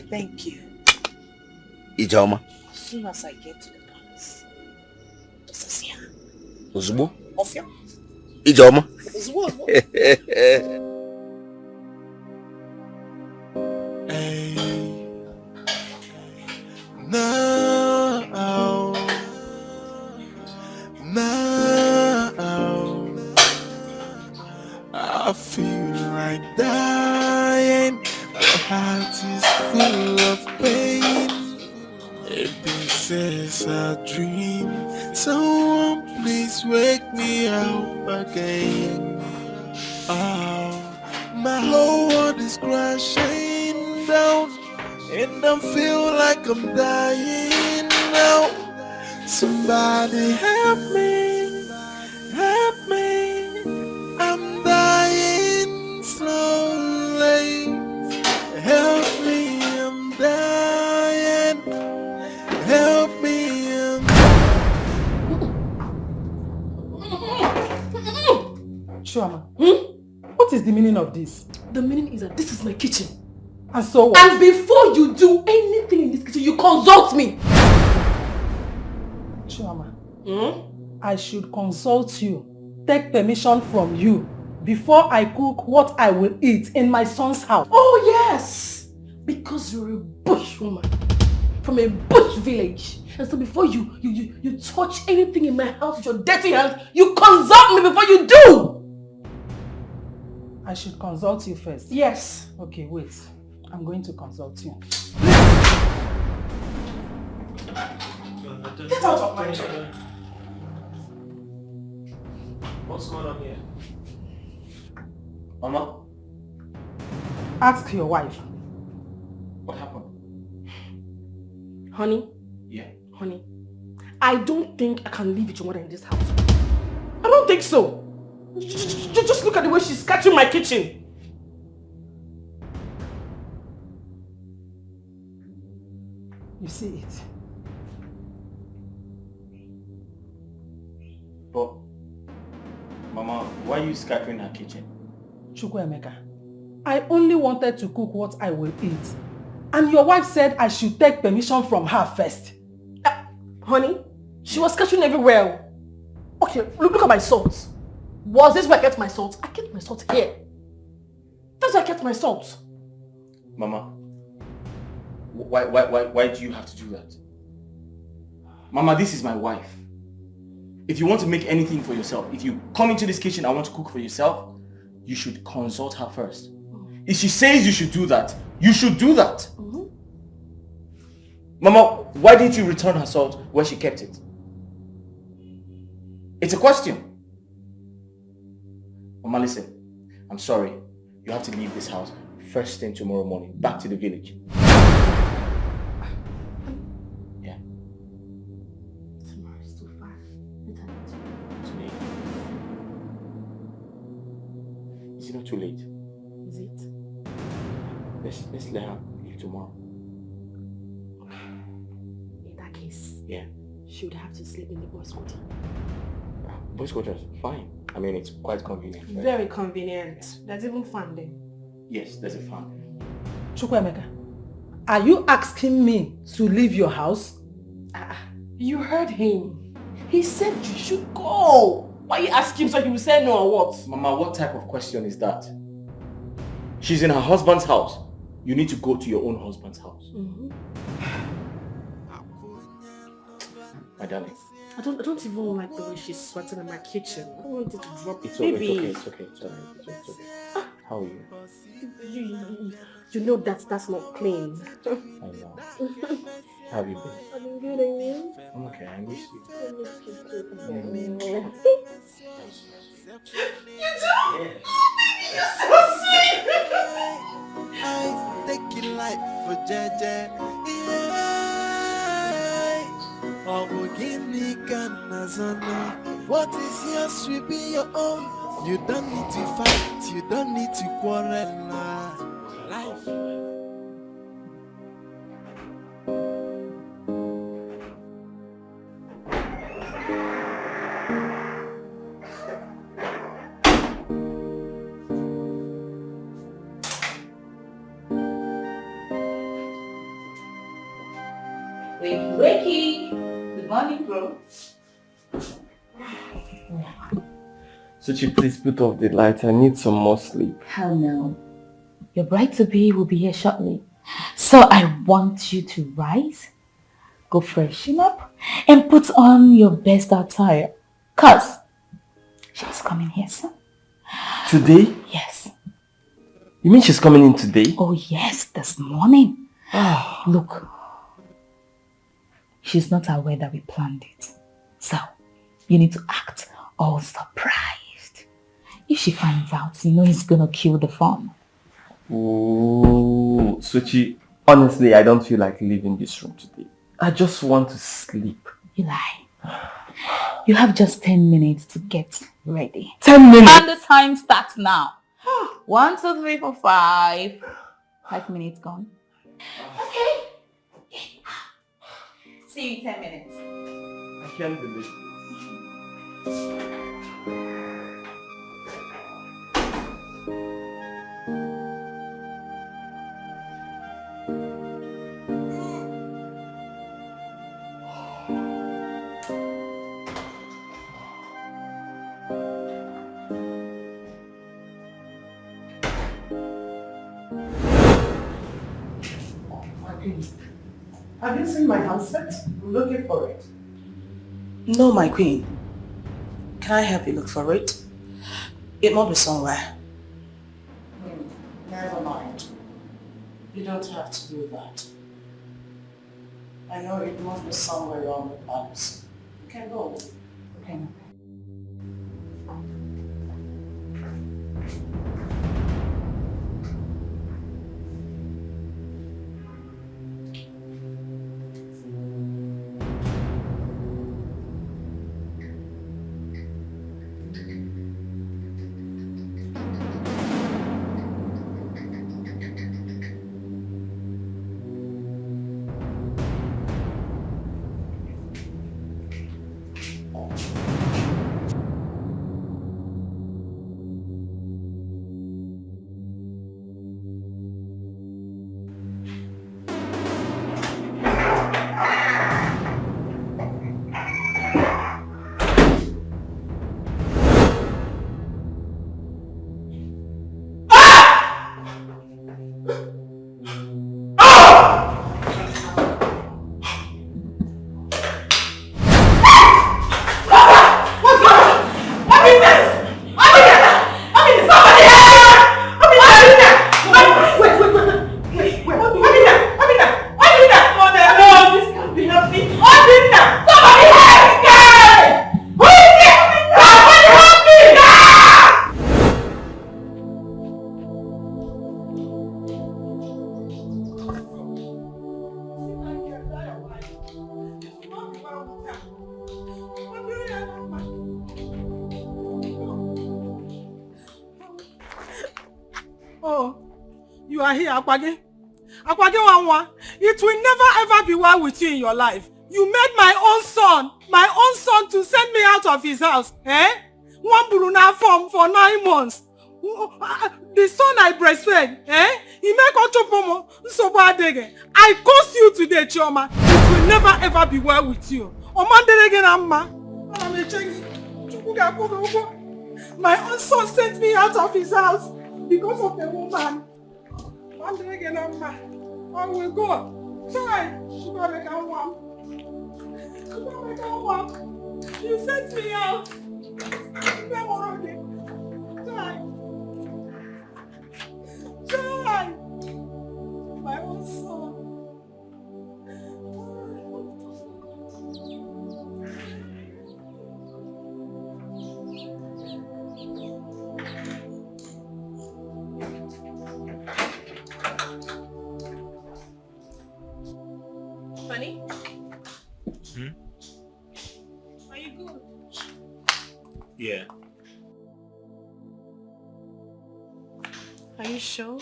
Thank you. Ijoma. As soon as I get to the palace, this is here. Ozugbo. Ofia. Ijoma. Ozugbo. Now, I feel like dying. My heart is full of pain. If this is a dream, someone please wake me up again. Oh, my whole world is crashing down, and I feel like I'm dying now. Somebody help me, I'm dying slowly. Help me, I'm dying. Help me, Chioma, what is the meaning of this? The meaning is that this is my kitchen. And so what? And before you do anything in this kitchen, you consult me. Chioma, I should consult you, take permission from you before I cook what I will eat in my son's house. Oh yes, because you're a bush woman from a bush village. And so before you touch anything in my house with your dirty hands, you consult me before you do. I should consult you first? Yes. Okay, wait. I'm going to consult you. Get out of my chair. What's going on here? Mama? Ask your wife. What happened? Honey? Yeah. Honey, I don't think I can live with your mother in this house. I don't think so. Just look at the way she's catching my kitchen. You see it? But, Mama, why are you scattering her kitchen? Chukwuemeka, I only wanted to cook what I will eat. And your wife said I should take permission from her first. Honey, she was scattering everywhere. Okay, look at my salt. Was this where I kept my salt? I kept my salt here. That's where I kept my salt. Mama, why do you have to do that? Mama, this is my wife. If you want to make anything for yourself, if you come into this kitchen and want to cook for yourself, you should consult her first. If she says you should do that, you should do that. Mama, why didn't you return her salt where she kept it? It's a question. Mama, listen. I'm sorry. You have to leave this house first thing tomorrow morning. Back to the village. Yeah. Tomorrow's too far. Too late. Is it not too late? Is it? Let's let her leave tomorrow. In that case, Yeah. she would have to sleep in the boys' quarter. Boys' quarters, fine. I mean, it's quite convenient. Right? Very convenient. There's even fun there. Yes, there's a fan. Chukwemeka, are you asking me to leave your house? You heard him. He said you should go. Why you ask him so he will say no or what? Mama, what type of question is that? She's in her husband's house. You need to go to your own husband's house. My darling. I don't even like the way she's sweating in my kitchen. I don't want it to drop. It's Baby. okay. It's okay. How are you? You know that's not clean. I know. How have you been? I've been good, and you? I'm okay. I miss you. I miss you too. Yeah. You do? Yeah. You're so sweet. I take it life for Jaja. What is yours will be your own. You don't need to fight, you don't need to quarrel. Life. Wakey. Good morning, bro. Suchi, please put off the light. I need some more sleep. Hell no. Your bride-to-be will be here shortly. So I want you to rise, go freshen up, and put on your best attire. Cause she's coming here soon. Today? Yes. You mean she's coming in today? Oh yes, this morning. Look. She's not aware that we planned it. So, you need to act all surprised. If she finds out, you know it's gonna kill the fun. Ooh, Suchi, honestly, I don't feel like leaving this room today. I just want to sleep. You lie. You have just 10 minutes to get ready. 10 minutes? And the time starts now. 1, 2, 3, 4, 5. 5 minutes gone. Okay. See you in 10 minutes. I can't believe it. Have you seen my handset? I'm looking for it. No, my queen. Can I help you look for it? It must be somewhere. Never mind. You don't have to do that. I know it must be somewhere around the palace. You can go. Okay. here, Akwage. Akwage Wanwa, it will never ever be well with you in your life. You made my own son to send me out of his house. One Buruna form for 9 months. The son I breastfed, he make Ochopomo, Nsobadege. I curse you today, Chioma. It will never ever be well with you. Omanderege Amma. My own son sent me out of his house because of the woman. Omanderege Amma. I will go. Try. You sent me out. Try. My own son. Honey? Are you good? Yeah. Are you sure?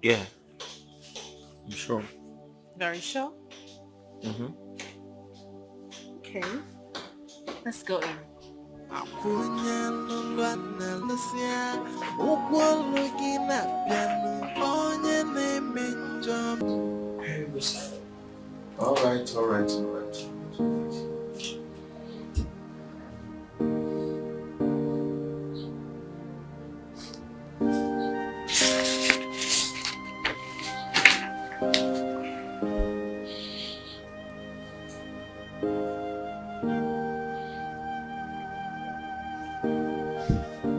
Yeah. I'm sure. Very sure? Mm-hmm. Okay. Let's go in. All right.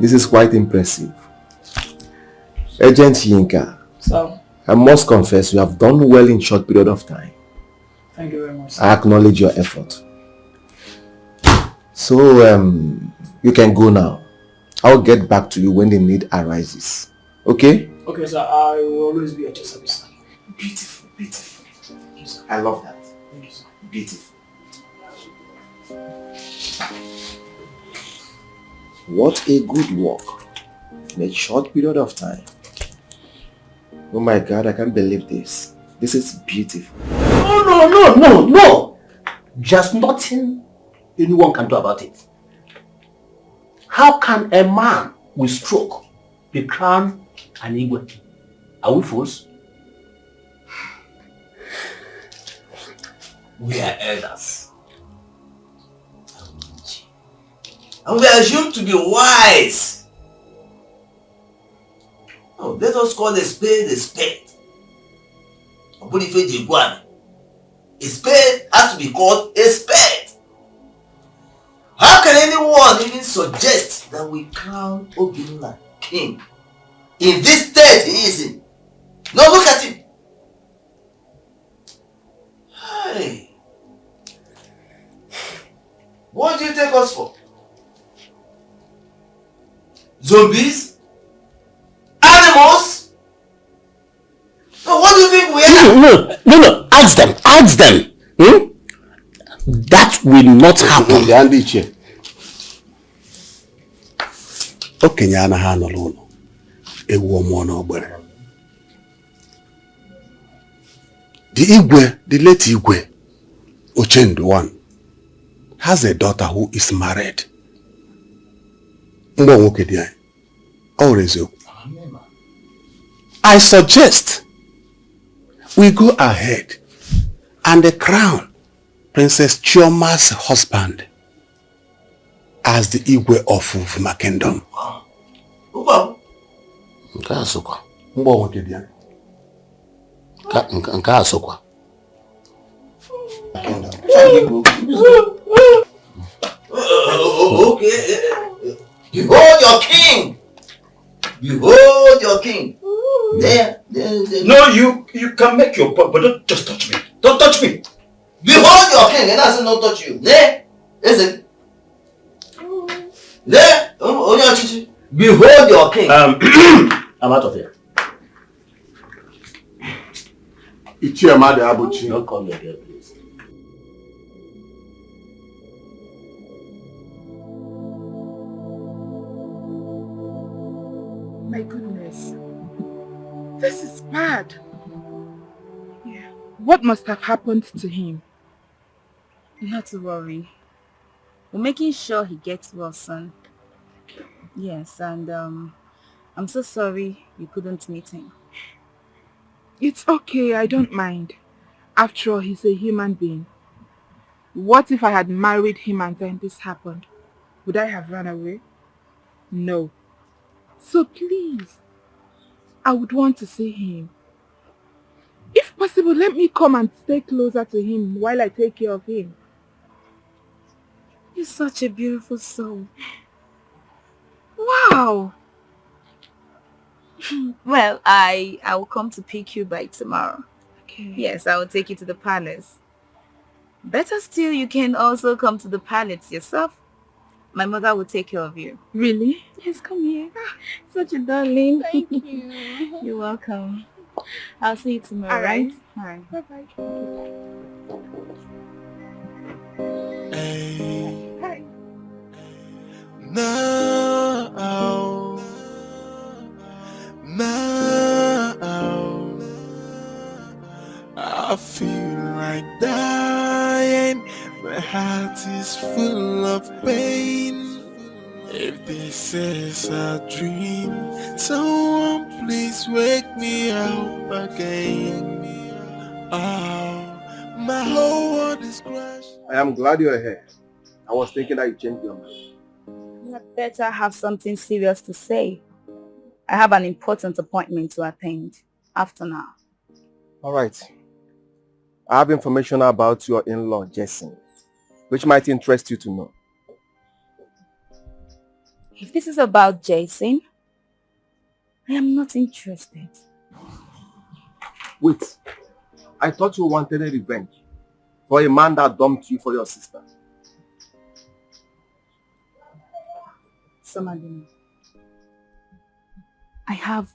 This is quite impressive. Agent Yinka, So, I must confess you have done well in short period of time. thank you very much. I acknowledge your effort. So, you can go now. I'll get back to you when the need arises. Okay? Okay, sir, I will always be at your service. Beautiful, beautiful. Thank you, sir. I love that. Thank you, sir. Beautiful. What a good work in a short period of time. Oh my God, I can't believe this. This is beautiful. No. Just nothing anyone can do about it. How can a man with stroke be crowned an Igwe? Are we fools? We are elders. And we are assumed to be wise. Oh, let us call a spade a spade. A spade has to be called a spade. How can anyone even suggest that we crown Obinna king? In this state he is in. Now look at him. Hey. What do you take us for? Zombies? Animals? No, what do you think we are? No. Ask them. That will not happen. Okenye anaghị anọ n'ụlọ ewu ọmụọ n'ogbere. The late Igwe Ochendu one has a daughter who is married. I suggest we go ahead and crown Princess Chioma's husband as the Igwe of Ufuma Kingdom. Okay. Behold your king. Behold your king. There. No, you can make your point, but don't just touch me. Don't touch me. Behold your king, and I say not touch you. There. Is it? There. Behold your king. I'm out of here. Don't call me again, please. My goodness. This is bad. Yeah. What must have happened to him? Not to worry. We're making sure he gets well soon. Yes, and I'm so sorry you couldn't meet him. It's okay, I don't mind. After all, he's a human being. What if I had married him and then this happened? Would I have run away? No. So please, I would want to see him. If possible, let me come and stay closer to him while I take care of him. You're such a beautiful soul. Wow! Well, I will come to pick you by tomorrow. Okay. Yes, I will take you to the palace. Better still, you can also come to the palace yourself. My mother will take care of you. Really? Yes, come here. Such a darling. Thank you. You're welcome. I'll see you tomorrow, All right? All right. Bye-bye. Hey. Now, I feel like dying. My heart is full of pain. If this is a dream, someone please wake me up again. Oh, my whole world is crushed. I am glad you are here. I was thinking that you changed your mind. You had better have something serious to say. I have an important appointment to attend after now. All right. I have information about your in-law, Jason, which might interest you to know. If this is about Jason, I am not interested. Wait. I thought you wanted a revenge for a man that dumped you for your sister. Samadina, I have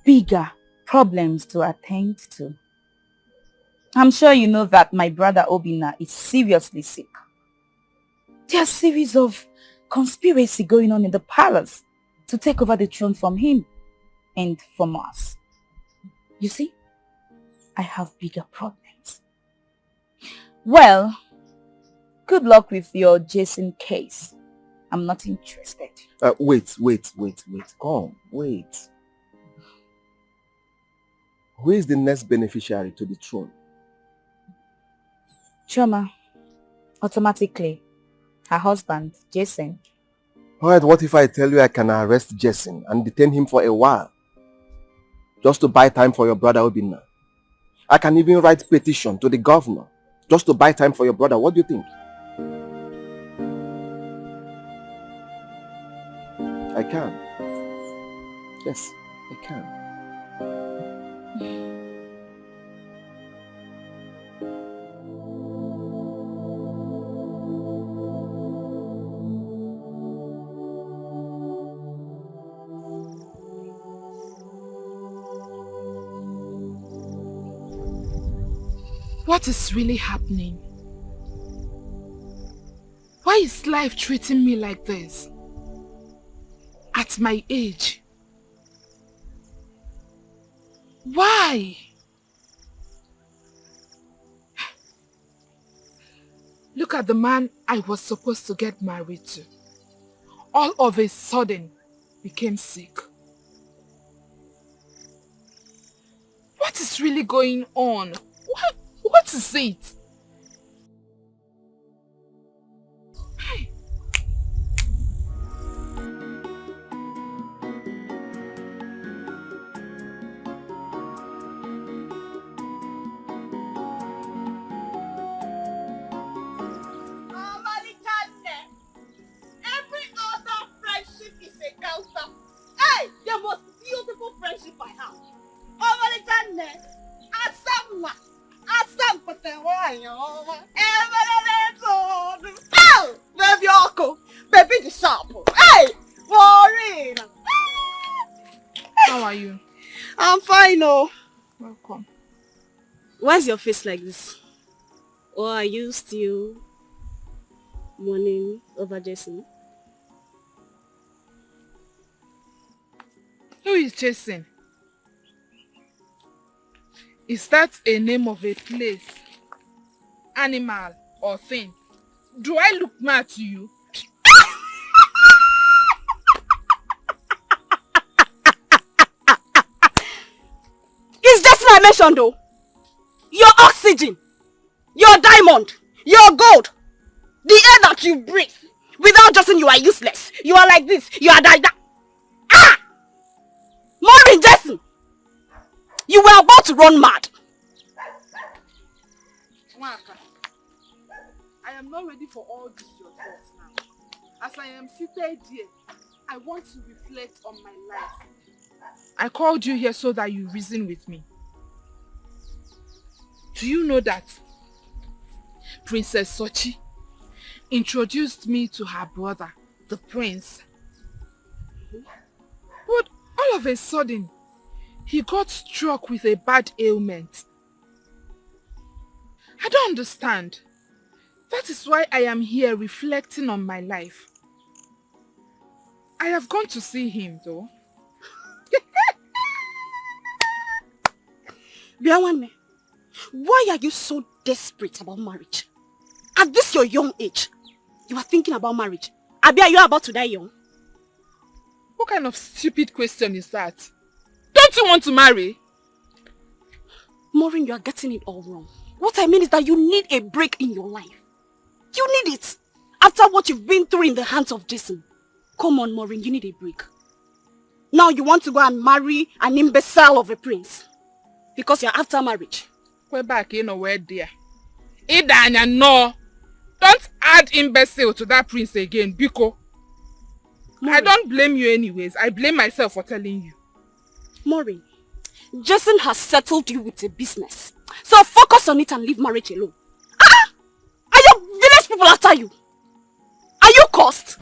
bigger problems to attend to. I'm sure you know that my brother Obina is seriously sick. There are a series of conspiracy going on in the palace to take over the throne from him and from us. You see, I have bigger problems. Well, good luck with your Jason case. I'm not interested. Wait. Come, wait. Who is the next beneficiary to the throne? Choma, automatically. Her husband, Jason. Alright, what if I tell you I can arrest Jason and detain him for a while? Just to buy time for your brother Obina. I can even write petition to the governor just to buy time for your brother. What do you think? I can. Yes, I can. What is really happening? Why is life treating me like this? At my age? Why? Look at the man I was supposed to get married to. All of a sudden, became sick. What is really going on? What is it? Hey. Every other friendship is a counter. Hey, the most beautiful friendship I have. Asamma, oh, baby Uncle, baby the shop. Hey, Morin. How are you? I'm fine, oh. Welcome. Why's your face like this? Or are you still mourning over Jason? Who is Jason? Is that a name of a place, animal, or thing? Do I look mad to you? It's just what I mentioned though. Your oxygen, your diamond, your gold, the air that you breathe. Without Justin, you are useless. You are like this. You are like that. Ah! Morin, Justin! You were about to run mad. Waka, I am not ready for all these your thoughts now. As I am seated here, I want to reflect on my life. I called you here so that you reason with me. Do you know that Princess Sochi introduced me to her brother, the prince? But all of a sudden, he got struck with a bad ailment. I don't understand. That is why I am here reflecting on my life. I have gone to see him though. Biawanme, why are you so desperate about marriage? At this your young age, you are thinking about marriage. Abi, are you about to die young? What kind of stupid question is that? Don't you want to marry? Morin, you are getting it all wrong. What I mean is that you need a break in your life. You need it. After what you've been through in the hands of Jason. Come on, Morin, you need a break. Now you want to go and marry an imbecile of a prince. Because you're after marriage. We're back in a word there. Idanya, no. Don't add imbecile to that prince again, Biko. Morin. I don't blame you anyways. I blame myself for telling you. Morin, Jason has settled you with a business. So focus on it and leave marriage alone. Ah! Are your village people after you? Are you cursed?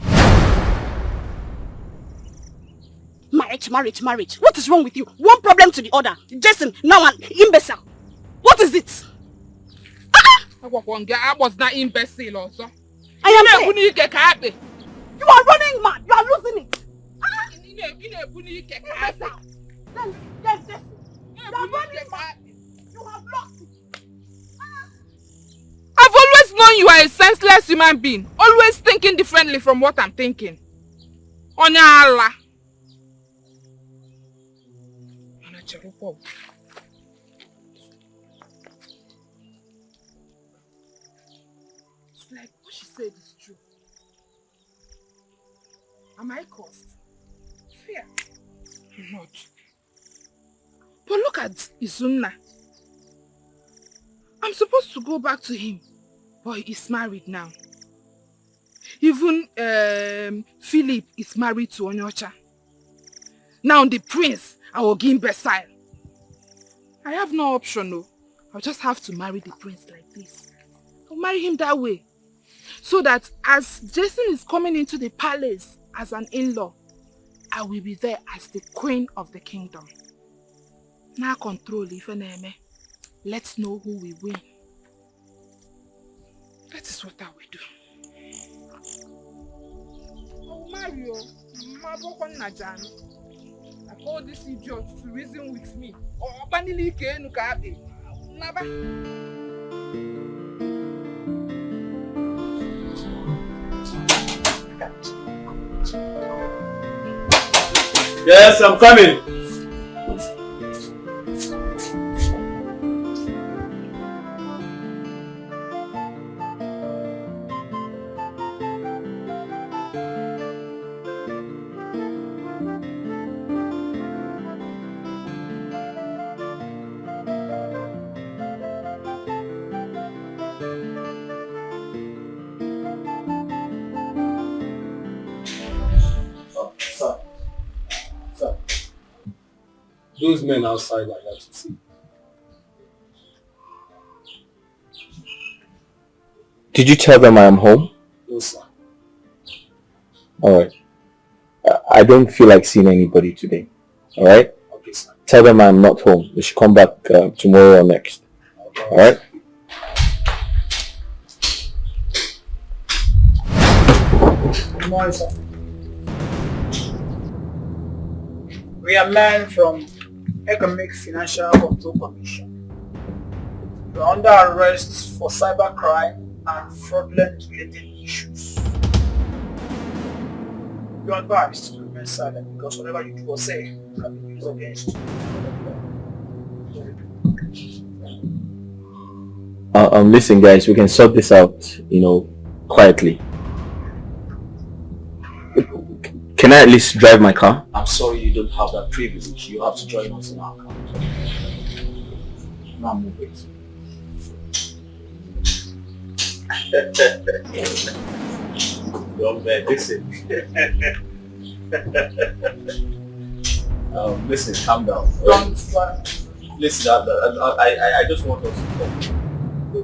Marriage. What is wrong with you? One problem to the other. Jason, now an imbecile. What is it? I was not imbecile also. I am saying. You are running mad. You are losing it. Imbecile. Then Jason. You are running mad. You have lost it. I've always known you are a senseless human being. Always thinking differently from what I'm thinking. Onya Allah. It's like what she said is true. Am I cursed? Fear. Not. But look at Izunna. I'm supposed to go back to him, but he's married now. Even Philip is married to Onyocha. Now the prince, I will give him Betrayal. I have no option, no. I'll just have to marry the prince like this. I'll marry him that way. So that as Jason is coming into the palace as an in-law, I will be there as the queen of the kingdom. Now control Ifeneme. Let's know who we win. That is what I will do. Oh, Mario, I call this idiot to reason with me. Oh, Yes, I'm coming. Those men outside like that to see. Did you tell them I am home? No, sir. Alright. I don't feel like seeing anybody today. Alright? Okay, sir. Tell them I'm not home. They should come back tomorrow or next. Alright? Good morning, sir. We are men from Economic Financial Control Commission. You're under arrest for cybercrime and fraudulent related issues. You're advised to remain silent because whatever you do or say can be used against you. Listen guys, we can sort this out, quietly. Can I at least drive my car? I'm sorry you don't have that privilege. You have to join us in our car. Now move it. Young man, listen. Listen, calm down. Listen, I just want us to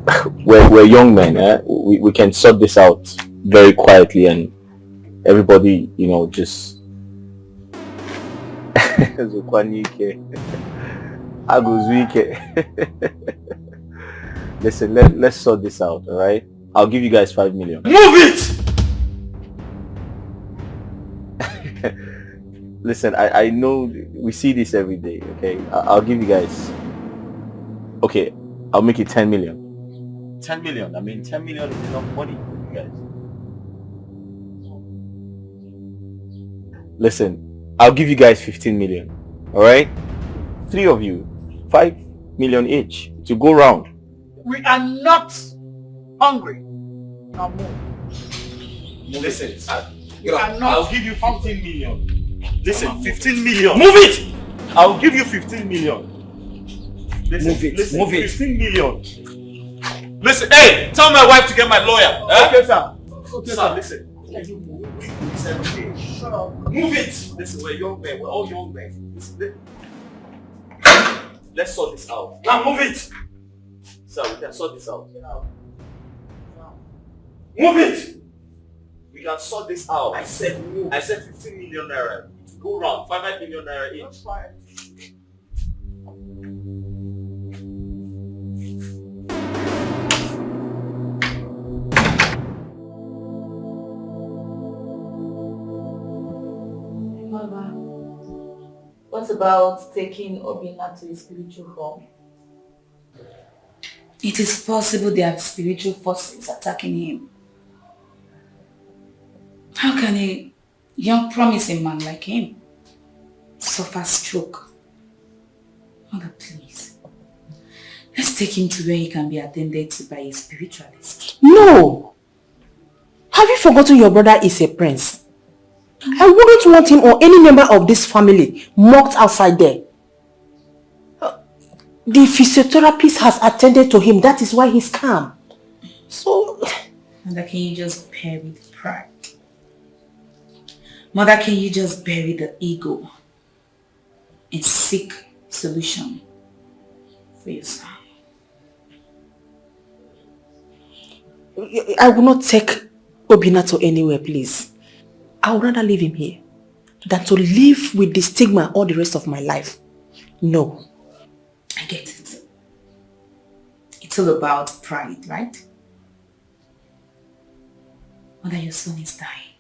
talk. We're young men, eh? We can sort this out very quietly and everybody, just listen, let's sort this out, alright? I'll give you guys 5 million. Move it! Listen, I know we see this every day, okay? I'll give you guys... Okay, I'll make it 10 million. 10 million. I mean, 10 million is enough money for you guys. Listen, I'll give you guys 15 million, alright? 3 of you, 5 million each to go round. We are not hungry. Now move. Listen, I'll give you 15 million. Listen, 15 million. Move it! I'll give you 15 million. Listen, Move it. Listen, Move it. 15 million. Listen, hey, tell my wife to get my lawyer. Okay, sir. Okay, Sir, sir. listen. We do this every day. Shut up. Move it! Listen, we're young men. We're all young men. Listen, let's sort this out. Now move it! Sir, we can sort this out. Move it! We can sort this out. I said move. I said 15 million naira. Go round. 5 million naira each. Mama, what about taking Obinna to his spiritual home? It is possible there are spiritual forces attacking him. How can a young promising man like him suffer stroke? Mother, please. Let's take him to where he can be attended to by a spiritualist. No! Have you forgotten your brother is a prince? I wouldn't want him or any member of this family mocked outside there. The physiotherapist has attended to him. That is why he's calm. So... Mother, can you just bury the pride? Mother, can you just bury the ego and seek solution for your son? I will not take Obinna to anywhere, please. I would rather leave him here than to live with the stigma all the rest of my life. No. I get it. It's all about pride, right? Mother, your son is dying.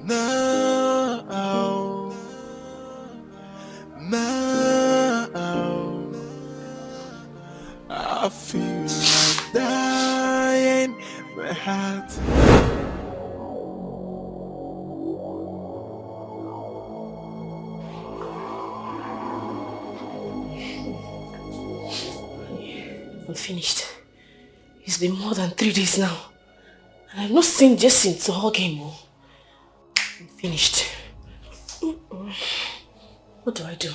Now, I feel like dying, my heart. I'm finished. It's been more than 3 days now. And I've not seen Jason to hug him. I'm finished. What do I do?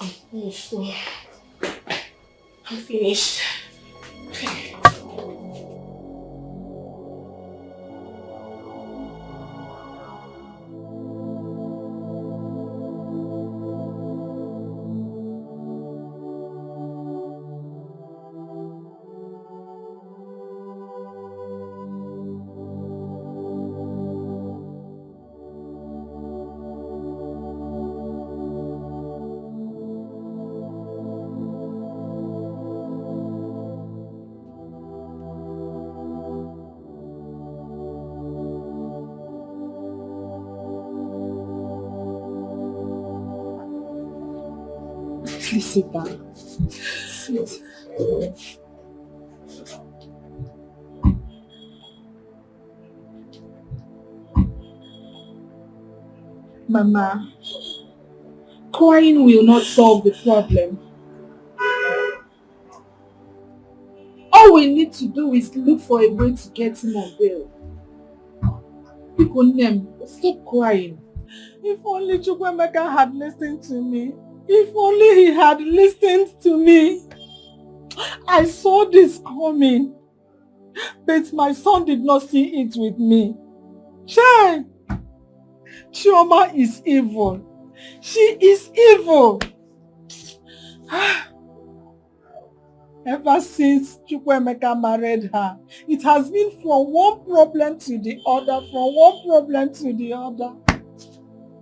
I'm finished. I'm finished. Okay. Please sit down. Sit. Mama, crying will not solve the problem. All we need to do is look for a way to get him on bail. Stop crying. If only Chukwemeka had listened to me. If only he had listened to me. I saw this coming. But my son did not see it with me. Chai! Chioma is evil. She is evil. Ever since Chukwemeka married her, it has been from one problem to the other,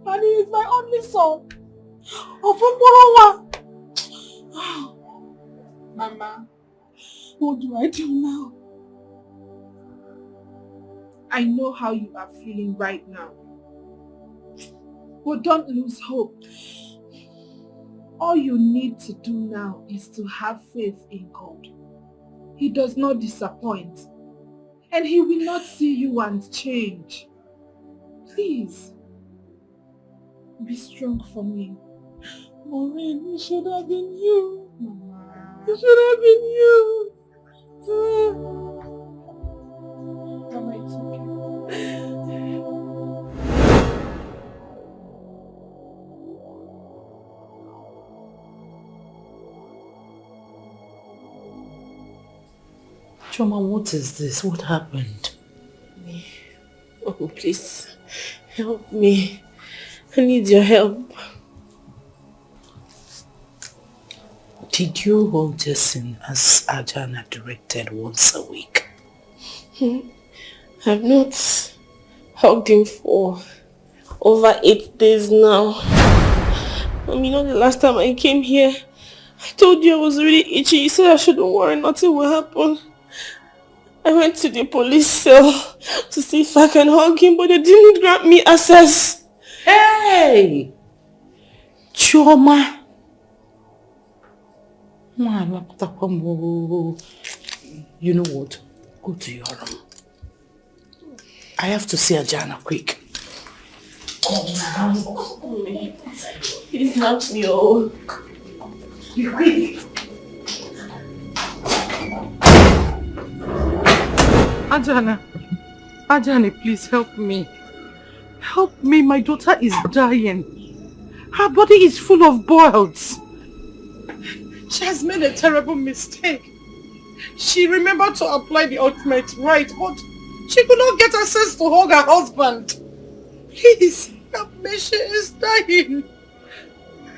And he is my only son. Mama, what do I do now? I know how you are feeling right now. But don't lose hope. All you need to do now is to have faith in God. He does not disappoint. And he will not see you and change. Please, be strong for me. Morin, it should have been you. Mama. It should have been you. Mama, it's okay. Choma, what is this? What happened? Oh, please, help me. I need your help. Did you hold Jason as Ajana directed once a week? I've not hugged him for over 8 days now. You know, the last time I came here, I told you I was really itchy. You said I shouldn't worry, nothing will happen. I went to the police cell to see if I can hug him, but they didn't grant me access. Hey! Choma! You know what? Go to your room. I have to see Ajana quick. Come now. Please help me, oh. You quick. Ajani, please help me. Help me, my daughter is dying. Her body is full of boils. She has made a terrible mistake. She remembered to apply the ultimate right, but she could not get access to hug her husband. Please, help me, she is dying.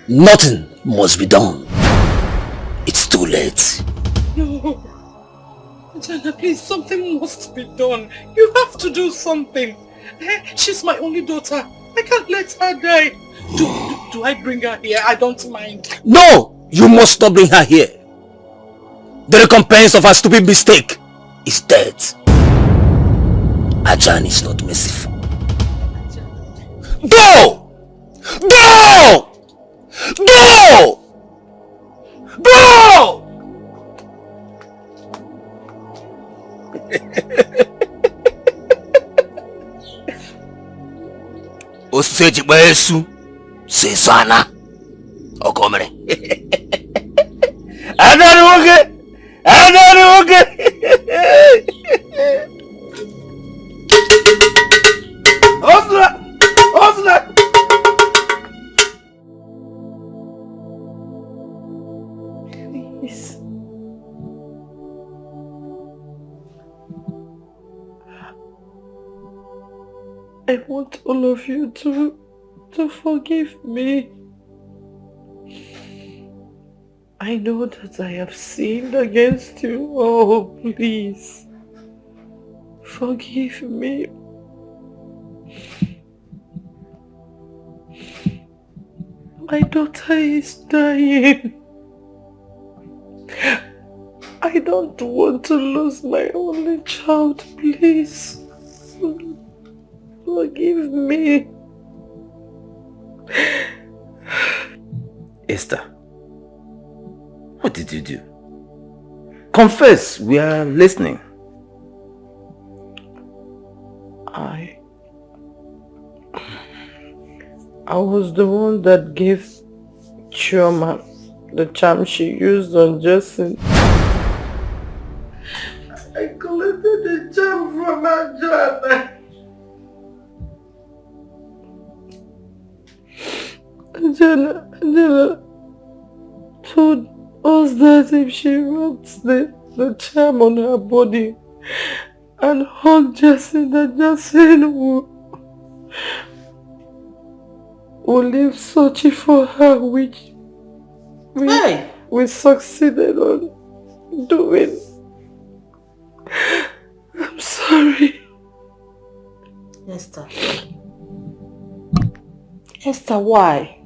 Nothing must be done. It's too late. No. Jana, please, something must be done. You have to do something. She's my only daughter. I can't let her die. Do I bring her here? I don't mind. No! You must not bring her here. The recompense of her stupid mistake is death. Ajahn is not merciful. Go! Go! Go! Go! Oseji Baesu Sesana Okomere. Adaruge! Osla! Please. I want all of you to forgive me. I know that I have sinned against you. Oh, please. Forgive me. My daughter is dying. I don't want to lose my only child, please. Forgive me. Esther, What did you do? Confess, we are listening. I was the one that gave Chioma the charm she used on Justin. I collected the charm from Angela. Angela told us that if she rubbed the charm on her body and hugged Justin, that Justin would leave searching for her, which we succeeded on doing. I'm sorry. Esther. Esther, why?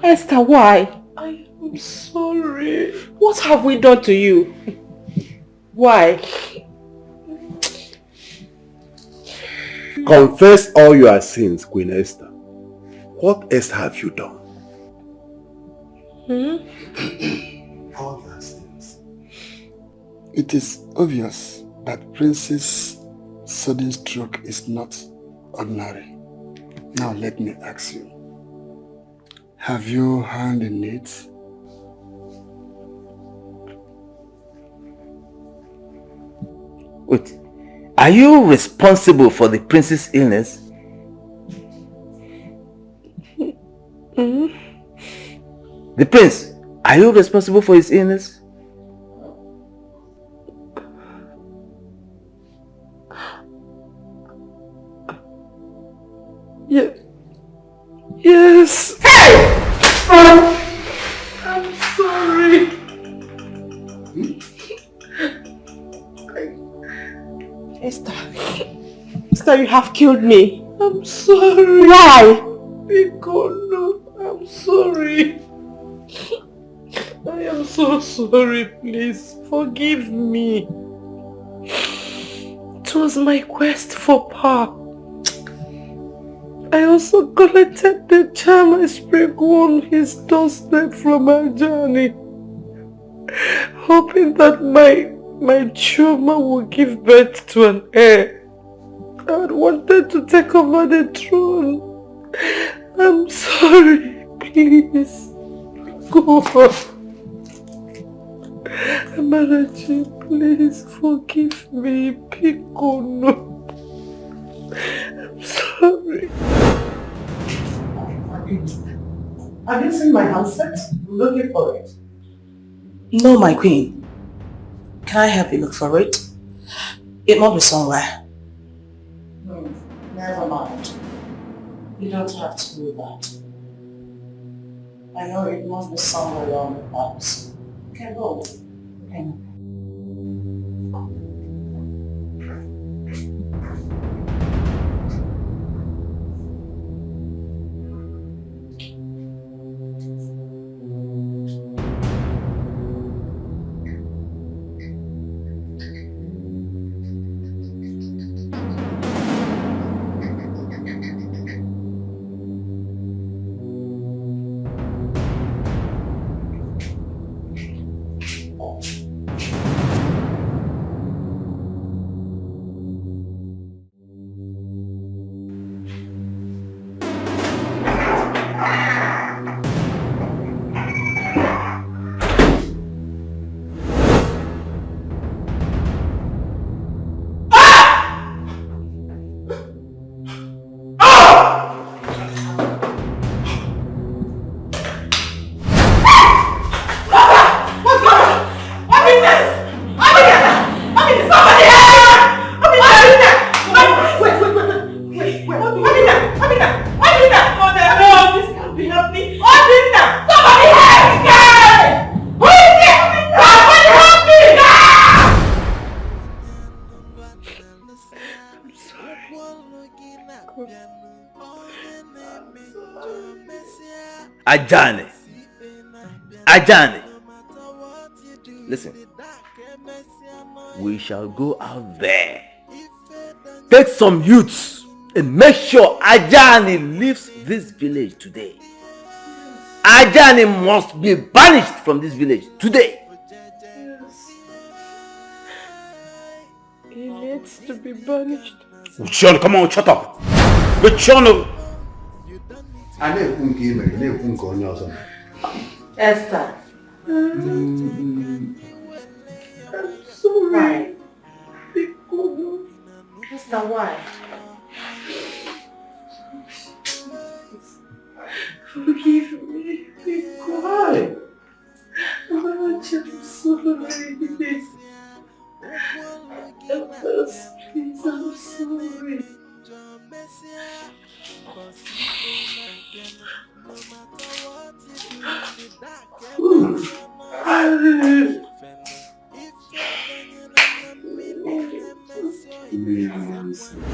Esther, why? I am sorry. What have we done to you? Why? Confess all your sins, Queen Esther. What else have you done? All your sins. It is obvious that Prince's sudden stroke is not ordinary. Now let me ask you. Have you hand in it? Wait, are you responsible for the prince's illness? The prince, are you responsible for his illness? Yeah. Yes. Hey! I'm sorry. Esther, you have killed me. I'm sorry. Why? Because I'm sorry. I am so sorry. Please forgive me. It was my quest for power. I also collected the charm I sprinkled on his doorstep from our journey, hoping that my Chioma would give birth to an heir. I had wanted to take over the throne. I'm sorry, please. Go on. Amarachi, please forgive me. Pikono. I'm sorry. Have you seen my handset? I'm looking for it. No, my queen. Can I help you look for it? It must be somewhere. Never mind. You don't have to do that. I know it must be somewhere around the house. Okay, go. Okay. Ajani. Ajani. Listen. We shall go out there. Take some youths and make sure Ajani leaves this village today. Ajani must be banished from this village today. Yes. He needs to be banished. Uchon, come on, shut up. Uchon. Esther. I'm sorry. Esther, why? Forgive me. Why? I'm sorry. Please, I'm sorry.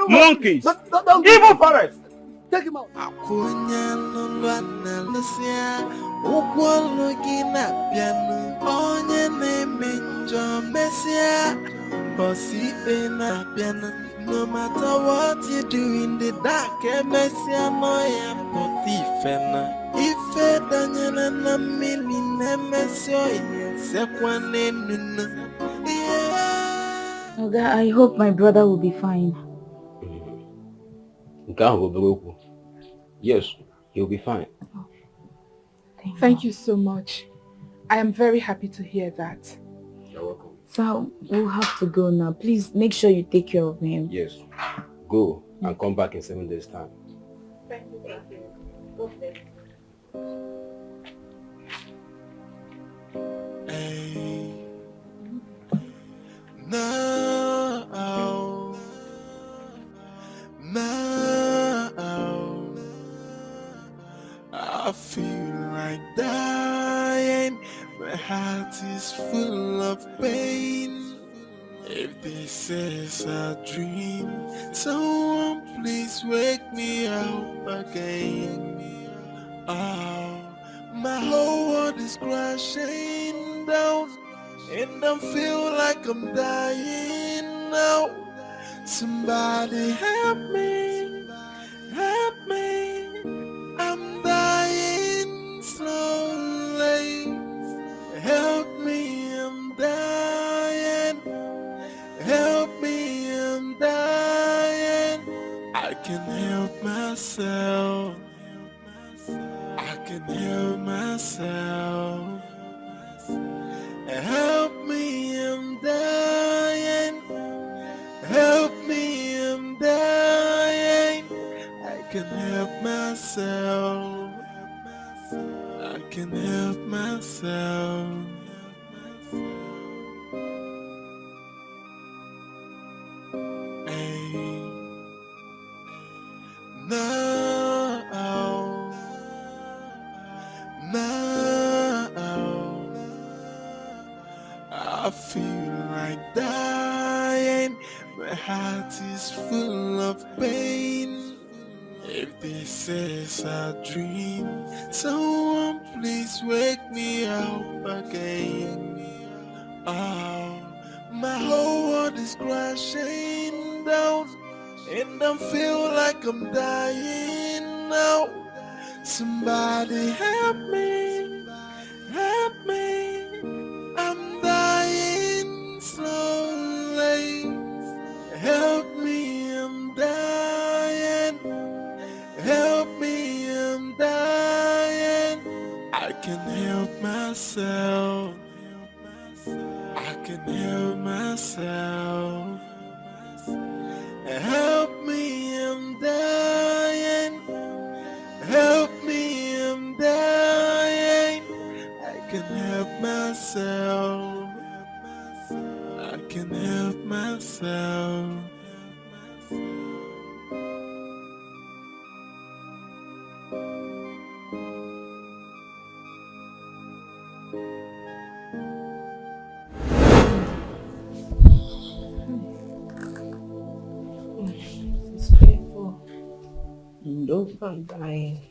Monkeys! Evil parents! Take him out! No matter what you do in the dark, Messia Noya Potifena. If it Daniel na million Messia, Oga, I hope my brother will be fine. Yes, he'll be fine. Thank you so much. I am very happy to hear that. You're welcome. So we'll have to go now. Please make sure you take care of him. Yes. Go and come back in 7 days' time. Thank you. Now, I feel like dying. My heart is full of pain. If this is a dream, someone please wake me up again. Oh, my whole world is crashing down, and I feel like I'm dying now. Somebody help me, help me. I'm dying slowly. Help me, I'm dying. Help me, I'm dying. I can help myself. I can help myself. Help me, I'm dying. Help me, I'm dying. I can help myself. I can help myself. Now, I feel like dying. My heart is full of pain. If this is a dream, someone please wake me up again. Oh, my whole world is crashing down, and I feel like I'm dying now. Somebody help me, help me. I'm dying slowly. Help me, I'm dying. Help me, I'm dying. I can help myself. I can help myself. Help me, I'm dying. Help me, I'm dying. can help myself. I can help myself. It's painful. No, I'm dying.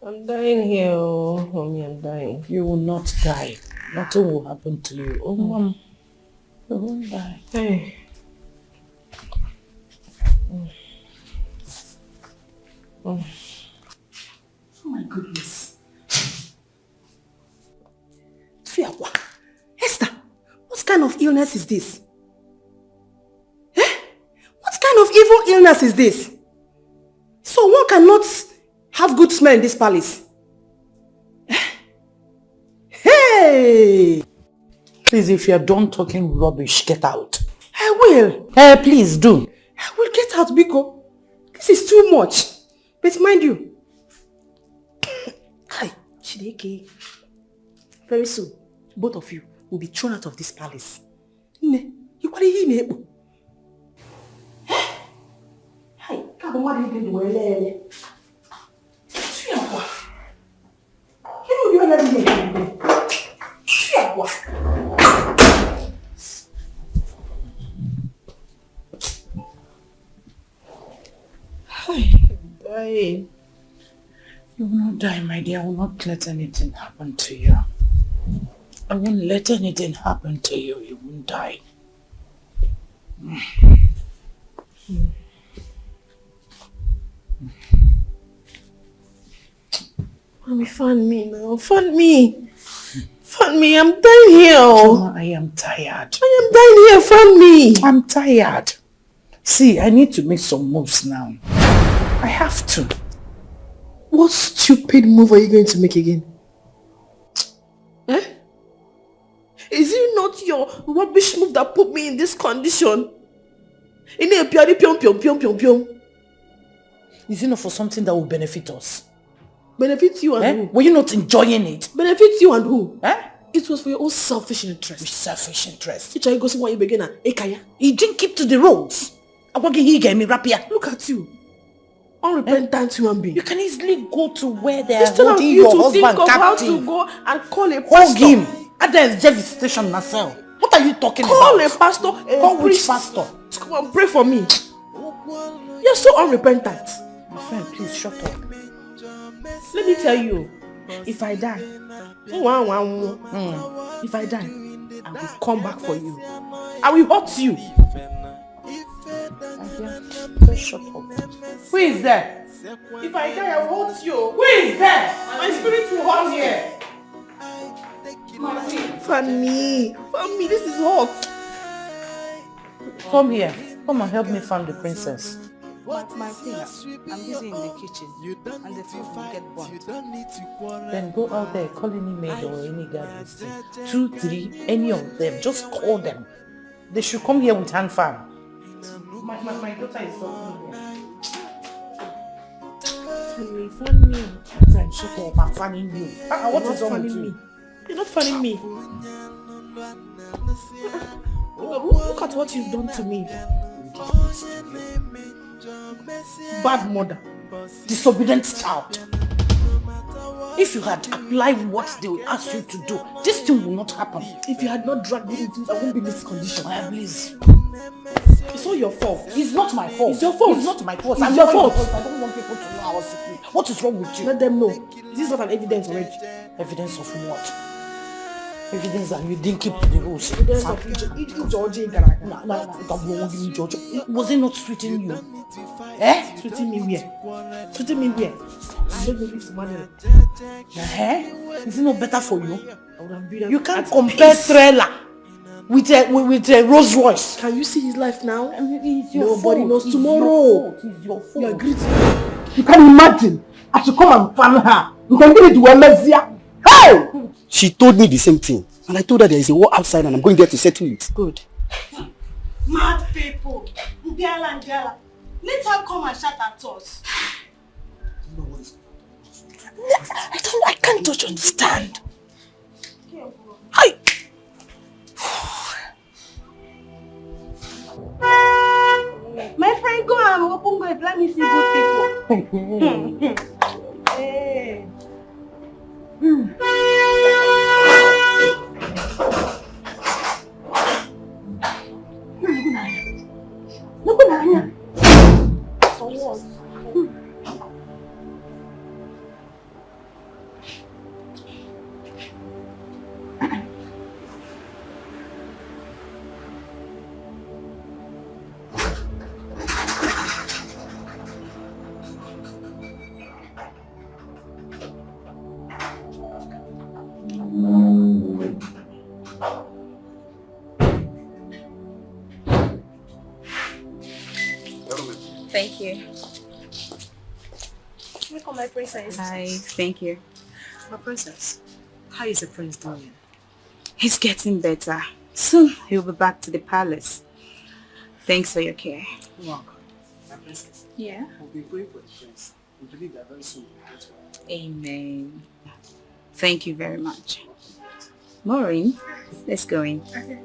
I'm dying here, oh, mommy, I'm dying. You will not die. Nothing will happen to you. Oh, Mom, you won't die. Hey. Oh my goodness. Fiawa. Esther, what kind of illness is this? What kind of evil illness is this? So one cannot have good smell in this palace. Hey! Please, if you're done talking rubbish, get out. I will. Please do. I will get out, Biko. This is too much. But mind you, hi, Chideke. Very soon, both of you will be thrown out of this palace. Ne, you want to hear me? Hi, come on, what are you doing? Die. You will not die, my dear. I will not let anything happen to you. I won't let anything happen to you. You won't die. Mommy, fan me now. Fan me. Fan me. I'm dying here. Choma, I am tired. I am dying here. Fan me. I'm tired. See, I need to make some moves now. I have to. What stupid move are you going to make again? Is it not your rubbish move that put me in this condition? Is it not for something that will benefit us? Benefit you and who? Were you not enjoying it? Benefit you and who? It was for your own selfish interest. Which selfish interest? Which I go see why you begin at Ekaya. You didn't keep to the roads. Look at you. Unrepentant human being. You can easily go to where they are Instead of holding you your to husband think of how captive. to go and call a pastor. Hold him. And there is devastation myself. What are you talking about? Call a pastor, Call which pastor? To come and pray for me. You're so unrepentant. My friend, please shut up. Let me tell you, if I die, if I die, I will come back for you. I will hurt you. Just shut up. Who is there? If I die, I will hurt you. Who is there? My spirit will hurt here. Fan me, this is hot. Come here. Come and help me find the princess. My finger. I'm busy in the kitchen. And the food will get burnt. Then go out there, call any maid or any guy. 2, 3, any of them. Just call them. They should come here with hand fan. My daughter is talking here. Fan me. Friend, shut up. I'm fanning you. What is wrong with you? You're not fanning me. Look at what you've done to me. Bad mother. Disobedient child. If you had applied what they will ask you to do, this thing will not happen. If you had not dragged me into it, I won't be in this condition. Please. It's all your fault. It's not my fault. It's your fault. It's not my fault. It's your fault. I don't want people to know our secret. What is wrong with you? Let them know. This is not an evidence already. Evidence of what? Evidence that you didn't keep the rules. Evidence of George. Was it not sweeting you? Sweeting me where? Sweeting me where? Don't make me to money. Is it not better for you? I would have been You can't compare trailer with a Rolls Royce. Can you see his life now? It's your Nobody fault. knows It's tomorrow. It's your fault. You are greedy. You can imagine. I should come and fan her. You can get it to Amazia. Hey! She told me the same thing. And I told her there is a war outside and I'm going there to settle it. Good. Mad people. Ndiala. Let her come and shout at us. I can't just understand. Hi. My friend, go and open go. Let me see good people. Hey. Thank you. Welcome, my princess. Hi, thank you. My princess, how is the prince doing? He's getting better. Soon he'll be back to the palace. Thanks for your care. You're welcome. My princess. Yeah? We'll be praying for the prince. We believe that very soon we'll get well. Amen. Thank you very much. Morin, let's go in. Okay.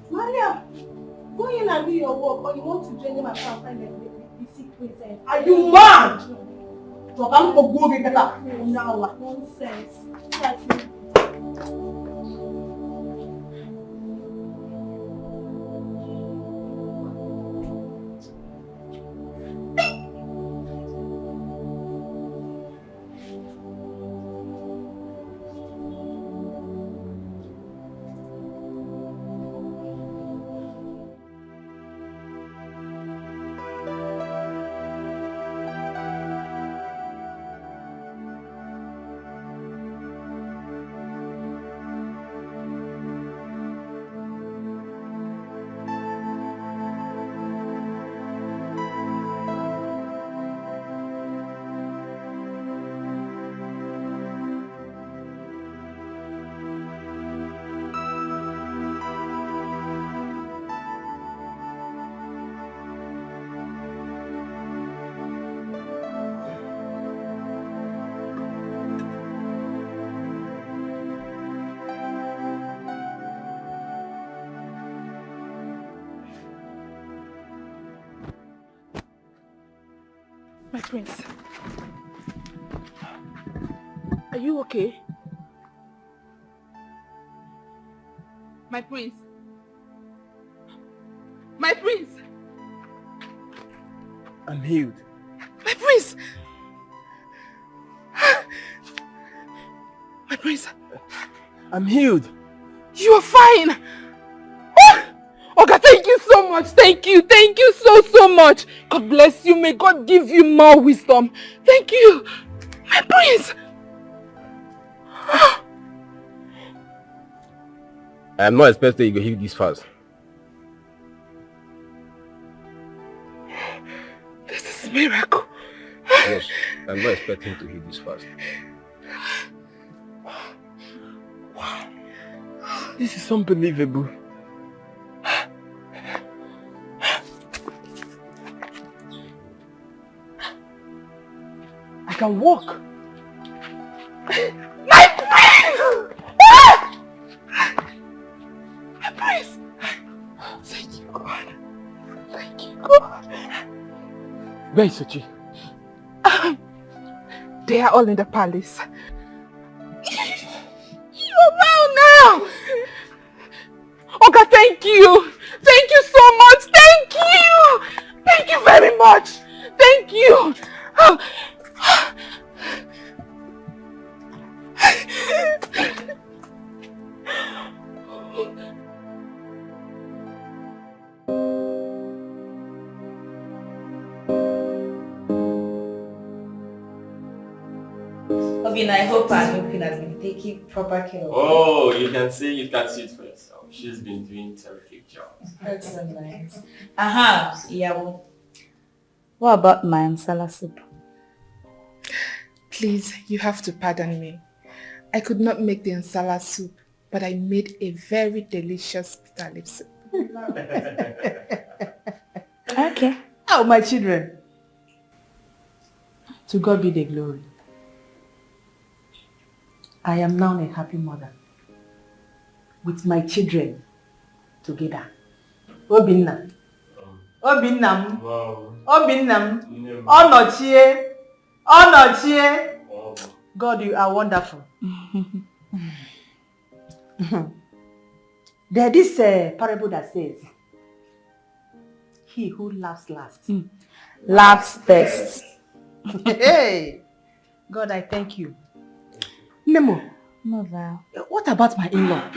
Maria, go in and do your work, or you want to join them and try and find the sick princess. Are you mad? So I'm for go get that phone now. Nonsense. That's it. My prince. Are you okay? My prince. My prince. I'm healed. My prince! My prince. I'm healed. You are fine! Oga, thank you so much. Thank you so much. God bless you. May God give you more wisdom. Thank you. My prince. I am not expecting you to heal this fast. This is a miracle. Yes, I'm not expecting to heal this fast. Wow. This is unbelievable. I can walk. My prince! My prince! Thank you, God. Thank you, God. Where is Sochi? They are all in the palace. You're well now! Oga, thank you! Thank you so much! Thank you! Thank you very much! Thank you! Obina, I hope our new queen has been taking proper care of Oh, you can see it for yourself. She's been doing a terrific job. That's so nice. Aha, yeah. What about my nsala soup? Please, you have to pardon me. I could not make the nsala soup, but I made a very delicious bitter leaf soup. Oh, my children. To God be the glory. I am now a happy mother with my children together. Obinna. Obinnam. Obinnam. Onochie. Onochie. God, you are wonderful. There is a parable that says, he who laughs last Laughs best. Hey, God, I thank you. Nemo, Mother. what about my in-law?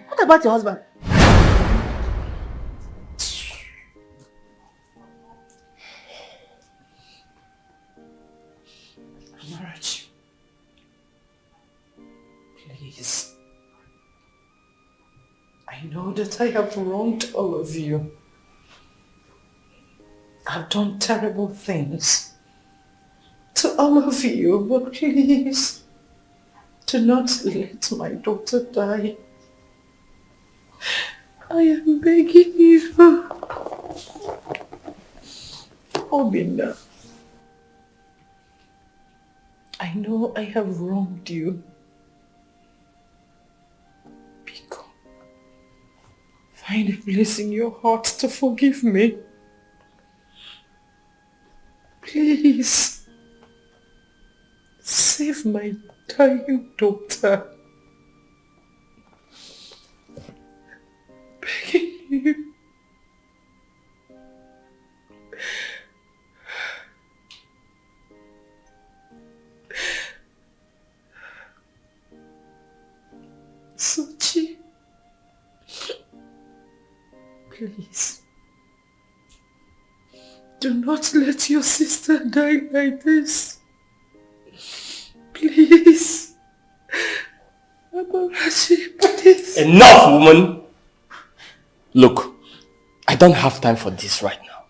What about your husband? Marriage. Please. I know that I have wronged all of you. I've done terrible things to all of you, but please, do not let my daughter die. I am begging you. Obinna, I know I have wronged you. Biko, find a place in your heart to forgive me. Please, save my dying daughter. Begging you. Sochi, please, do not let your sister die like this. Please. Abarachi, please. Enough, woman! Look, I don't have time for this right now.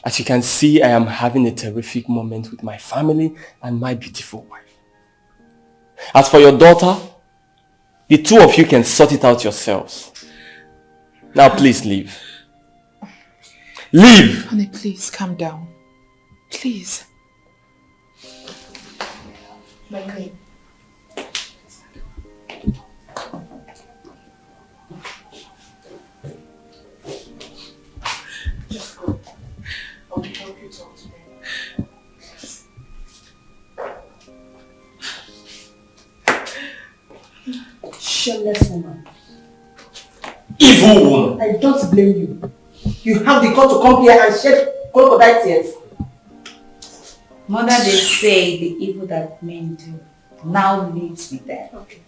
As you can see, I am having a terrific moment with my family and my beautiful wife. As for your daughter, the two of you can sort it out yourselves. Now please leave. Leave! Honey, please calm down. Please. My queen. Just go. I will help you talk to me. Shameless woman. Evil woman! I don't blame you. You have the guts to come here and shed crocodile tears. Mother, they say the evil that men do now lives with them. Okay.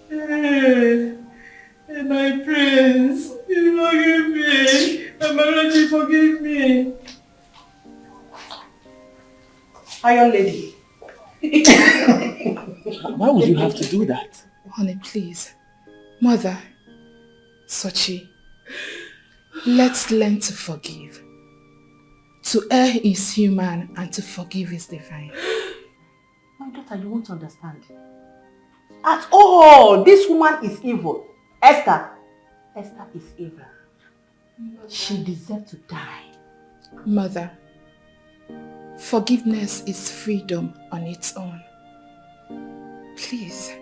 Hey, my prince, you forgive me. Amarachi, forgive me. Iron lady. Why would you have to do that? Honey, please. Mother, Sochi, let's learn to forgive. To err is human and to forgive is divine. My daughter, you won't understand. At all, this woman is evil. Esther is evil. She deserves to die. Mother, forgiveness is freedom on its own. Please.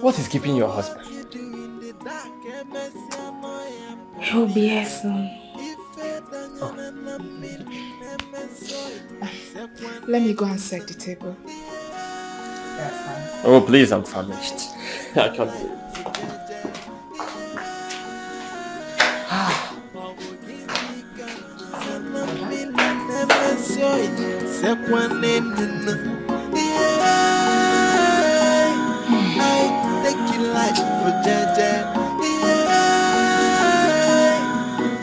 What is keeping your husband? He'll be here soon. Let me go and set the table. That's fine. Oh please, I'm famished. I can't do it. mesio sekwane nunu. I take you life for jeje.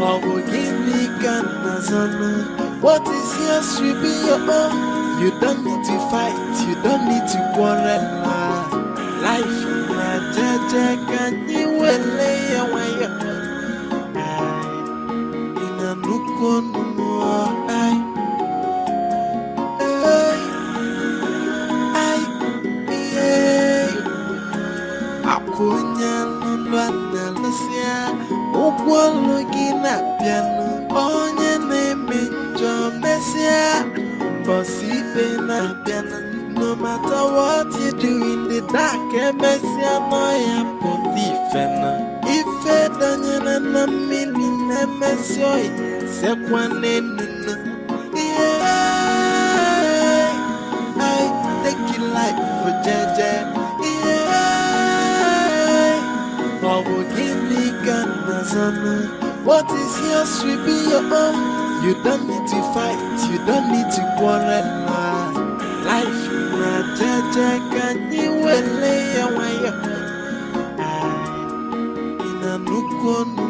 Oh, give me Ghana. What is yours will be your own. You don't need to fight, you don't need to quarrel. Life na jeje, can you lay away? In a nuko numo, Akunya londwa lucia, ukwalo gina piano, onye neme njo mesia, bossy na piano. No matter what you do in the dark, mesia moya potifena. Ife danyana na mili nemesio, sekwane nunu. I take you life for jeje. Oh, give me Ghana. What is yours will be your own. You don't need to fight, you don't need to quarrel. Life na jeje, can you lay away? In a nuko.